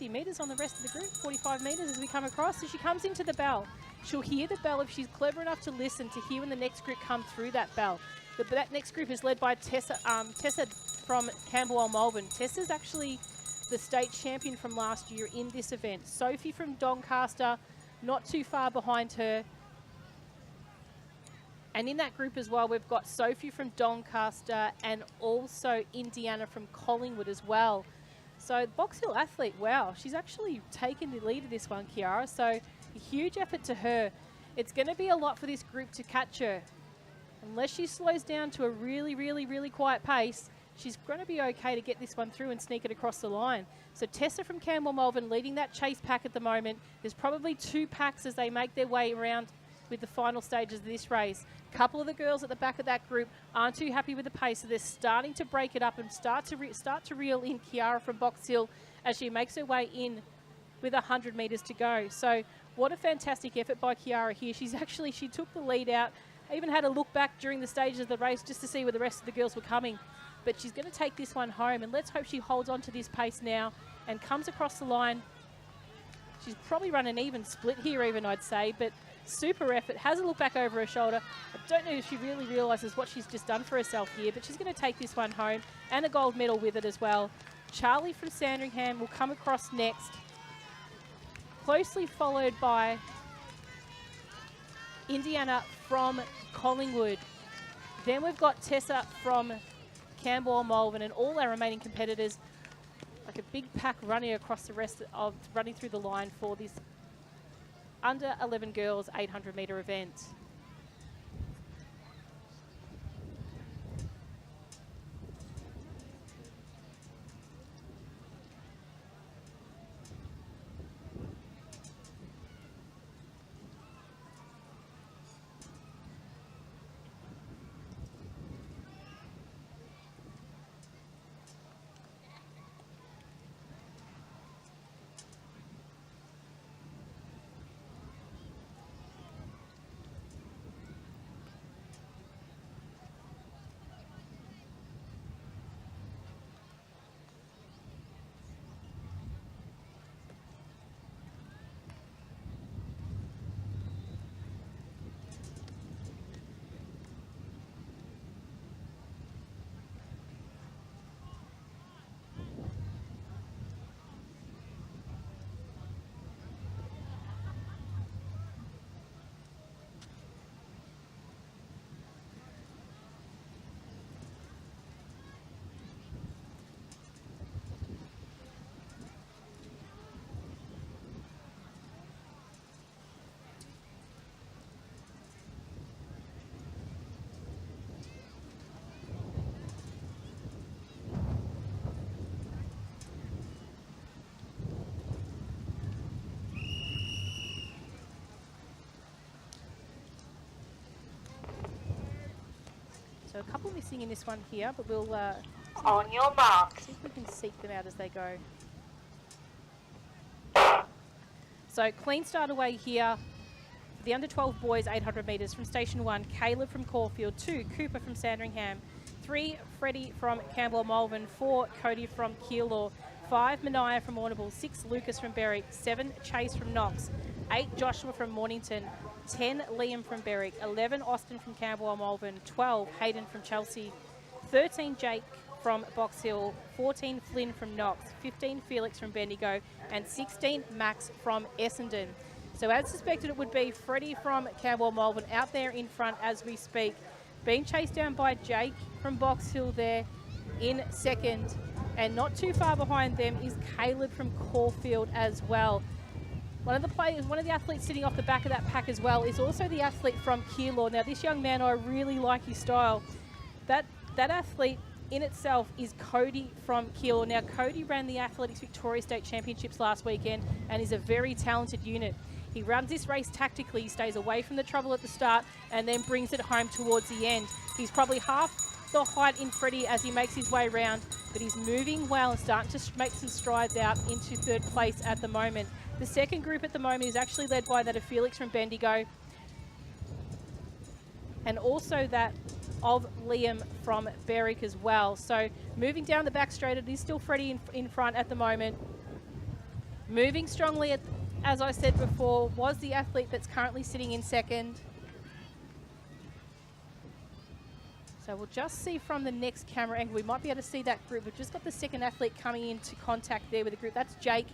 metres on the rest of the group, 45 metres as we come across. So she comes into the bell. She'll hear the bell if she's clever enough to listen to hear when the next group come through that bell. But that next group is led by Tessa from Camberwell Malvern. Tessa's actually the state champion from last year in this event. Sophie from Doncaster, not too far behind her. And in that group as well, we've got Sophie from Doncaster and also Indiana from Collingwood as well. So the Box Hill athlete, wow, she's actually taken the lead of this one, Kiara. So a huge effort to her. It's going to be a lot for this group to catch her. Unless she slows down to a really, really, really quiet pace, she's going to be okay to get this one through and sneak it across the line. So Tessa from Campbell Malvern leading that chase pack at the moment. There's probably 2 packs as they make their way around with the final stages of this race. A couple of the girls at the back of that group aren't too happy with the pace, so they're starting to break it up and start to reel in Kiara from Box Hill as she makes her way in with 100 metres to go. So what a fantastic effort by Kiara here. She took the lead out. I even had a look back during the stages of the race just to see where the rest of the girls were coming. But she's going to take this one home, and let's hope she holds on to this pace now and comes across the line. She's probably run an even split here even, I'd say, but super effort. Has a look back over her shoulder. I don't know if she really realises what she's just done for herself here, but she's going to take this one home and a gold medal with it as well. Charlie from Sandringham will come across next, closely followed by Indiana from Collingwood. Then we've got Tessa from Campbell Malvern, and all our remaining competitors, like a big pack running across the rest of, running through the line for this under 11 girls 800 metre event. So a couple missing in this one here, but we'll On your marks. see if we can seek them out as they go. So clean start away here. The under 12 boys, 800 metres from Station 1, Caleb from Caulfield, 2, Cooper from Sandringham, 3, Freddie from Campbell Malvern, 4, Cody from Keilor, 5, Mania from Warrnambool, 6, Lucas from Berwick, 7, Chase from Knox, 8, Joshua from Mornington, 10, Liam from Berwick, 11, Austin from Campbell Malvern, 12, Hayden from Chelsea, 13, Jake from Box Hill, 14, Flynn from Knox, 15, Felix from Bendigo, and 16, Max from Essendon. So as suspected it would be, Freddie from Campbell Malvern out there in front as we speak, being chased down by Jake from Box Hill there in second. And not too far behind them is Caleb from Caulfield as well. One of the athletes sitting off the back of that pack as well is also the athlete from Keilor. Now this young man, I really like his style. That athlete in itself is Cody from Keilor. Now Cody ran the Athletics Victoria State Championships last weekend and is a very talented unit. He runs this race tactically, he stays away from the trouble at the start and then brings it home towards the end. He's probably half the height in Freddie as he makes his way round, but he's moving well and starting to make some strides out into third place at the moment. The second group at the moment is actually led by that of Felix from Bendigo and also that of Liam from Berwick as well. So moving down the back straight, it is still Freddie in front at the moment. Moving strongly, as I said before, was the athlete that's currently sitting in second. So we'll just see from the next camera angle. We might be able to see that group. We've just got the second athlete coming into contact there with the group. That's Jake,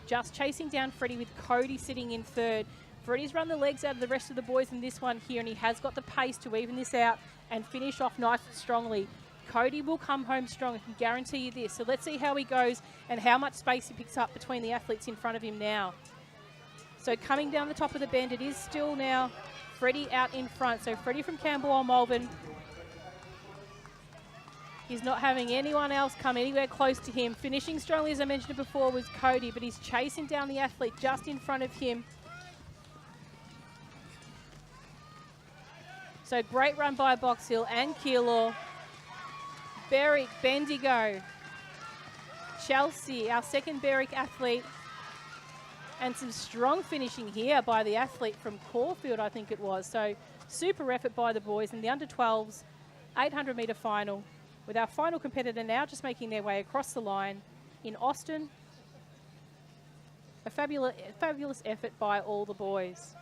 just chasing down Freddie with Cody sitting in third. Freddie's run the legs out of the rest of the boys in this one here, and he has got the pace to even this out and finish off nice and strongly. Cody will come home strong, I can guarantee you this. So let's see how he goes and how much space he picks up between the athletes in front of him now. So coming down the top of the bend, it is still now Freddie out in front. So Freddie from Campbell Malvern. He's not having anyone else come anywhere close to him. Finishing strongly, as I mentioned before, was Cody, but he's chasing down the athlete just in front of him. So great run by Box Hill and Keilor. Berwick, Bendigo, Chelsea, our second Berwick athlete. And some strong finishing here by the athlete from Caulfield, I think it was. So super effort by the boys in the under 12s, 800 metre final. With our final competitor now just making their way across the line in Austin. A fabulous effort by all the boys.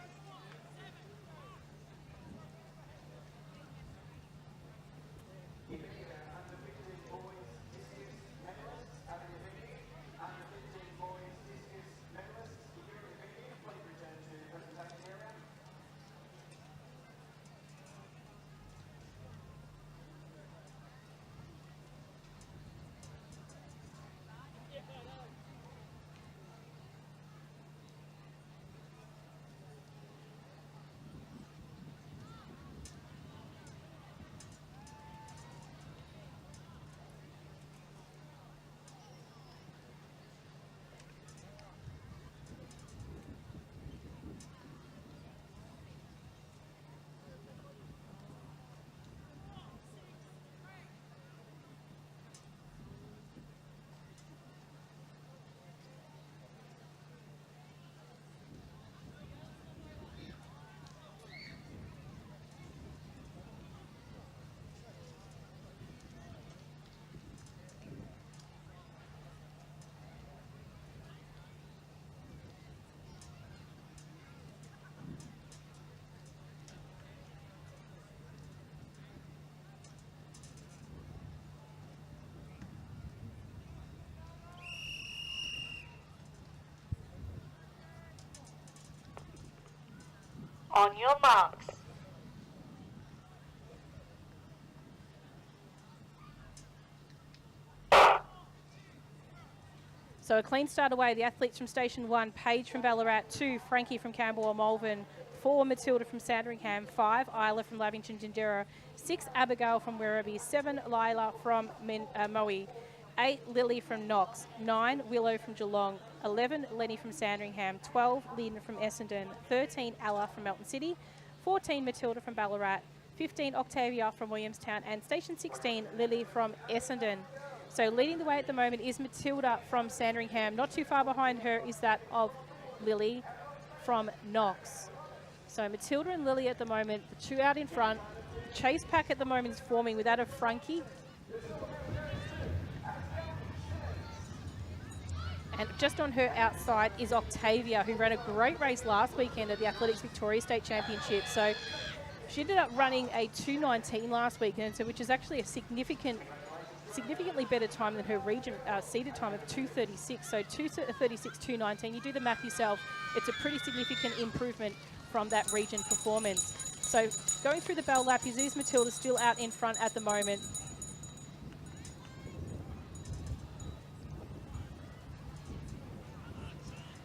On your marks. So a clean start away. The athletes from Station 1, Paige from Ballarat, 2, Frankie from Campbell Malvern, 4, Matilda from Sandringham, 5, Isla from Lavington Gindera, 6, Abigail from Werribee, 7, Lila from Moe, 8, Lily from Knox, 9, Willow from Geelong, 11, Lenny from Sandringham, 12, Lynn from Essendon, 13, Ella from Melton City, 14, Matilda from Ballarat, 15, Octavia from Williamstown, and Station 16, Lily from Essendon. So leading the way at the moment is Matilda from Sandringham. Not too far behind her is that of Lily from Knox. So Matilda and Lily at the moment, the two out in front. The chase pack at the moment is forming with that of Frankie. And just on her outside is Octavia, who ran a great race last weekend at the Athletics Victoria State Championship. So she ended up running a 2:19 last weekend, so which is actually a significantly better time than her region seeded time of 2:36. So 2:36, 2:19. You do the math yourself. It's a pretty significant improvement from that region performance. So going through the bell lap is Matilda still out in front at the moment.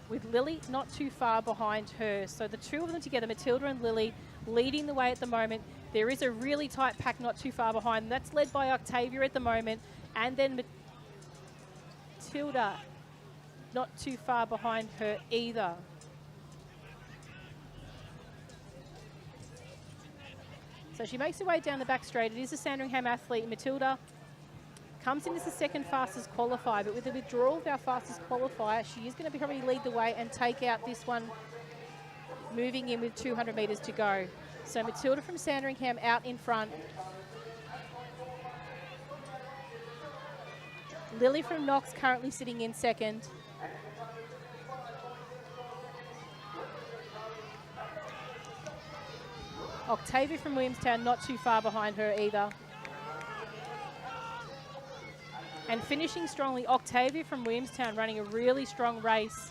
With Lily not too far behind her. So the two of them together, Matilda and Lily, leading the way at the moment. There is a really tight pack not too far behind. And that's led by Octavia at the moment. And then Matilda not too far behind her either. So she makes her way down the back straight. It is a Sandringham athlete. Matilda comes in as the second fastest qualifier, but with the withdrawal of our fastest qualifier, she is going to probably lead the way and take out this one, moving in with 200 metres to go. So Matilda from Sandringham out in front. Lily from Knox currently sitting in second. Octavia from Williamstown not too far behind her either. And finishing strongly, Octavia from Williamstown running a really strong race.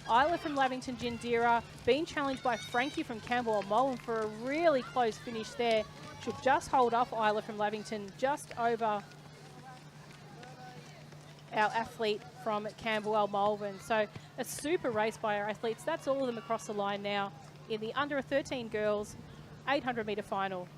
Isla from Lavington Jindira being challenged by Frankie from Campbell Mullen for a really close finish there. She'll just hold off Isla from Lavington just over our athlete from Campbell Mulvern. So a super race by our athletes. That's all of them across the line now in the under 13 girls 800 metre final.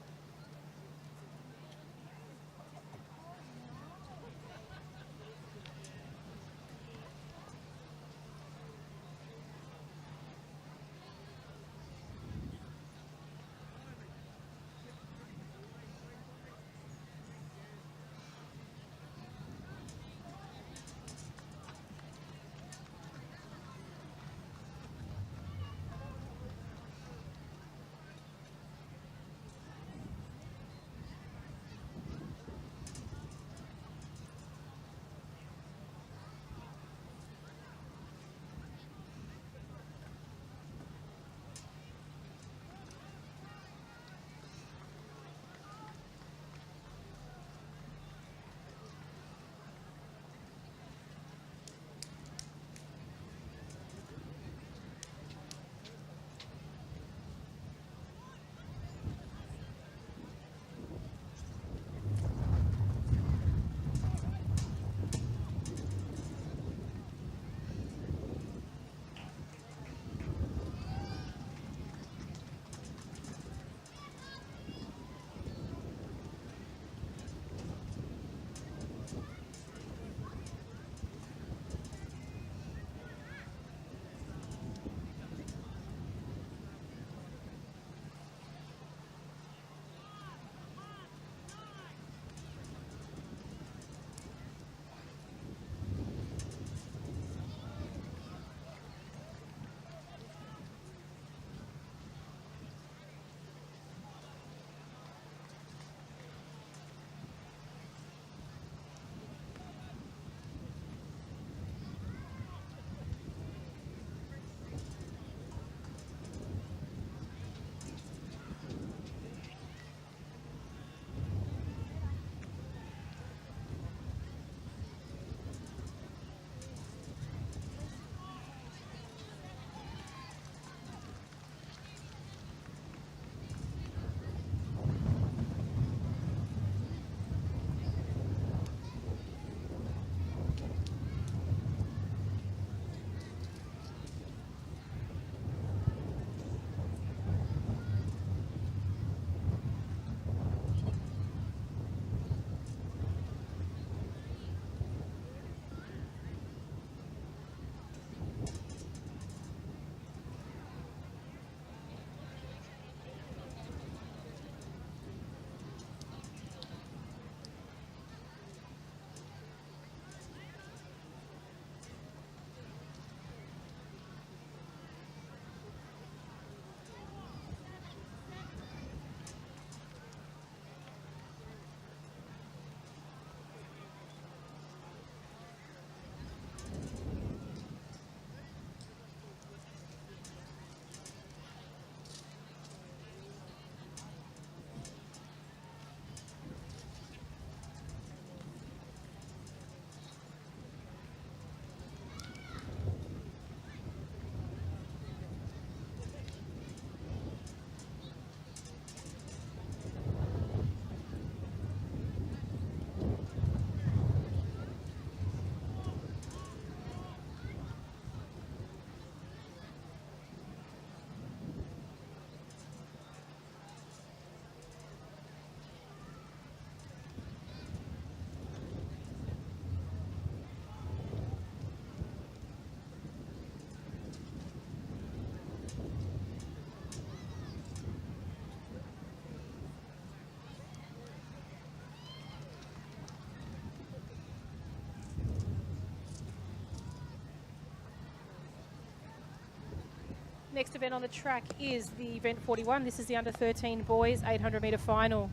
Next event on the track is the event 41. This is the under 13 boys 800 metre final.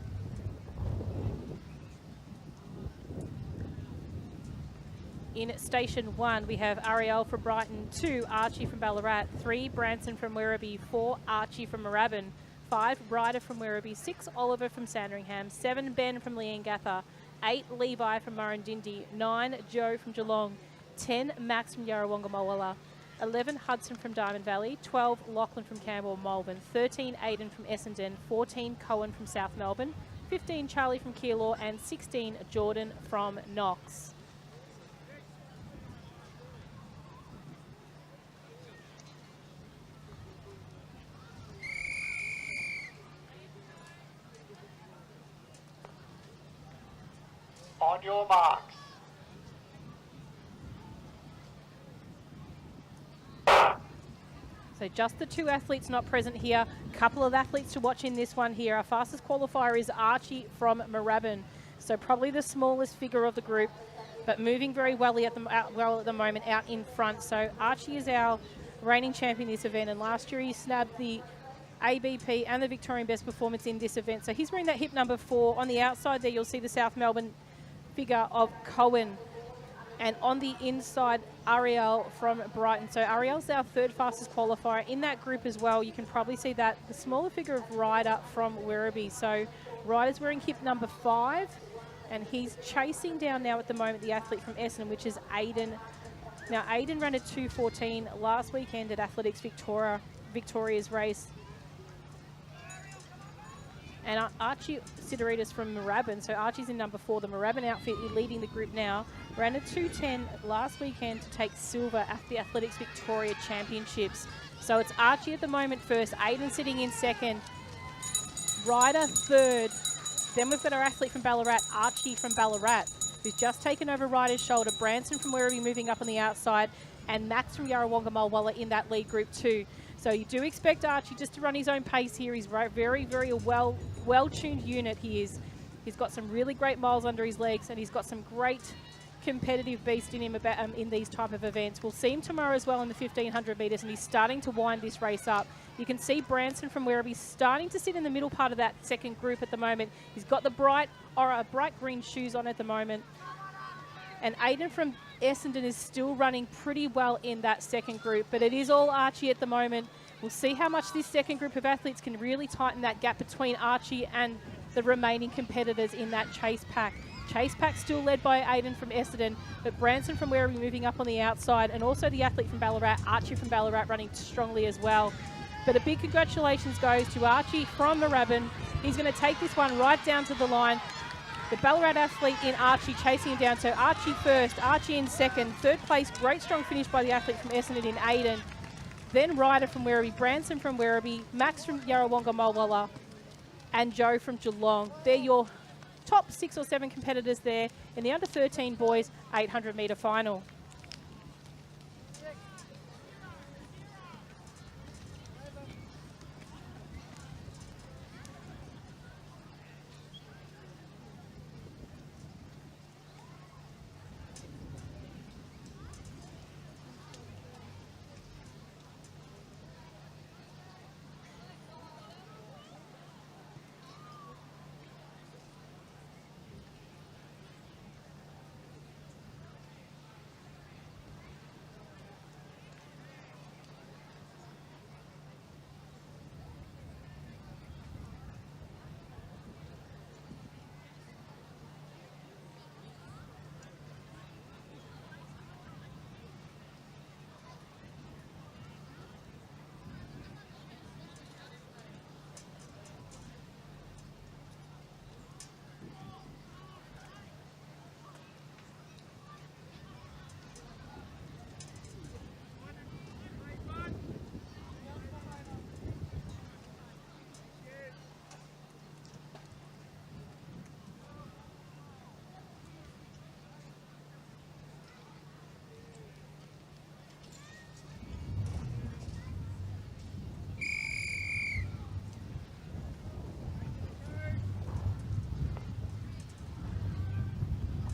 In station 1, we have Ariel from Brighton, 2 Archie from Ballarat, 3 Branson from Werribee, 4 Archie from Moorabbin, 5 Ryder from Werribee, 6 Oliver from Sandringham, 7 Ben from Leongatha, 8 Levi from Murrindindi, 9 Joe from Geelong, 10 Max from Yarrawonga Mulwala, 11 Hudson from Diamond Valley, 12 Lachlan from Campbell Malvern, 13 Aiden from Essendon, 14 Cohen from South Melbourne, 15 Charlie from Keilor, and 16 Jordan from Knox. On your marks. So just the 2 athletes not present here. Couple of athletes to watch in this one here. Our fastest qualifier is Archie from Moorabbin. So probably the smallest figure of the group, but moving very well at the moment out in front. So Archie is our reigning champion this event, and last year he snapped the ABP and the Victorian best performance in this event. So he's wearing that hip number 4. On the outside there, you'll see the South Melbourne figure of Cohen. And on the inside, Ariel from Brighton. So Ariel's our 3rd fastest qualifier. In that group as well, you can probably see that the smaller figure of Ryder from Werribee. So Ryder's wearing hip number 5, and he's chasing down now at the moment the athlete from Essendon, which is Aiden. Now, Aiden ran a 2:14 last weekend at Athletics Victoria's race. And Archie Sidoritas from Moorabbin. So Archie's in number 4, the Moorabbin outfit, leading the group now. Ran a 2:10 last weekend to take silver at the Athletics Victoria Championships. So it's Archie at the moment first, Aiden sitting in 2nd, Ryder 3rd. Then we've got our athlete from Ballarat, Archie from Ballarat, who's just taken over Ryder's shoulder. Branson from Werribee moving up on the outside, and Max from Yarrawonga Mulwala in that lead group too. So you do expect Archie just to run his own pace here. He's very, very well-tuned unit he is. He's got some really great miles under his legs, and he's got some great competitive beast in him in these type of events. We'll see him tomorrow as well in the 1500 metres, and he's starting to wind this race up. You can see Branson from Werribee starting to sit in the middle part of that second group at the moment. He's got the bright green shoes on at the moment. And Aiden from Essendon is still running pretty well in that second group, but it is all Archie at the moment. We'll see how much this second group of athletes can really tighten that gap between Archie and the remaining competitors in that chase pack. Chase pack still led by Aiden from Essendon, but Branson from Werribee moving up on the outside, and also the athlete from Ballarat, Archie from Ballarat, running strongly as well. But a big congratulations goes to Archie from Moorabbin. He's going to take this one right down to the line. The Ballarat athlete in Archie chasing him down. So Archie first, Archie in 2nd. 3rd place, great strong finish by the athlete from Essendon in Aiden. Then Ryder from Werribee, Branson from Werribee, Max from Yarrawonga Mulwala, and Joe from Geelong. They're your top 6 or 7 competitors there in the under 13 boys 800 metre final.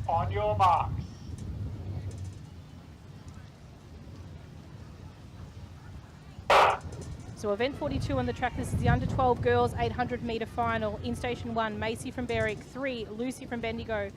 On your marks. So event 42 on the track, this is the under 12 girls 800 metre final. In station 1, Macy from Berwick, 3, Lucy from Bendigo,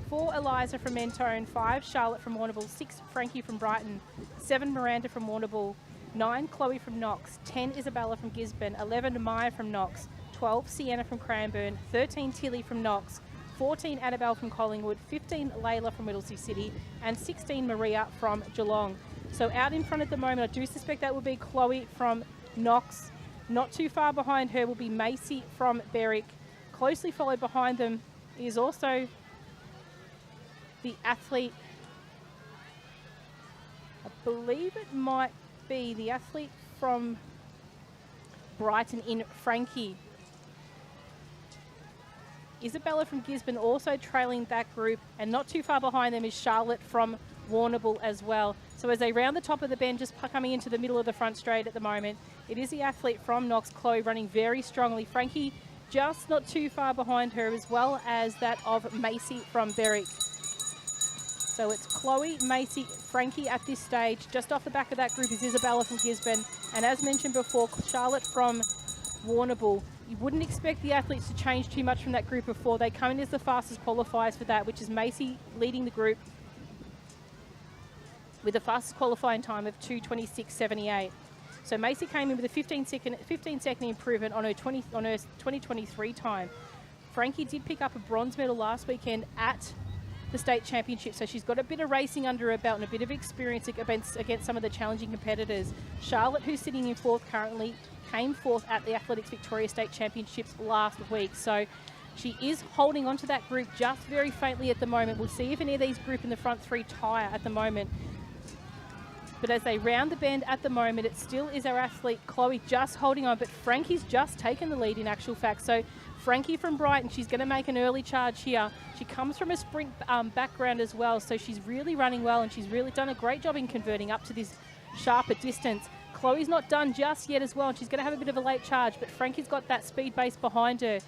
4, Eliza from Mentone, 5, Charlotte from Warrnambool, 6, Frankie from Brighton, 7, Miranda from Warrnambool, 9, Chloe from Knox, 10, Isabella from Gisborne, 11, Maya from Knox, 12, Sienna from Cranbourne, 13, Tilly from Knox, 14, Annabelle from Collingwood, 15, Layla from Whittlesea City, and 16, Maria from Geelong. So out in front at the moment, I do suspect that will be Chloe from Knox. Not too far behind her will be Macy from Berwick. Closely followed behind them is also the athlete, I believe it might be the athlete from Brighton in Frankie. Isabella from Gisborne also trailing that group, and not too far behind them is Charlotte from Warrnambool as well. So as they round the top of the bend, just coming into the middle of the front straight at the moment, it is the athlete from Knox, Chloe, running very strongly. Frankie just not too far behind her, as well as that of Macy from Berwick. So it's Chloe, Macy, Frankie at this stage. Just off the back of that group is Isabella from Gisborne. And as mentioned before, Charlotte from Warrnambool. You wouldn't expect the athletes to change too much from that group before. They come in as the fastest qualifiers for that, which is Macy leading the group with the fastest qualifying time of 2:26.78. So Macy came in with a 15 second improvement on her 2023 time. Frankie did pick up a bronze medal last weekend at the state championship, so she's got a bit of racing under her belt and a bit of experience against some of the challenging competitors. Charlotte, who's sitting in fourth currently, came fourth at the Athletics Victoria State Championships last week, so she is holding on to that group just very faintly at the moment. We'll see if any of these group in the front three tire at the moment. But as they round the bend at the moment, it still is our athlete Chloe just holding on, but Frankie's just taken the lead in actual fact. So Frankie from Brighton, she's going to make an early charge here. She comes from a sprint background as well, so she's really running well, and she's really done a great job in converting up to this sharper distance. Chloe's not done just yet as well, and she's going to have a bit of a late charge, but Frankie's got that speed base behind her.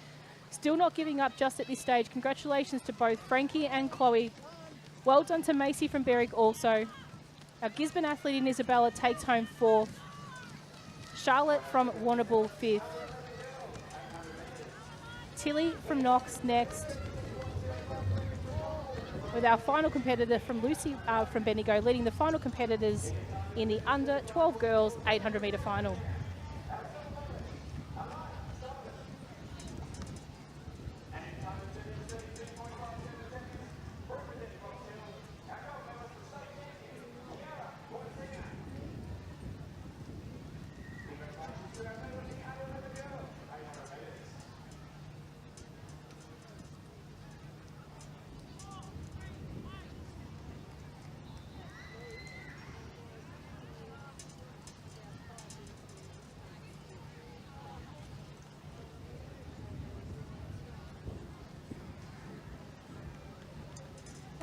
Still not giving up just at this stage. Congratulations to both Frankie and Chloe. Well done to Macy from Berwick also. Our Gisborne athlete in Isabella takes home fourth. Charlotte from Warrnambool fifth. Tilly from Knox next, with our final competitor from Lucy from Bendigo leading the final competitors in the under 12 girls 800 metre final.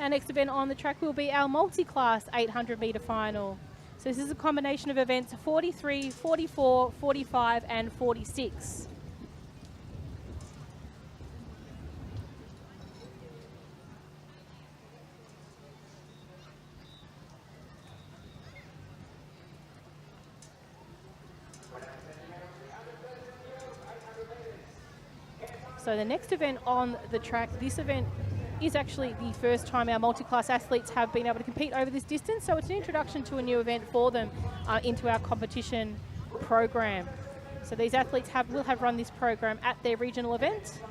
Our next event on the track will be our Multiclass 800 metre final. So this is a combination of events 43, 44, 45 and 46. So the next event on the track, this event is actually the first time our multi-class athletes have been able to compete over this distance, so it's an introduction to a new event for them into our competition program. So these athletes will have run this program at their regional event.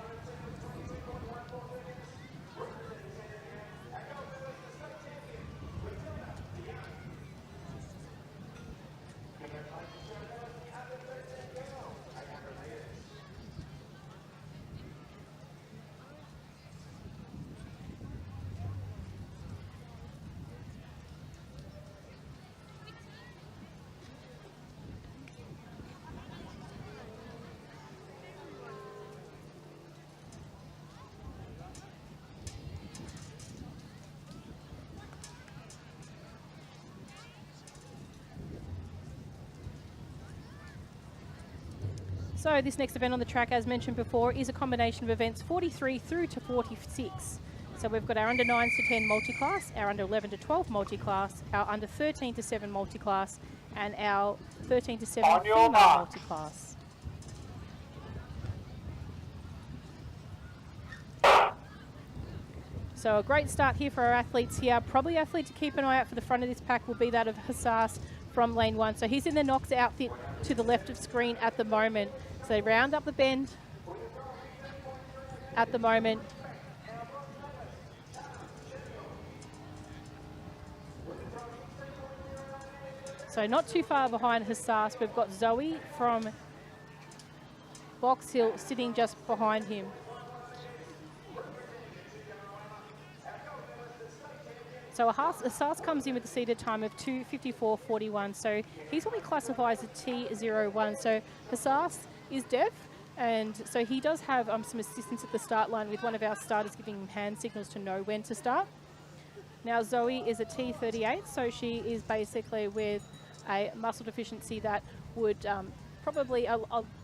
So this next event on the track, as mentioned before, is a combination of events 43 through to 46. So we've got our under 9s to 10 multi-class, our under 11 to 12 multi-class, our under 13 to 7 multi-class, and our 13 to 17 On your female mark. multi-class. So a great start here for our athletes here. Probably athlete to keep an eye out for the front of this pack will be that of Hassas from lane 1. So he's in the Knox outfit to the left of screen at the moment. So they round up the bend at the moment. So not too far behind Hassas, we've got Zoe from Box Hill sitting just behind him. So Hassas comes in with a seated time of 2:54.41. So he's what we classify as a T01. So Hassas is deaf, and so he does have some assistance at the start line with one of our starters giving him hand signals to know when to start. Now Zoe is a T38, so she is basically with a muscle deficiency that would probably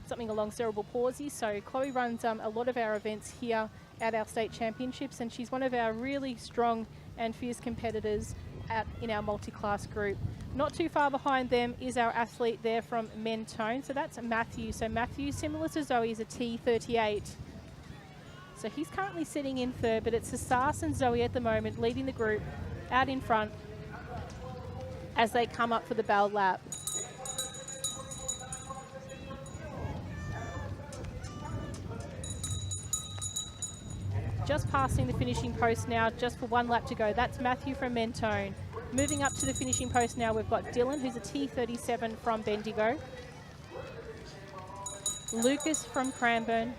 something along cerebral palsy. So Chloe runs a lot of our events here at our state championships, and she's one of our really strong and fierce competitors in our multi-class group. Not too far behind them is our athlete there from Mentone. So that's Matthew. So Matthew, similar to Zoe, is a T38. So he's currently sitting in third, but it's Hassas and Zoe at the moment leading the group out in front as they come up for the bell lap. Just passing the finishing post now, just for one lap to go. That's Matthew from Mentone. Moving up to the finishing post now, we've got Dylan, who's a T37 from Bendigo. Lucas from Cranbourne.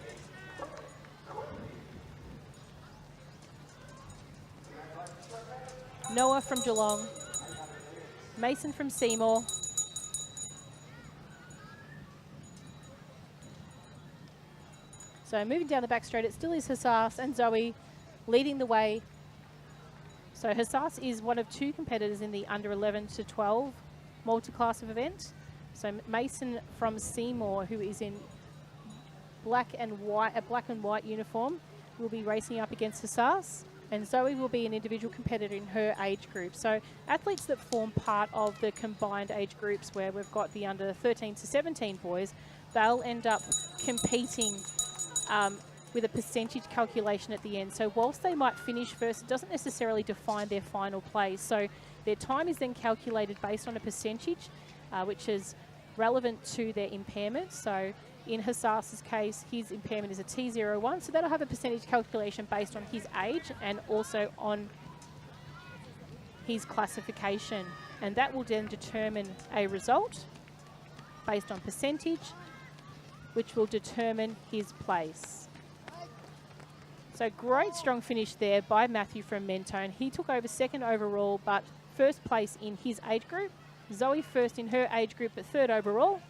Noah from Geelong. Mason from Seymour. So moving down the back straight, it still is Hassas and Zoe leading the way. So Hassas is one of 2 competitors in the under 11 to 12 multi-class of event. So Mason from Seymour, who is in black and white uniform, will be racing up against Hassas. And Zoe will be an individual competitor in her age group. So athletes that form part of the combined age groups where we've got the under 13 to 17 boys, they'll end up competing with a percentage calculation at the end. So whilst they might finish first, it doesn't necessarily define their final place. So their time is then calculated based on a percentage, which is relevant to their impairment. So in Hassas's case, his impairment is a T01, so that'll have a percentage calculation based on his age and also on his classification. And that will then determine a result based on percentage, which will determine his place. So great strong finish there by Matthew from Mentone. He took over second overall, but first place in his age group. Zoe first in her age group, but third overall.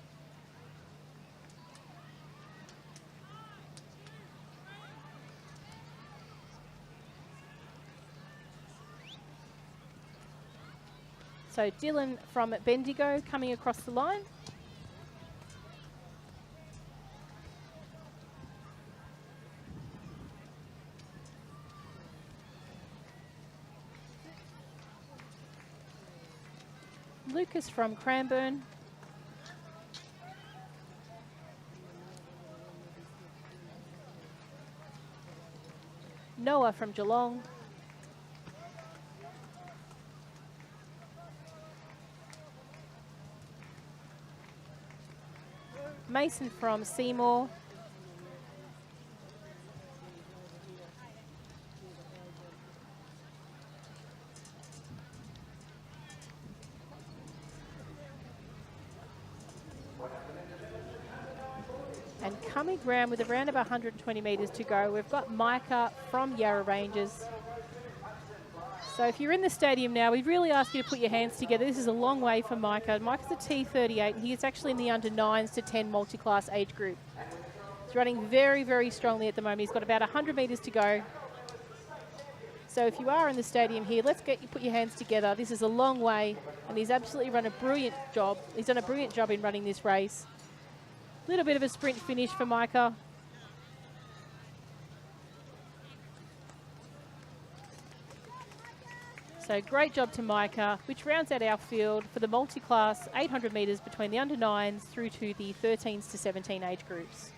So Dylan from Bendigo coming across the line. Lucas from Cranbourne. Noah from Geelong. Mason from Seymour. And coming round with around about 120 metres to go, we've got Micah from Yarra Ranges. So if you're in the stadium now, we really ask you to put your hands together. This is a long way for Micah. Micah's a T38, and he is actually in the under 9s to 10 multi-class age group. He's running very, very strongly at the moment. He's got about 100 metres to go. So if you are in the stadium here, let's get you put your hands together. This is a long way, and he's absolutely run a brilliant job. He's done a brilliant job in running this race. Little bit of a sprint finish for Micah. So great job to Micah, which rounds out our field for the multi-class 800 metres between the under 9s through to the 13s to 17 age groups.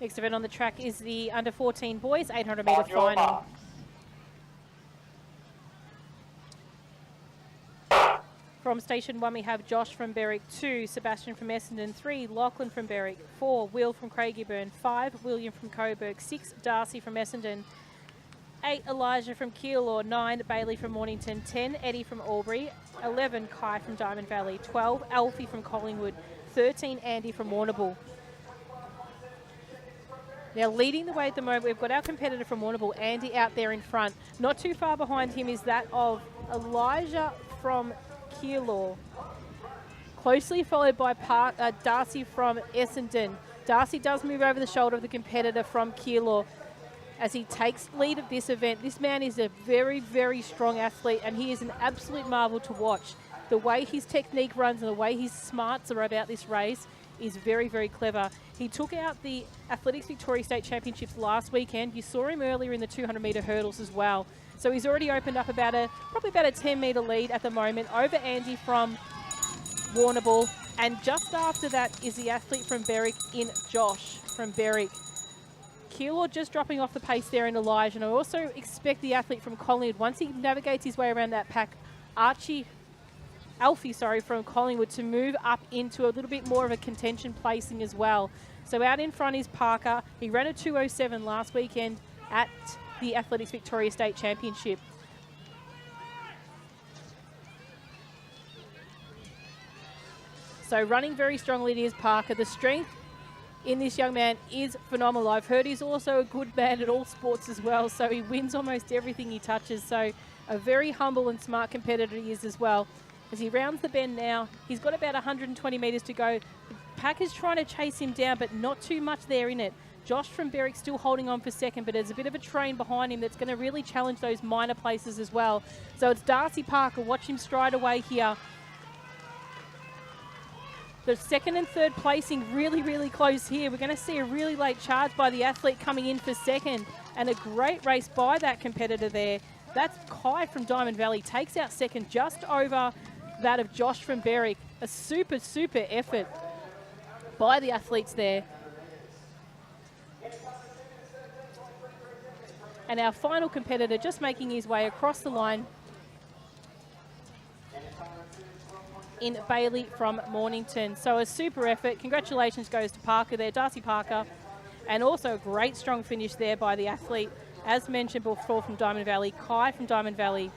Next event on the track is the under 14 boys 800 metre On your final. marks. From station 1 we have Josh from Berwick, 2 Sebastian from Essendon, 3 Lachlan from Berwick, 4 Will from Craigieburn, 5 William from Coburg, 6 Darcy from Essendon, 8 Elijah from Keilor, 9 Bailey from Mornington, 10 Eddie from Albury, 11 Kai from Diamond Valley, 12 Alfie from Collingwood, 13 Andy from Warrnambool. Now leading the way at the moment, we've got our competitor from Warrnambool, Andy, out there in front. Not too far behind him is that of Elijah from Keilor, closely followed by Darcy from Essendon. Darcy does move over the shoulder of the competitor from Keilor as he takes lead of this event. This man is a very, very strong athlete, and he is an absolute marvel to watch. The way his technique runs and the way his smarts are about this race is very, very clever. He took out the Athletics Victoria State Championships last weekend. You saw him earlier in the 200 metre hurdles as well. So he's already opened up probably about a 10 metre lead at the moment over Andy from Warrnambool. And just after that is the athlete from Berwick in Josh from Berwick. Keilor just dropping off the pace there in Elijah. And I also expect the athlete from Collingwood, once he navigates his way around that pack, Alfie from Collingwood, to move up into a little bit more of a contention placing as well. So out in front is Parker. He ran a 2:07 last weekend at the Athletics Victoria State Championship. So running very strongly is Parker. The strength in this young man is phenomenal. I've heard he's also a good man at all sports as well, so he wins almost everything he touches. So a very humble and smart competitor he is as well. As he rounds the bend now, he's got about 120 metres to go. The pack is trying to chase him down, but not too much there in it. Josh from Berwick still holding on for second, but there's a bit of a train behind him that's going to really challenge those minor places as well. So it's Darcy Parker. Watch him stride away here. The second and third placing really, really close here. We're going to see a really late charge by the athlete coming in for second, and a great race by that competitor there. That's Kai from Diamond Valley. Takes out second just over that of Josh from Berwick. A super, super effort by the athletes there. And our final competitor just making his way across the line in Bailey from Mornington. So a super effort. Congratulations goes to Parker there, Darcy Parker. And also a great strong finish there by the athlete, as mentioned before, from Diamond Valley, Kai from Diamond Valley.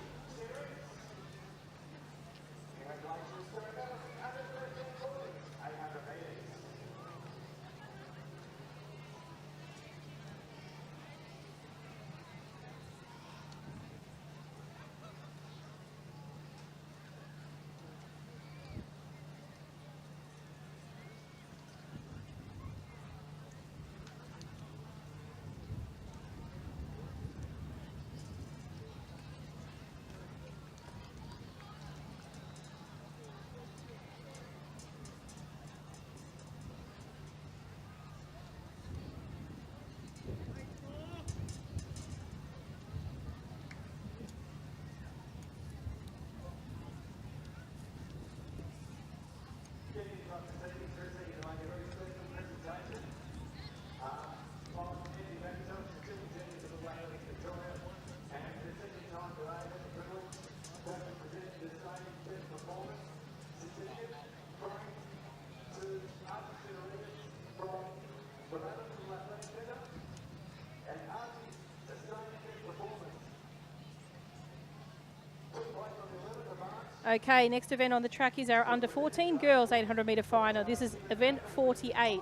Okay, next event on the track is our under 14 girls 800 metre final. This is event 48.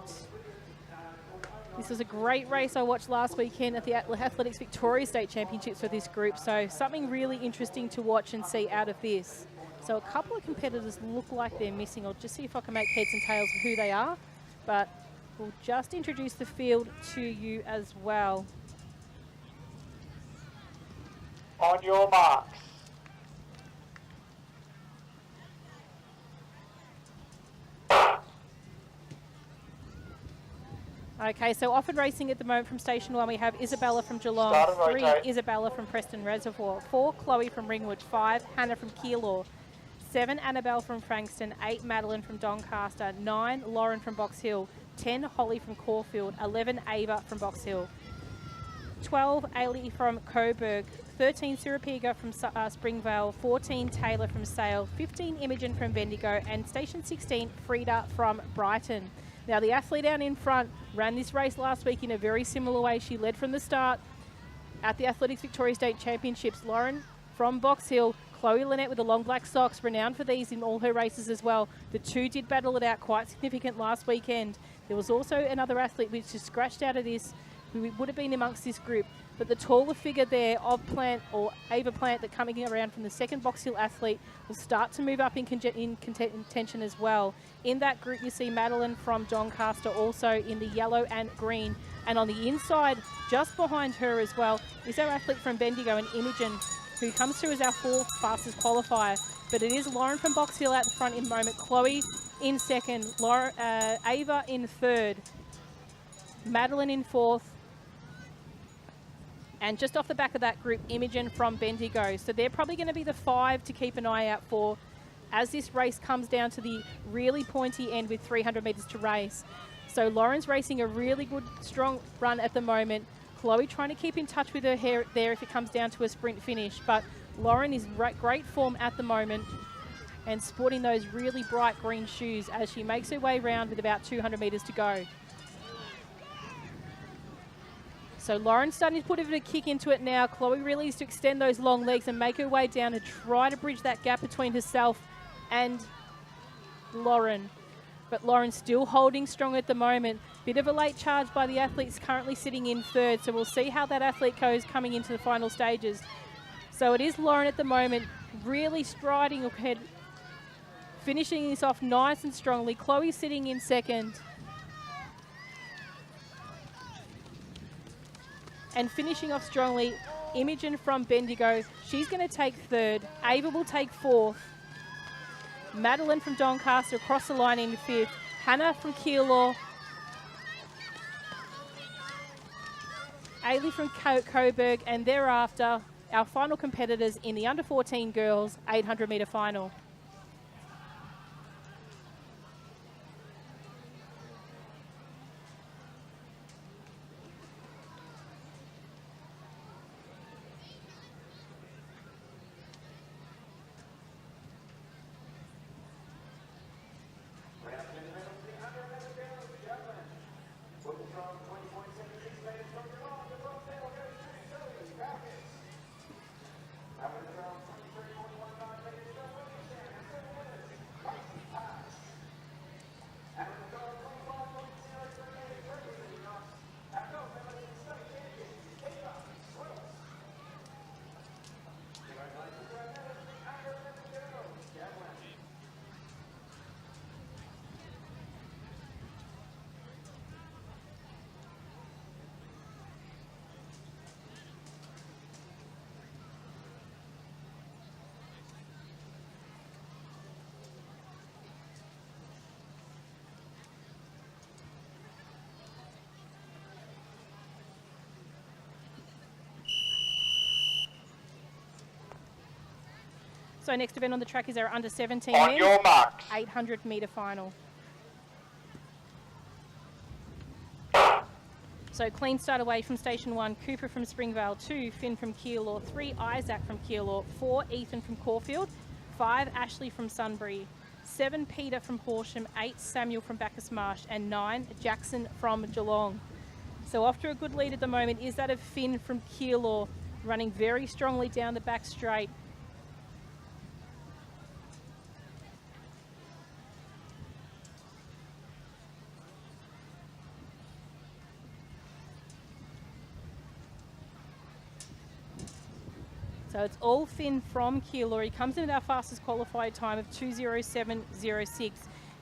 This was a great race I watched last weekend at the Athletics Victoria State Championships for this group, so something really interesting to watch and see out of this. So a couple of competitors look like they're missing. I'll just see if I can make heads and tails of who they are, but we'll just introduce the field to you as well. On your marks. Okay, so offered racing at the moment from Station 1, we have Isabella from Geelong, 3 Isabella from Preston Reservoir, 4 Chloe from Ringwood, 5 Hannah from Keilor, 7 Annabelle from Frankston, 8 Madeline from Doncaster, 9 Lauren from Box Hill, 10 Holly from Caulfield, 11 Ava from Box Hill, 12 Ailey from Coburg, 13 Sirapiga from Springvale, 14 Taylor from Sale, 15 Imogen from Bendigo, and Station 16 Frida from Brighton. Now, the athlete out in front ran this race last week in a very similar way. She led from the start at the Athletics Victoria State Championships. Lauren from Box Hill, Chloe Lynette with the long black socks, renowned for these in all her races as well. The two did battle it out quite significant last weekend. There was also another athlete which just scratched out of this, who would have been amongst this group. But the taller figure there of Plant, or Ava Plant, that coming around from the second Box Hill athlete, will start to move up in contention as well. In that group, you see Madeline from Doncaster also in the yellow and green. And on the inside, just behind her as well, is our athlete from Bendigo, and Imogen, who comes through as our 4th fastest qualifier. But it is Lauren from Box Hill out the front in the moment, Chloe in second, Ava in third, Madeline in 4th, and just off the back of that group, Imogen from Bendigo. So they're probably going to be the 5 to keep an eye out for as this race comes down to the really pointy end with 300 metres to race. So Lauren's racing a really good, strong run at the moment. Chloe trying to keep in touch with her hair there if it comes down to a sprint finish. But Lauren is great form at the moment and sporting those really bright green shoes as she makes her way around with about 200 metres to go. So Lauren's starting to put a bit of a kick into it now. Chloe really needs to extend those long legs and make her way down to try to bridge that gap between herself and Lauren. But Lauren's still holding strong at the moment. Bit of a late charge by the athletes currently sitting in third, so we'll see how that athlete goes coming into the final stages. So it is Lauren at the moment, really striding ahead, finishing this off nice and strongly. Chloe sitting in second. And finishing off strongly, Imogen from Bendigo. She's going to take third. Ava will take fourth. Madeline from Doncaster across the line in fifth. Hannah from Keilor. Ailey from Coburg, and thereafter our final competitors in the under 14 girls 800 metre final. So next event on the track is our under 17 On men, your marks. 800 metre final. So clean start away from station 1, Cooper from Springvale, 2, Finn from Keilor, 3, Isaac from Keilor, 4, Ethan from Caulfield, 5, Ashley from Sunbury, 7, Peter from Horsham, 8, Samuel from Bacchus Marsh, and 9, Jackson from Geelong. So off to a good lead at the moment is that of Finn from Keilor, running very strongly down the back straight. So it's all Finn from Keilor. He comes in at our fastest qualified time of 2:07.06.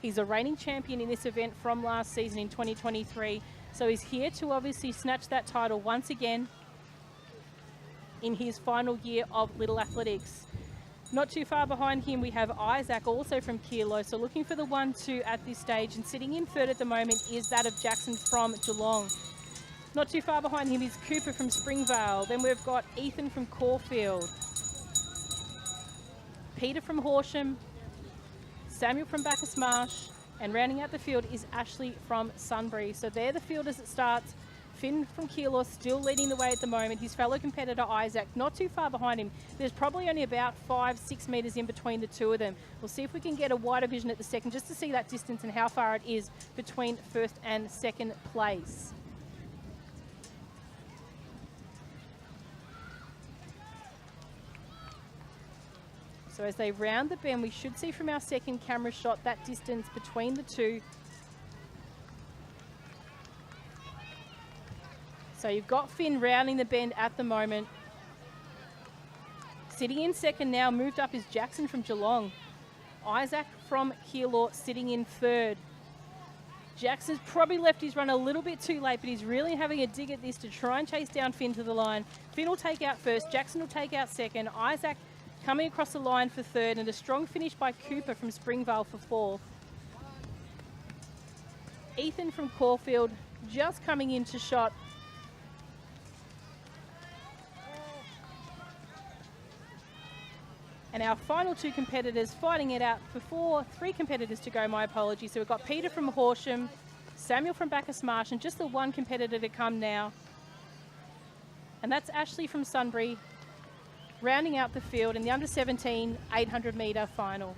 He's a reigning champion in this event from last season in 2023. So he's here to obviously snatch that title once again in his final year of Little Athletics. Not too far behind him, we have Isaac, also from Keilor. So looking for the 1-2 at this stage, and sitting in third at the moment is that of Jackson from Geelong. Not too far behind him is Cooper from Springvale. Then we've got Ethan from Caulfield, Peter from Horsham, Samuel from Bacchus Marsh, and rounding out the field is Ashley from Sunbury. So they're the field as it starts. Finn from Keilor still leading the way at the moment. His fellow competitor Isaac not too far behind him. There's probably only about 5-6 metres in between the two of them. We'll see if we can get a wider vision at the second just to see that distance and how far it is between first and second place. So as they round the bend, we should see from our second camera shot that distance between the two. So you've got Finn rounding the bend at the moment. Sitting in second now, moved up, is Jackson from Geelong. Isaac from Keilor sitting in third. Jackson's probably left his run a little bit too late, but he's really having a dig at this to try and chase down Finn to the line. Finn will take out first, Jackson will take out second, Isaac coming across the line for third, and a strong finish by Cooper from Springvale for fourth. Ethan from Caulfield just coming into shot. And our final two competitors fighting it out before 3 competitors to go, my apologies. So we've got Peter from Horsham, Samuel from Bacchus Marsh, and just the one competitor to come now. And that's Ashley from Sunbury, rounding out the field in the under 17 800 metre final.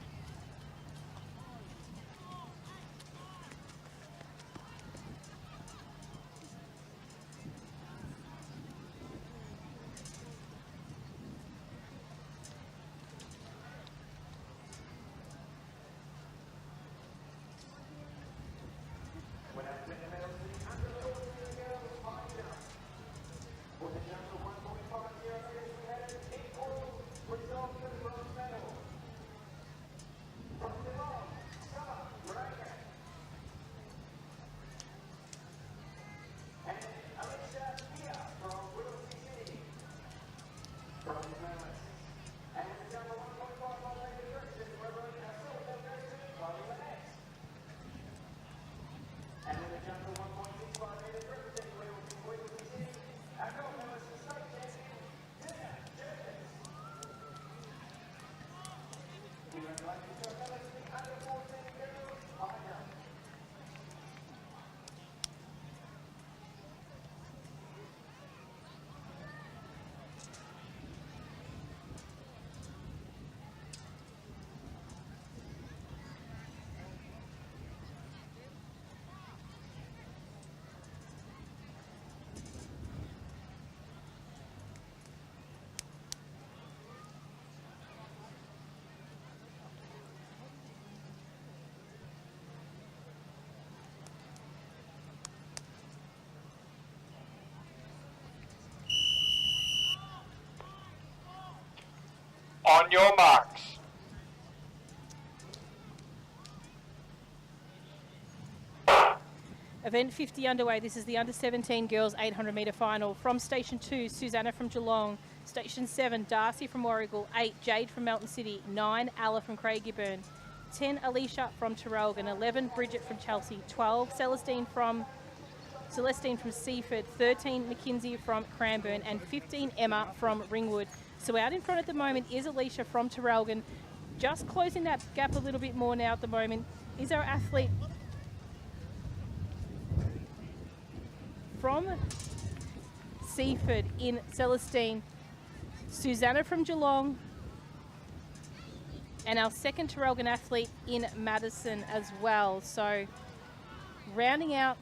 On your marks. Event 50 underway. This is the under 17 girls 800 metre final. From station 2, Susanna from Geelong. Station 7, Darcy from Warragul. 8, Jade from Melton City. 9, Alla from Craigieburn. 10, Alicia from Terrelgan. 11, Bridget from Chelsea. 12, Celestine from Seaford. 13, Mackenzie from Cranbourne. And 15, Emma from Ringwood. So out in front at the moment is Alicia from Terrelgan. Just closing that gap a little bit more now at the moment is our athlete from Seaford in Celestine, Susanna from Geelong, and our second Terrelgan athlete in Madison as well. So rounding out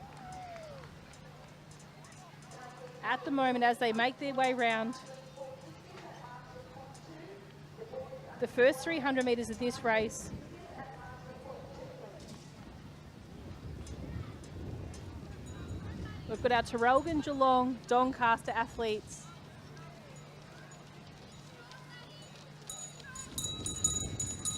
at the moment as they make their way round the first 300 metres of this race. We've got our Terrelgan, Geelong, Doncaster athletes.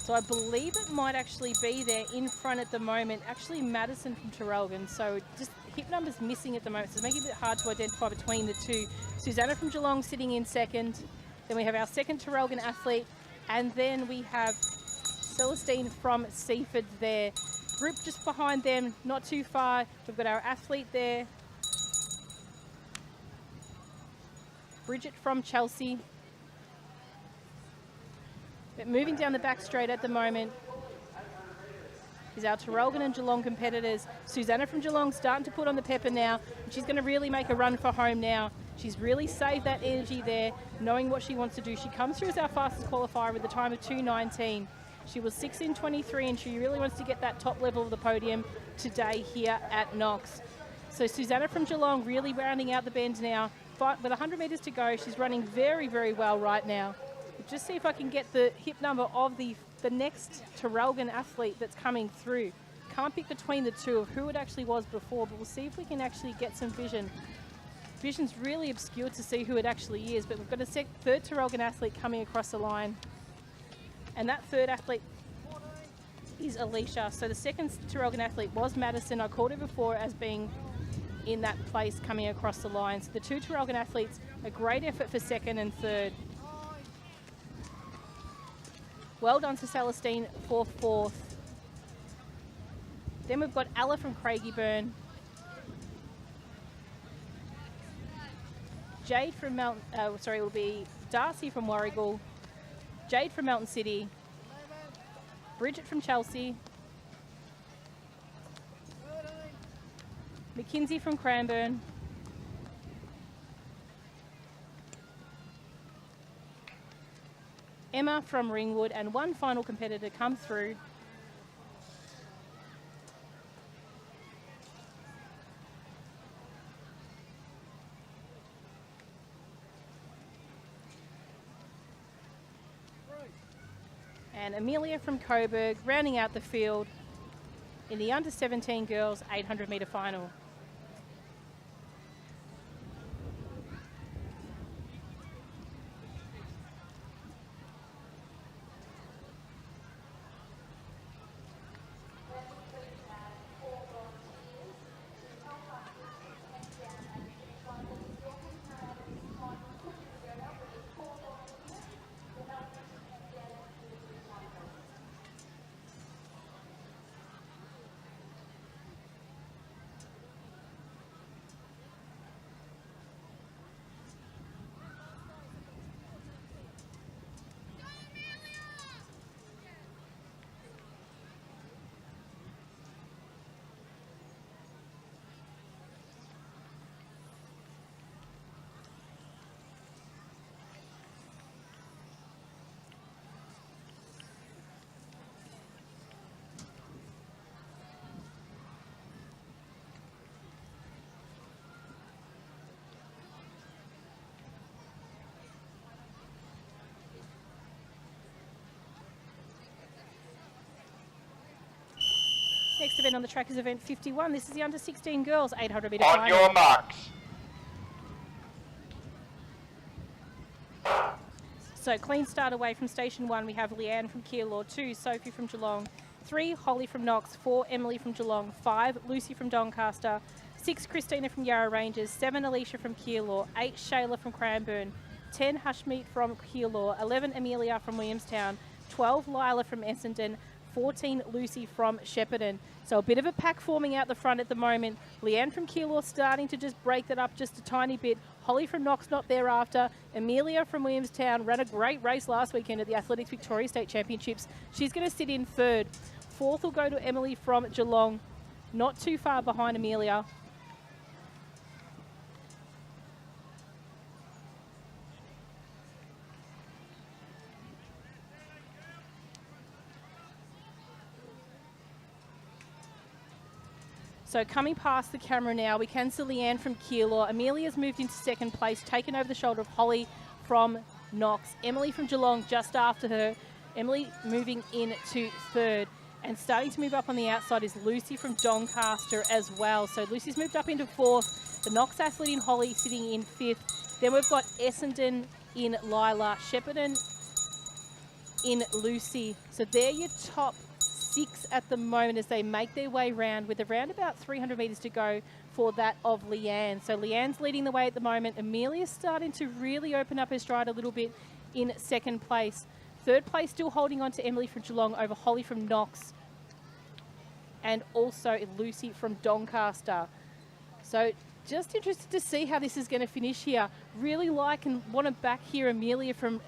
So I believe it might actually be there in front at the moment. Actually, Madison from Terrelgan. So just hip numbers missing at the moment. So it's making it a bit hard to identify between the two. Susanna from Geelong sitting in second. Then we have our second Terrelgan athlete. And then we have Celestine from Seaford there. Group just behind them, not too far. We've got our athlete there. Bridget from Chelsea. But moving down the back straight at the moment is our Terrelgan and Geelong competitors. Susanna from Geelong starting to put on the pepper now. She's going to really make a run for home now. She's really saved that energy there, knowing what she wants to do. She comes through as our fastest qualifier with a time of 2:19. She was 6 in 23, and she really wants to get that top level of the podium today here at Knox. So Susanna from Geelong really rounding out the bend now. With 100 metres to go, she's running very, very well right now. We'll just see if I can get the hip number of the next Terrelgan athlete that's coming through. Can't pick between the two of who it actually was before, but we'll see if we can actually get some vision. Vision's really obscure to see who it actually is, but we've got a third Terrelgan athlete coming across the line. And that third athlete is Alicia. So the second Terrelgan athlete was Madison. I called her before as being in that place coming across the line. So the two Terrelgan athletes, a great effort for second and third. Well done to Celestine for fourth. Then we've got Alla from Craigieburn. Jade from Melton, it will be Darcy from Warragul. Jade from Melton City. Bridget from Chelsea. Mackenzie from Cranbourne. Emma from Ringwood, and one final competitor come through. And Amelia from Coburg rounding out the field in the under 17 girls 800 metre final. Next event on the track is event 51. This is the under 16 girls 800 metre On final. your marks. So clean start away from station 1. We have Leanne from Keilor, 2 Sophie from Geelong, 3 Holly from Knox, 4 Emily from Geelong, 5 Lucy from Doncaster, 6 Christina from Yarra Ranges, 7 Alicia from Keilor, 8 Shayla from Cranbourne, 10 Hushmeet from Keilor, 11 Amelia from Williamstown, 12 Lila from Essendon, 14 Lucy from Shepparton. So a bit of a pack forming out the front at the moment. Leanne from Keilor starting to just break that up just a tiny bit. Holly from Knox not thereafter. Amelia from Williamstown ran a great race last weekend at the Athletics Victoria State Championships. She's going to sit in third. Fourth will go to Emily from Geelong, not too far behind Amelia. So coming past the camera now, we can see Leanne from Keilor. Amelia's moved into second place, taken over the shoulder of Holly from Knox. Emily from Geelong just after her. Emily moving into third. And starting to move up on the outside is Lucy from Doncaster as well. So Lucy's moved up into fourth. The Knox athlete in Holly sitting in fifth. Then we've got Essendon in Lila, Shepparton in Lucy. So they're your top 6 at the moment as they make their way round with around about 300 metres to go for that of Leanne. So Leanne's leading the way at the moment. Amelia's starting to really open up her stride a little bit in second place. Third place still holding on to Emily from Geelong over Holly from Knox and also Lucy from Doncaster. So just interested to see how this is going to finish here. Really like and want to back here Amelia from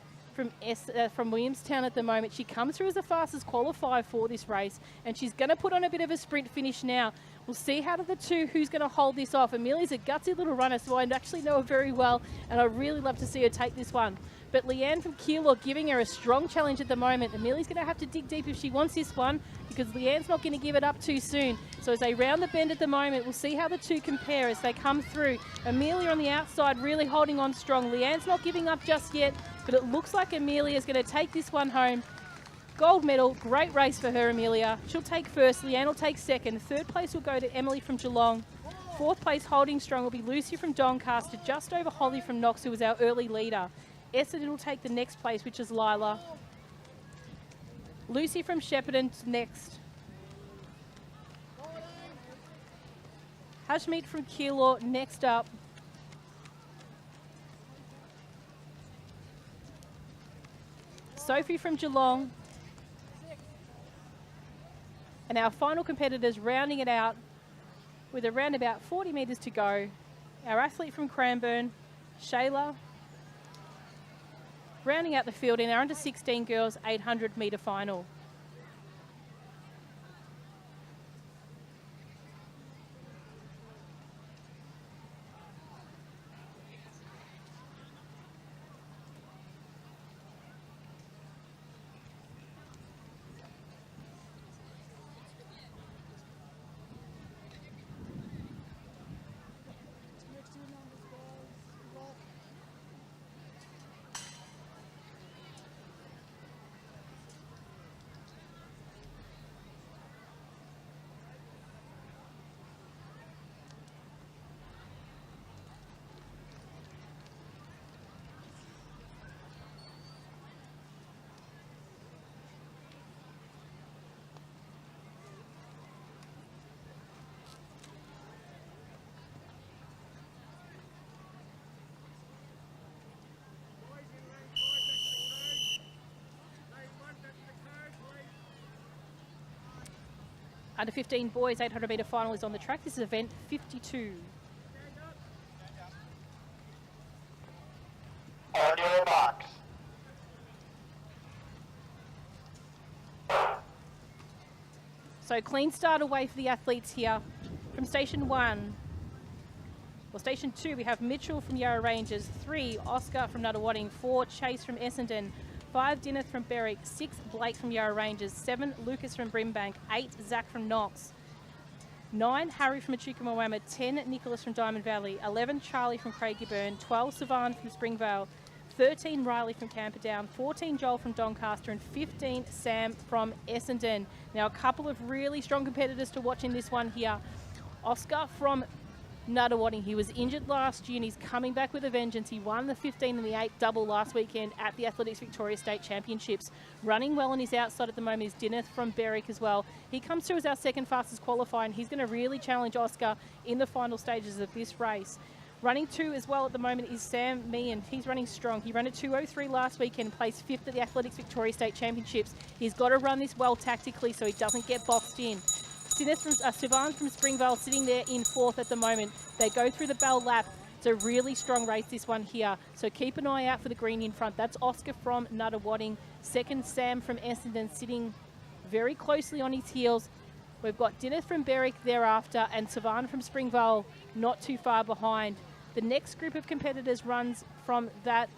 Williamstown at the moment. She comes through as the fastest qualifier for this race, and she's going to put on a bit of a sprint finish now. We'll see how do the two who's going to hold this off. Amelia's a gutsy little runner, so I actually know her very well, and I really love to see her take this one. But Leanne from Keilor giving her a strong challenge at the moment. Amelia's going to have to dig deep if she wants this one, because Leanne's not going to give it up too soon. So as they round the bend at the moment, we'll see how the two compare as they come through. Amelia on the outside really holding on strong. Leanne's not giving up just yet, but it looks like Amelia's going to take this one home. Gold medal, great race for her, Amelia. She'll take first, Leanne will take second. Third place will go to Emily from Geelong. Fourth place holding strong will be Lucy from Doncaster, just over Holly from Knox, who was our early leader. Essendon will take the next place, which is Lila. Lucy from Shepparton's next. Hushmeet from Keilor next up. Sophie from Geelong. And our final competitors rounding it out with around about 40 metres to go. Our athlete from Cranbourne, Shayla, rounding out the field in our under 16 girls 800 metre final. Under 15 boys 800 metre final is on the track. This is event 52. On your marks. So clean start away for the athletes here from station 1. Well, station 2, we have Mitchell from Yarra Ranges, 3 Oscar from Nuttawading, 4 Chase from Essendon, 5 Dineth from Berwick, 6 Blake from Yarra Ranges, 7 Lucas from Brimbank, 8 Zach from Knox, 9 Harry from Echuca Moama, 10 Nicholas from Diamond Valley, 11 Charlie from Craigieburn, 12 Savan from Springvale, 13 Riley from Camperdown, 14 Joel from Doncaster, and 15 Sam from Essendon. Now, a couple of really strong competitors to watch in this one here. Oscar from Nuttawading. He was injured last year and he's coming back with a vengeance. He won the 15 and the 8 double last weekend at the Athletics Victoria State Championships. Running well on his outside at the moment is Dineth from Berwick as well. He comes through as our second fastest qualifier and he's going to really challenge Oscar in the final stages of this race. Running 2 as well at the moment is Sam Meehan. He's running strong. He ran a 2:03 last weekend and placed 5th at the Athletics Victoria State Championships. He's got to run this well tactically so he doesn't get boxed in. Sivan from Springvale sitting there in 4th at the moment. They go through the bell lap. It's a really strong race, this one here. So keep an eye out for the green in front. That's Oscar from Nuttawading. Second, Sam from Essendon sitting very closely on his heels. We've got Dineth from Berwick thereafter and Sivan from Springvale not too far behind. The next group of competitors runs from that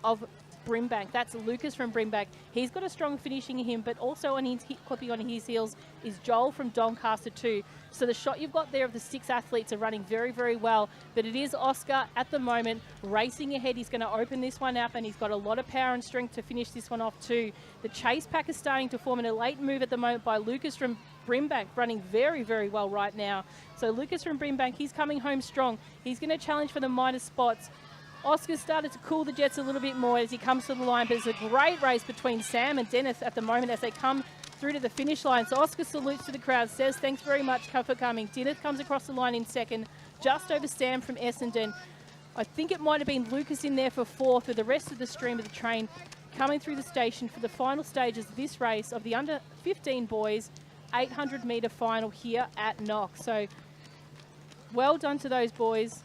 of Brimbank. That's Lucas from Brimbank. He's got a strong finishing in him, but also on his clipping on his heels is Joel from Doncaster too. So the shot you've got there of the 6 athletes are running very, very well, but it is Oscar at the moment racing ahead. He's going to open this one up and he's got a lot of power and strength to finish this one off too. The chase pack is starting to form in a late move at the moment by Lucas from Brimbank, running very, very well right now. So Lucas from Brimbank, he's coming home strong. He's going to challenge for the minor spots. Oscar started to cool the jets a little bit more as he comes to the line, but it's a great race between Sam and Dennis at the moment as they come through to the finish line. So Oscar salutes to the crowd, says thanks very much for coming. Dennis comes across the line in second, just over Sam from Essendon. I think it might have been Lucas in there for 4th with the rest of the stream of the train coming through the station for the final stages of this race of the under 15 boys 800 metre final here at Knox. So well done to those boys.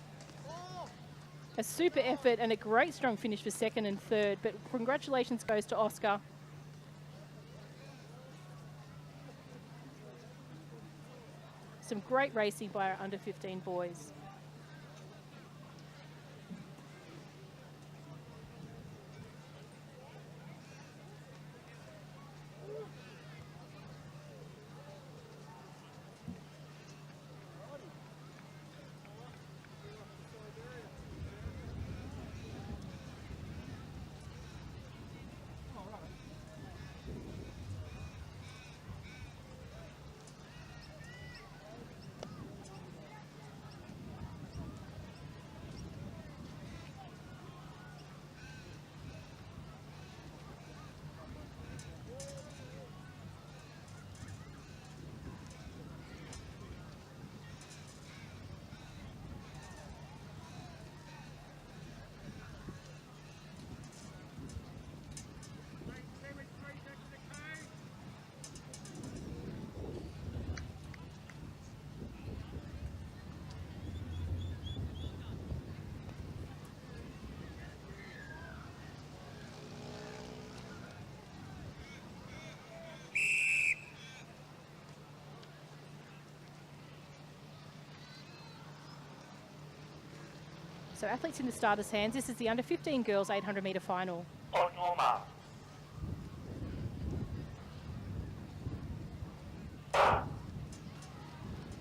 A super effort and a great strong finish for 2nd and 3rd, but congratulations goes to Oscar. Some great racing by our under 15 boys. So athletes in the starters' hands. This is the under 15 girls 800 metre final. On your mark.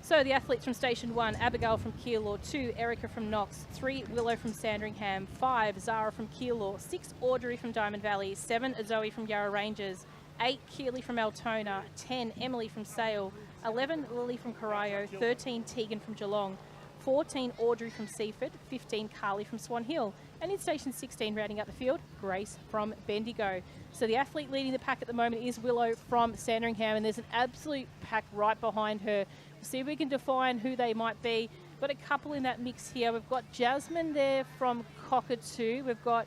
So the athletes from Station 1, Abigail from Keilor, 2, Erica from Knox, 3, Willow from Sandringham, 5, Zara from Keilor, 6, Audrey from Diamond Valley, 7, Zoe from Yarra Ranges, 8, Keeley from Altona, 10, Emily from Sale, 11, Lily from Corio, 13, Tegan from Geelong, 14, Audrey from Seaford, 15, Carly from Swan Hill, and in Station 16, rounding out the field, Grace from Bendigo. So the athlete leading the pack at the moment is Willow from Sandringham, and there's an absolute pack right behind her. We'll see if we can define who they might be. Got a couple in that mix here. We've got Jasmine there from Cockatoo. We've got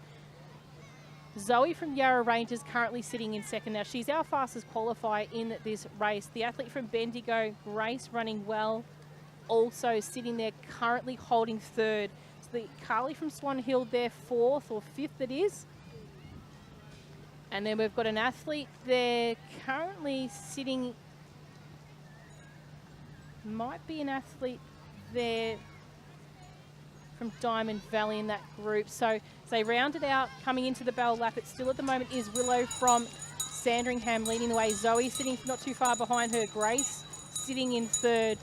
Zoe from Yarra Ranges currently sitting in second. Now, she's our fastest qualifier in this race. The athlete from Bendigo, Grace, running well, also sitting there currently holding 3rd. So the Carly from Swan Hill there 4th or 5th it is. And then we've got an athlete there currently sitting, might be an athlete there from Diamond Valley in that group. So as they round it out, coming into the bell lap, it still at the moment is Willow from Sandringham leading the way. Zoe sitting not too far behind her. Grace sitting in 3rd.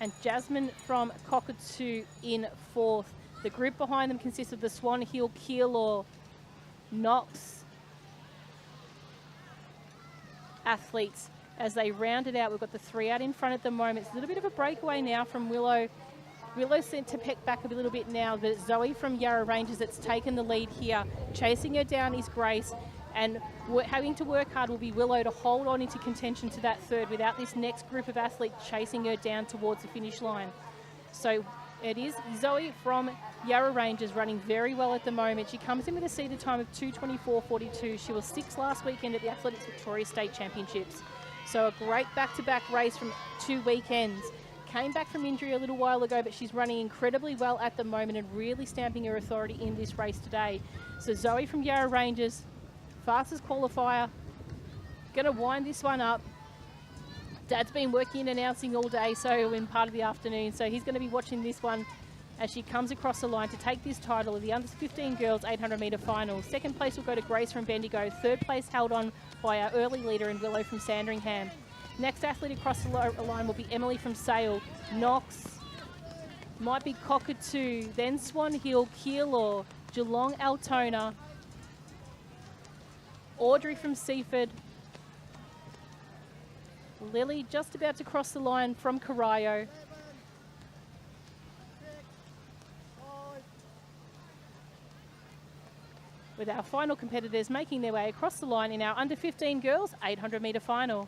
and Jasmine from Cockatoo in 4th. The group behind them consists of the Swan Hill, Keilor, Knox athletes. As they round it out, we've got the 3 out in front at the moment. It's a little bit of a breakaway now from Willow. Willow sent to peck back a little bit now, but it's Zoe from Yarra Rangers that's taken the lead here. Chasing her down is Grace, and having to work hard will be Willow to hold on into contention to that third without this next group of athletes chasing her down towards the finish line. So it is Zoe from Yarra Rangers running very well at the moment. She comes in with a seeded time of 2:24.42. She was 6th last weekend at the Athletics Victoria State Championships. So a great back-to-back race from 2 weekends. Came back from injury a little while ago, but she's running incredibly well at the moment and really stamping her authority in this race today. So Zoe from Yarra Rangers, fastest qualifier, going to wind this one up. Dad's been working and announcing all day, so in part of the afternoon, so he's going to be watching this one as she comes across the line to take this title of the under 15 girls 800 metre final. Second place will go to Grace from Bendigo. Third place held on by our early leader in Willow from Sandringham. Next athlete across the line will be Emily from Sale. Knox, might be Cockatoo, then Swan Hill, Keilor, Geelong, Altona, Audrey from Seaford, Lily just about to cross the line from Corio. With our final competitors making their way across the line in our under 15 girls 800 metre final.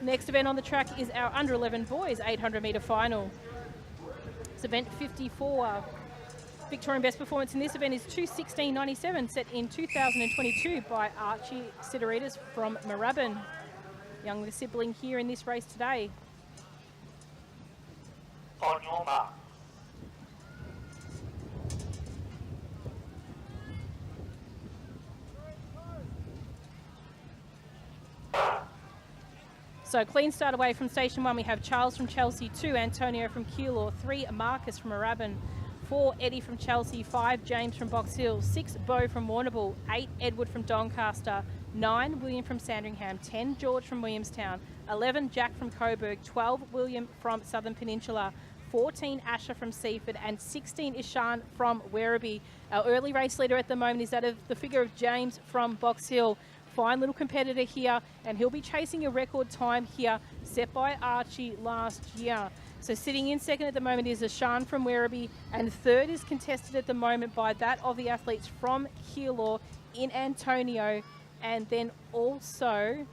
Next event on the track is our under 11 boys 800 metre final. It's event 54. Victorian best performance in this event is 2:16.97, set in 2022 by Archie Sidoritas from Moorabbin. Younger sibling here in this race today. On your mark. So clean start away from station 1. We have Charles from Chelsea, 2 Antonio from Keilor, 3 Marcus from Moorabbin, 4 Eddie from Chelsea, 5 James from Box Hill, 6 Bo from Warrnambool, 8 Edward from Doncaster, 9 William from Sandringham, 10 George from Williamstown, 11 Jack from Coburg, 12 William from Southern Peninsula, 14 Asher from Seaford, and 16 Ishan from Werribee. Our early race leader at the moment is that of the figure of James from Box Hill. Fine little competitor here, and he'll be chasing a record time here set by Archie last year. So sitting in second at the moment is Ashan from Werribee, and third is contested at the moment by that of the athletes from Keilor in Antonio, and then also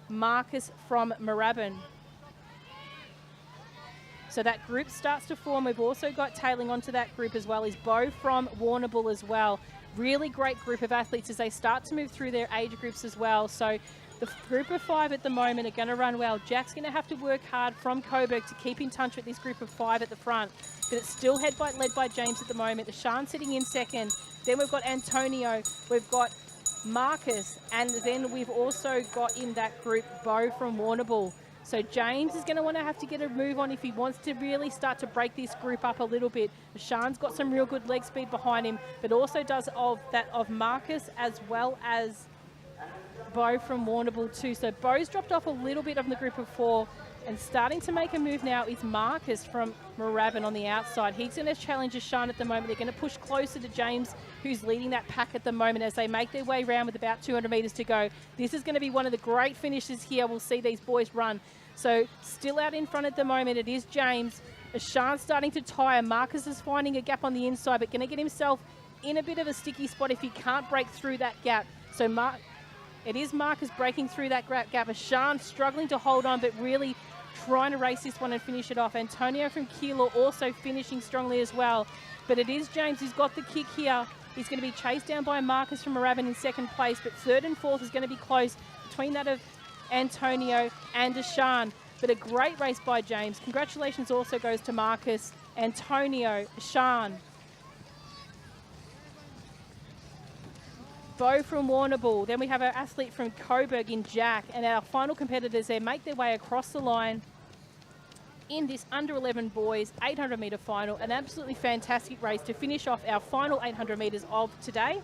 Marcus from Moorabbin. So that group starts to form. We've also got tailing onto that group as well is Bo from Warrnambool as well. Really great group of athletes as they start to move through their age groups as well. So the group of 5 at the moment are going to run well. Jack's going to have to work hard from Coburg to keep in touch with this group of 5 at the front. But it's still led by James at the moment. Ashan sitting in second. Then we've got Antonio. We've got Marcus. And then we've also got in that group Bo from Warrnambool. So James is going to want to have to get a move on if he wants to really start to break this group up a little bit. Ashan's got some real good leg speed behind him, but also does of Marcus as well as Bo from Warrnambool too. So Bo's dropped off a little bit of the group of 4, And starting to make a move now is Marcus from Moorabbin on the outside. He's going to challenge Ashan at the moment. They're going to push closer to James, who's leading that pack at the moment as they make their way around with about 200 metres to go. This is going to be one of the great finishes here. We'll see these boys run. So still out in front at the moment, it is James. Ashan's starting to tire. Marcus is finding a gap on the inside, but going to get himself in a bit of a sticky spot if he can't break through that gap. So it is Marcus breaking through that gap. Ashan struggling to hold on, but really trying to race this one and finish it off. Antonio from Keilor also finishing strongly as well. But it is James who's got the kick here. He's going to be chased down by Marcus from Moorabbin in second place, but third and fourth is going to be close between that of Antonio and Ashan. But a great race by James. Congratulations also goes to Marcus, Antonio, Ashan. Bo from Warrnambool. Then we have our athlete from Coburg in Jack. And our final competitors there make their way across the line in this under 11 boys 800 metre final. An absolutely fantastic race to finish off our final 800 metres of today.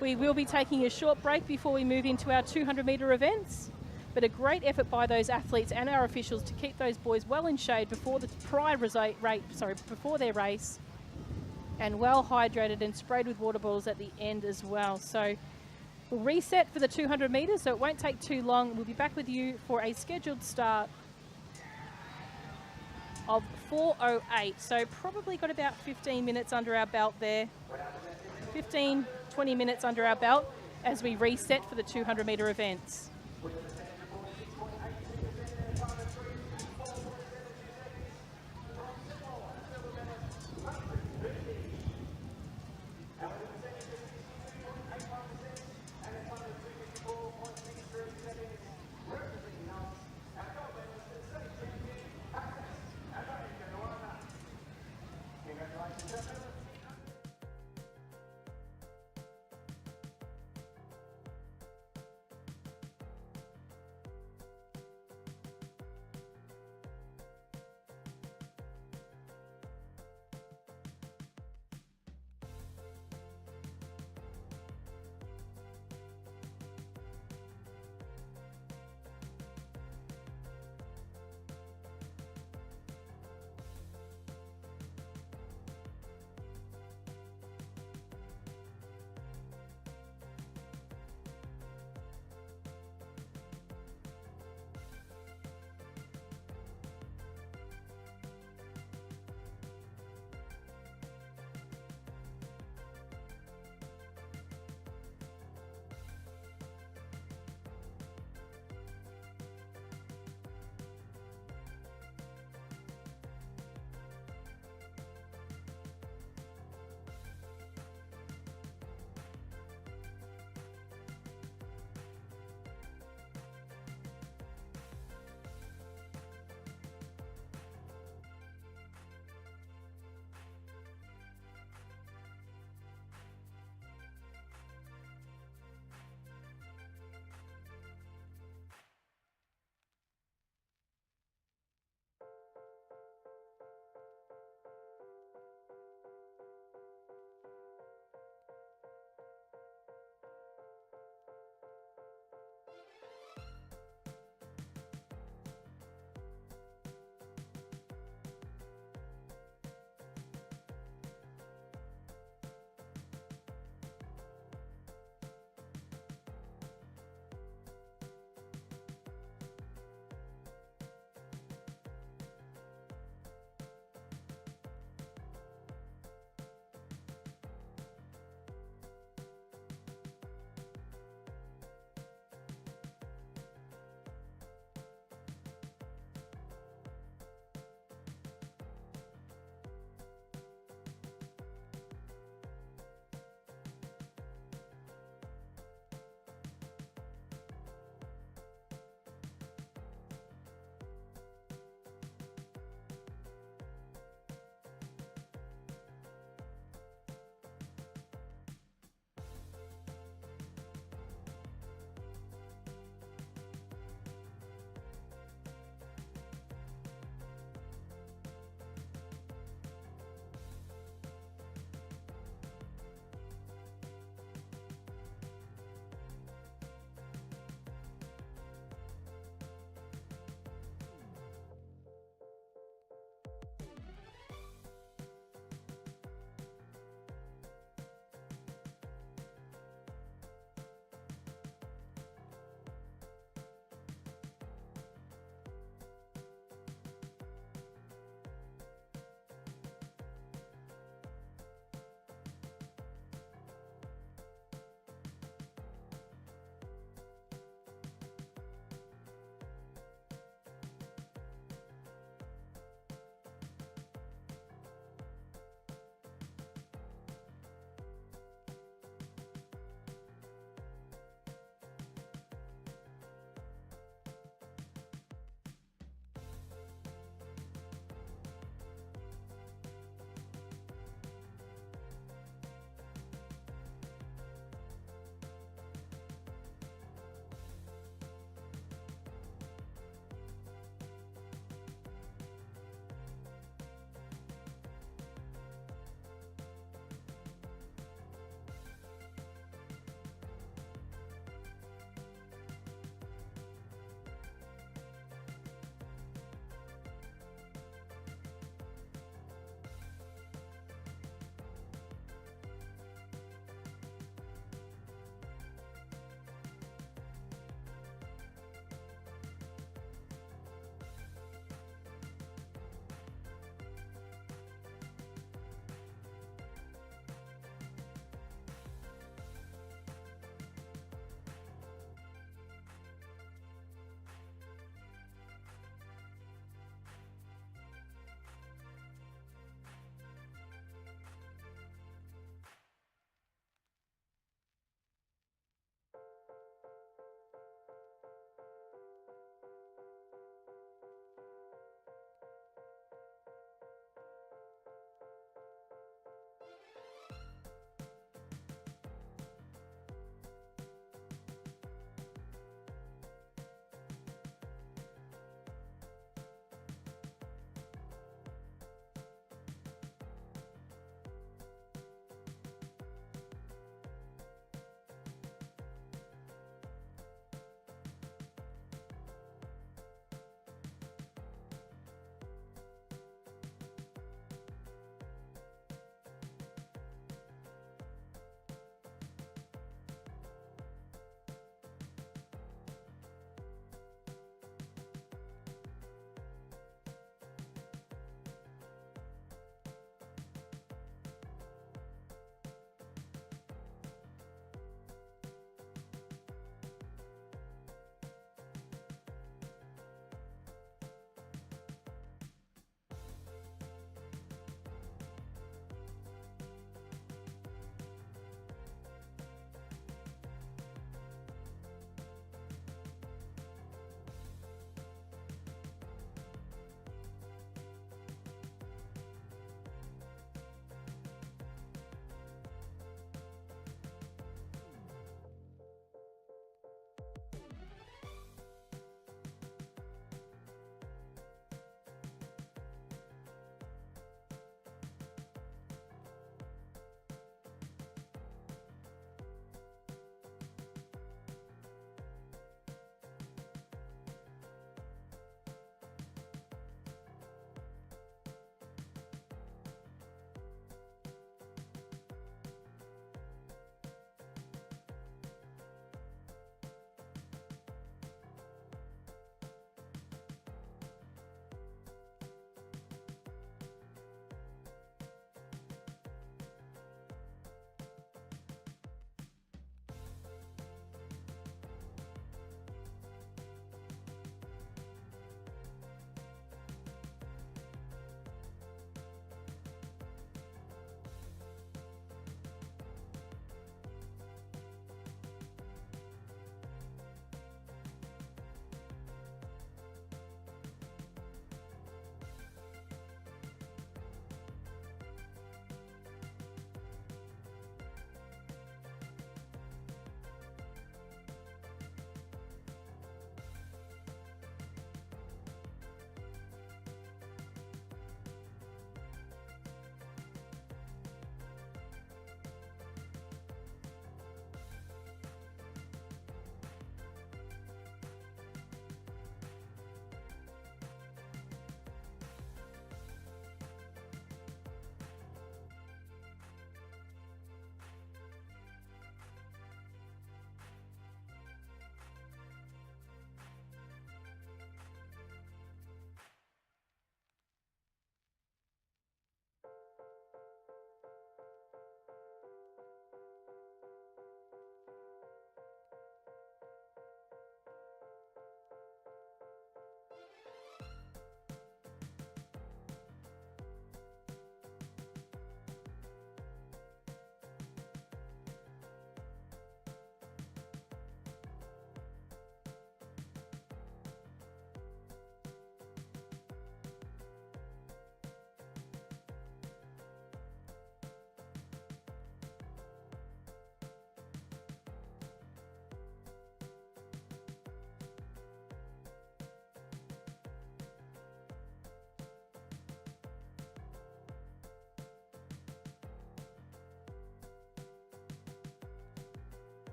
We will be taking a short break before we move into our 200 metre events. But a great effort by those athletes and our officials to keep those boys well in shade before their race. And well hydrated and sprayed with water bottles at the end as well. So we'll reset for the 200 metres, so it won't take too long. We'll be back with you for a scheduled start of 4:08. So probably got about 15 minutes under our belt there. 15, 20 minutes under our belt as we reset for the 200 metre events.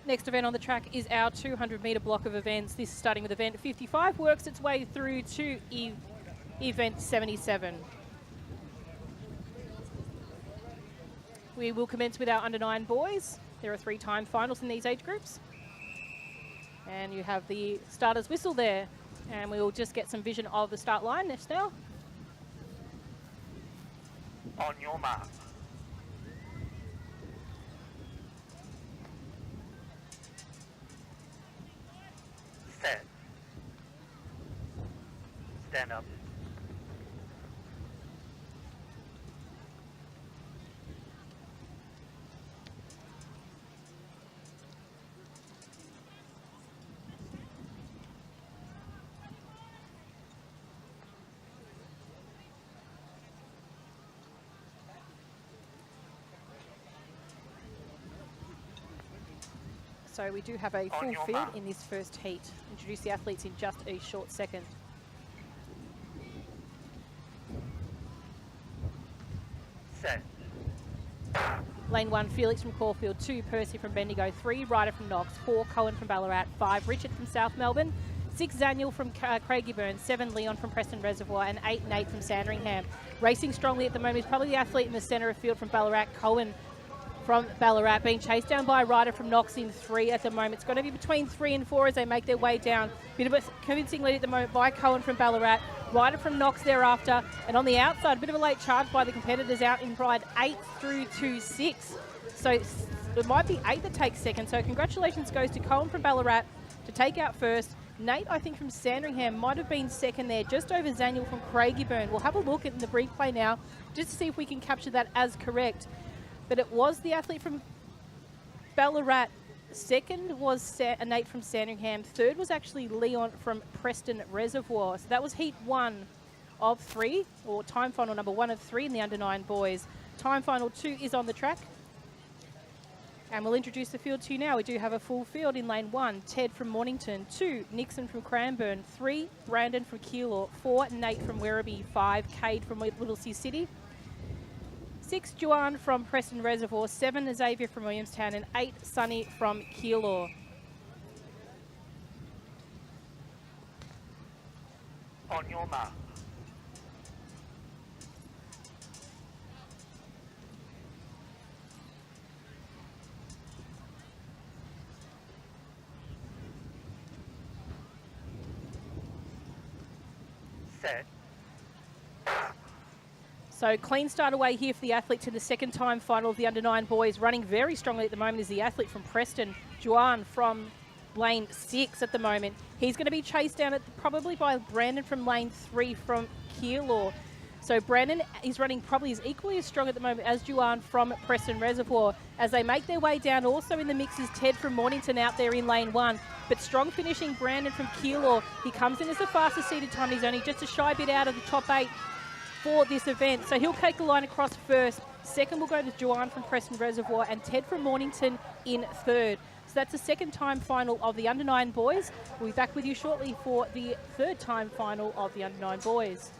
Next event on the track is our 200-metre block of events. This is starting with event 55, works its way through to event 77. We will commence with our under-9 boys. There are 3-time finals in these age groups. And you have the starter's whistle there. And we will just get some vision of the start line just now. On your mark. Set. Stand up. So we do have a full your field mark. in this first heat. Introduce the athletes in just a short second. Set. Lane 1, Felix from Caulfield. 2, Percy from Bendigo. 3, Ryder from Knox. 4, Cohen from Ballarat. 5, Richard from South Melbourne. 6, Daniel from Craigieburn. 7, Leon from Preston Reservoir. And 8, Nate from Sandringham. Racing strongly at the moment is probably the athlete in the centre of field from Ballarat, Cohen from Ballarat, being chased down by a rider from Knox in 3 at the moment. It's going to be between 3 and 4 as they make their way down. Bit of a convincing lead at the moment by Cohen from Ballarat. Rider from Knox thereafter. And on the outside, a bit of a late charge by the competitors out in ride 8 through to 6. So it might be 8 that takes second. So congratulations goes to Cohen from Ballarat to take out first. Nate, I think, from Sandringham might have been second there, just over Zaniel from Craigieburn. We'll have a look at the replay now just to see if we can capture that as correct. But it was the athlete from Ballarat. Second was Nate from Sandringham. Third was actually Leon from Preston Reservoir. So that was heat 1 of 3, or time final number 1 of 3 in the under-9 boys. Time final 2 is on the track. And we'll introduce the field to you now. We do have a full field in lane 1. Ted from Mornington. 2, Nixon from Cranbourne. 3, Brandon from Keilor. 4, Nate from Werribee. 5, Cade from Whittlesea City. 6, Juan from Preston Reservoir. 7, Xavier from Williamstown. And 8, Sonny from Keilor. On your mark. Set. So clean start away here for the athletes in the second time final of the under-9 boys. Running very strongly at the moment is the athlete from Preston, Juan from lane 6 at the moment. He's going to be chased down probably by Brandon from lane 3 from Keilor. So Brandon is running probably as equally as strong at the moment as Juan from Preston Reservoir. As they make their way down, also in the mix is Ted from Mornington out there in lane 1. But strong finishing Brandon from Keilor. He comes in as the fastest seated time. He's only just a shy bit out of the top 8 for this event. So he'll take the line across first. Second will go to Juan from Preston Reservoir and Ted from Mornington in third. So that's the second time final of the under-9 boys. We'll be back with you shortly for the third time final of the under-9 boys.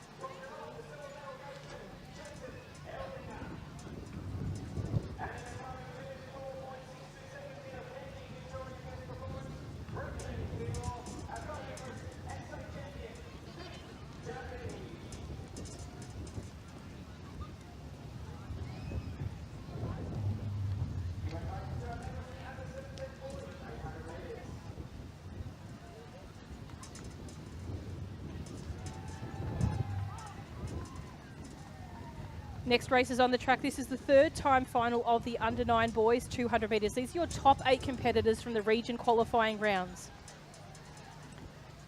Next race is on the track. This is the third time final of the under-9 boys 200 metres. These are your top 8 competitors from the region qualifying rounds.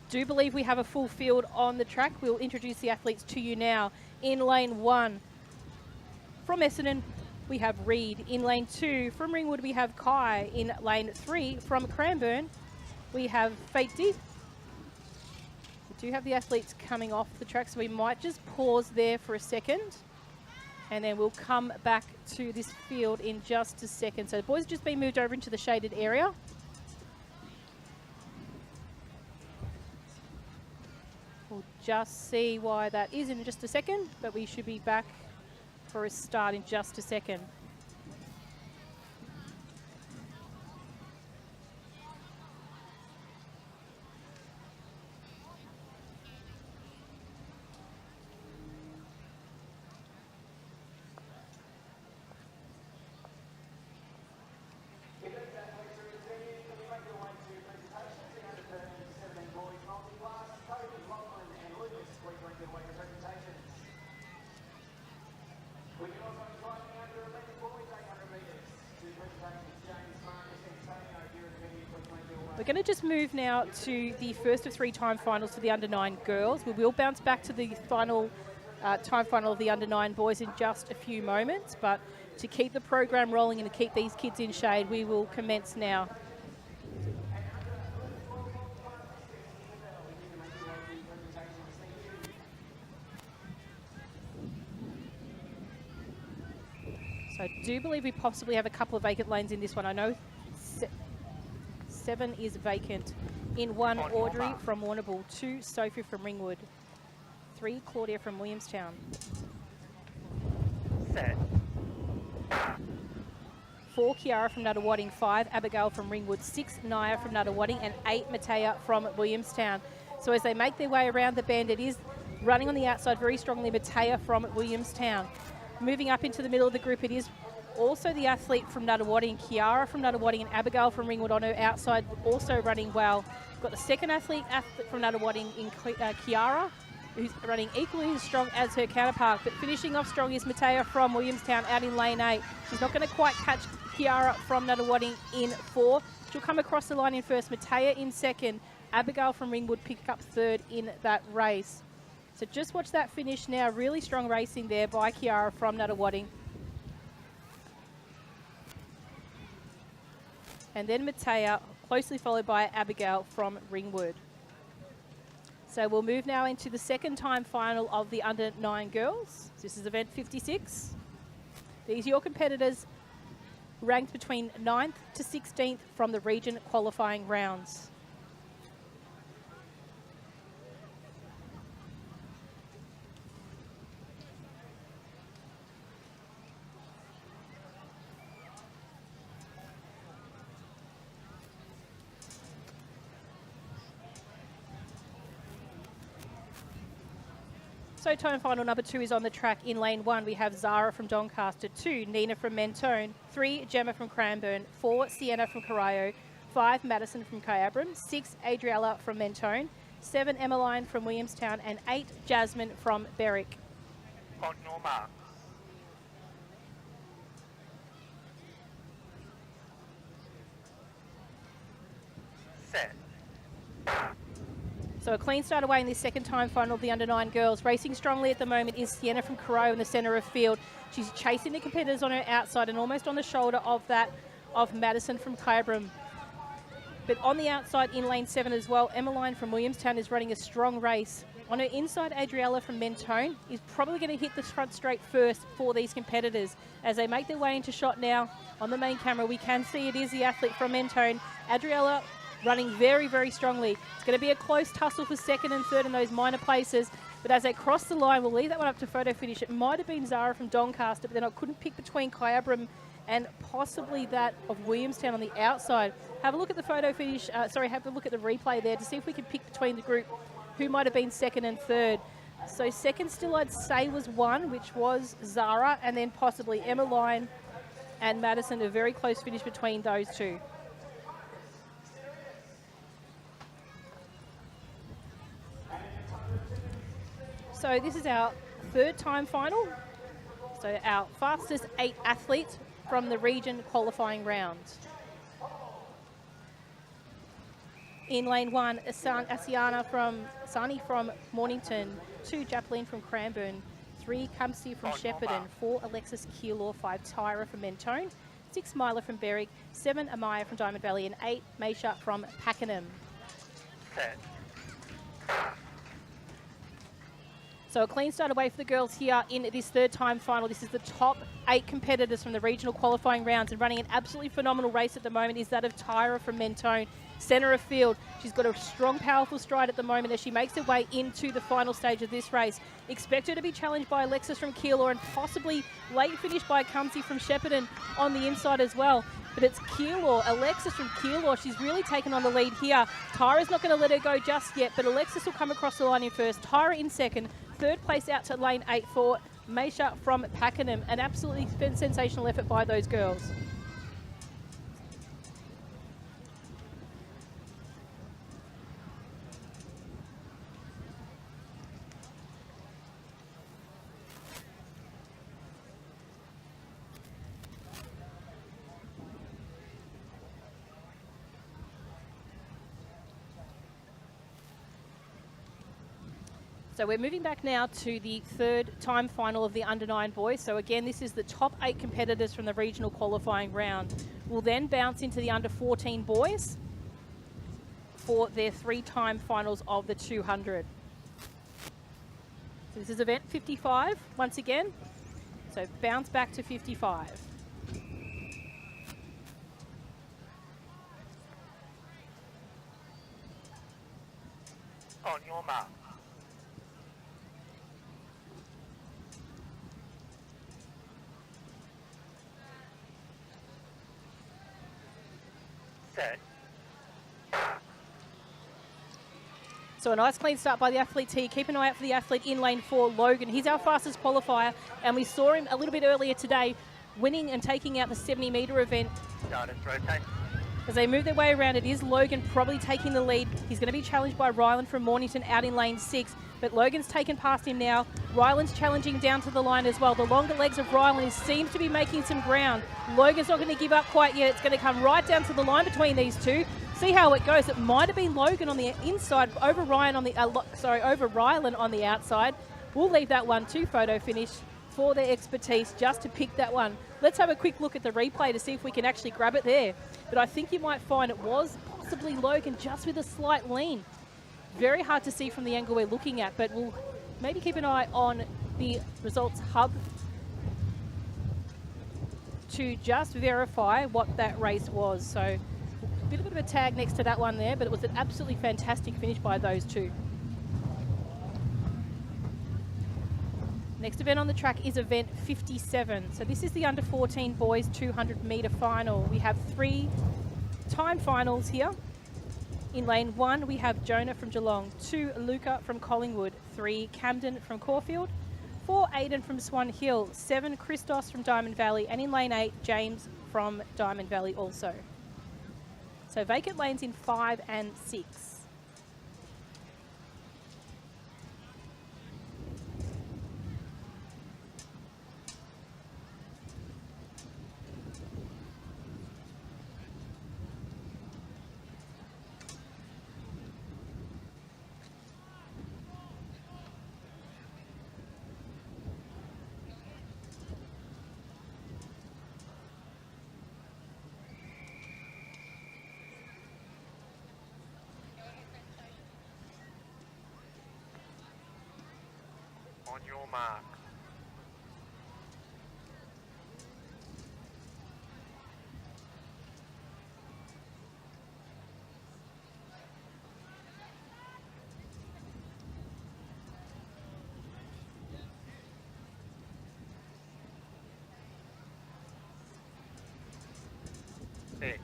Do believe we have a full field on the track. We'll introduce the athletes to you now. In lane 1 from Essendon, we have Reed. In lane 2 from Ringwood, we have Kai. In lane 3 from Cranbourne, we have Fate Deep. We do have the athletes coming off the track, so we might just pause there for a second. And then we'll come back to this field in just a second. So the boys have just been moved over into the shaded area. We'll just see why that is in just a second, but we should be back for a start in just a second. going to just move now to the first of 3 time finals for the under-9 girls. We will bounce back to the final time final of the under-9 boys in just a few moments, but to keep the program rolling and to keep these kids in shade, we will commence now. So I do believe we possibly have a couple of vacant lanes in this one. I know 7 is vacant. In 1, Audrey from Warrnambool. 2, Sophie from Ringwood. 3, Claudia from Williamstown. Set. 4, Kiara from Nuttawading. 5, Abigail from Ringwood. 6, Naya from Nuttawading. And 8, Matea from Williamstown. So as they make their way around the bend, it is running on the outside very strongly, Matea from Williamstown. Moving up into the middle of the group, it is also the athlete from Nuttawading, Kiara from Nuttawading, and Abigail from Ringwood on her outside, also running well. We've got the second athlete from Nuttawading in Kiara, who's running equally as strong as her counterpart, but finishing off strong is Matea from Williamstown out in lane 8. She's not going to quite catch Kiara from Nuttawading in 4. She'll come across the line in first, Matea in second, Abigail from Ringwood pick up 3rd in that race. So just watch that finish now. Really strong racing there by Kiara from Nuttawading. And then Matea, closely followed by Abigail from Ringwood. So we'll move now into the second time final of the under-9 girls. This is event 56. These are your competitors ranked between 9th to 16th from the region qualifying rounds. So time final number 2 is on the track. In lane 1, we have Zara from Doncaster. 2, Nina from Mentone. 3, Gemma from Cranbourne. 4, Sienna from Corio. 5, Madison from Kyabram. 6, Adriella from Mentone. 7, Emmeline from Williamstown. And 8, Jasmine from Berwick. On your mark. Set. So a clean start away in this second time final of the under-9 girls. Racing strongly at the moment is Sienna from Corio in the centre of field. She's chasing the competitors on her outside and almost on the shoulder of that of Madison from Kyabram. But on the outside in lane 7 as well, Emmeline from Williamstown is running a strong race. On her inside, Adriella from Mentone is probably going to hit the front straight first for these competitors. As they make their way into shot now on the main camera, we can see it is the athlete from Mentone. Adriella running very, very strongly. It's going to be a close tussle for second and third in those minor places. But as they cross the line, we'll leave that one up to photo finish. It might have been Zara from Doncaster, but then I couldn't pick between Kyabram and possibly that of Williamstown on the outside. Have a look at the photo finish, have a look at the replay there to see if we can pick between the group who might have been second and third. So second still I'd say was 1, which was Zara, and then possibly Emmeline and Madison, a very close finish between those two. So this is our third time final. So our fastest 8 athletes from the region qualifying rounds. In lane 1, Sani from Mornington. 2, Jacqueline from Cranbourne. 3, Kamsi from Shepparton. 4, Alexis Keilor. 5, Tyra from Mentone. 6, Myla from Berwick. 7, Amaya from Diamond Valley. And 8, Maisha from Pakenham. Set. So a clean start away for the girls here in this third time final. This is the top 8 competitors from the regional qualifying rounds, and running an absolutely phenomenal race at the moment is that of Tyra from Mentone, centre of field. She's got a strong, powerful stride at the moment as she makes her way into the final stage of this race. Expect her to be challenged by Alexis from Keilor and possibly late finish by Kamsi from Shepparton on the inside as well. But it's Keilor, Alexis from Keilor. She's really taken on the lead here. Tyra's not going to let her go just yet, but Alexis will come across the line in first. Tyra in second. Third place out to lane 8 for Maisha from Pakenham. An absolutely sensational effort by those girls. So we're moving back now to the third time final of the under-9 boys. So again, this is the top 8 competitors from the regional qualifying round. We'll then bounce into the under-14 boys for their 3-time finals of the 200. So this is event 55 once again. So bounce back to 55. On your mark. Set. So a nice clean start by the athlete T. Keep an eye out for the athlete in lane 4, Logan. He's our fastest qualifier, and we saw him a little bit earlier today winning and taking out the 70-metre event. Started rotate. As they move their way around, it is Logan probably taking the lead. He's going to be challenged by Ryland from Mornington out in lane 6, but Logan's taken past him now. Ryland's challenging down to the line as well. The longer legs of Ryland seems to be making some ground. Logan's not going to give up quite yet. It's going to come right down to the line between these two. See how it goes. It might have been Logan on the inside, over Ryland on the outside. We'll leave that one to photo finish for their expertise just to pick that one. Let's have a quick look at the replay to see if we can actually grab it there. But I think you might find it was possibly Logan just with a slight lean. Very hard to see from the angle we're looking at, but we'll maybe keep an eye on the results hub to just verify what that race was. So a bit of a tag next to that one there, but it was an absolutely fantastic finish by those two. Next event on the track is event 57. So this is the under 14 boys 200 metre final. We have 3 time finals here. In lane 1, we have Jonah from Geelong, 2, Luca from Collingwood, 3, Camden from Caulfield, 4, Aiden from Swan Hill, 7, Christos from Diamond Valley, and in lane 8, James from Diamond Valley also. So vacant lanes in 5 and 6. On your mark. Set.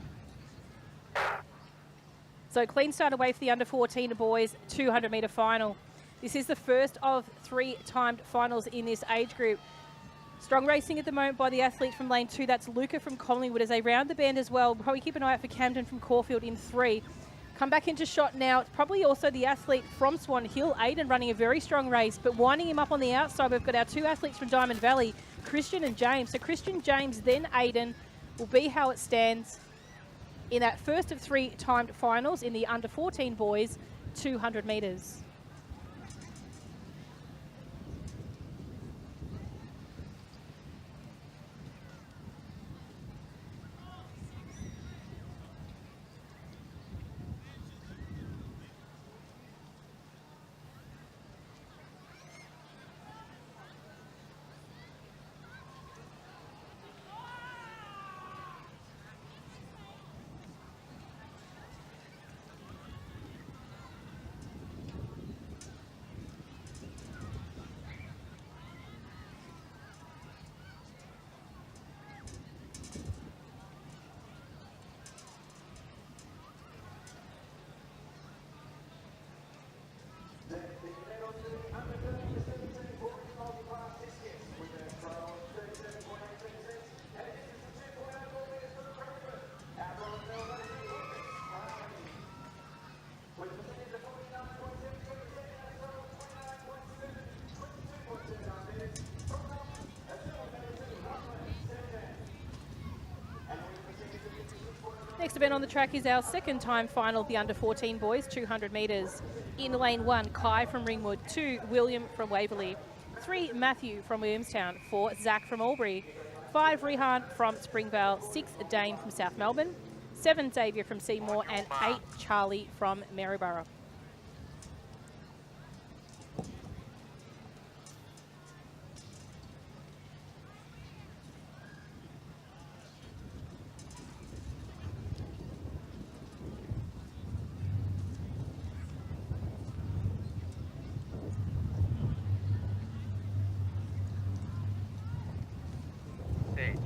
So clean start away for the under 14 boys 200 metre final. This is the first of 3 timed finals in this age group. Strong racing at the moment by the athlete from lane 2. That's Luca from Collingwood as they round the bend as well. Probably keep an eye out for Camden from Caulfield in 3. Come back into shot now. It's probably also the athlete from Swan Hill, Aiden, running a very strong race, but winding him up on the outside, we've got our 2 athletes from Diamond Valley, Christian and James. So Christian, James, then Aiden will be how it stands in that first of 3 timed finals in the under 14 boys 200 metres. event on the track is our second time final of the under 14 boys, 200 metres. In lane 1, Kai from Ringwood. 2, William from Waverley. 3, Matthew from Williamstown. 4, Zach from Albury. 5, Rehan from Springvale. 6, Dane from South Melbourne. 7, Xavier from Seymour. And 8, Charlie from Maryborough. Set.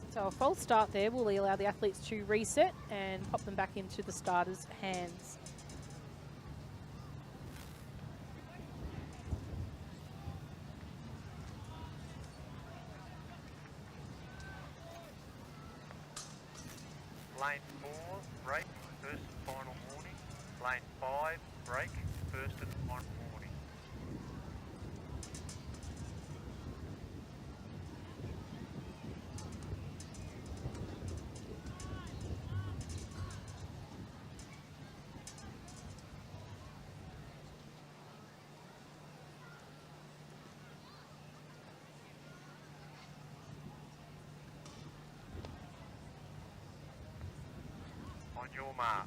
So a false start there will allow the athletes to reset and pop them back into the starters' hands. Lane 4, break, first and final warning. Lane 5, break, first and final warning. On your mark.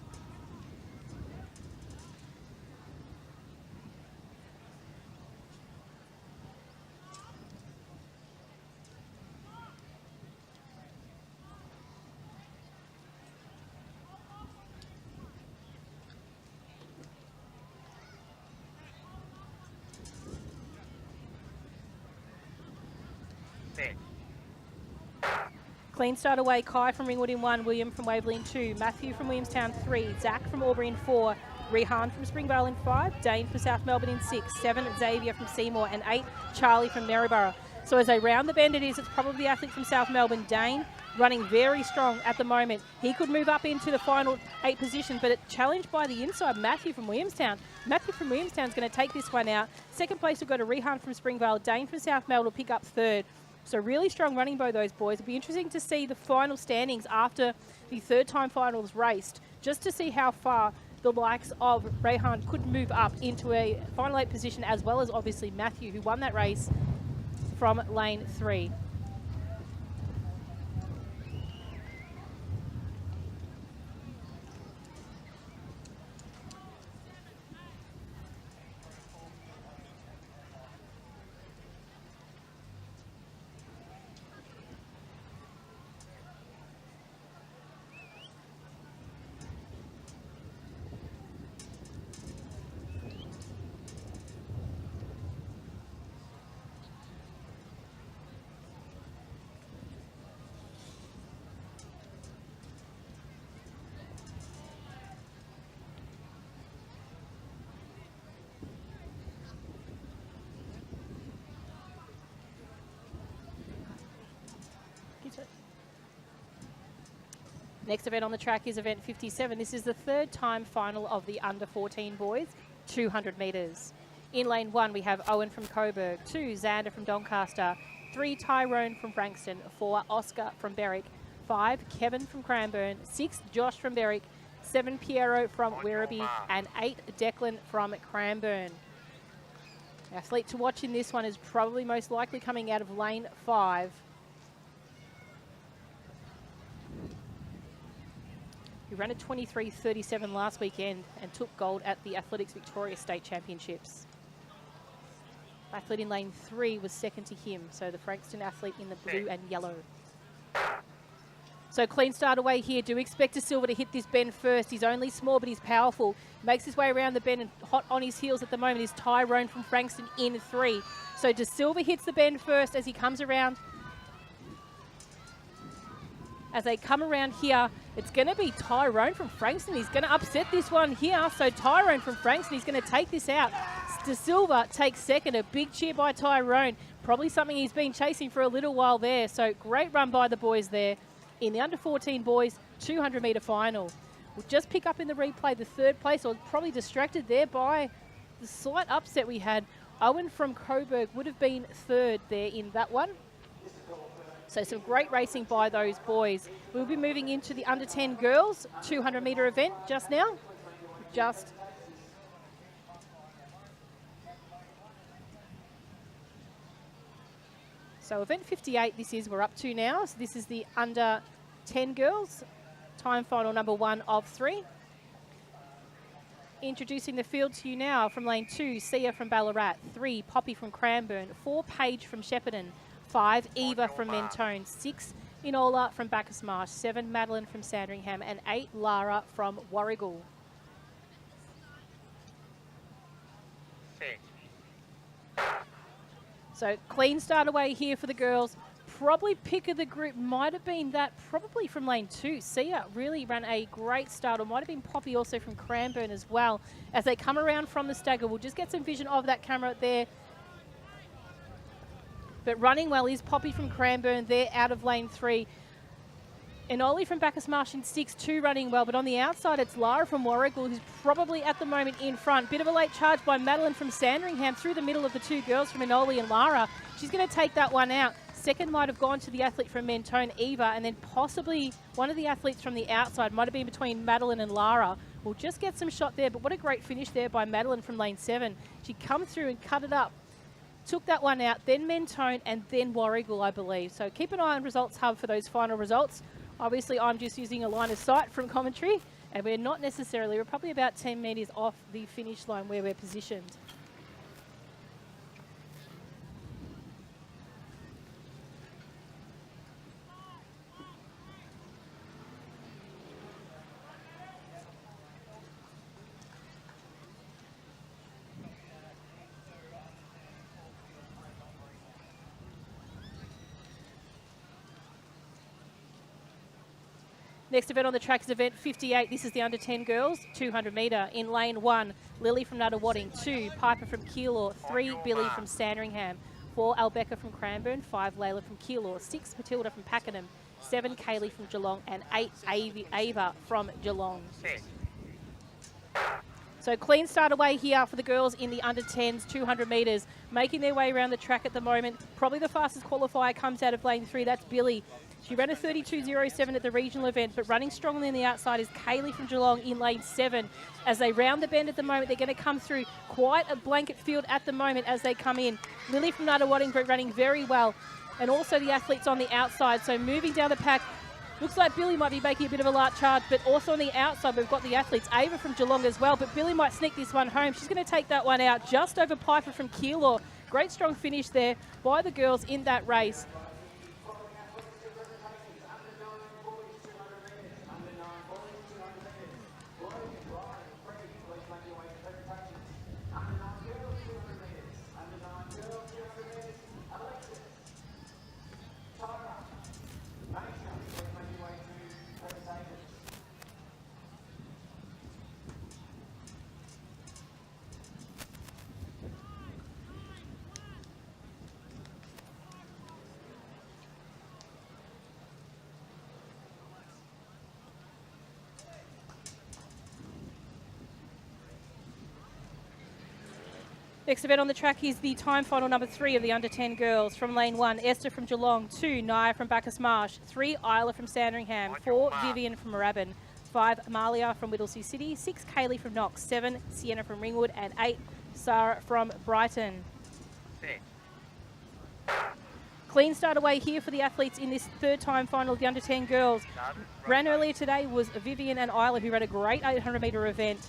Set. Clean start away, Kai from Ringwood in 1, William from Waverley in 2, Matthew from Williamstown 3, Zach from Albury in 4, Rehan from Springvale in 5, Dane from South Melbourne in 6, 7, Xavier from Seymour, and 8, Charlie from Maryborough. So as they round the bend it's probably the athlete from South Melbourne, Dane, running very strong at the moment. He could move up into the final 8 position, but it's challenged by the inside, Matthew from Williamstown. Matthew from Williamstown is going to take this one out. Second place will go to Rehan from Springvale. Dane from South Melbourne will pick up 3rd. So really strong running by those boys. It'll be interesting to see the final standings after the 3rd time finals raced, just to see how far the likes of Rehan could move up into a final 8 position, as well as obviously Matthew, who won that race from lane 3. Next event on the track is event 57. This is the 3rd time final of the under 14 boys, 200 metres. In lane 1, we have Owen from Coburg, 2, Xander from Doncaster, 3, Tyrone from Frankston, 4, Oscar from Berwick, 5, Kevin from Cranbourne, 6, Josh from Berwick, 7, Piero from Werribee, and 8, Declan from Cranbourne. Athlete to watch in this one is probably most likely coming out of lane 5. He ran a 23.37 last weekend and took gold at the Athletics Victoria State Championships. Athlete in lane 3 was second to him, so the Frankston athlete in the blue and yellow. So clean start away here. Do expect De Silva to hit this bend first. He's only small, but he's powerful. Makes his way around the bend, and hot on his heels at the moment is Tyrone from Frankston in 3. So De Silva hits the bend first as he comes around. As they come around here, it's going to be Tyrone from Frankston. He's going to upset this one here. So Tyrone from Frankston, he's going to take this out. De Silva takes second. A big cheer by Tyrone. Probably something he's been chasing for a little while there. So great run by the boys there in the under 14 boys 200 metre final. We'll just pick up in the replay the 3rd place. I was probably distracted there by the slight upset we had. Owen from Coburg would have been 3rd there in that one. So some great racing by those boys. We'll be moving into the under 10 girls 200 metre event just now. So event 58 this is we're up to now. So this is the under 10 girls. Time final number 1 of 3. Introducing the field to you now from lane 2, Sia from Ballarat, 3, Poppy from Cranbourne, 4, Paige from Shepparton, 5, Eva from Mentone, 6, Inola from Bacchus Marsh, 7, Madeline from Sandringham, and 8, Lara from Warrigal. So clean start away here for the girls. Probably pick of the group might have been that probably from lane 2. Sia really ran a great start, or might have been Poppy also from Cranbourne as well. As they come around from the stagger, we'll just get some vision of that camera there. But running well is Poppy from Cranbourne there out of lane 3. And Ollie from Bacchus Marsh in 6, 2 running well. But on the outside, it's Lara from Warrigal, who's probably at the moment in front. Bit of a late charge by Madeline from Sandringham through the middle of the 2 girls from Inoli and Lara. She's going to take that one out. Second might have gone to the athlete from Mentone, Eva, and then possibly one of the athletes from the outside might have been between Madeline and Lara. We'll just get some shot there, but what a great finish there by Madeline from lane 7. She come through and cut it up, took that one out, then Mentone, and then Warrigal, I believe. So keep an eye on Results Hub for those final results. Obviously, I'm just using a line of sight from commentary, and we're not necessarily, we're probably about 10 metres off the finish line where we're positioned. Next event on the track is event 58. This is the under 10 girls, 200 metre. In lane 1, Lily from Nuttawading, 2, Piper from Keilor, 3, Billy from Sandringham, 4, Albecca from Cranbourne, 5, Layla from Keilor, 6, Matilda from Pakenham, 7, Kaylee from Geelong, and 8, Ava from Geelong. So clean start away here for the girls in the under 10s, 200 metres, making their way around the track at the moment. Probably the fastest qualifier comes out of lane 3, that's Billy. She ran a 32.07 at the regional event, but running strongly on the outside is Kaylee from Geelong in lane 7. As they round the bend at the moment, they're going to come through quite a blanket field at the moment as they come in. Lily from Nuttawading running very well, and also the athletes on the outside. So moving down the pack, looks like Billy might be making a bit of a large charge, but also on the outside, we've got the athletes, Ava from Geelong as well, but Billy might sneak this one home. She's going to take that one out just over Piper from Keilor. Great strong finish there by the girls in that race. Next event on the track is the time final number 3 of the under 10 girls. From lane 1, Esther from Geelong, 2, Naya from Bacchus Marsh, 3, Isla from Sandringham, 4, Vivian from Moorabbin, 5, Amalia from Whittlesea City, 6, Kaylee from Knox, 7, Sienna from Ringwood, and 8, Sarah from Brighton. Clean start away here for the athletes in this third time final of the under 10 girls. Ran earlier today was Vivian and Isla, who ran a great 800 metre event.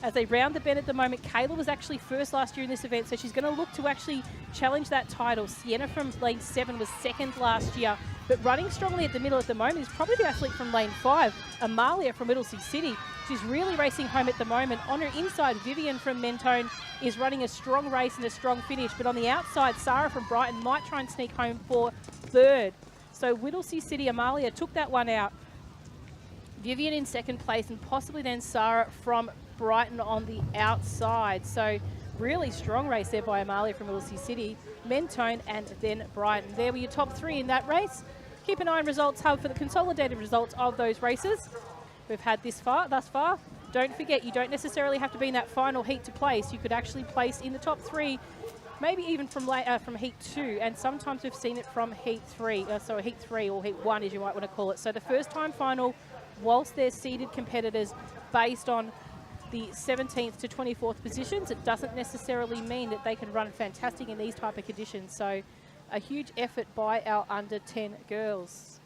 As they round the bend at the moment, Kayla was actually first last year in this event, so she's going to look to actually challenge that title. Sienna from lane 7 was second last year, but running strongly at the middle at the moment is probably the athlete from lane 5, Amalia from Whittlesea City. She's really racing home at the moment. On her inside, Vivian from Mentone is running a strong race and a strong finish, but on the outside, Sarah from Brighton might try and sneak home for third. So Whittlesea City, Amalia took that one out. Vivian in second place, and possibly then Sarah from Brighton on the outside. So really strong race there by Amalia from Whittlesea City, Mentone, and then Brighton. There were your top 3 in that race. Keep an eye on Results Hub for the consolidated results of those races we've had thus far. Don't forget, you don't necessarily have to be in that final heat to place. You could actually place in the top 3 maybe even from heat 2, and sometimes we've seen it from heat 3, heat 3 or heat 1 as you might want to call it. So the first time final, whilst they're seeded competitors based on the 17th to 24th positions, it doesn't necessarily mean that they can run fantastic in these type of conditions. So a huge effort by our under 10 girls.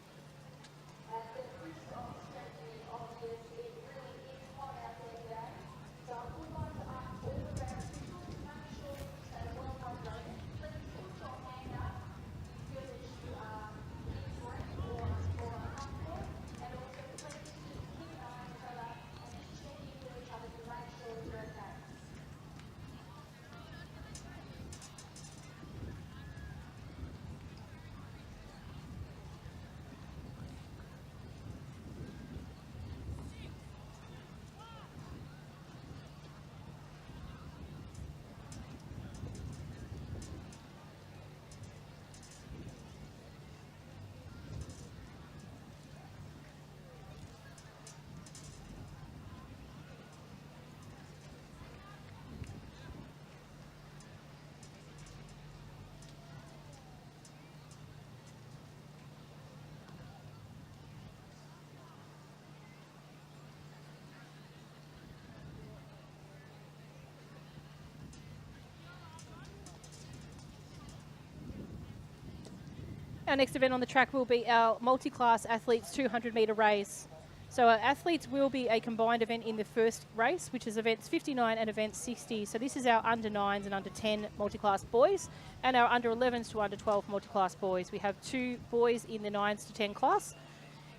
Our next event on the track will be our Multiclass Athletes 200 metre race. So our athletes will be a combined event in the first race, which is events 59 and event 60. So this is our under 9s and under 10 multiclass boys, and our under 11s to under 12 multiclass boys. We have 2 boys in the 9s to 10 class.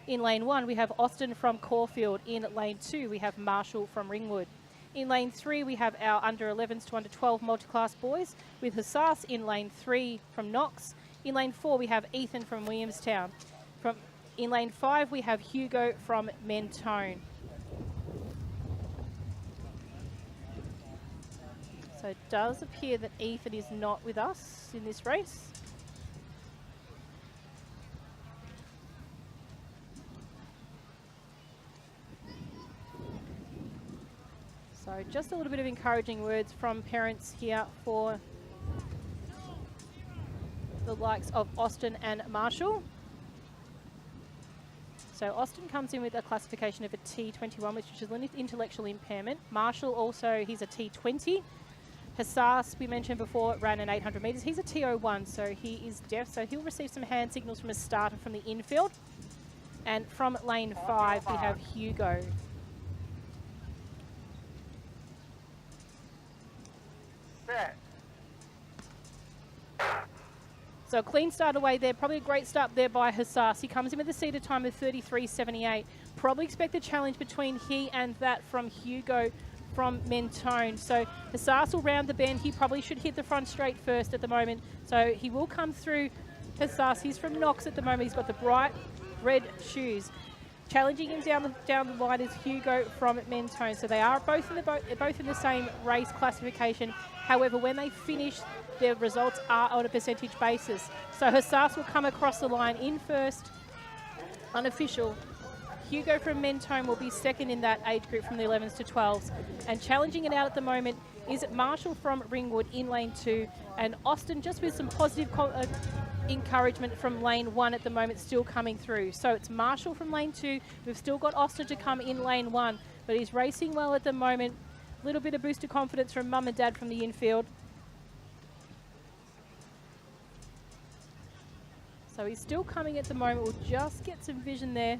In lane 1, we have Austin from Caulfield. In lane 2, we have Marshall from Ringwood. In lane 3, we have our under 11s to under 12 multiclass boys, with Hassas in lane 3 from Knox. In lane 4, we have Ethan from Williamstown. In lane 5, we have Hugo from Mentone. So it does appear that Ethan is not with us in this race. So just a little bit of encouraging words from parents here for the likes of Austin and Marshall. So Austin comes in with a classification of a T21, which is an intellectual impairment. Marshall also, he's a T20. Hassas, we mentioned before, ran an 800 metres. He's a T01, so he is deaf. So he'll receive some hand signals from a starter from the infield. And from lane 5, we have Hugo. Set. So a clean start away there, probably a great start there by Hassas. He comes in with a seated time of 33.78. Probably expect a challenge between he and that from Hugo from Mentone. So Hassas will round the bend. He probably should hit the front straight first at the moment. So he will come through Hassas. He's from Knox at the moment. He's got the bright red shoes. Challenging him down the line is Hugo from Mentone. So they are both in the same race classification. However, when they finish, their results are on a percentage basis. So Hassas will come across the line in first, unofficial. Hugo from Mentone will be second in that age group from the 11s to 12s. And challenging it out at the moment is Marshall from Ringwood in lane 2, and Austin just with some positive encouragement from lane 1 at the moment still coming through. So it's Marshall from lane 2. We've still got Austin to come in lane 1, but he's racing well at the moment. A little bit of boost of confidence from mum and dad from the infield. So he's still coming at the moment. We'll just get some vision there.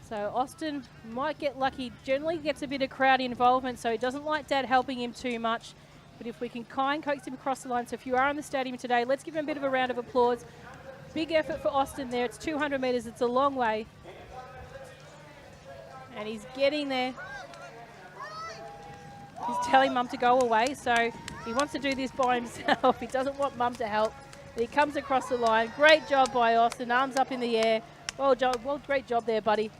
So Austin might get lucky. Generally gets a bit of crowd involvement, so he doesn't like dad helping him too much. But if we can kind coax him across the line, so if you are in the stadium today, let's give him a bit of a round of applause. Big effort for Austin there. It's 200 metres. It's a long way. And he's getting there. He's telling mum to go away, so he wants to do this by himself. He doesn't want mum to help. He comes across the line. Great job by Austin. Arms up in the air. Well, great job there, buddy.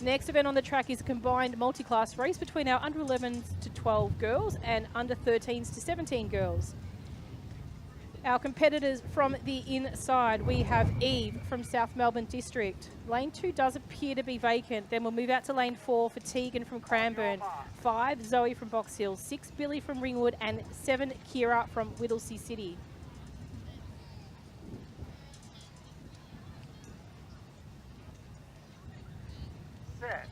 Next event on the track is a combined multi-class race between our under 11s to 12 girls and under 13s to 17 girls. Our competitors from the inside, we have Eve from South Melbourne District. Lane 2 does appear to be vacant. Then we'll move out to lane 4 for Tegan from Cranbourne. 5, Zoe from Box Hill. 6, Billy from Ringwood. And 7, Kira from Whittlesea City. Set.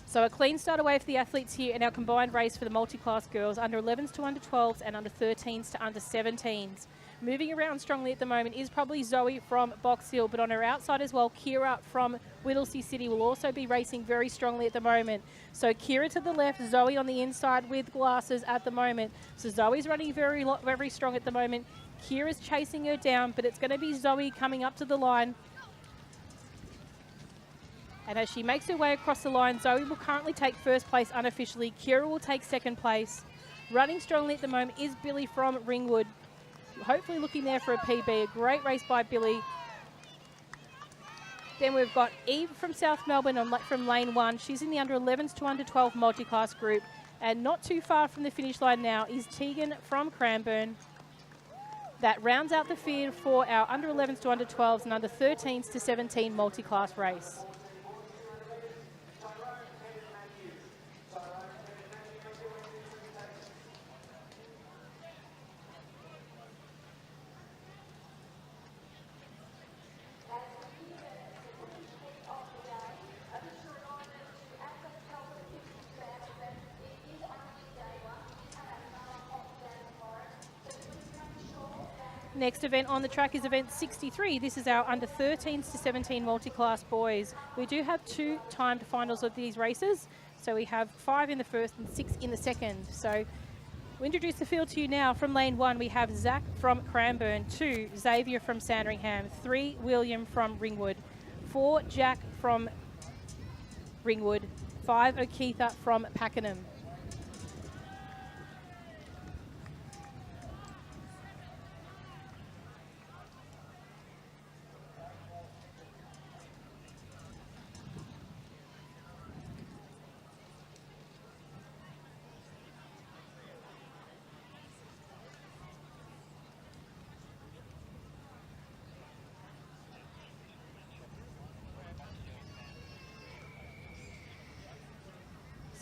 So a clean start away for the athletes here in our combined race for the multi-class girls, under 11s to under 12s and under 13s to under 17s. Moving around strongly at the moment is probably Zoe from Box Hill, but on her outside as well, Kira from Whittlesea City will also be racing very strongly at the moment. So Kira to the left, Zoe on the inside with glasses at the moment. So Zoe's running very strong at the moment. Kira's chasing her down, but it's going to be Zoe coming up to the line. And as she makes her way across the line, Zoe will currently take first place unofficially. Kira will take second place. Running strongly at the moment is Billy from Ringwood. Hopefully looking there for a PB. A great race by Billy. Then we've got Eve from South Melbourne from lane 1. She's in the under 11s to under 12 multi-class group. And not too far from the finish line now is Tegan from Cranbourne. That rounds out the field for our under 11s to under 12s and under 13s to 17 multi-class race. Next event on the track is event 63. This is our under 13s to 17 multi-class boys. We do have 2 timed finals of these races. So we have 5 in the first and 6 in the second. So we'll introduce the field to you now. From lane 1, we have Zach from Cranbourne. 2, Xavier from Sandringham. 3, William from Ringwood. 4, Jack from Ringwood. 5, O'Keitha from Pakenham.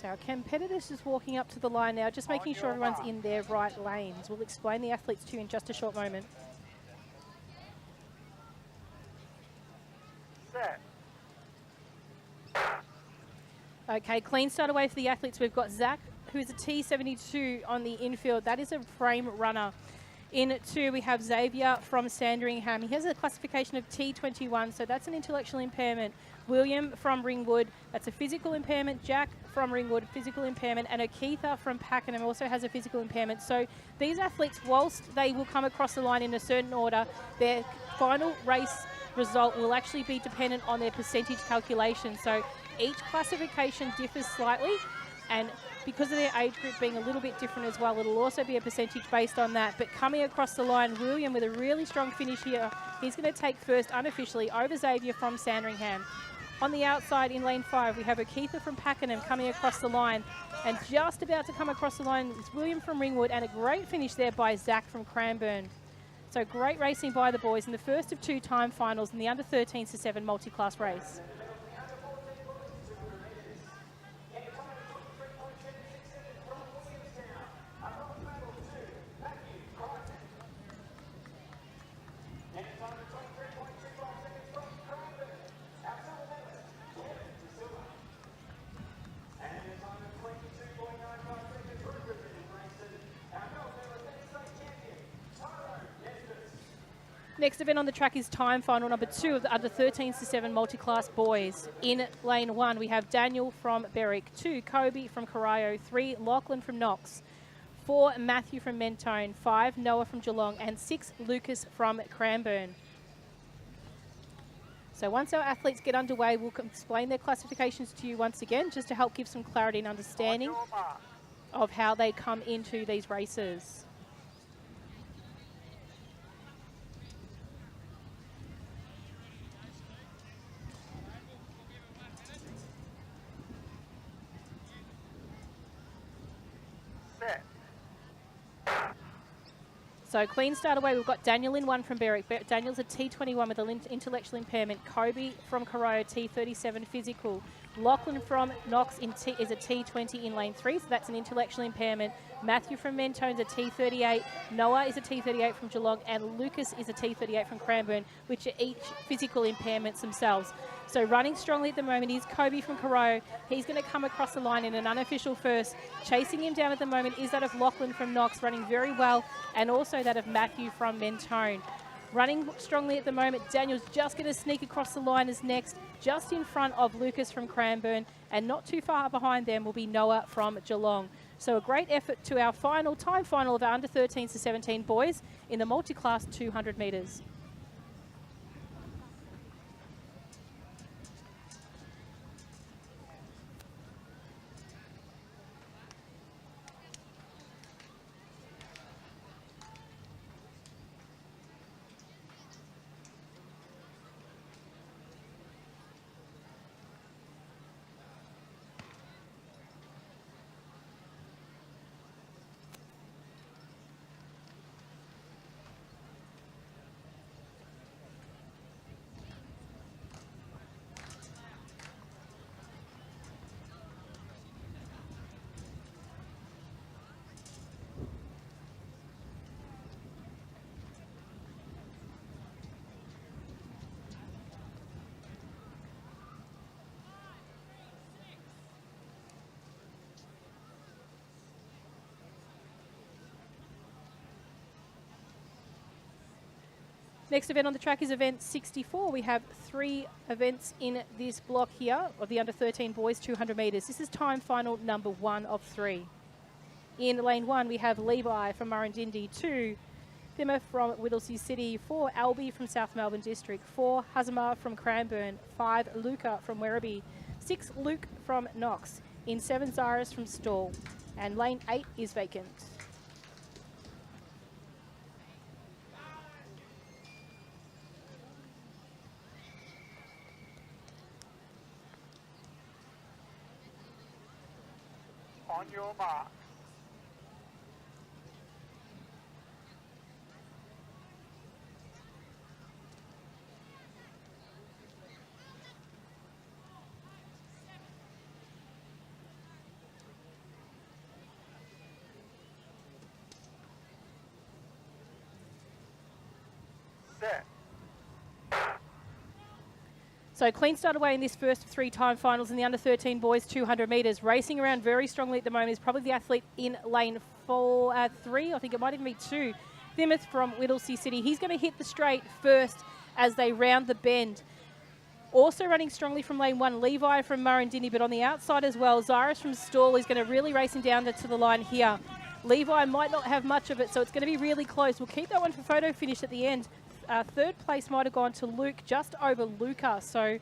So our competitors just walking up to the line now, just making sure everyone's in their right lanes. We'll explain the athletes to you in just a short moment. Set. Okay, clean start away for the athletes. We've got Zach, who's a T72 on the infield. That is a frame runner. In 2, we have Xavier from Sandringham. He has a classification of T21, so that's an intellectual impairment. William from Ringwood, that's a physical impairment. Jack from Ringwood, physical impairment. And O'Keitha from Pakenham also has a physical impairment. So these athletes, whilst they will come across the line in a certain order, their final race result will actually be dependent on their percentage calculation. So each classification differs slightly, and because of their age group being a little bit different as well, it'll also be a percentage based on that. But coming across the line, William with a really strong finish here. He's going to take first unofficially over Xavier from Sandringham. On the outside in lane 5, we have O'Keitha from Pakenham coming across the line. And just about to come across the line is William from Ringwood, and a great finish there by Zach from Cranbourne. So great racing by the boys in the first of 2 time finals in the under 13s to 7 multi-class race. Next event on the track is time final number 2 of the under 13s to 7 multi-class boys. In lane 1, we have Daniel from Berwick, 2, Kobe from Corio, 3, Lachlan from Knox, 4, Matthew from Mentone, 5, Noah from Geelong, and 6, Lucas from Cranbourne. So once our athletes get underway, we'll explain their classifications to you once again, just to help give some clarity and understanding of how they come into these races. So clean start away. We've got Daniel in one from Berwick. Daniel's a T21 with an intellectual impairment. Kobe from Corio, T37 physical. Lachlan from Knox is a T20 in lane 3, so that's an intellectual impairment. Matthew from Mentone's a T38. Noah is a T38 from Geelong, and Lucas is a T38 from Cranbourne, which are each physical impairments themselves. So running strongly at the moment is Kobe from Corio. He's going to come across the line in an unofficial first. Chasing him down at the moment is that of Lachlan from Knox, running very well, and also that of Matthew from Mentone. Running strongly at the moment, Daniel's just going to sneak across the line as next, just in front of Lucas from Cranbourne, and not too far behind them will be Noah from Geelong. So a great effort to our time final of our under 13s to 17 boys in the multi-class 200 metres. Next event on the track is event 64. We have 3 events in this block here of the under 13 boys 200 metres. This is time final number 1 of 3. In lane 1 we have Levi from Murrindindi, 2 Thimmer from Whittlesea City, 4 Albie from South Melbourne District, 4 Hazamar from Cranbourne, 5 Luca from Werribee, 6 Luke from Knox, in 7 Zaris from Stawell, and lane 8 is vacant. On your mark. Set. So clean start away in this first of 3 time finals in the under 13 boys 200 metres. Racing around very strongly at the moment is probably the athlete in lane 3, I think it might even be 2. Thimmoth from Whittlesea City. He's going to hit the straight first as they round the bend. Also running strongly from lane 1, Levi from Murrindindi, but on the outside as well, Zaris from Stawell is going to really race him down to the line here. Levi might not have much of it, so it's going to be really close. We'll keep that one for photo finish at the end. Third place might have gone to Luke, just over Luca. So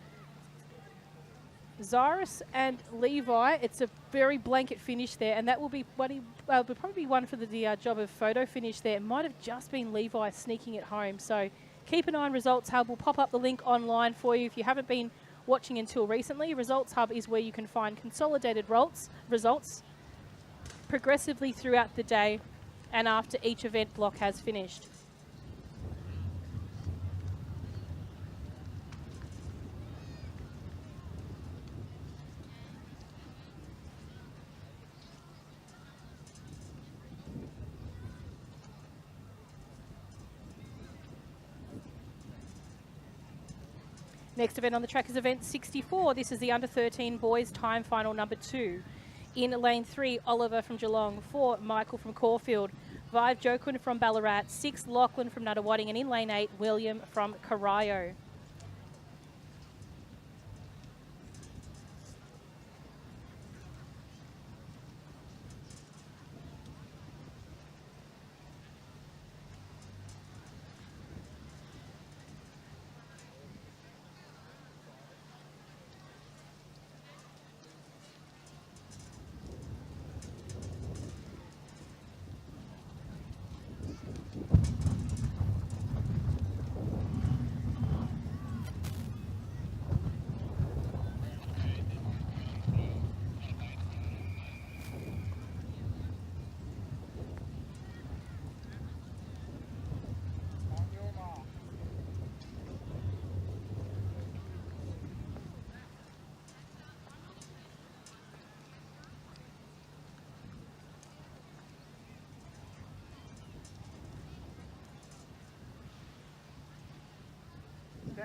Zaris and Levi, it's a very blanket finish there, and that will be what he will probably be one for the job of photo finish there. It might have just been Levi sneaking it home. So keep an eye on Results Hub. We'll pop up the link online for you if you haven't been watching until recently. Results Hub is where you can find consolidated results progressively throughout the day and after each event block has finished. Next event on the track is event 64. This is the under 13 boys time final number 2. In lane 3, Oliver from Geelong, 4 Michael from Caulfield, 5 Joquin from Ballarat, 6 Lachlan from Nuttawading, and in lane 8, William from Corio.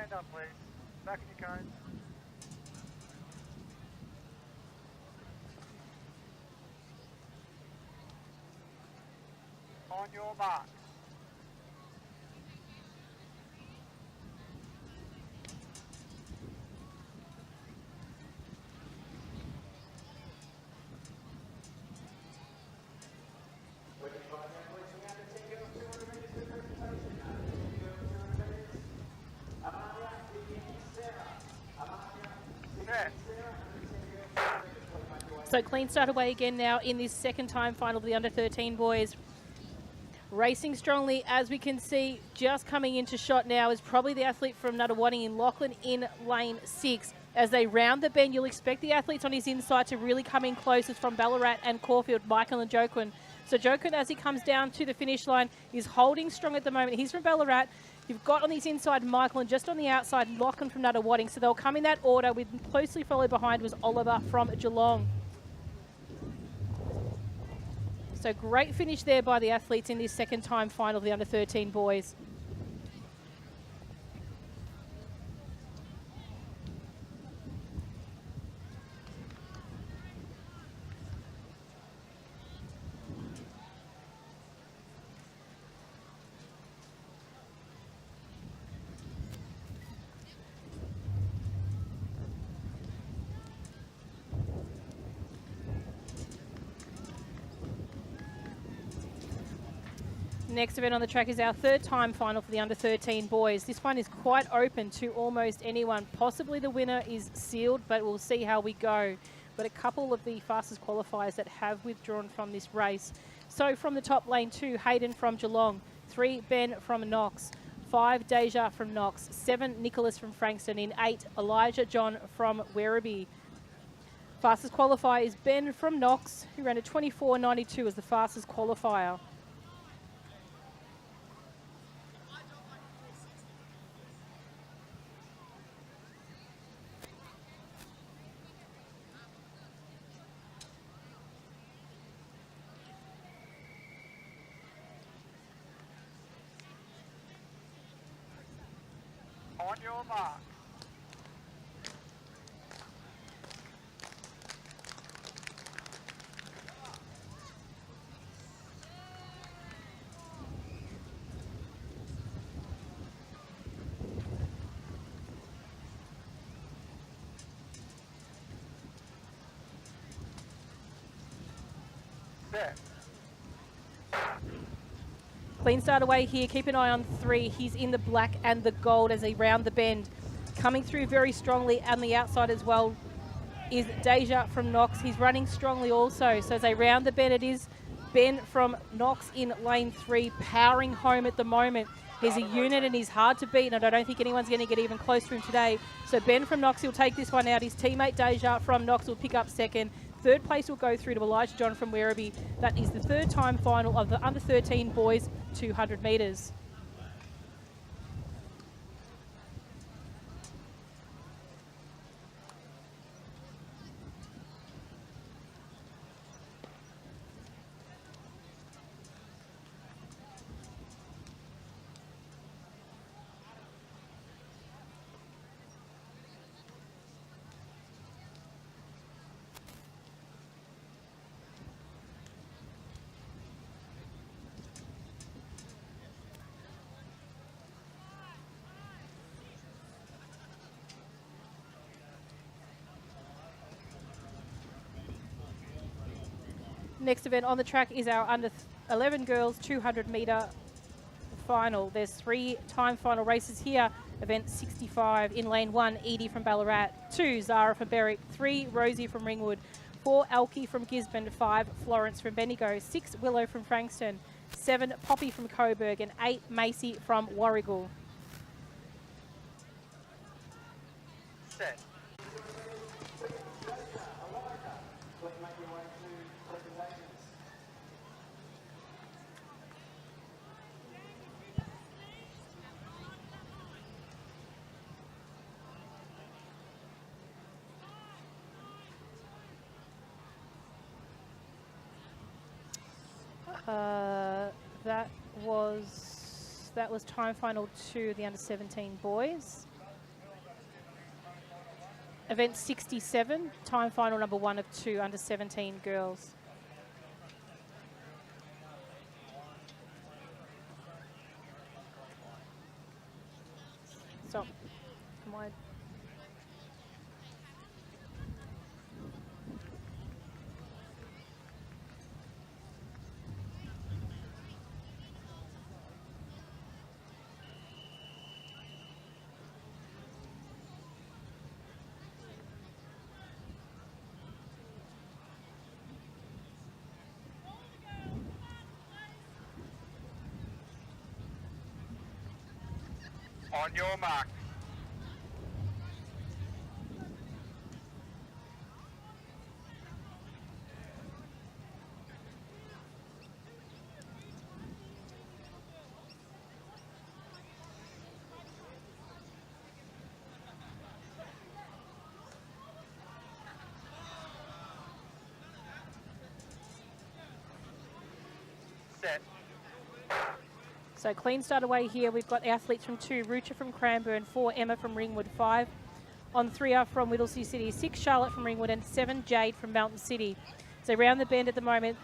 stand up, please. Back in your cones. On your marks. Set. So clean start away again now in this second time final of the under-13 boys. Racing strongly, as we can see, just coming into shot now is probably the athlete from Nuttawading in Lachlan in lane 6. As they round the bend, you'll expect the athletes on his inside to really come in closest from Ballarat and Caulfield, Michael and Joquin. So Joquin, as he comes down to the finish line, is holding strong at the moment. He's from Ballarat. You've got on his inside Michael, and just on the outside Lachlan from Nuttawading. So they'll come in that order. With closely followed behind was Oliver from Geelong. So great finish there by the athletes in this second time final of the under-13 boys. Next event on the track is our third time final for the under-13 boys. This one is quite open to almost anyone. Possibly the winner is sealed, but we'll see how we go. But a couple of the fastest qualifiers that have withdrawn from this race. So from the top lane, 2, Hayden from Geelong, 3, Ben from Knox, 5, Deja from Knox, 7, Nicholas from Frankston, in 8, Elijah John from Werribee. Fastest qualifier is Ben from Knox, who ran a 24.92 as the fastest qualifier. On your mark. Set. Clean start away here. Keep an eye on 3. He's in the black and the gold as they round the bend. Coming through very strongly on the outside as well is Deja from Knox. He's running strongly also. So as they round the bend, it is Ben from Knox in lane 3, powering home at the moment. He's a unit and he's hard to beat, and I don't think anyone's going to get even close to him today. So Ben from Knox, he'll take this one out. His teammate Deja from Knox will pick up second. Third place will go through to Elijah John from Werribee. That is the third time final of the under-13 boys 200 metres. Next event on the track is our under-11 girls 200 metre final. There's 3 time final races here. Event 65 in lane 1, Edie from Ballarat, 2, Zara from Berwick, 3, Rosie from Ringwood, 4, Elkie from Gisborne, 5, Florence from Bendigo, 6, Willow from Frankston, 7, Poppy from Coburg, and 8, Macy from Warrigal. Set. That was time final 2, the under-17 boys. Event 67, time final number 1 of 2, under 17 girls. So, come on. On your mark. Set. So clean start away here. We've got athletes from 2, Rucha from Cranbourne, 4, Emma from Ringwood, 5 on 3 are from Whittlesea City, 6 Charlotte from Ringwood, and 7 Jade from Mountain City. So round the bend at the moment,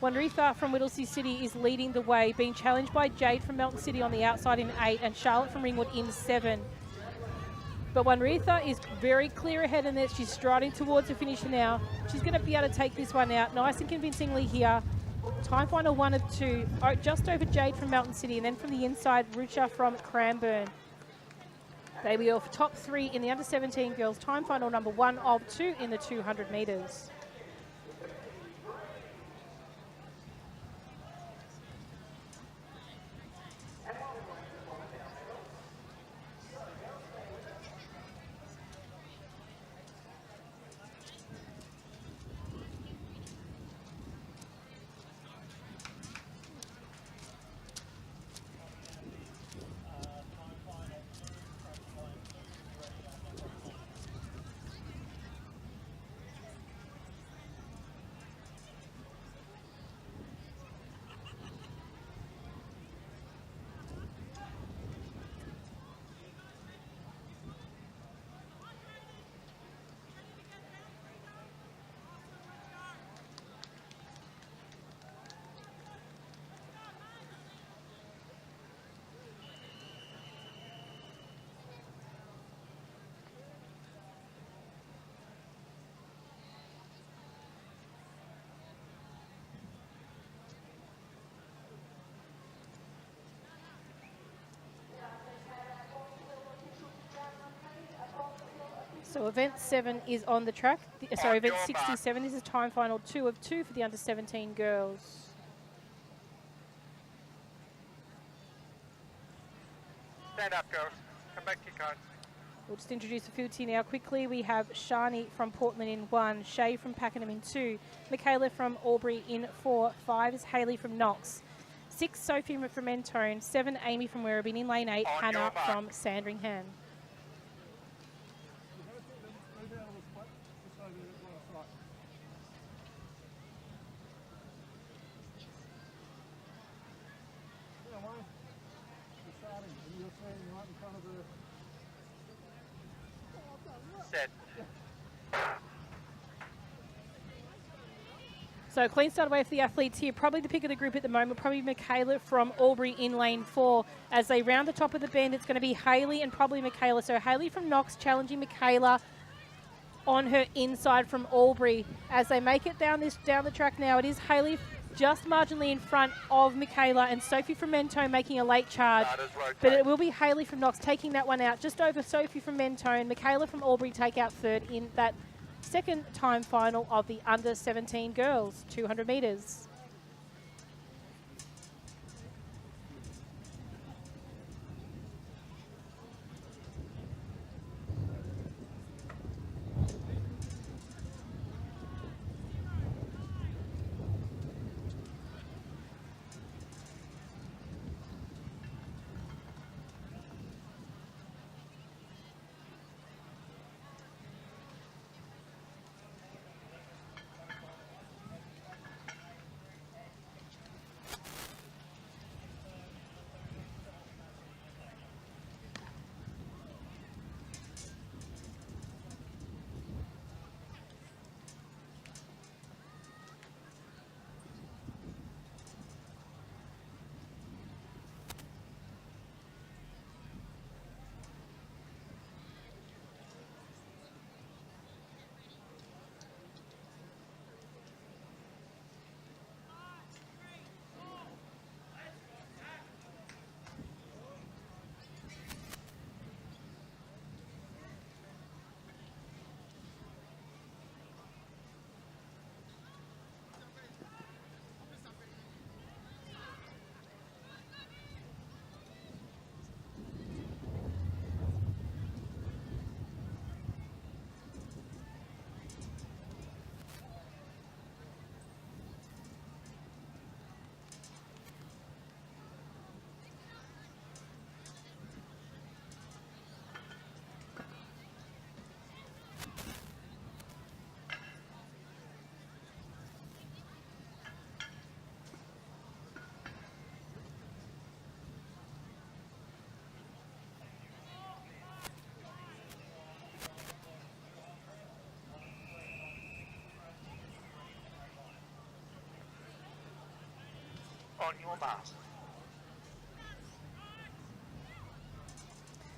Wanritha from Whittlesea City is leading the way, being challenged by Jade from Mountain City on the outside in 8 and Charlotte from Ringwood in 7. But Wanritha is very clear ahead in that. She's striding towards the finisher now. She's going to be able to take this one out nice and convincingly here. Time final 1 of 2, just over Jade from Mountain City, and then from the inside, Rucha from Cranbourne. They will top 3 in the under 17 girls. Time final number 1 of 2 in the 200 metres. So event 7 is on the track. Sorry, event 67. This is time final 2 of 2 for the under 17 girls. Stand up, girls. Come back to your coach. We'll just introduce the field to you now quickly. We have Shani from Portland in 1, Shay from Pakenham in 2, Michaela from Albury in 4, 5 is Hayley from Knox, 6 Sophie from Mentone, 7 Amy from Werribee in lane 8, Hannah from Sandringham. Set. So clean start away for the athletes here. Probably the pick of the group at the moment, probably Michaela from Albury in lane 4. As they round the top of the bend, it's going to be Hayley and probably Michaela. So Hayley from Knox challenging Michaela on her inside from Albury. As they make it down the track now, it is Hayley just marginally in front of Michaela and Sophie from Mentone making a late charge. But it will be Hayley from Knox taking that one out just over Sophie from Mentone. Michaela from Albury take out third in that second time final of the under 17 girls, 200 metres. On your mark.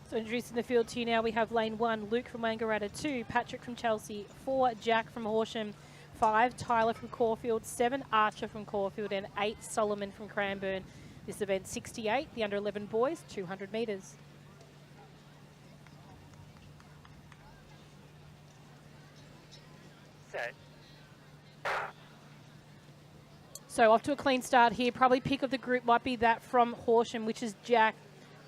So introducing the field to you now, we have lane 1, Luke from Wangaratta, 2, Patrick from Chelsea, 4, Jack from Horsham, 5, Tyler from Caulfield, 7, Archer from Caulfield, and 8, Solomon from Cranbourne. This event 68, the under 11 boys, 200 metres. Set. So off to a clean start here. Probably pick of the group might be that from Horsham, which is Jack.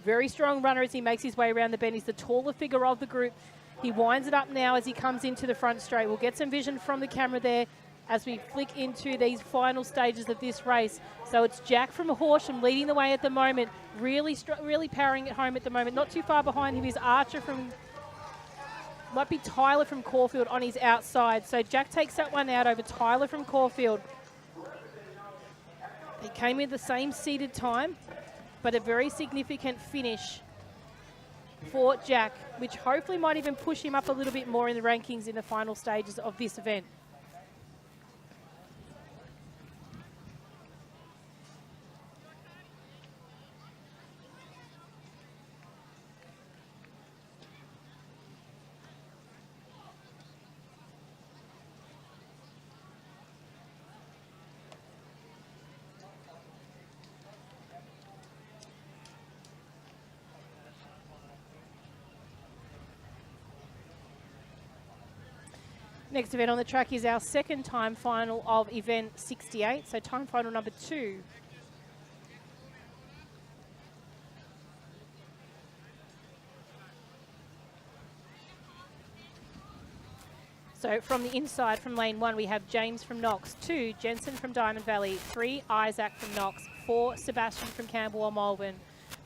Very strong runner as he makes his way around the bend. He's the taller figure of the group. He winds it up now as he comes into the front straight. We'll get some vision from the camera there as we flick into these final stages of this race. So it's Jack from Horsham leading the way at the moment. Really powering it home at the moment. Not too far behind him is Archer from... might be Tyler from Caulfield on his outside. So Jack takes that one out over Tyler from Caulfield. He came in the same seeded time, but a very significant finish for Jack, which hopefully might even push him up a little bit more in the rankings in the final stages of this event. Next event on the track is our second time final of event 68, so time final number 2. So from the inside, from lane 1, we have James from Knox, 2, Jensen from Diamond Valley, 3, Isaac from Knox, 4, Sebastian from Camberwell, Malvern,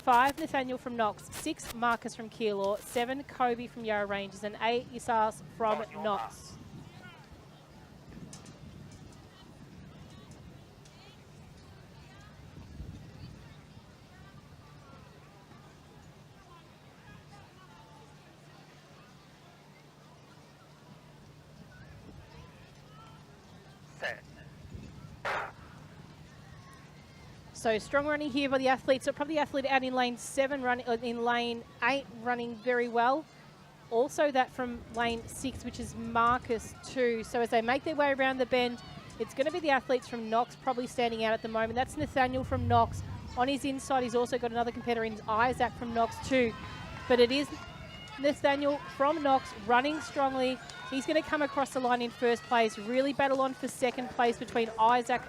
5, Nathaniel from Knox, 6, Marcus from Keilor, 7, Kobe from Yarra Ranges, and 8, Isas from Knox. So strong running here by the athletes. So probably the athlete out in lane 7, running in lane 8, running very well. Also that from lane 6, which is Marcus 2. So as they make their way around the bend, it's going to be the athletes from Knox probably standing out at the moment. That's Nathaniel from Knox. On his inside, he's also got another competitor in Isaac from Knox 2. But it is Nathaniel from Knox running strongly. He's going to come across the line in first place. Really battle on for second place between Isaac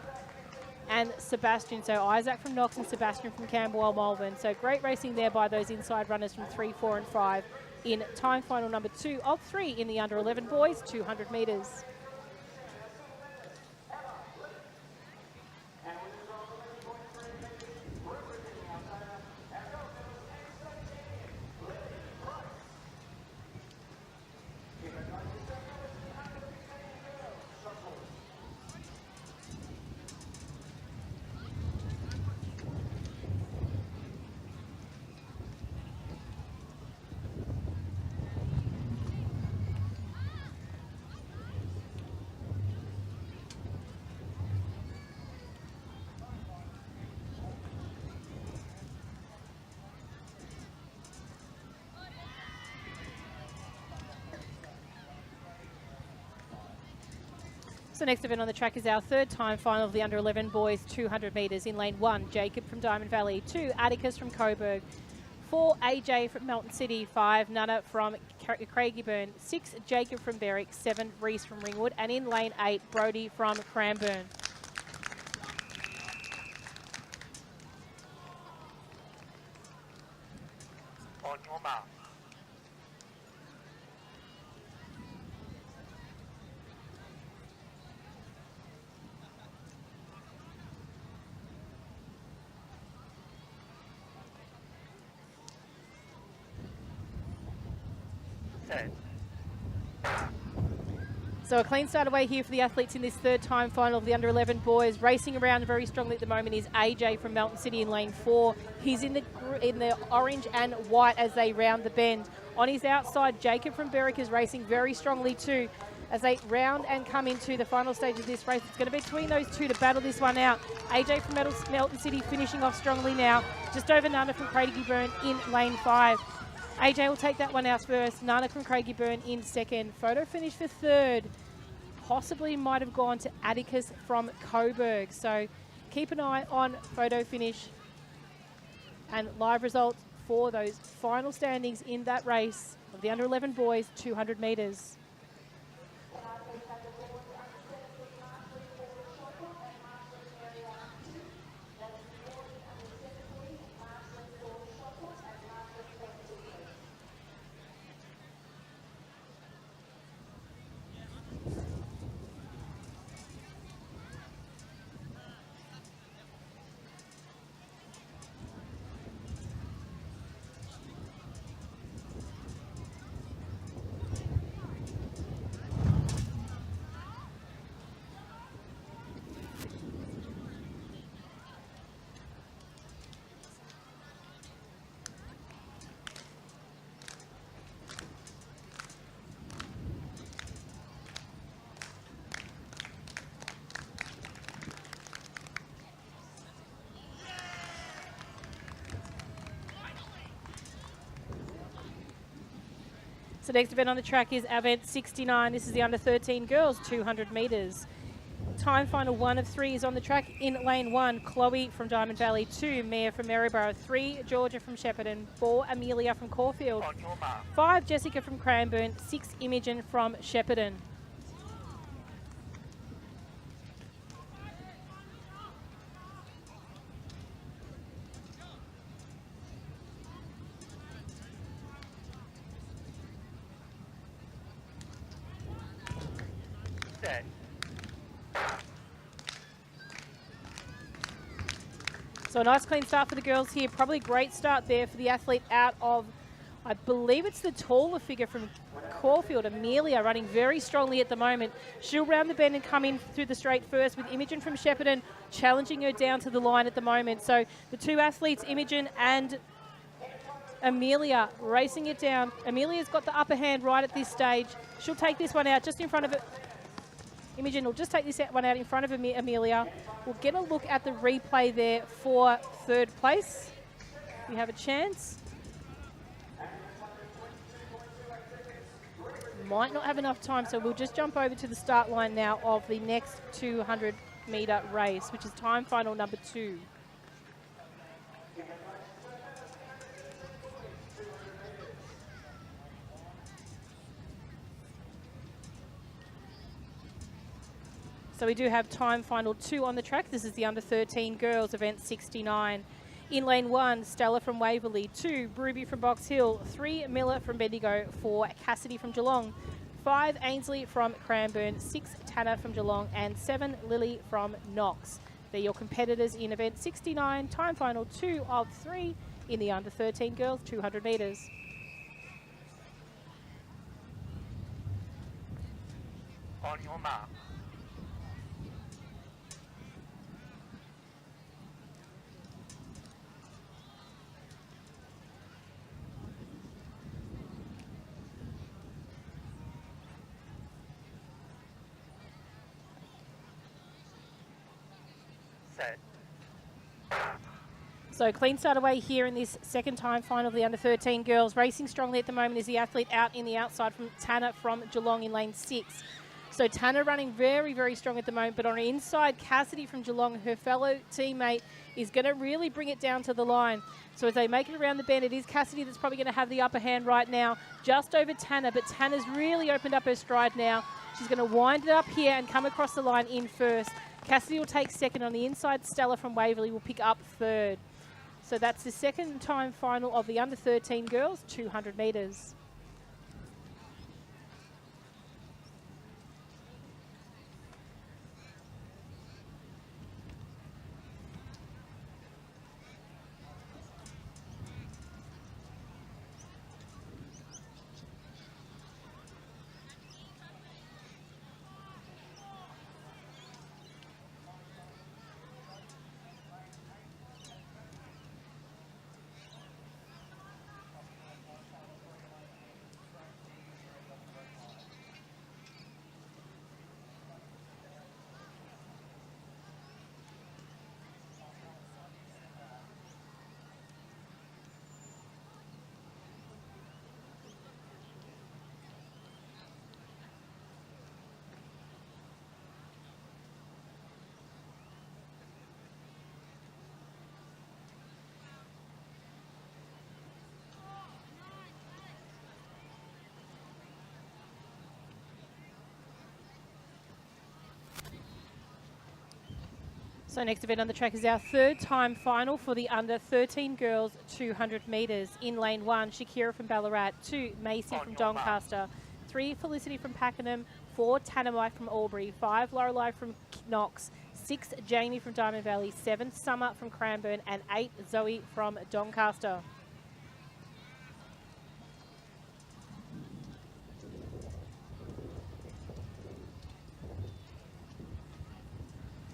and Sebastian. So Isaac from Knox and Sebastian from Camberwell, Malvern. So great racing there by those inside runners from 3, 4 and 5 in time final number 2 of 3 in the under 11 boys, 200 metres. So next event on the track is our third time final of the under 11 boys 200 metres. In lane 1, Jacob from Diamond Valley, 2, Atticus from Coburg, 4, AJ from Melton City, 5, Nana from Craigieburn, 6, Jacob from Berwick, 7, Reese from Ringwood, and in lane 8, Brody from Cranbourne. On your mark. Set. So a clean start away here for the athletes in this third time final of the under 11 boys. Racing around very strongly at the moment is AJ from Melton City in lane 4. He's in the orange and white as they round the bend. On his outside, Jacob from Berwick is racing very strongly too. as they round and come into the final stage of this race. It's going to be between those two to battle this one out. AJ from Melton City finishing off strongly now. Just over Nana from Craigieburn in lane 5. AJ will take that one out first. Nana from Craigieburn in second. Photo finish for third. Possibly might have gone to Atticus from Coburg. So keep an eye on photo finish and live results for those final standings in that race of the under 11 boys 200 metres. So next event on the track is event 69. This is the under 13 girls 200 metres. Time final 1 of 3 is on the track. In lane 1, Chloe from Diamond Valley, 2, Mia from Maryborough, 3, Georgia from Shepparton, 4, Amelia from Caulfield, 5, Jessica from Cranbourne, 6, Imogen from Shepparton. Set. So a nice clean start for the girls here. Probably a great start there for the athlete out of, I believe it's the taller figure from Caulfield, Amelia, running very strongly at the moment. She'll round the bend and come in through the straight first, with Imogen from Shepparton challenging her down to the line at the moment. So the two athletes, Imogen and Amelia, racing it down. Amelia's got the upper hand right at this stage. She'll take this one out just in front of it. Imogen will just take this one out in front of Amelia. We'll get a look at the replay there for third place. We have a chance. Might not have enough time, so we'll just jump over to the start line now of the next 200 metre race, which is time final number 2. So we do have time final 2 on the track. This is the under 13 girls, event 69. In lane 1, Stella from Waverley, 2, Ruby from Box Hill, 3, Miller from Bendigo, 4, Cassidy from Geelong, 5, Ainsley from Cranbourne, 6, Tanner from Geelong, and 7, Lily from Knox. They're your competitors in event 69, time final 2 of 3 in the under 13 girls 200 metres. On your mark. Set. So clean start away here in this second time final of the under 13 girls. Racing strongly at the moment is the athlete out in the outside from Tanner from Geelong in lane 6. So Tanner running very, very strong at the moment, but on the inside, Cassidy from Geelong, her fellow teammate, is going to really bring it down to the line. So as they make it around the bend, it is Cassidy that's probably going to have the upper hand right now, just over Tanner, but Tanner's really opened up her stride now. She's going to wind it up here and come across the line in first. Cassidy will take second. On the inside, Stella from Waverley will pick up third. So that's the second time final of the under 13 girls, 200 metres. So next event on the track is our third time final for the under 13 girls 200 metres. In lane 1, Shakira from Ballarat, 2, Macy from Doncaster, 3, Felicity from Pakenham, 4, Tanamite from Albury, 5, Lorelei from Knox, 6, Jamie from Diamond Valley, 7, Summer from Cranbourne, and 8, Zoe from Doncaster.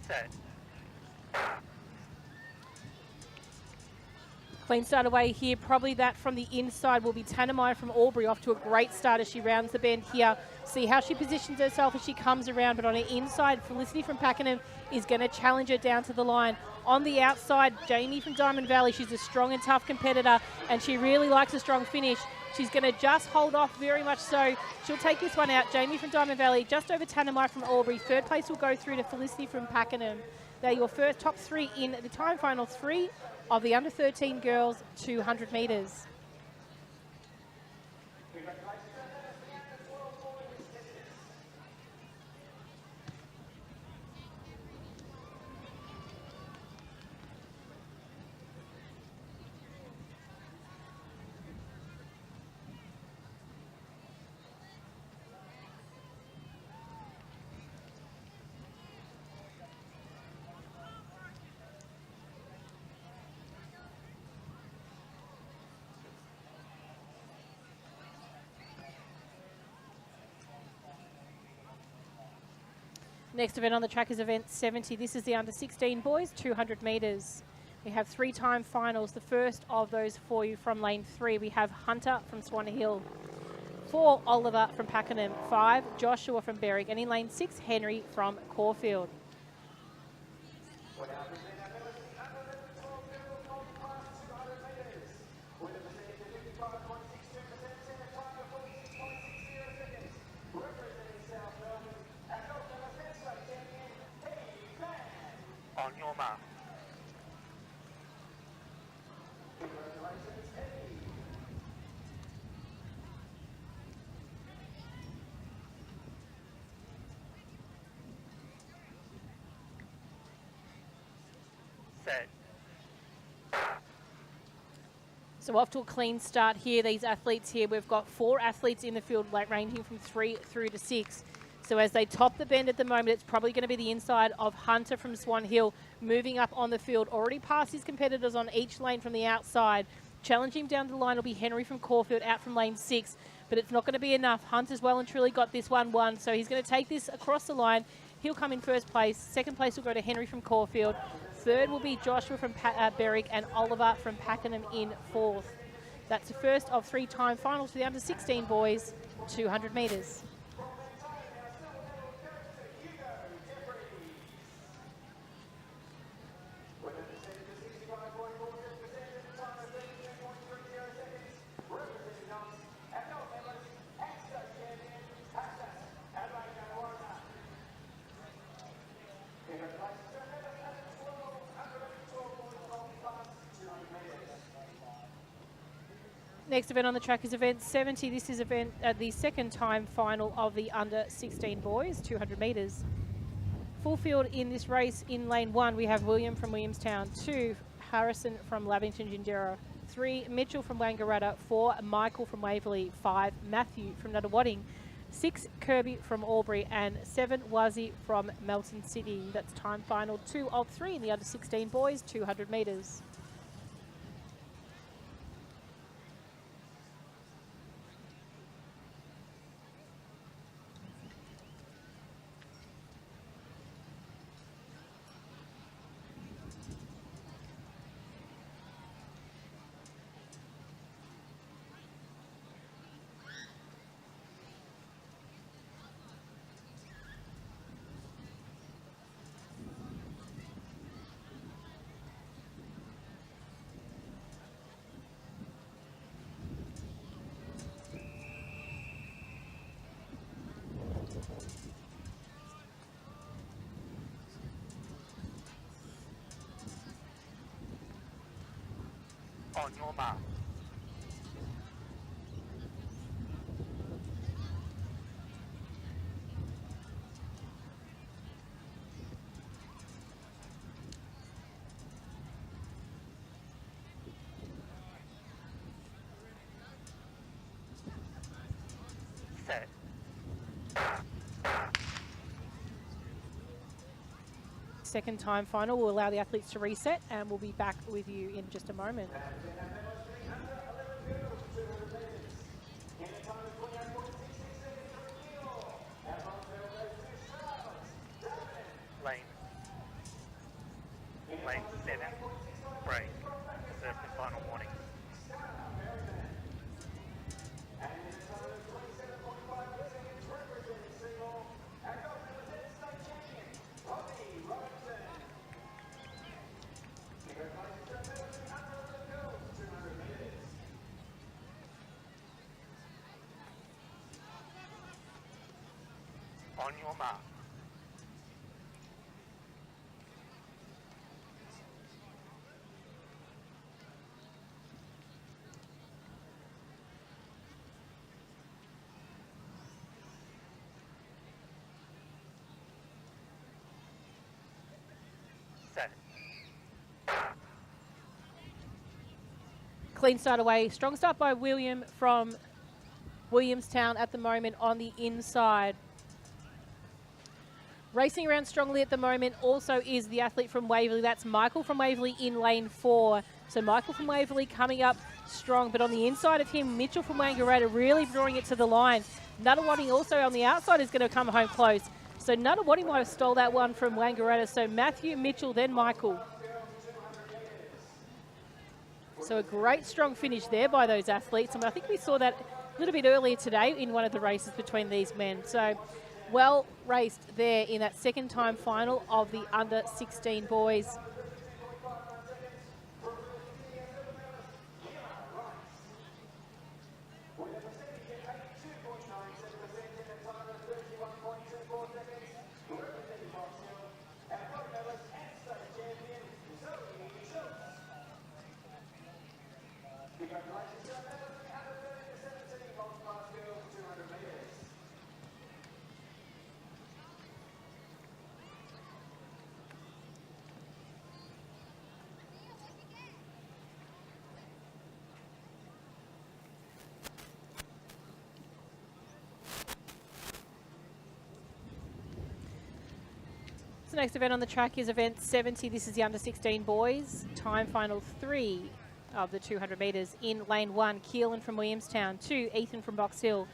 Set. Clean start away here. Probably that from the inside will be Tanamai from Albury, off to a great start as she rounds the bend here. See how she positions herself as she comes around, but on her inside, Felicity from Pakenham is going to challenge her down to the line. On the outside, Jamie from Diamond Valley. She's a strong and tough competitor, and she really likes a strong finish. She's going to just hold off very much so. She'll take this one out. Jamie from Diamond Valley, just over Tanamai from Albury. Third place will go through to Felicity from Pakenham. They're your first top 3 in the time final 3 of the under 13 girls 200 metres. Next event on the track is event 70. This is the under 16 boys, 200 metres. We have 3-time finals. The first of those for you from lane 3, we have Hunter from Swan Hill, 4, Oliver from Pakenham, 5, Joshua from Berwick, and in lane 6, Henry from Caulfield. On your mark. Set. So off to a clean start here. These athletes here, we've got 4 athletes in the field, like ranging from 3 through to 6. So as they top the bend at the moment, it's probably going to be the inside of Hunter from Swan Hill, moving up on the field, already past his competitors on each lane from the outside. Challenging him down the line will be Henry from Caulfield, out from lane 6, but it's not going to be enough. Hunter's well and truly got this one won, so he's going to take this across the line. He'll come in first place. Second place will go to Henry from Caulfield. Third will be Joshua from Berwick, and Oliver from Pakenham in fourth. That's the first of 3-time finals for the under 16 boys, 200 metres. Next event on the track is event 70. This is event the 2nd-time final of the under 16 boys, 200 metres. Full field in this race. In lane 1, we have William from Williamstown, 2, Harrison from Lavington Gindera, 3, Mitchell from Wangaratta, 4, Michael from Waverley, 5, Matthew from Nuttawading, 6, Kirby from Albury, and 7, Wazzy from Melton City. That's time final 2 of 3 in the under 16 boys, 200 metres. On your mark. Set. Second time final will allow the athletes to reset, and we'll be back with you in just a moment. Lane 7, break, first and final warning. On your mark. Set. Clean start away. Strong start by William from Williamstown at the moment on the inside. Racing around strongly at the moment also is the athlete from Waverley. That's Michael from Waverley in lane 4. So Michael from Waverley coming up strong, but on the inside of him, Mitchell from Wangaratta really drawing it to the line. Nuttawading also on the outside is going to come home close. So Nuttawading might have stole that one from Wangaratta. So Matthew, Mitchell, then Michael. So a great strong finish there by those athletes. I think we saw that a little bit earlier today in one of the races between these men. So well raced there in that second time final of the under 16 boys. So next event on the track is event 70. This is the under 16 boys. Time final 3 of the 200 metres. In lane 1, Keelan from Williamstown. 2, Ethan from Box Hill.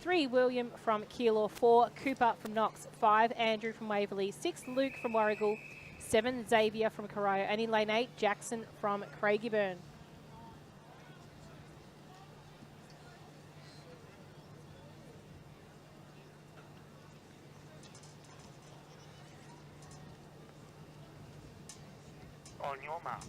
3, William from Keilor. 4, Cooper from Knox. 5, Andrew from Waverley. 6, Luke from Warrigal. 7, Xavier from Corio. And in lane 8, Jackson from Craigieburn. On your mark.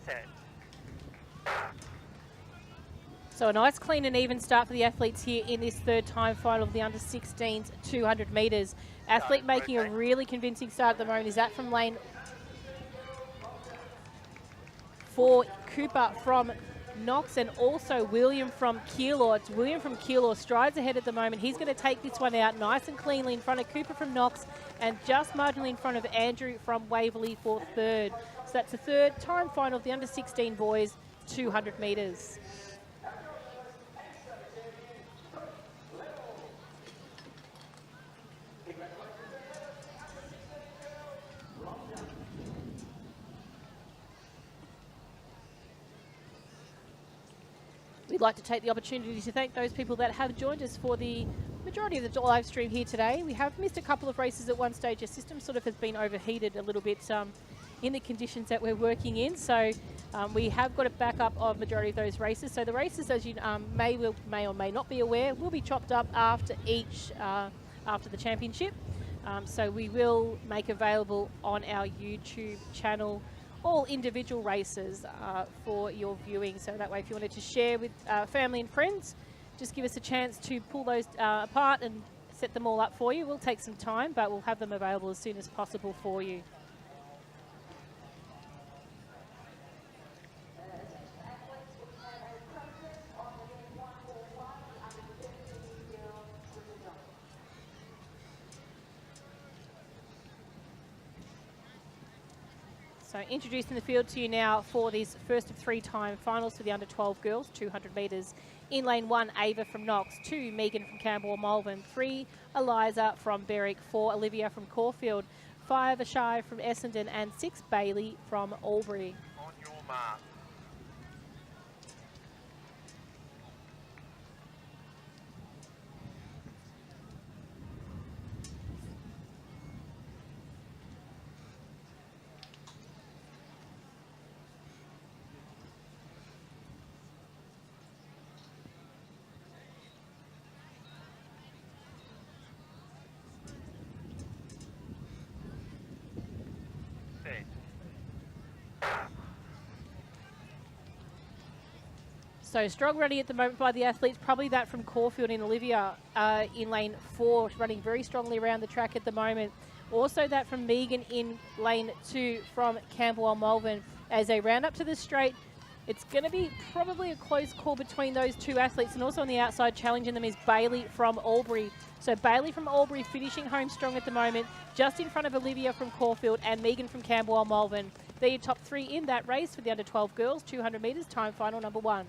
Set. So a nice clean and even start for the athletes here in this third time final of the under 16s 200 metres. Athlete making a really convincing start at the moment is that from lane 4, Cooper from Knox, and also William from Keilor. It's William from Keilor strides ahead at the moment. He's going to take this one out nice and cleanly in front of Cooper from Knox and just marginally in front of Andrew from Waverley for third. So that's the third time final of the under 16 boys 200 metres. We'd like to take the opportunity to thank those people that have joined us for the majority of the live stream here today. We have missed a couple of races at one stage. Our system sort of has been overheated a little bit in the conditions that we're working in. So we have got a backup of majority of those races. So the races, as you may or may not be aware, will be chopped up after each, after the championship. So we will make available on our YouTube channel all individual races for your viewing. So that way, if you wanted to share with family and friends, just give us a chance to pull those apart and set them all up for you. We'll take some time, but we'll have them available as soon as possible for you. So introducing the field to you now for this first of 3-time finals for the under 12 girls, 200 metres. In lane 1, Ava from Knox, 2, Megan from Campbell Malvern, 3, Eliza from Berwick, 4, Olivia from Caulfield, 5, Ashai from Essendon, and 6, Bailey from Albury. On your mark. Set. So strong running at the moment by the athletes, probably that from Caulfield and Olivia in lane 4, running very strongly around the track at the moment. Also that from Megan in lane 2 from Campbell Malvern. As they round up to the straight, it's going to be probably a close call between those two athletes, and also on the outside challenging them is Bailey from Albury. So Bailey from Albury finishing home strong at the moment, just in front of Olivia from Caulfield and Megan from Campbell Malvern. They're your top 3 in that race for the under 12 girls, 200 metres, time final number 1.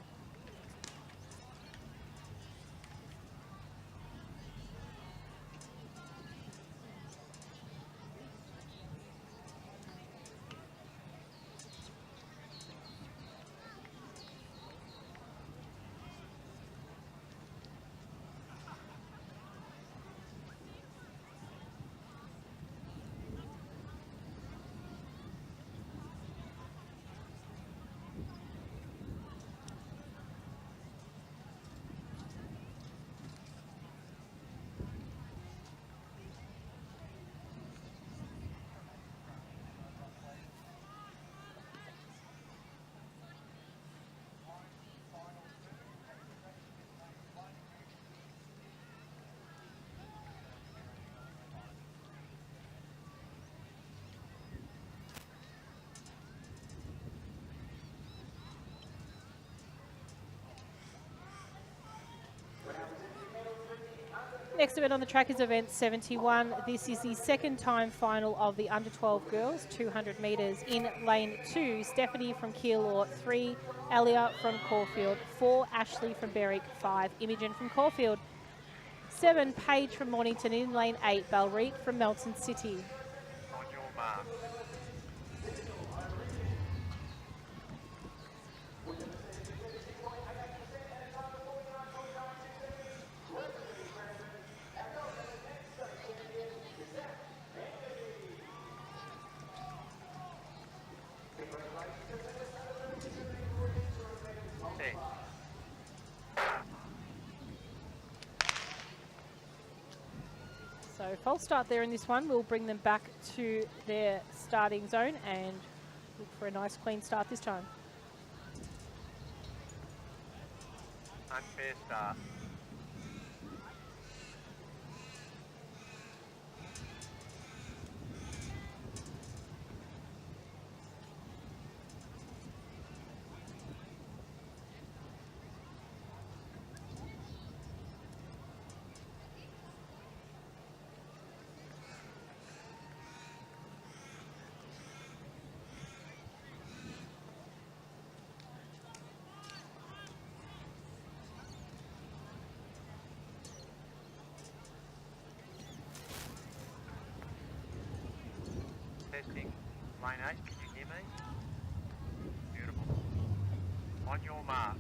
Next event on the track is event 71. This is the second time final of the under 12 girls, 200 metres. In lane 2, Stephanie from Keilor, 3, Alia from Caulfield, 4, Ashley from Berwick, 5, Imogen from Caulfield, 7, Paige from Mornington. In lane 8, Balreek from Melton City. On your mark. Set. So false start there in this one. We'll bring them back to their starting zone and look for a nice clean start this time. Unfair start. Testing. Lane 8, can you hear me? Beautiful. On your mark.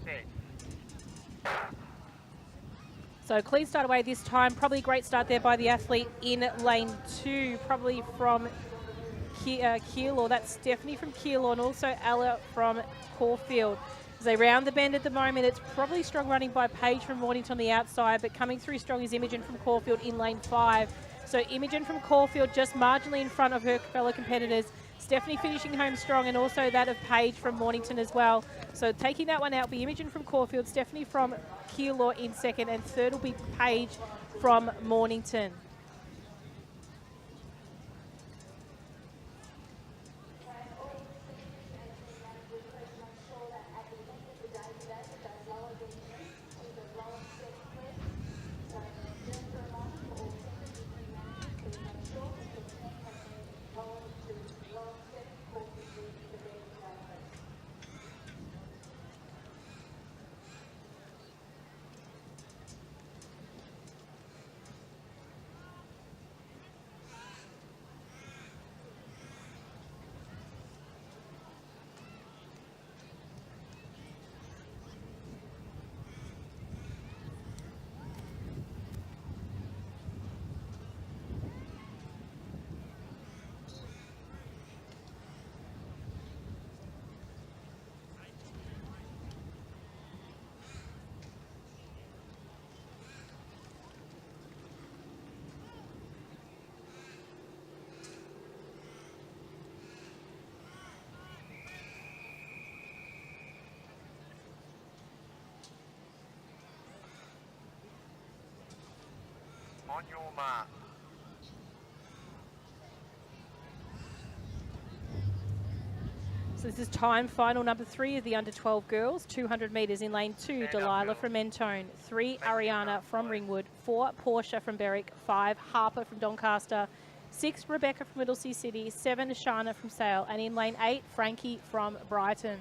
Set. So clean start away this time. Probably a great start there by the athlete in lane 2, probably from Keilor. That's Stephanie from Keilor and also Ella from Caulfield. As they round the bend at the moment, it's probably strong running by Paige from Mornington on the outside, but coming through strong is Imogen from Caulfield in lane 5. So Imogen from Caulfield just marginally in front of her fellow competitors. Stephanie finishing home strong, and also that of Paige from Mornington as well. So taking that one out will be Imogen from Caulfield, Stephanie from Keilor in second, and third will be Paige from Mornington. On your mark. So this is time final number 3 of the under 12 girls. 200 metres in lane 2, Delilah from Mentone. 3, Ariana from Ringwood. 4, Portia from Berwick. 5, Harper from Doncaster. 6, Rebecca from Middlesea City. 7, Shana from Sale. And in lane 8, Frankie from Brighton.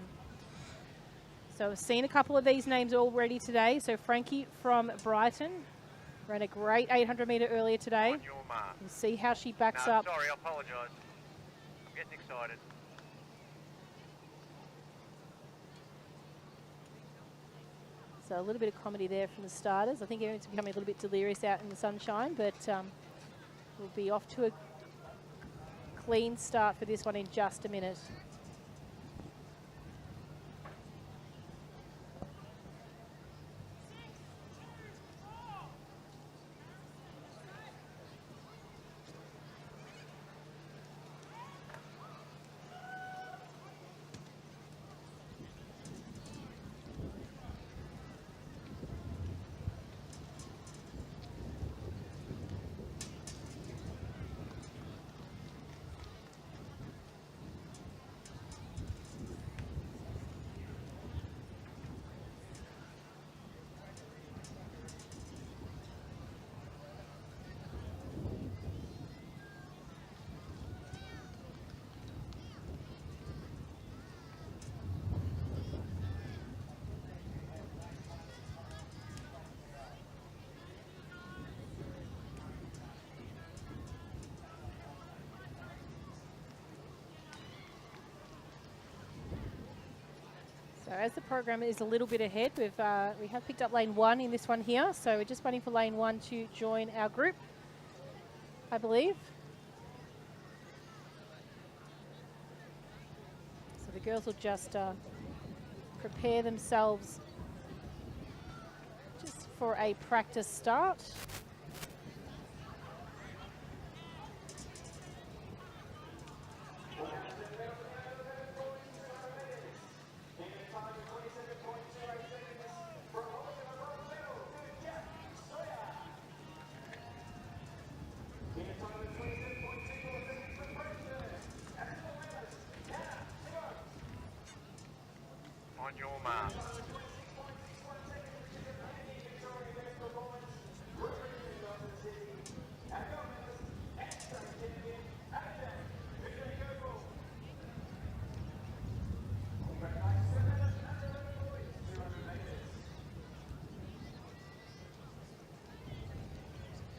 So I've seen a couple of these names already today. So Frankie from Brighton ran a great 800 metre earlier today. On your mark. We'll see how she backs No, up. sorry, I apologise. I'm getting excited. So a little bit of comedy there from the starters. I think everyone's becoming a little bit delirious out in the sunshine, but we'll be off to a clean start for this one in just a minute. So as the program is a little bit ahead, we have picked up lane 1 in this one here. So we're just waiting for lane 1 to join our group, I believe. So the girls will just prepare themselves just for a practice start. On your mark.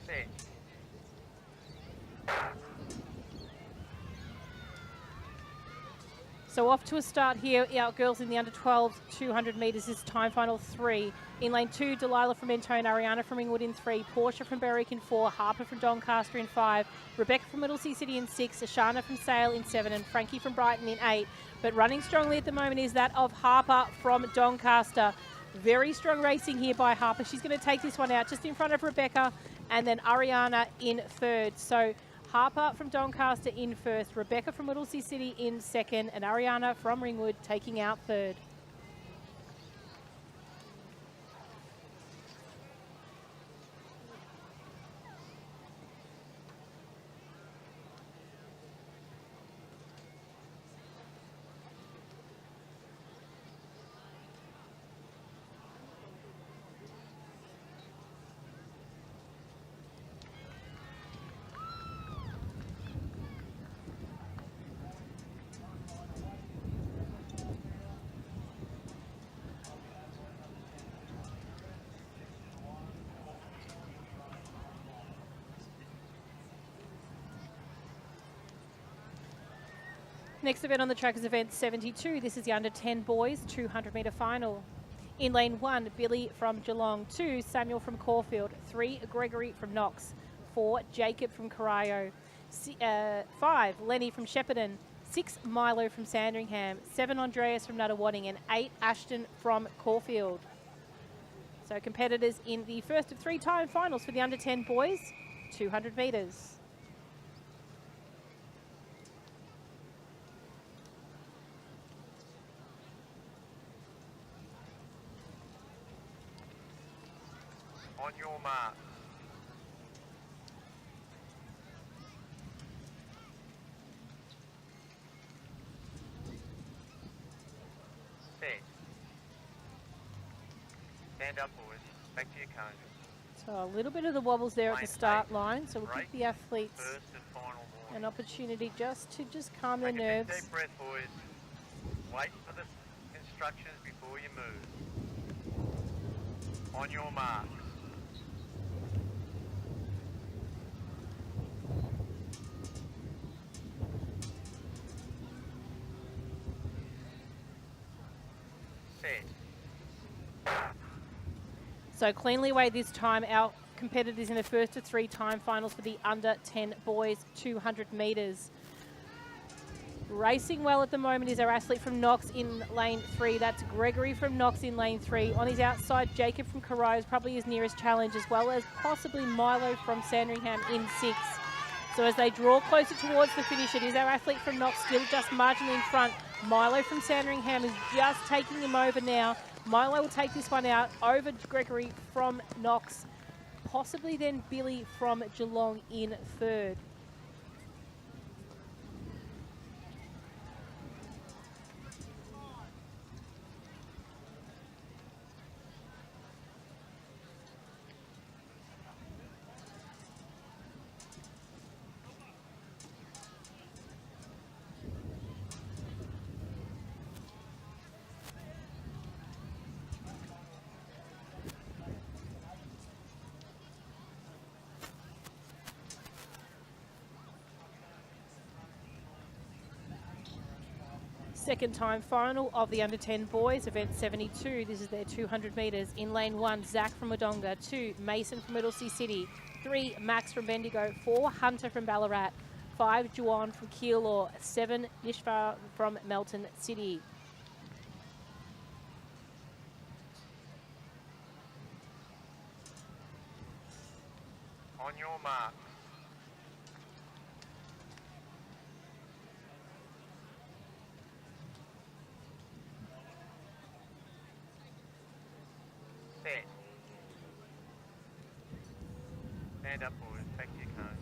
Set. So off to a start here, our girls in the under 12 200 metres is time final 3. In lane 2, Delilah from Mentone, Ariana from Ringwood in 3, Portia from Berwick in 4, Harper from Doncaster in 5, Rebecca from Middlesea City in 6, Ashana from Sale in 7, and Frankie from Brighton in 8. But running strongly at the moment is that of Harper from Doncaster. Very strong racing here by Harper. She's going to take this one out just in front of Rebecca, and then Ariana in 3rd. So Harper from Doncaster in first, Rebecca from Whittlesea City in second, and Ariana from Ringwood taking out third. Next event on the track is event 72. This is the under 10 boys 200 metre final. In lane 1, Billy from Geelong. 2, Samuel from Caulfield. 3, Gregory from Knox. 4, Jacob from Corio. 5, Lenny from Shepparton. 6, Milo from Sandringham. 7, Andreas from Nuttawading. And 8, Ashton from Caulfield. So competitors in the first of 3 time finals for the under 10 boys 200 metres. On your mark. Set. Stand up, boys. Back to your cone. So a little bit of the wobbles there at the start line. So we'll give the athletes First and final warning. an opportunity just to calm their Take a big nerves. deep breath, boys. Wait for the instructions before you move. On your mark. Set. So cleanly away this time, our competitors in the first of 3 time finals for the under 10 boys 200 metres. Racing well at the moment is our athlete from Knox in lane 3. That's Gregory from Knox in lane 3. On his outside, Jacob from Corio is probably his nearest challenge, as well as possibly Milo from Sandringham in 6. So as they draw closer towards the finish, it is our athlete from Knox still just marginally in front. Milo from Sandringham is just taking him over now. Milo will take this one out over Gregory from Knox, possibly then Billy from Geelong in third. Second time final of the under 10 boys, event 72. This is their 200 metres. In lane 1, Zach from Wodonga. 2, Mason from Whittlesea City. 3, Max from Bendigo. 4, Hunter from Ballarat. 5, Juwan from Keilor. 7, Nishvar from Melton City. On your mark. Set. Stand up, boys. Back to your cone.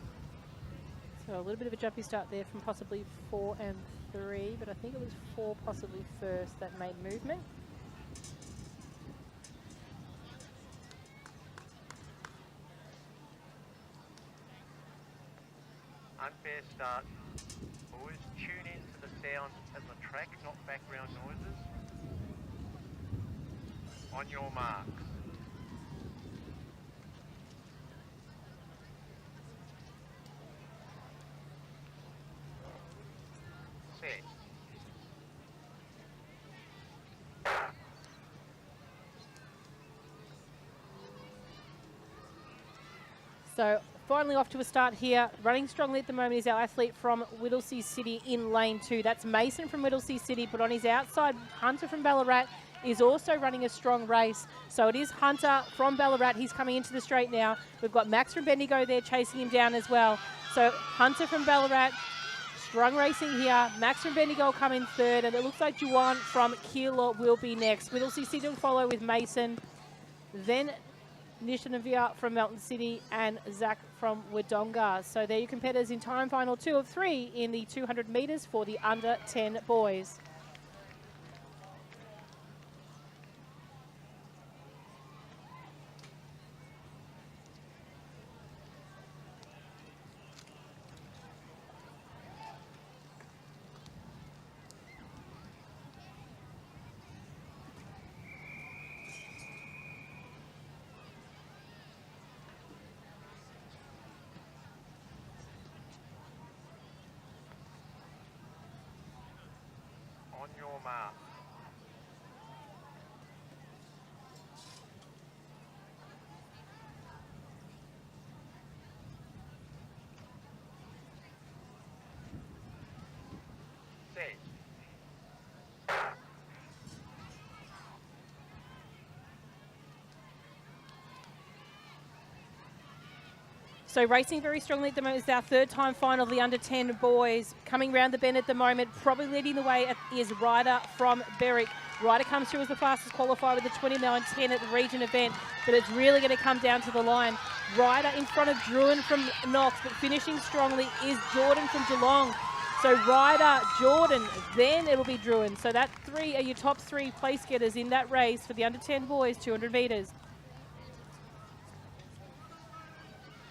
So a little bit of a jumpy start there from possibly 4 and 3, but I think it was 4 possibly first that made movement. Unfair start. Boys, tune in to the sound of the track, not background noises. On your marks. Set. So finally off to a start here. Running strongly at the moment is our athlete from Whittlesea City in lane 2. That's Mason from Whittlesea City, but on his outside, Hunter from Ballarat is also running a strong race. So it is Hunter from Ballarat. He's coming into the straight now. We've got Max from Bendigo there chasing him down as well. So Hunter from Ballarat, strong racing here. Max from Bendigo come in third, and it looks like Juwan from Keilor will be next. Whittlesey City will follow with Mason. Then Nishanavia from Melton City and Zach from Wodonga. So there are your competitors in time final 2 of 3 in the 200 metres for the under 10 boys. On your mark. Set. So racing very strongly at the moment is our third time final of the under 10 boys. Coming round the bend at the moment, probably leading the way is Ryder from Berwick. Ryder comes through as the fastest qualifier with the 29.10 at the region event, but it's really going to come down to the line. Ryder in front of Druin from Knox, but finishing strongly is Jordan from Geelong. So Ryder, Jordan, then it'll be Druin. So that 3 are your top 3 place getters in that race for the under 10 boys, 200 metres.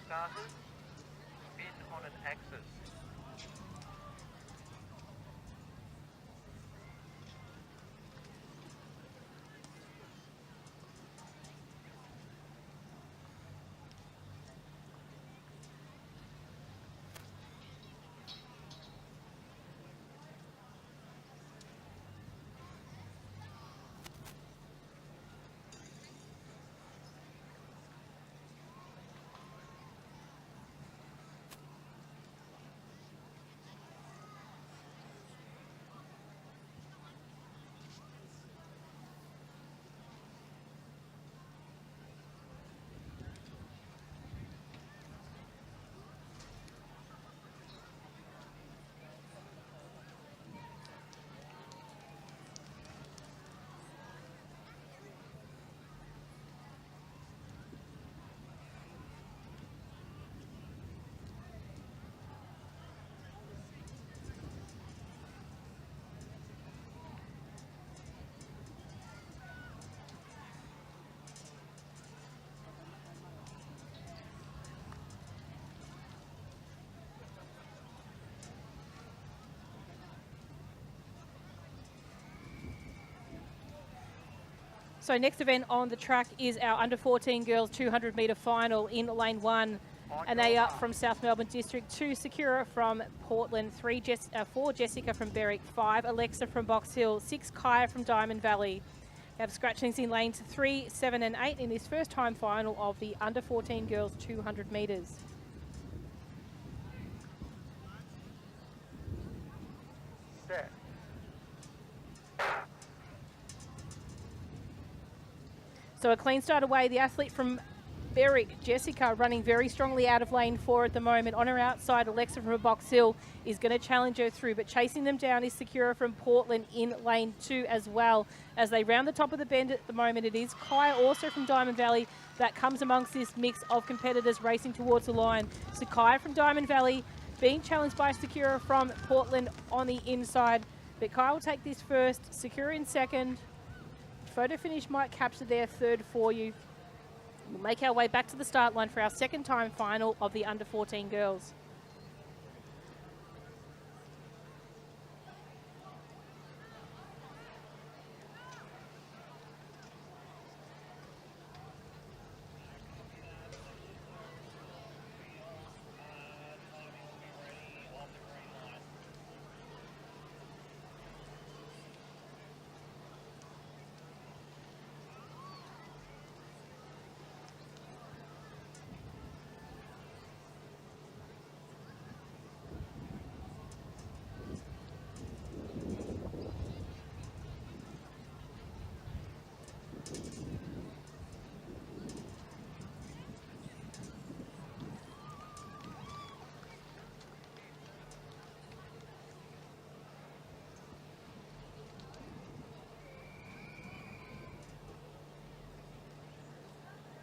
Starters, spin on an axis. So next event on the track is our under 14 girls 200 metre final in lane 1. And they are from South Melbourne District, 2 Sakura from Portland, 4 Jessica from Berwick, 5 Alexa from Box Hill, 6 Kaya from Diamond Valley. We have scratchings in lanes 3, 7 and 8 in this first time final of the under 14 girls 200 metres. Set. So a clean start away. The athlete from Berwick, Jessica, running very strongly out of lane 4 at the moment. On her outside, Alexa from Box Hill is going to challenge her through, but chasing them down is Sakura from Portland in lane 2 as well. As they round the top of the bend at the moment, it is Kaya also from Diamond Valley that comes amongst this mix of competitors racing towards the line. So Kaya from Diamond Valley being challenged by Sakura from Portland on the inside, but Kaya will take this first, Sakura in second. Photo finish might capture their third for you. We'll make our way back to the start line for our second time final of the under 14 girls.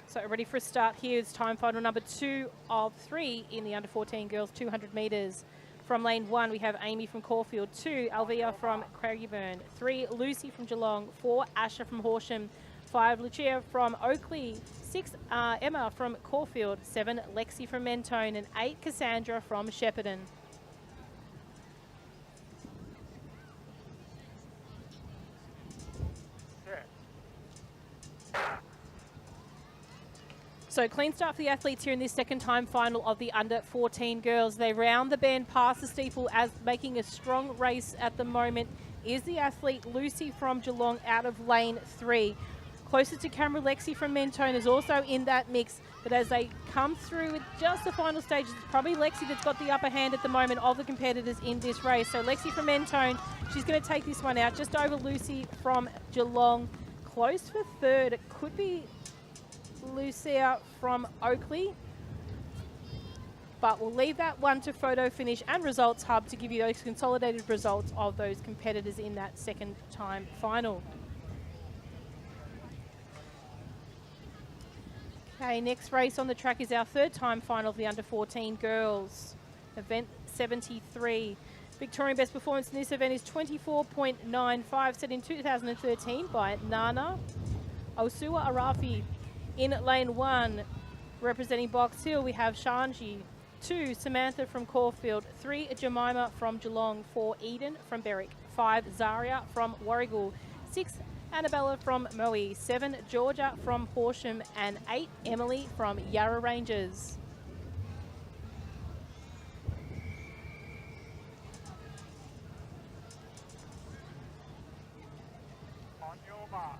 So ready for a start here is time final number 2 of 3 in the under 14 girls 200 metres. From lane 1, we have Amy from Caulfield, 2, Alvia from Craigieburn, 3, Lucy from Geelong, 4, Asha from Horsham, 5, Lucia from Oakley, 6, Emma from Caulfield, 7, Lexi from Mentone, and 8, Cassandra from Shepparton. So clean start for the athletes here in this second time final of the under 14 girls. They round the bend past the steeple as making a strong race at the moment is the athlete Lucy from Geelong out of lane 3. Closer to camera, Lexi from Mentone is also in that mix, but as they come through with just the final stages, it's probably Lexi that's got the upper hand at the moment of the competitors in this race. So Lexi from Mentone, she's going to take this one out just over Lucy from Geelong. Close for third, it could be Lucia from Oakley, but we'll leave that one to Photo Finish and Results Hub to give you those consolidated results of those competitors in that second time final. Okay, next race on the track is our third time final of the under 14 girls, event 73. Victorian best performance in this event is 24.95, set in 2013 by Nana Osua Arafi. In lane 1, representing Box Hill, we have Shanji, 2, Samantha from Caulfield, 3, Jemima from Geelong, 4, Eden from Berwick, 5, Zaria from Warragul, 6, Annabella from Moe, 7, Georgia from Horsham, and 8, Emily from Yarra Rangers. On your mark.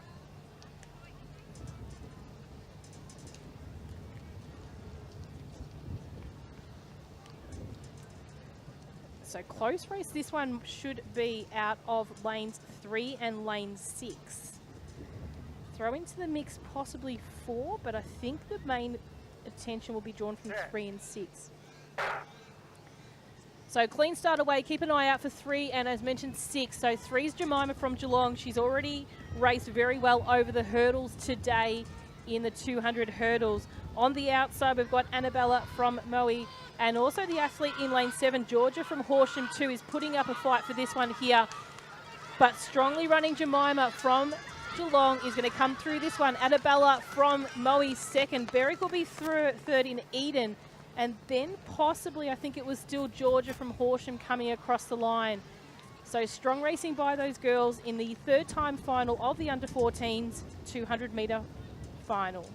So close race. This one should be out of lanes 3 and lane 6. Throw into the mix possibly 4, but I think the main attention will be drawn from 3 and 6. So clean start away. Keep an eye out for 3 and, as mentioned, 6. So 3 is Jemima from Geelong. She's already raced very well over the hurdles today in the 200 hurdles. On the outside, we've got Annabella from Moe, and also the athlete in lane 7, Georgia from Horsham 2, is putting up a fight for this one here. But strongly running Jemima from Geelong is going to come through this one. Annabella from Moe second. Berwick will be third in Eden. And then possibly, I think it was still Georgia from Horsham coming across the line. So strong racing by those girls in the third time final of the under 14s 200 metre final.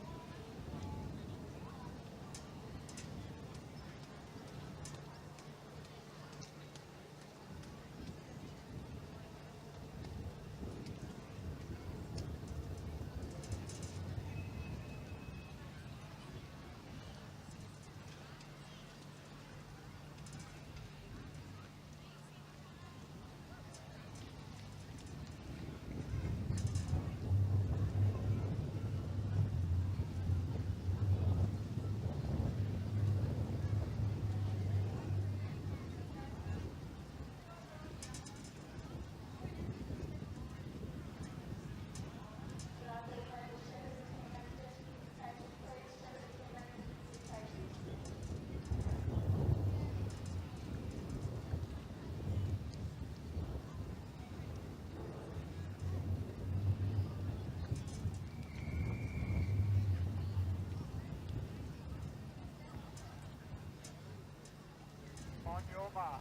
On your mark.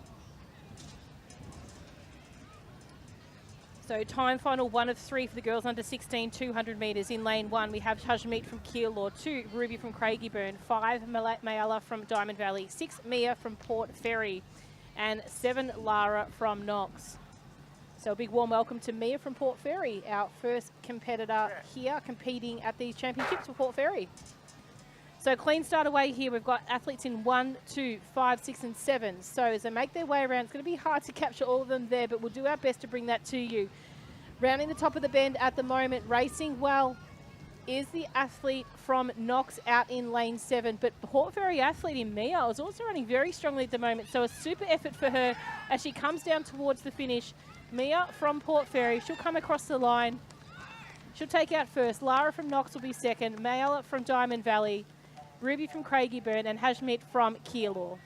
So time final 1 of 3 for the girls under 16 200 metres. In lane 1, we have Tajmeet from Keilor, 2, Ruby from Craigieburn, 5, Mayala from Diamond Valley, 6, Mia from Port Fairy, and 7, Lara from Knox. So a big warm welcome to Mia from Port Fairy, our first competitor here competing at these championships for Port Fairy. So clean start away here. We've got athletes in 1, 2, 5, 6 and 7. So as they make their way around, it's going to be hard to capture all of them there, but we'll do our best to bring that to you. Rounding the top of the bend at the moment, racing well is the athlete from Knox out in lane 7, but Port Fairy athlete in Mia is also running very strongly at the moment. So a super effort for her as she comes down towards the finish. Mia from Port Fairy, she'll come across the line. She'll take out first. Lara from Knox will be second. Mayala from Diamond Valley. Ruby from Craigieburn and Hashmit from Keilor.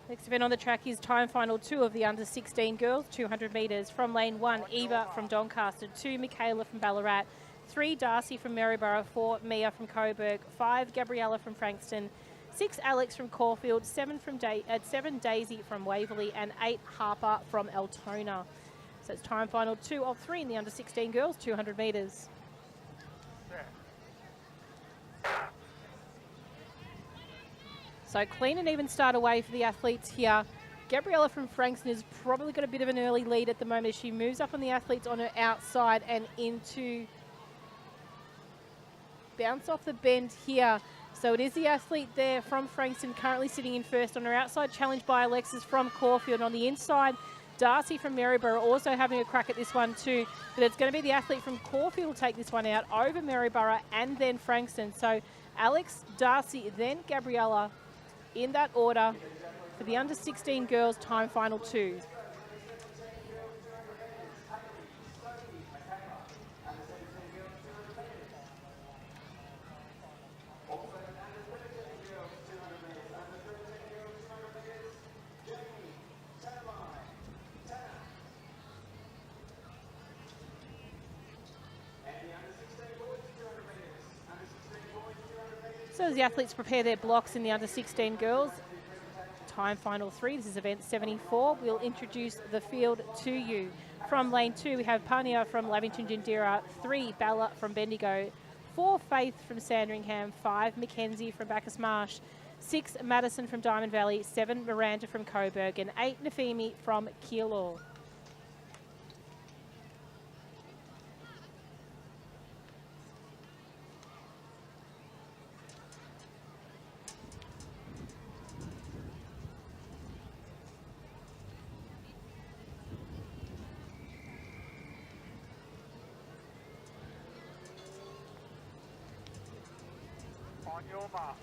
Next event on the track is time final 2 of the under-16 girls, 200 metres. From lane 1, Eva from Doncaster, 2, Michaela from Ballarat, 3, Darcy from Maryborough, 4, Mia from Coburg, 5, Gabriella from Frankston, 6, Alex from Caulfield, 7, Daisy from Waverley, and 8, Harper from Altona. So it's time final 2 of 3 in the under-16 girls, 200 metres. So clean and even start away for the athletes here. Gabriella from Frankston has probably got a bit of an early lead at the moment as she moves up on the athletes on her outside and into bounce off the bend here. So it is the athlete there from Frankston currently sitting in first on her outside, challenged by Alexis from Caulfield. On the inside, Darcy from Maryborough also having a crack at this one too. But it's going to be the athlete from Caulfield will take this one out over Maryborough and then Frankston. So Alex, Darcy, then Gabriella in that order for the under-16 girls time final 2. So as the athletes prepare their blocks in the under-16 girls, time final 3, this is event 74, we'll introduce the field to you. From lane 2, we have Pania from Lavington Jindira, 3, Bella from Bendigo, 4, Faith from Sandringham, 5, Mackenzie from Bacchus Marsh, 6, Madison from Diamond Valley, 7, Miranda from Coburg, and 8, Nafimi from Keilor. On your mark.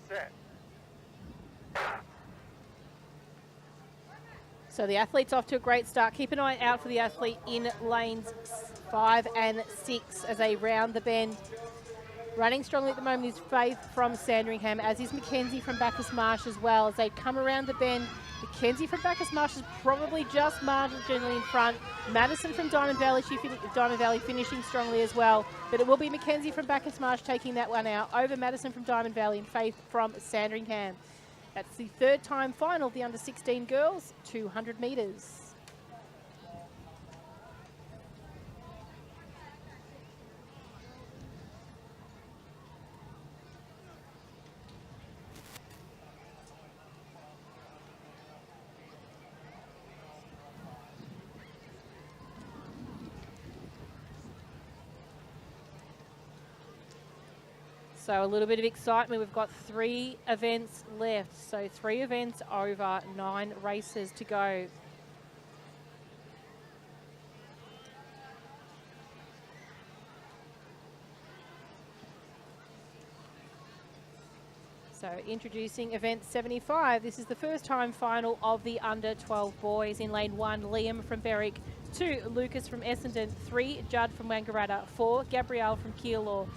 Set. So the athlete's off to a great start. Keep an eye out for the athlete in lanes 5 and 6 as they round the bend. Running strongly at the moment is Faith from Sandringham, as is Mackenzie from Bacchus Marsh as well. As they come around the bend, Mackenzie from Bacchus Marsh is probably just marginally in front. Madison from Diamond Valley, finishing strongly as well. But it will be Mackenzie from Bacchus Marsh taking that one out over Madison from Diamond Valley and Faith from Sandringham. That's the third time final of the under-16 girls, 200 metres. So a little bit of excitement. We've got 3 events left. So 3 events over, 9 races to go. So introducing event 75. This is the first time final of the under 12 boys. In lane 1, Liam from Berwick, 2, Lucas from Essendon. 3, Judd from Wangaratta. 4, Gabrielle from Keilor.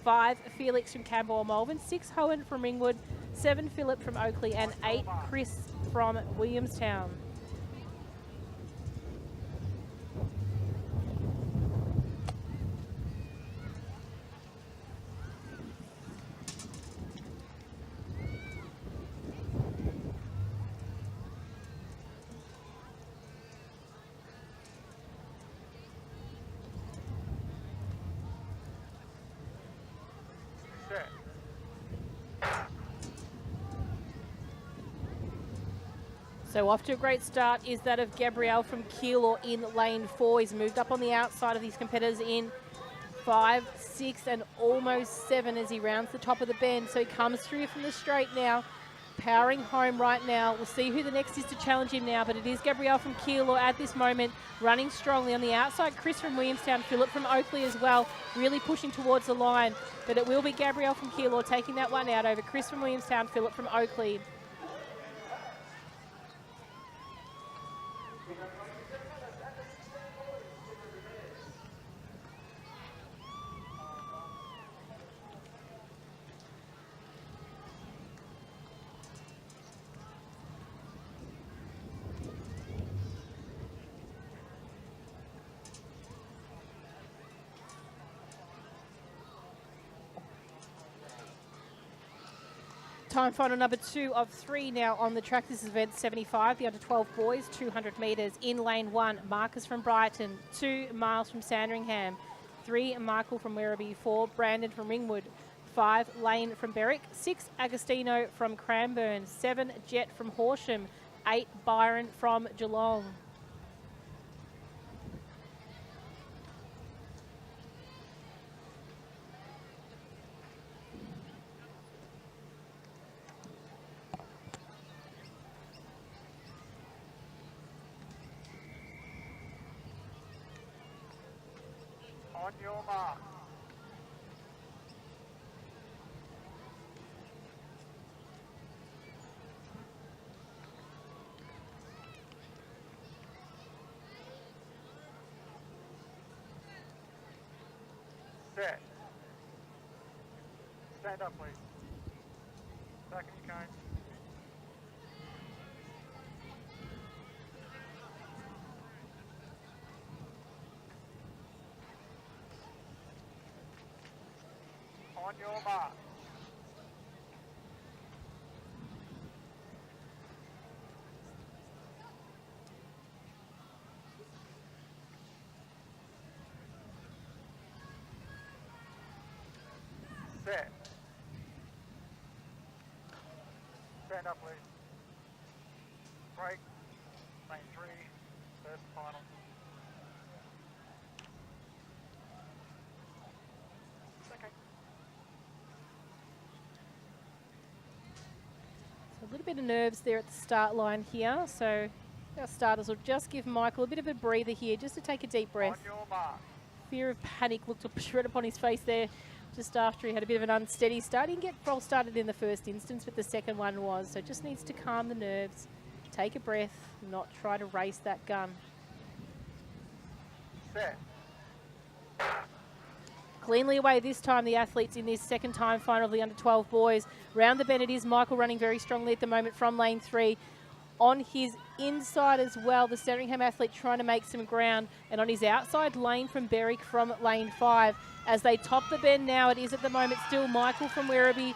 5, Felix from Camberwell Malvern. 6, Hohen from Ringwood. 7, Philip from Oakley. And 8, Chris from Williamstown. Set. So off to a great start is that of Gabrielle from Keilor in lane 4. He's moved up on the outside of his competitors in 5, 6 and almost 7 as he rounds the top of the bend. So he comes through from the straight now, powering home right now. We'll see who the next is to challenge him now, but it is Gabrielle from Keilor at this moment, running strongly on the outside. Chris from Williamstown, Philip from Oakley as well, really pushing towards the line. But it will be Gabrielle from Keilor taking that one out over Chris from Williamstown, Philip from Oakley. Time final number 2 of 3 now on the track. This is event 75, the under-12 boys, 200 metres. In lane 1, Marcus from Brighton. 2, Miles from Sandringham. 3, Michael from Werribee. 4, Brandon from Ringwood. 5, Lane from Berwick. 6, Agostino from Cranbourne. 7, Jet from Horsham. 8, Byron from Geelong. On your mark. Set. Stand up, please. Back in your cone. On your mark. Set. Stand up, please. Break. Lane 3. First and final. Okay. A little bit of nerves there at the start line here, so our starters will just give Michael a bit of a breather here, just to take a deep breath. On your mark. Fear of panic looked shred upon his face there just after he had a bit of an unsteady start. He didn't get well started in the first instance, but the second one was, so just needs to calm the nerves, take a breath, not try to race that gun. Set. Cleanly away this time, the athletes in this second time final of the under-12 boys. Round the bend it is Michael running very strongly at the moment from lane 3. On his inside as well, the Sandringham athlete trying to make some ground. And on his outside, Lane from Berwick from lane 5. As they top the bend now, it is at the moment still Michael from Werribee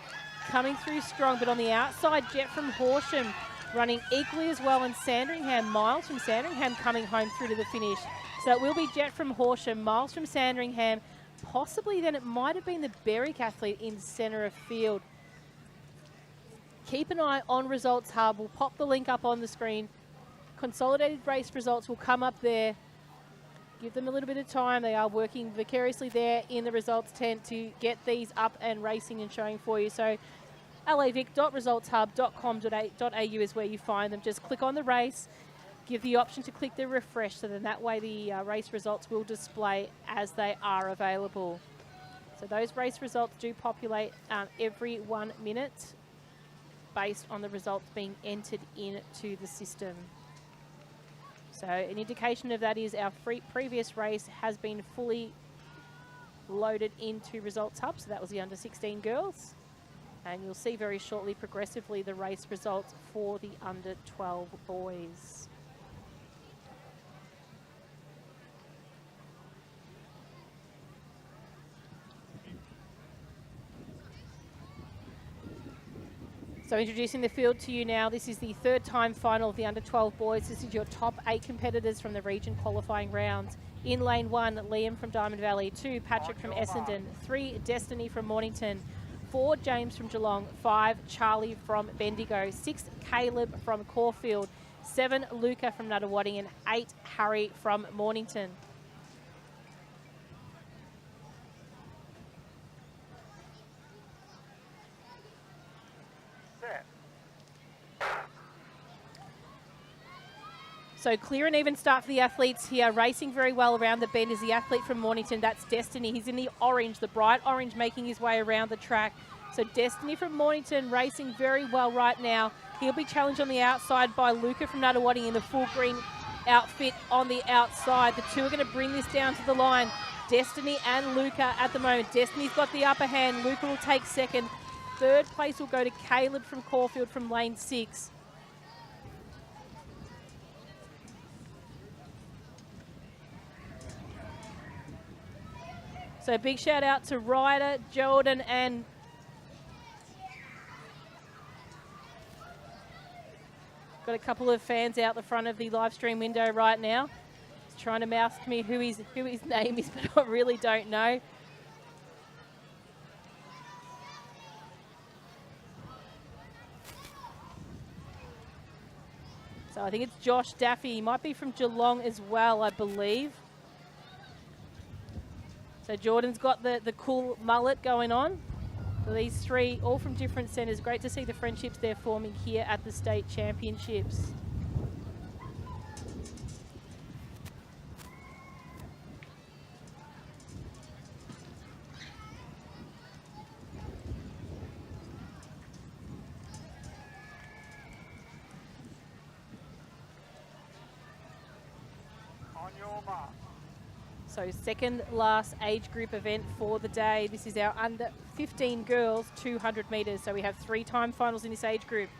coming through strong. But on the outside, Jet from Horsham running equally as well. And Sandringham, Miles from Sandringham coming home through to the finish. So it will be Jet from Horsham, Miles from Sandringham. Possibly then it might have been the Berwick athlete in centre of field. Keep an eye on Results Hub. We'll pop the link up on the screen. Consolidated race results will come up there. Give them a little bit of time. They are working vicariously there in the results tent to get these up and racing and showing for you. So lavic.resultshub.com.au is where you find them. Just click on the race. Give the option to click the refresh, so then that way the race results will display as they are available. So those race results do populate every 1 minute based on the results being entered into the system. So an indication of that is our previous race has been fully loaded into results hub. So that was the under 16 girls. And you'll see very shortly progressively the race results for the under 12 boys. So introducing the field to you now. This is the third time final of the under 12 boys. This is your top 8 competitors from the region qualifying rounds. In lane 1, Liam from Diamond Valley, 2, Patrick from Essendon, 3, Destiny from Mornington, 4, James from Geelong, 5, Charlie from Bendigo, 6, Caleb from Caulfield, 7, Luca from Nuttawading, and 8, Harry from Mornington. So clear and even start for the athletes here. Racing very well around the bend is the athlete from Mornington. That's Destiny. He's in the orange, the bright orange, making his way around the track. So Destiny from Mornington racing very well right now. He'll be challenged on the outside by Luca from Nuttawading in the full green outfit on the outside. The two are going to bring this down to the line. Destiny and Luca at the moment. Destiny's got the upper hand. Luca will take second. Third place will go to Caleb from Caulfield from lane 6. So big shout out to Ryder, Jordan, and got a couple of fans out the front of the live stream window right now. He's trying to mouth to me who his name is, but I really don't know. So I think it's Josh Daffy. He might be from Geelong as well, I believe. So Jordan's got the cool mullet going on. So these three, all from different centres. Great to see the friendships they're forming here at the state championships. On your mark. So second last age group event for the day. This is our under 15 girls 200 metres. So we have 3 time finals in this age group.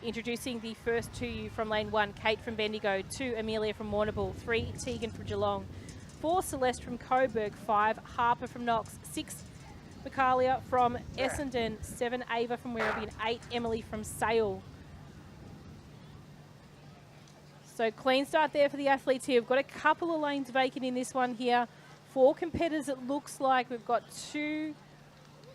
Introducing the first to you from lane 1, Kate from Bendigo, 2, Amelia from Warrnambool, 3, Tegan from Geelong, 4, Celeste from Coburg, 5, Harper from Knox, 6, Michaelia from Essendon, 7, Ava from Werribee, and 8, Emily from Sale. So clean start there for the athletes here. We've got a couple of lanes vacant in this one here. 4 competitors, it looks like. We've got 2.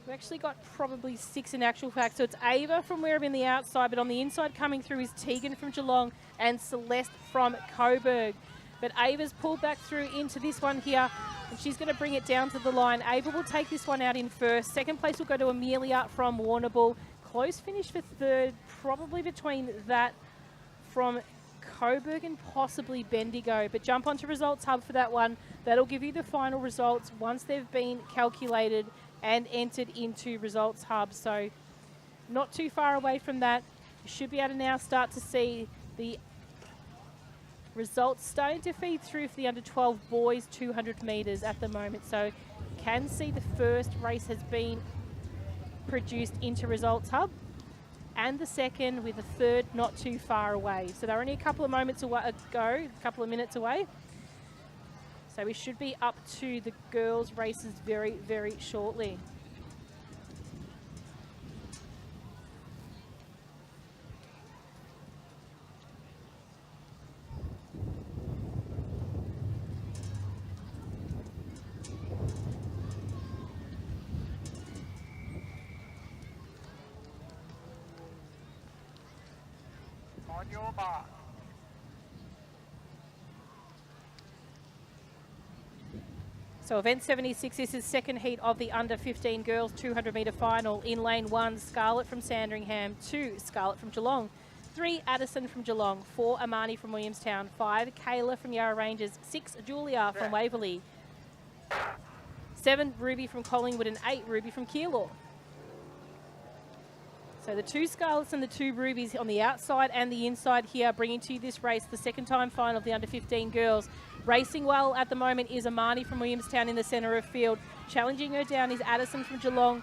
We've actually got probably 6 in actual fact. So it's Ava from Werribee on the outside, but on the inside coming through is Tegan from Geelong and Celeste from Coburg. But Ava's pulled back through into this one here, and she's going to bring it down to the line. Ava will take this one out in first. Second place will go to Amelia from Warrnambool. Close finish for third, probably between that from Coburg and possibly Bendigo, but jump onto Results Hub for that one. That'll give you the final results once they've been calculated and entered into Results Hub. So not too far away from that. You should be able to now start to see the results starting to feed through for the under 12 boys 200 metres at the moment. So you can see the first race has been produced into Results Hub, and the second with the third not too far away. So they're only a couple of moments away, a couple of minutes away. So we should be up to the girls' races very, very shortly. On your mark. So event 76, this is second heat of the under 15 girls 200 metre final. In lane 1, Scarlett from Sandringham, 2, Scarlett from Geelong, 3, Addison from Geelong, 4, Amani from Williamstown, 5, Kayla from Yarra Rangers, 6, Julia from Waverley, 7, Ruby from Collingwood, and 8, Ruby from Keilor. So the two Scarlets and the two Rubies on the outside and the inside here, bringing to you this race, the second time final of the under-15 girls. Racing well at the moment is Amani from Williamstown in the centre of field. Challenging her down is Addison from Geelong,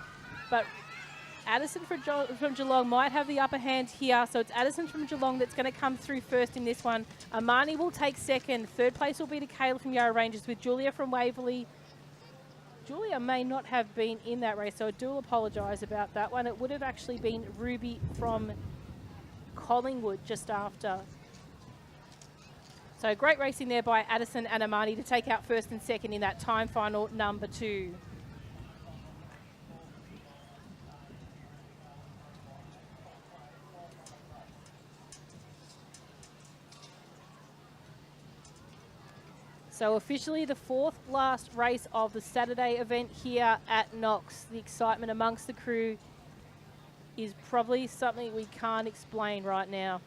but Addison from Geelong might have the upper hand here, so it's Addison from Geelong that's going to come through first in this one. Amani will take second. Third place will be to Kayla from Yarra Rangers, with Julia from Waverley. Julia may not have been in that race, so I do apologise about that one. It would have actually been Ruby from Collingwood just after. So great racing there by Addison and Amani to take out first and second in that time final number 2. So officially the fourth last race of the Saturday event here at Knox. The excitement amongst the crew is probably something we can't explain right now.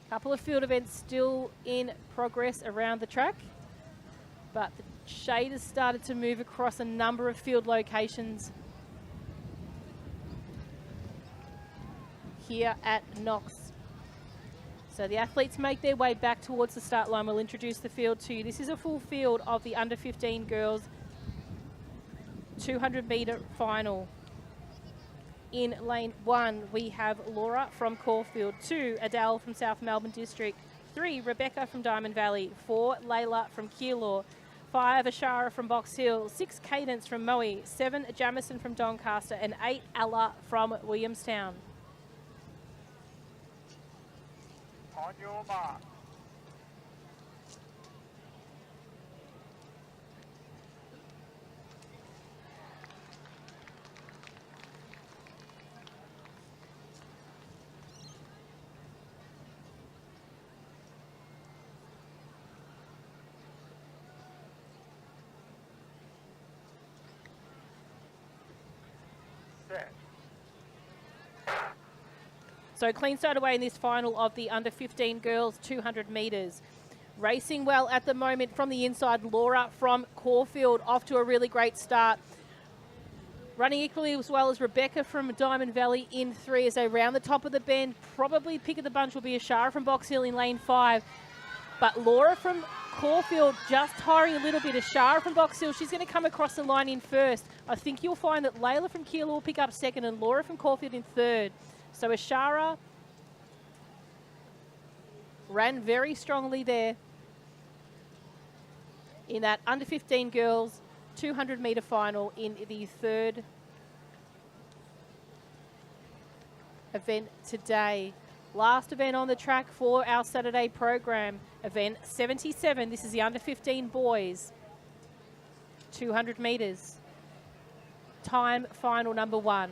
A couple of field events still in progress around the track, but the shade has started to move across a number of field locations here at Knox. So the athletes make their way back towards the start line. We'll introduce the field to you. This is a full field of the under-15 girls 200-metre final. In lane 1, we have Laura from Caulfield. 2, Adele from South Melbourne District. 3, Rebecca from Diamond Valley. 4, Layla from Keilor. 5, Ashara from Box Hill. 6, Cadence from Moe. 7, Jamison from Doncaster. And 8, Ella from Williamstown. On your mark. Set. So clean start away in this final of the under-15 girls 200 metres. Racing well at the moment from the inside, Laura from Caulfield off to a really great start. Running equally as well as Rebecca from Diamond Valley in 3 as they round the top of the bend. Probably pick of the bunch will be Ashara from Box Hill in lane 5. But Laura from Caulfield just tiring a little bit. Ashara from Box Hill, she's going to come across the line in first. I think you'll find that Layla from Keilor will pick up second and Laura from Caulfield in third. So Ashara ran very strongly there in that under-15 girls 200-metre final in the third event today. Last event on the track for our Saturday program, event 77. This is the under-15 boys 200 metres. Time final number 1.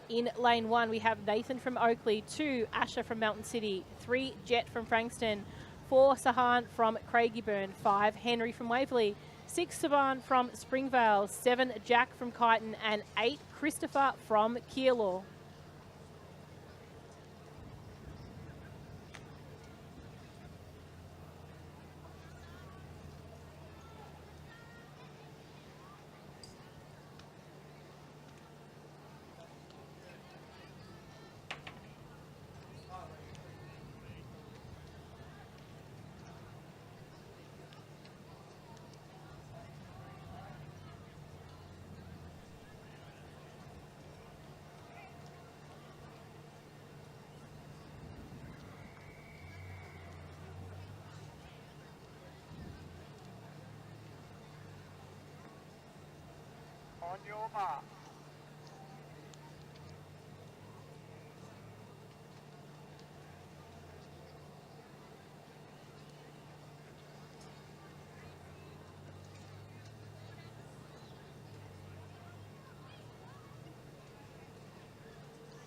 In lane 1, we have Nathan from Oakley, 2, Asher from Mountain City, 3, Jet from Frankston, 4, Sahan from Craigieburn, 5, Henry from Waverley, 6, Saban from Springvale, 7, Jack from Kyneton, and 8, Christopher from Keilor. On your mark.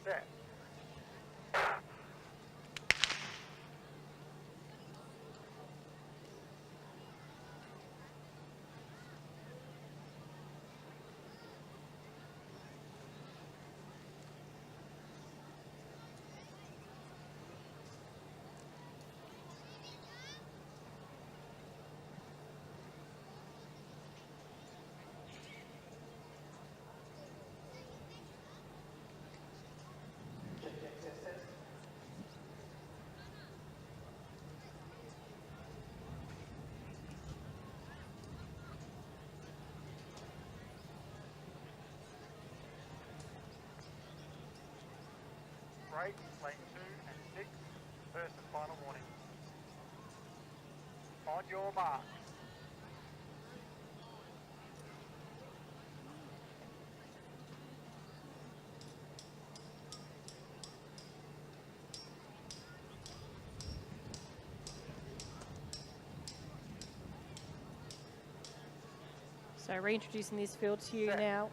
Set. straight, lane 2 and 6, first and final warning. On your mark. So reintroducing this field to you now.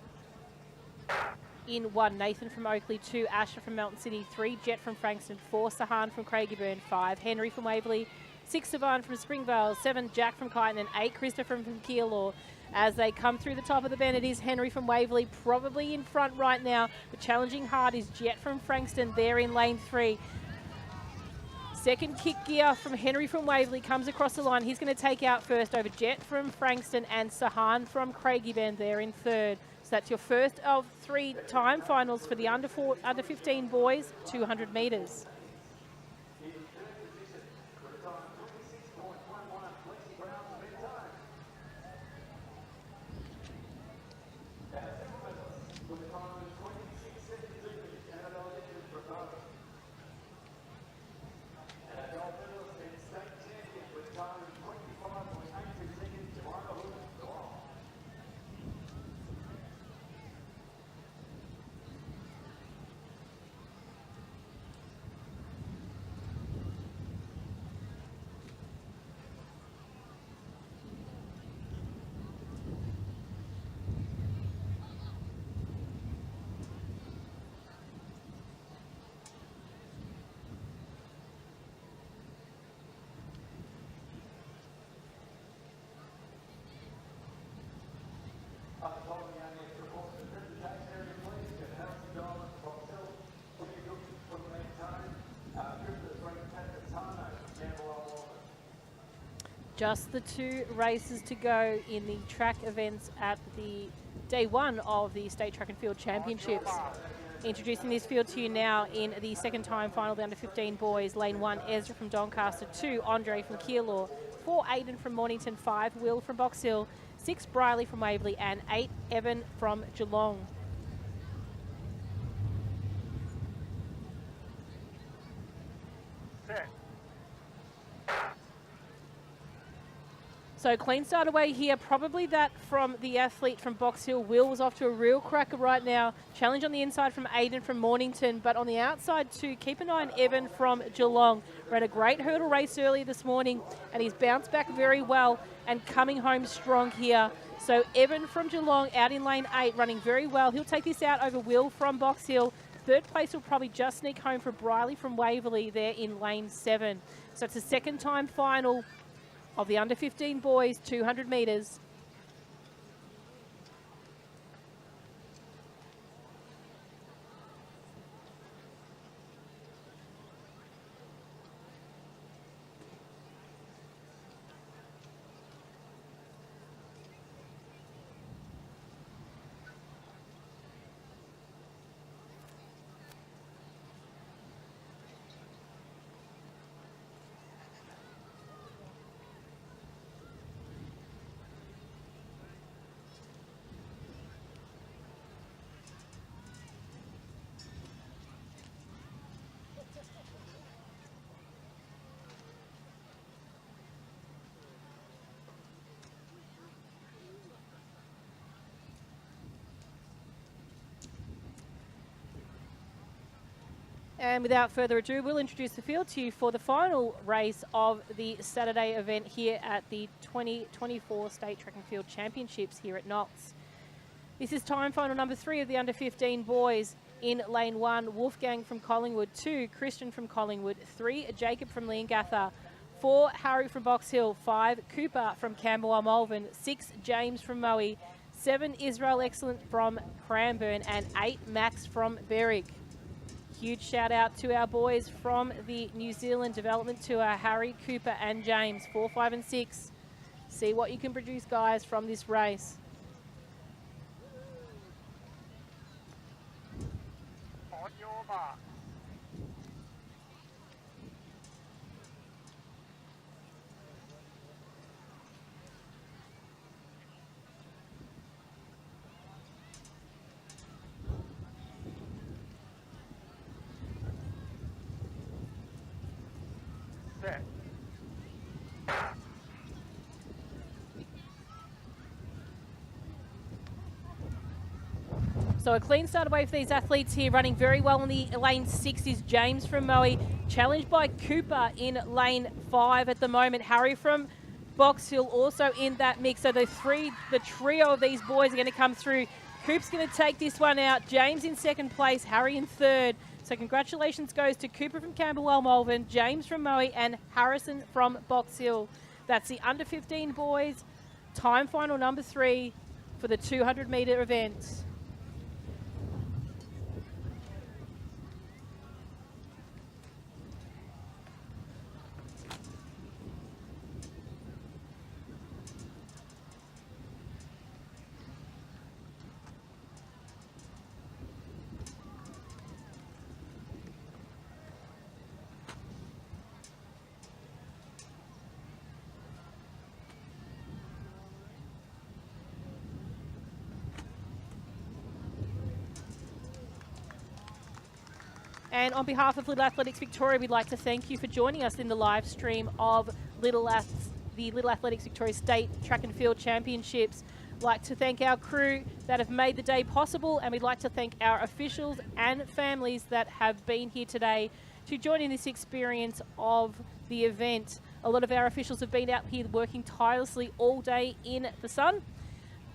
In 1, Nathan from Oakley. 2, Asher from Melton City. 3, Jet from Frankston. 4, Sahan from Craigieburn. 5, Henry from Waverley. 6, Savan from Springvale. 7, Jack from Kyneton. And 8, Christopher from Keilor. As they come through the top of the bend, it is Henry from Waverley probably in front right now. But challenging hard is Jet from Frankston there in lane 3. Second kick gear from Henry from Waverley comes across the line. He's going to take out first over Jet from Frankston and Sahan from Craigieburn there in 3rd. So that's your first of 3 time finals for the under 15 boys, 200 metres. Just the 2 races to go in the track events at the day 1 of the State Track and Field Championships. Introducing this field to you now in the second time final, the under 15 boys. Lane 1, Ezra from Doncaster. 2, Andre from Keilor. 4, Aidan from Mornington. 5, Will from Box Hill. 6, Briley from Waverley. And 8, Evan from Geelong. Set. So clean start away here. Probably that from the athlete from Box Hill. Will was off to a real cracker right now. Challenge on the inside from Aidan from Mornington. But on the outside too, keep an eye on Evan from Geelong. Ran a great hurdle race earlier this morning and he's bounced back very well and coming home strong here. So Evan from Geelong out in lane 8 running very well. He'll take this out over Will from Box Hill. 3rd place will probably just sneak home for Briley from Waverley there in lane 7. So it's a second time final of the under 15 boys, 200 metres. And without further ado, we'll introduce the field to you for the final race of the Saturday event here at the 2024 State Track and Field Championships here at Knox. This is time final number 3 of the under 15 boys. In lane 1, Wolfgang from Collingwood. 2, Christian from Collingwood. 3, Jacob from Leongatha. 4, Harry from Box Hill. 5, Cooper from Camberwell Malvern. 6, James from Moe. 7, Israel Excellent from Cranbourne. And 8, Max from Berwick. Huge shout out to our boys from the New Zealand Development Tour, Harry, Cooper and James, 4, 5 and 6. See what you can produce, guys, from this race. On your mark. So a clean start away for these athletes here. Running very well in the lane 6 is James from Moe, challenged by Cooper in lane 5 at the moment. Harry from Box Hill also in that mix. So the trio of these boys are going to come through. Coop's going to take this one out. James in second place, Harry in third. So congratulations goes to Cooper from Camberwell Malvern, James from Moe, and Harrison from Box Hill. That's the under 15 boys. Time final number 3 for the 200 metre event. And on behalf of Little Athletics Victoria, we'd like to thank you for joining us in the live stream of the Little Athletics Victoria State Track and Field Championships. We'd like to thank our crew that have made the day possible, and we'd like to thank our officials and families that have been here today to join in this experience of the event. A lot of our officials have been out here working tirelessly all day in the sun,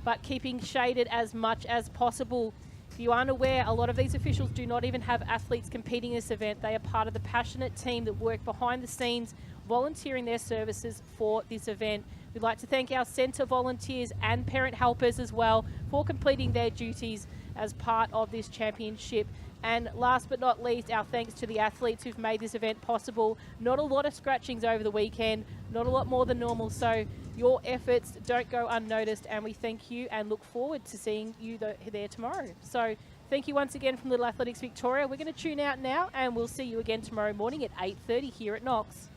but keeping shaded as much as possible. If you aren't aware, a lot of these officials do not even have athletes competing in this event. They are part of the passionate team that work behind the scenes, volunteering their services for this event. We'd like to thank our centre volunteers and parent helpers as well for completing their duties as part of this championship. And last but not least, our thanks to the athletes who've made this event possible. Not a lot of scratchings over the weekend, not a lot more than normal. So your efforts don't go unnoticed, and we thank you and look forward to seeing you there tomorrow. So thank you once again from Little Athletics Victoria. We're going to tune out now, and we'll see you again tomorrow morning at 8:30 here at Knox.